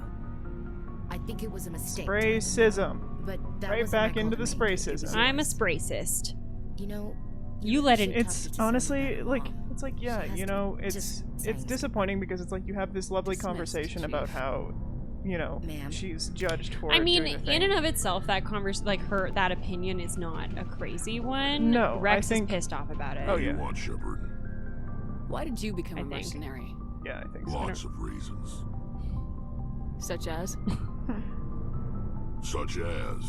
S4: I think it was a mistake. to let them
S2: Spracism.
S4: go, But that
S2: Right
S4: wasn't my
S2: back
S4: call
S2: into
S4: to
S2: the
S4: make.
S2: spracism.
S1: I'm a spracist.
S4: You know,
S1: You let it.
S2: It's honestly like it's like yeah, you know, it's disappointing because it's like you have this lovely conversation about how, you know, she's judged for.
S1: I mean,
S2: doing the
S1: in
S2: thing.
S1: and of itself, that that opinion is not a crazy one.
S2: No,
S1: Rex
S2: I think
S1: is pissed off about it.
S2: Oh yeah.
S24: Want Shepard?
S5: Why did you become
S1: I
S5: a
S1: think.
S5: mercenary?
S2: Yeah, I think so.
S24: Lots of reasons.
S5: Such as?
S24: Such as,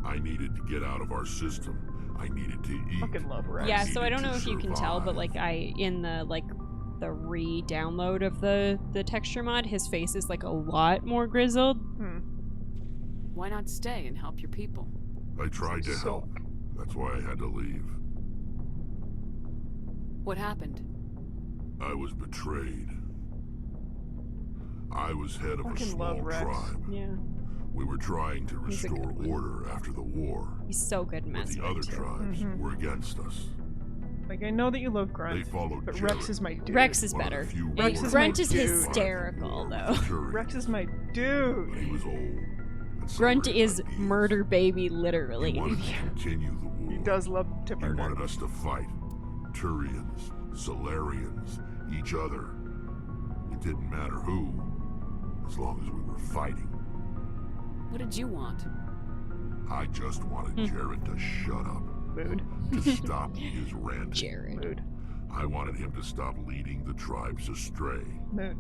S24: I needed to get out of our system. I needed to eat.
S2: Fucking love Rex.
S1: Yeah, so I don't know if you can tell, but like in the re-download of the texture mod, his face is like a lot more grizzled.
S5: Why not stay and help your people?
S24: I tried to help. That's why I had to leave.
S5: What happened?
S24: I was betrayed. I was head of a
S2: Fucking
S24: small
S2: love Rex.
S24: tribe.
S1: Yeah.
S24: We were trying to
S1: He's a
S24: restore
S1: good one.
S24: order after the war.
S1: He's so good in
S24: But
S1: Mass
S24: the
S1: Effect
S24: other
S1: too.
S24: tribes were against us.
S2: Like I know that you love
S24: They
S2: Grunt,
S24: followed
S2: but
S24: Jared.
S2: Rex is my dude.
S1: Rex is
S24: One of the
S1: better.
S24: few
S1: And
S2: Rex is
S1: Grunt
S2: my
S1: is
S2: dude.
S1: hysterical though.
S2: Rex is my dude.
S24: He was old. And so
S1: Grunt
S24: were his
S1: is
S24: ideas.
S1: murder baby,
S24: He
S1: literally.
S24: wanted to continue the war.
S2: He does love to
S24: He
S2: murder.
S24: wanted us to fight. Turians, Solarians, each other. It didn't matter who, as long as we were fighting.
S5: What did you want?
S11: I just wanted Jared to shut up.
S2: Mood.
S11: To stop his ranting.
S1: Jared.
S2: Mood.
S11: I wanted him to stop leading the tribes astray.
S2: Mood.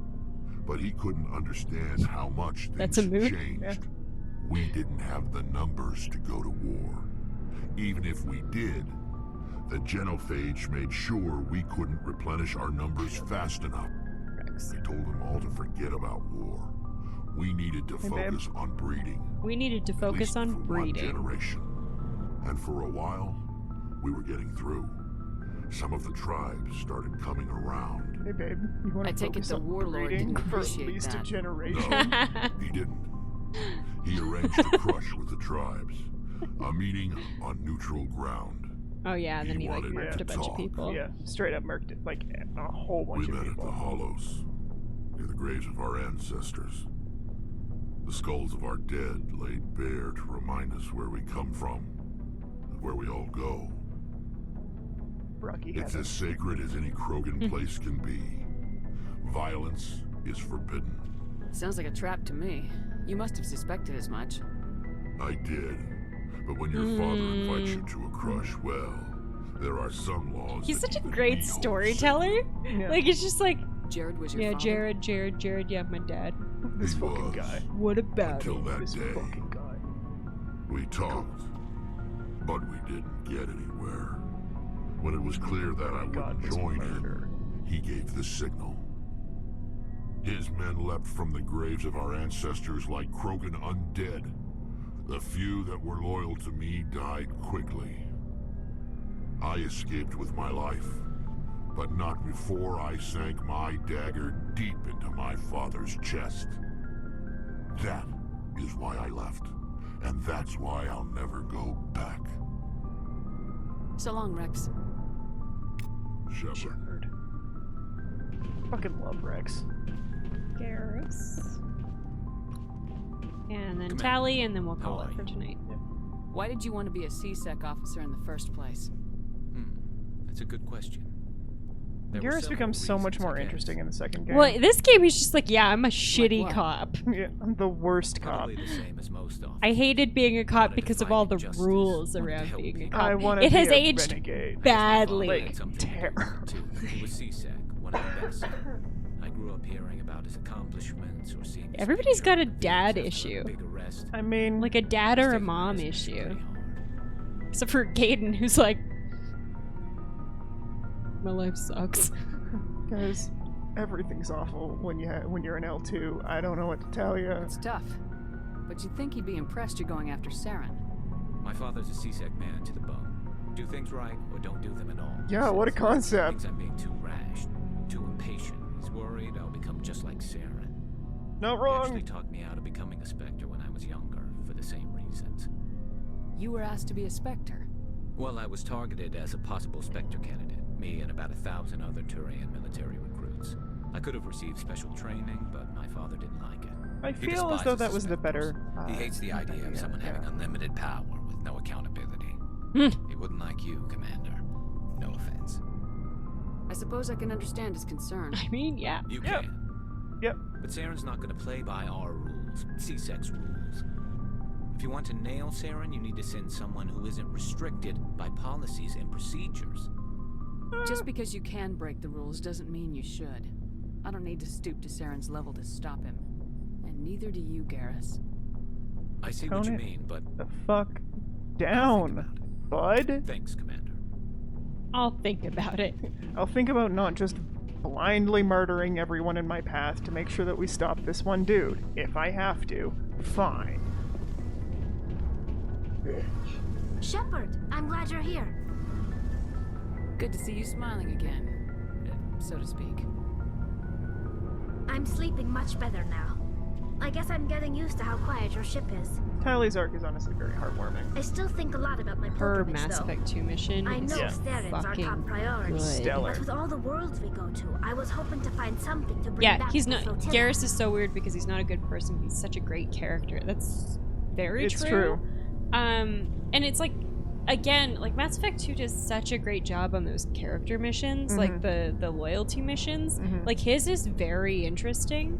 S11: But he couldn't understand how much things had changed.
S2: Yeah.
S11: We didn't have the numbers to go to war. Even if we did, the genophage made sure we couldn't replenish our numbers fast enough. I told them all to forget about war. We needed to focus on breeding.
S1: We needed to focus on breeding.
S11: One generation. And for a while, we were getting through. Some of the tribes started coming around.
S2: Hey babe, you want to
S5: take it the warlord didn't
S2: for at
S5: appreciate
S2: least
S5: that.
S2: a generation?
S11: No, he didn't. He arranged a crush with the tribes. A meeting on neutral ground.
S1: Oh yeah, and then he like
S11: wanted
S1: murked
S11: to
S1: a bunch of
S11: talk.
S1: people.
S2: Yeah, straight up murked it, like a whole bunch
S11: We
S2: of
S11: met
S2: people.
S11: at the Hollows, near the graves of our ancestors. The skulls of our dead laid bare to remind us where we come from, and where we all go.
S2: Rocky
S11: It's
S2: heaven.
S11: as sacred as any Krogan place can be. Violence is forbidden.
S5: Sounds like a trap to me. You must have suspected as much.
S11: I did. But when your father invites you to a crush, well, there are some laws.
S1: He's
S11: that
S1: such a
S11: even
S1: great
S11: we hold
S1: storyteller.
S2: Yeah.
S1: Like it's just like
S5: Jared was your
S1: yeah,
S5: father?
S1: Jared, yeah, my dad.
S2: This
S11: He
S2: fucking
S11: was.
S2: guy.
S1: What about
S11: Until
S1: it?
S11: that
S2: This
S11: day,
S2: fucking guy.
S11: we talked, but we didn't get anywhere. When it was clear that I wouldn't join him, he gave the signal. His men leapt from the graves of our ancestors like Krogan undead. The few that were loyal to me died quickly. I escaped with my life, but not before I sank my dagger deep into my father's chest. That is why I left, and that's why I'll never go back.
S5: So long, Rex.
S11: Shepard.
S2: Fucking love Rex.
S1: Garrus. And then Tally, and then we'll call it for tonight.
S5: Why did you want to be a CSEC officer in the first place?
S13: That's a good question.
S2: Garrus becomes so much more interesting in the second game.
S1: Well, this game he's just like, yeah, I'm a shitty cop.
S2: Yeah, I'm the worst cop.
S13: Probably the same as most of.
S1: I hated being a cop because of all the rules around being a cop.
S2: I want to
S1: It
S2: be
S1: has
S2: a
S1: aged
S2: renegade.
S1: badly.
S2: Like, terror.
S13: He was CSEC, one of the best. I grew up hearing about his accomplishments or seeing.
S1: Everybody's got a dad issue.
S2: I mean,
S1: like a dad or a mom issue. Except for Gaiden, who's like, my life sucks.
S2: Guys, everything's awful when you're an L2. I don't know what to tell you.
S5: It's tough. But you'd think he'd be impressed you're going after Saren.
S13: My father's a CSEC man to the bone. Do things right or don't do them at all.
S2: Yeah, what a concept.
S13: Thinks I'm being too rash, too impatient. He's worried I'll become just like Saren.
S2: Not wrong.
S13: He actually talked me out of becoming a Spectre when I was younger, for the same reasons.
S5: You were asked to be a Spectre.
S13: Well, I was targeted as a possible Spectre candidate. Me and about 1,000 other Turian military recruits. I could have received special training, but my father didn't like it.
S2: I
S13: He
S2: feel as though
S13: despises
S2: that was the
S13: Spectres.
S2: better.
S13: He hates the idea of someone having unlimited power with no accountability. He wouldn't like you, Commander. No offense.
S5: I suppose I can understand his concern.
S1: I mean, yeah.
S13: You can.
S2: Yep.
S13: But Saren's not going to play by our rules, CSEC's rules. If you want to nail Saren, you need to send someone who isn't restricted by policies and procedures.
S5: Just because you can break the rules doesn't mean you should. I don't need to stoop to Saren's level to stop him. And neither do you, Garrus.
S13: I see what you mean, but...
S2: The fuck down, bud.
S13: Thanks, Commander.
S1: I'll think about it.
S2: I'll think about not just blindly murdering everyone in my path to make sure that we stop this one dude. If I have to, fine.
S16: Shepard, I'm glad you're here.
S5: Good to see you smiling again, so to speak.
S16: I'm sleeping much better now. I guess I'm getting used to how quiet your ship is.
S2: Tally's arc is honestly very heartwarming.
S16: I still think a lot about my
S1: Her
S16: pilgrimage,
S1: Mass
S16: though.
S1: Effect 2 mission
S16: I know
S1: is
S16: Saren's our
S1: fucking
S16: top priority.
S1: good.
S2: Stellar.
S16: But with all the worlds we go to, I was hoping to find something to bring
S1: Yeah,
S16: back
S1: he's
S16: to the
S1: not.
S16: flotilla.
S1: Garrus is so weird because he's not a good person. He's such a great character. That's very
S2: It's true.
S1: And it's like, again, like Mass Effect 2 does such a great job on those character missions, like the loyalty missions. Like his is very interesting.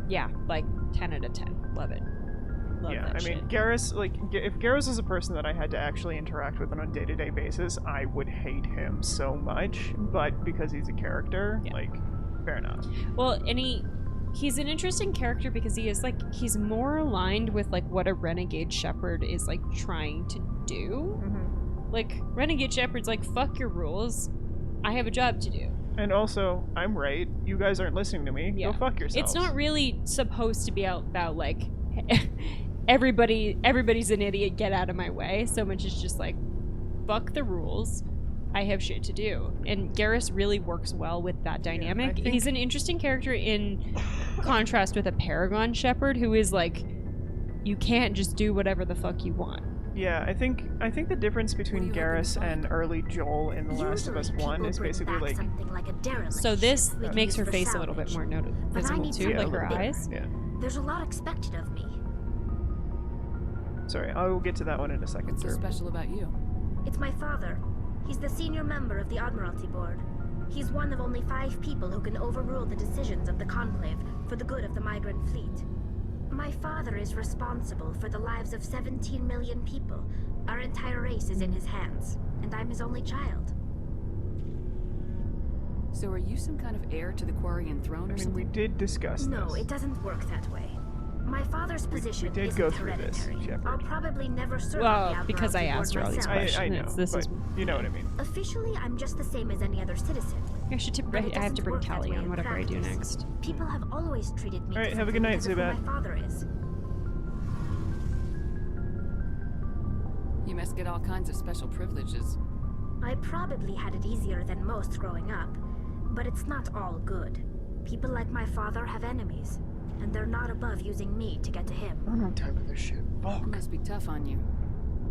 S1: Yeah, like 10 out of 10. Love it. Love
S2: Yeah,
S1: that
S2: I mean,
S1: shit.
S2: Garrus, like, if Garrus is a person that I had to actually interact with on a day-to-day basis, I would hate him so much, but because he's a character, like, fair enough.
S1: Well, and he's an interesting character because he's more aligned with like what a renegade shepherd is like trying to do. Like, renegade shepherd's like, fuck your rules, I have a job to do.
S2: And also, I'm right, you guys aren't listening to me, go fuck yourselves.
S1: It's not really supposed to be about like everybody's an idiot, get out of my way, so much as just like, fuck the rules, I have shit to do. And Garrus really works well with that dynamic. He's an interesting character in contrast with a Paragon Shepherd who is like, you can't just do whatever the fuck you want.
S2: Yeah, I think the difference between Garrus and early Joel in The Last of Us 1 is basically like...
S1: So this makes her face a little bit more visible too, like her eyes.
S2: Yeah.
S16: There's a lot expected of me.
S2: Sorry, I will get to that one in a second.
S5: What's so special about you?
S16: It's my father. He's the senior member of the Admiralty Board. He's one of only 5 people who can overrule the decisions of the Conclave for the good of the migrant fleet. My father is responsible for the lives of 17 million people. Our entire race is in his hands, and I'm his only child.
S5: So are you some kind of heir to the Quarian throne or something?
S2: We did discuss
S16: No,
S2: this.
S16: it doesn't work that way. My father's position
S2: we did
S16: isn't
S2: go through this,
S16: hereditary.
S2: Shepard.
S16: I'll probably never serve
S1: Well,
S16: on the
S1: because I
S16: Admiralty
S1: asked her all
S16: Board
S1: these
S16: myself.
S1: questions.
S2: I know, but you know what I mean.
S16: Officially, I'm just the same as any other citizen.
S1: I have to bring Tally on whatever I do next.
S16: People have always treated me.
S2: Alright, have a good night,
S16: differently
S2: Zubat.
S16: because of who my father is.
S5: You must get all kinds of special privileges.
S16: I probably had it easier than most growing up, but it's not all good. People like my father have enemies, and they're not above using me to get to him.
S2: I don't have time for this shit.
S5: It must be tough on you.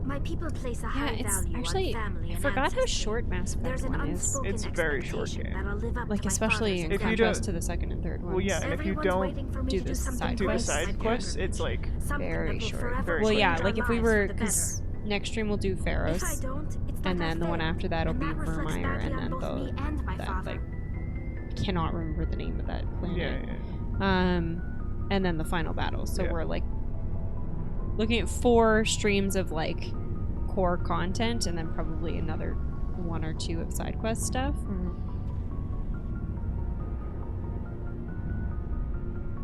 S16: My people place a high
S1: it's
S16: value
S1: actually,
S16: on family
S1: I
S16: and
S1: forgot how
S16: ancestry.
S1: short Mass Effect
S16: There's an
S1: 1 is.
S16: unspoken
S2: It's a very short
S16: expectation
S2: game.
S16: that I'll live up
S1: Like,
S16: to my
S1: especially
S16: father's
S1: in contrast to the second and third ones.
S2: Well, yeah, and if you
S16: Everyone's
S2: don't
S16: waiting for me
S1: do
S16: to
S1: the
S16: something
S1: side
S2: do the
S16: great
S2: side
S16: like
S2: quests,
S16: pilgrimage.
S2: it's like
S16: Something
S1: very
S16: that will
S1: short.
S16: forever
S1: Well, yeah,
S16: change
S1: like
S16: our
S1: if we
S16: lives
S1: were,
S16: for the
S1: because
S16: better.
S1: next stream we'll do
S16: If I
S1: Pharos,
S16: don't, it's
S1: and
S16: that
S1: then the one after that'll be
S16: and that reflects
S1: Vermeer,
S16: badly
S1: and
S16: on
S1: then
S16: both me and my
S1: that
S16: father.
S1: like cannot remember the name of that planet.
S2: Yeah.
S1: And then the final battle. So
S2: Yeah.
S1: we're like looking at 4 streams of like core content, and then probably another 1 or 2 of side quest stuff.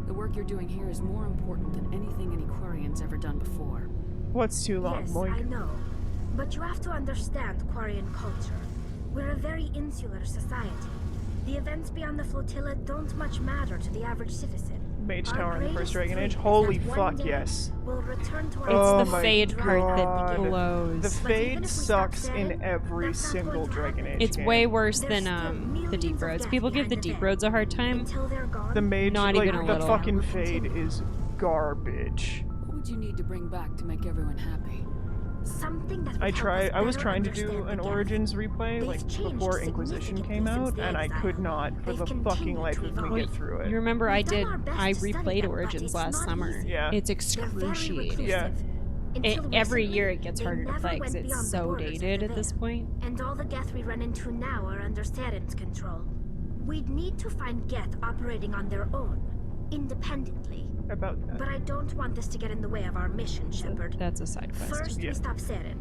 S5: The work you're doing here is more important than anything any Quarian's ever done before.
S2: What's too long,
S16: Yes,
S2: Moink?
S16: I know. But you have to understand Quarian culture. We're a very insular society. The events beyond the flotilla don't much matter to the average citizen.
S2: Mage
S16: Our
S2: Tower in the first
S16: greatest
S2: Dragon
S16: threat
S2: Age?
S16: is
S2: Holy
S16: that one
S2: fuck,
S16: day
S2: yes.
S16: we'll return to our
S2: Oh
S1: It's the
S2: my
S1: Fade part that
S2: God.
S1: blows.
S2: The
S16: But even
S2: Fade
S16: if we stop
S2: sucks
S16: saying,
S2: in every
S16: that's not
S2: single
S16: going to
S2: Dragon
S16: happen.
S2: Age
S1: It's
S2: game.
S1: way worse
S16: There's
S1: than
S16: still
S1: the
S16: millions
S1: Deep
S16: of
S1: Roads.
S16: death
S1: People give the
S16: behind the
S1: Deep
S16: veil.
S1: Roads a hard time.
S16: Until they're gone,
S2: The Mage,
S1: Not
S2: like,
S1: even a
S2: the
S1: little.
S2: fucking Fade is garbage.
S5: What would you need to bring back to make everyone happy?
S16: something that would
S2: I was
S16: better
S2: trying to do
S16: understand
S2: an
S16: the
S2: Origins replay,
S16: They've
S2: like,
S16: changed
S2: before Inquisition came
S16: significantly since
S2: out,
S16: the
S2: and I
S16: exile.
S2: could not, for
S16: They've
S2: the fucking
S16: continued
S2: life
S16: to
S2: of me,
S16: evolve.
S2: get through it.
S1: You remember I
S16: We've done
S1: did,
S16: our best
S1: I
S16: to study
S1: replayed
S16: them, but
S1: Origins
S16: it's
S1: last
S16: not
S1: summer.
S16: easy.
S2: Yeah.
S1: It's
S16: They're very
S1: excruciating.
S2: Yeah.
S16: Until
S1: Every
S16: recently,
S1: year it gets
S16: they
S1: harder to
S16: never
S1: play because
S16: went
S1: it's
S16: beyond the
S1: so
S16: borders of
S1: dated
S16: the
S1: at this
S16: Veil.
S1: point.
S16: And all the Geth we run into now are under Saren's control. We'd need to find Geth operating on their own, independently.
S2: About that.
S16: But I don't want this to get in the way of our mission, Shepard.
S1: That's a side quest.
S16: First, we stop Saren.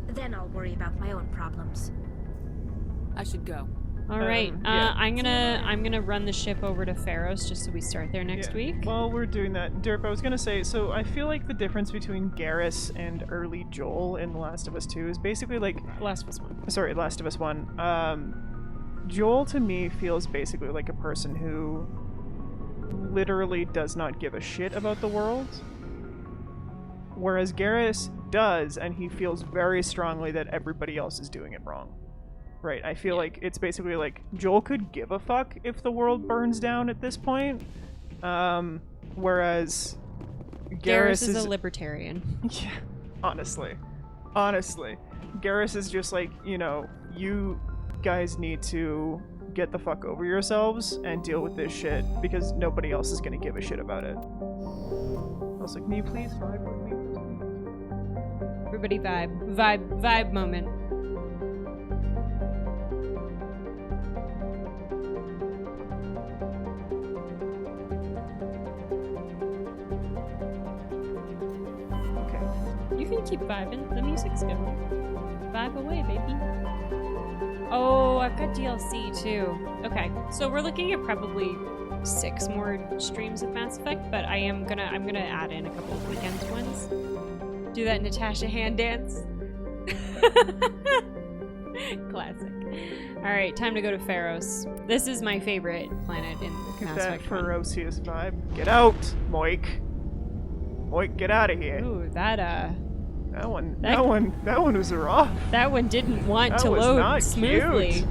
S16: Then I'll worry about my own problems.
S5: I should go.
S1: All right,
S2: yeah.
S1: I'm gonna run the ship over to Pharos just so we start there next
S2: Yeah.
S1: week.
S2: While we're doing that, Derp, I was gonna say, so I feel like the difference between Garrus and early Joel in The Last of Us 2 is basically like...
S1: Last of Us 1.
S2: Sorry, Last of Us 1. Joel to me feels basically like a person who literally does not give a shit about the world. Whereas Garrus does, and he feels very strongly that everybody else is doing it wrong. Right, I feel like it's basically like Joel could give a fuck if the world burns down at this point. Whereas
S1: Garrus is a libertarian.
S2: Yeah, honestly. Garrus is just like, you know, you guys need to get the fuck over yourselves and deal with this shit because nobody else is gonna give a shit about it. I was like, can you please vibe with me?
S1: Everybody vibe moment. can keep vibing. The music's good. Vibe away, baby. Oh, I've got DLC too. Okay, so we're looking at probably 6 more streams of Mass Effect, but I'm gonna add in a couple of weekends ones. Do that Natasha hand dance. Classic. All right, time to go to Pharos. This is my favorite planet in Mass
S2: That
S1: Effect 1.
S2: ferocious vibe. Get out, Moik. Moik, get out of here.
S1: Ooh, that
S2: one was rough.
S1: That one didn't want
S2: That
S1: to
S2: was
S1: load
S2: not
S1: smoothly.
S2: cute.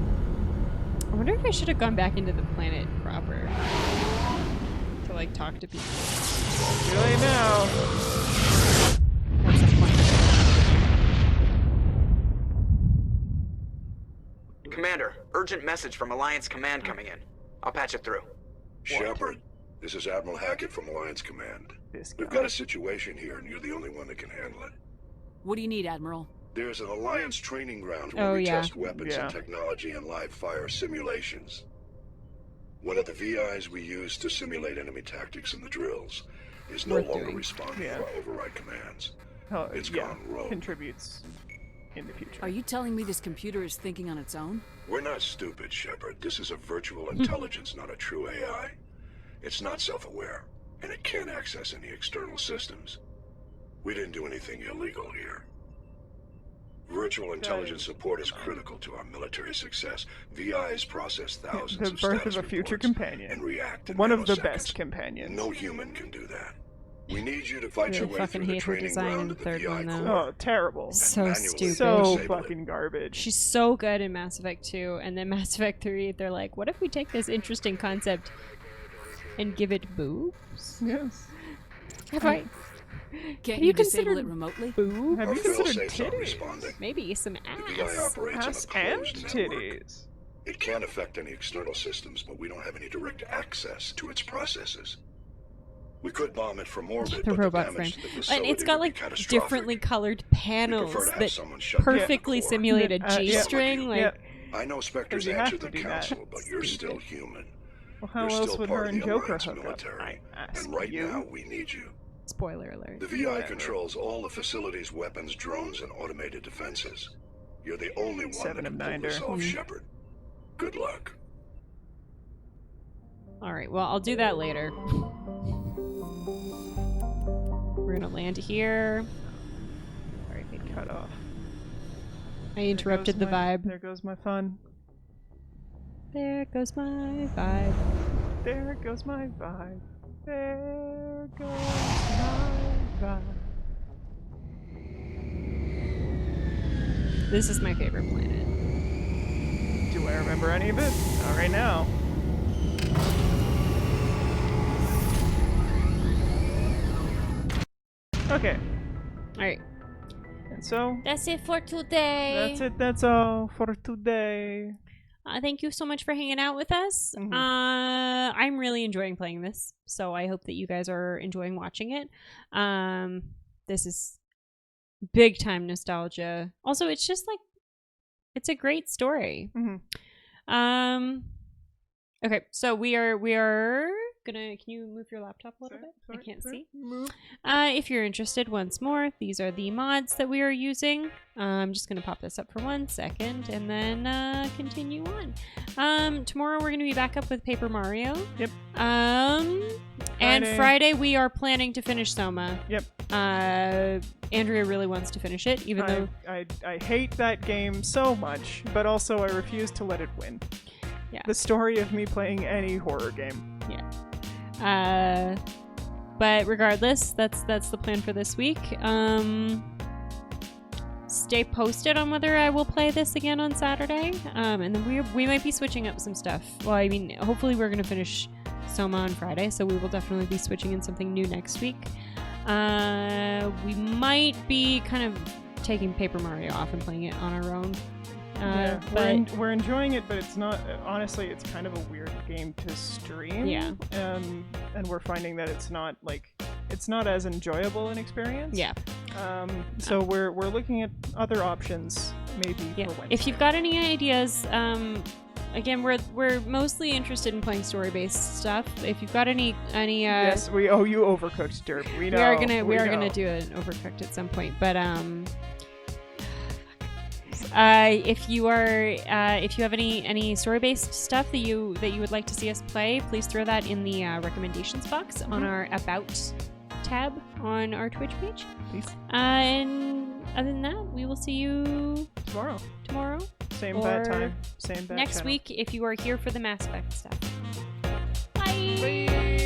S1: I wonder if I should have gone back into the planet proper to like talk to people.
S2: Too late now.
S1: What's the point?
S7: Commander, urgent message from Alliance Command coming in. I'll patch it through.
S8: Shepard, this is Admiral Hackett from Alliance Command. We've got a situation here, and you're the only one that can handle it.
S5: What do you need, Admiral?
S8: There's an Alliance training ground where we test weapons and technology in live fire simulations. One of the VIs we use to simulate enemy tactics in the drills is no longer responding to our override commands. It's gone rogue.
S2: Contributes in the future.
S5: Are you telling me this computer is thinking on its own?
S8: We're not stupid, Shepard. This is a virtual intelligence, not a true AI. It's not self-aware, and it can't access any external systems. We didn't do anything illegal here. Virtual intelligence support is critical to our military success. VIs process thousands
S2: The
S8: of
S2: birth
S8: status
S2: of a future
S8: reports
S2: companion.
S8: and react in
S2: One of the
S8: nanoseconds.
S2: best companions.
S8: No human can do that. We need you to fight your
S1: Really
S8: way
S1: fucking
S8: through the
S1: hate her
S8: training
S1: design in
S8: ground
S1: the
S8: of the
S1: third
S8: VI
S1: one though.
S8: core.
S2: Oh, terrible.
S1: So stupid.
S2: So fucking garbage.
S1: She's so good in Mass Effect 2, and then Mass Effect 3, they're like, what if we take this interesting concept and give it boobs?
S2: Yes.
S1: Have I...
S5: Can't
S1: Have
S5: you disable
S1: considered
S5: it remotely?
S1: Boob?
S2: Have
S8: Our
S2: you considered
S8: fail-safes aren't
S2: titties?
S8: responding.
S1: Maybe some
S8: The VI
S1: ass.
S8: operates
S2: Ass
S8: in a
S2: and
S8: closed network.
S2: titties.
S8: It can't affect any external systems, but we don't have any direct access to its processes. We could bomb it from orbit,
S1: The
S8: but
S1: robot
S8: the
S1: frame.
S8: damage to the
S1: And
S8: facility
S1: it's got
S8: would be
S1: like
S8: catastrophic.
S1: differently colored
S8: We
S1: panels
S8: prefer to have
S1: that
S8: someone shut down the
S1: perfectly
S8: core.
S1: simulate a
S2: Yeah,
S1: G-string. Like,
S8: I know Spectre's
S2: 'Cause you have
S8: answered
S2: to
S8: the
S2: do that.
S8: council, but you're still human.
S2: Well, how
S8: You're
S2: else
S8: still
S2: would
S8: part
S2: her
S8: of
S2: and
S8: the
S2: Joker
S8: Alliance
S2: hook up?
S8: military.
S2: ask
S8: And right
S2: you.
S8: now, we need you.
S1: spoiler alert.
S8: The VI controls all the facility's weapons, drones, and automated defenses. You're the only one that can pull this off, Shepard. Good luck.
S1: Alright, well, I'll do that later. We're gonna land here.
S2: Alright, get cut off.
S1: I interrupted the vibe.
S2: There goes my fun.
S1: There goes my vibe.
S2: There goes my vibe. There goes my vibe.
S1: This is my favorite planet.
S2: Do I remember any of it? Not right now. Okay.
S1: Alright.
S2: And so
S1: That's it for today.
S2: that's it. That's all for today.
S1: Thank you so much for hanging out with us. I'm really enjoying playing this, so I hope that you guys are enjoying watching it. This is big time nostalgia. Also, it's just like, it's a great story. Okay, so we are gonna, can you move your laptop a little bit? I can't see. If you're interested, once more, these are the mods that we are using. I'm just gonna pop this up for 1 second and then continue on. Tomorrow we're gonna be back up with Paper Mario.
S2: Yep.
S1: And Friday we are planning to finish Soma.
S2: Yep.
S1: Andrea really wants to finish it, even though
S2: I hate that game so much, but also I refuse to let it win.
S1: Yeah.
S2: The story of me playing any horror game.
S1: Yeah. But regardless, that's the plan for this week. Stay posted on whether I will play this again on Saturday. And then we might be switching up some stuff. Well, I mean, hopefully we're gonna finish Soma on Friday, so we will definitely be switching in something new next week. We might be kind of taking Paper Mario off and playing it on our own.
S2: Yeah,
S1: but
S2: we're enjoying it, but it's not. Honestly, it's kind of a weird game to stream.
S1: Yeah.
S2: And we're finding that it's not as enjoyable an experience.
S1: Yeah.
S2: So we're looking at other options maybe for Wednesday.
S1: If you've got any ideas, again, we're mostly interested in playing story-based stuff. If you've got any
S2: yes, we owe you Overcooked, Derp. We know.
S1: We are gonna do an Overcooked at some point, but if you have any story-based stuff that you would like to see us play, please throw that in the recommendations box on our About tab on our Twitch page.
S2: Peace.
S1: And other than that, we will see you
S2: tomorrow. Same bad time, same bad
S1: next
S2: channel.
S1: week if you are here for the Mass Effect stuff.
S2: Bye.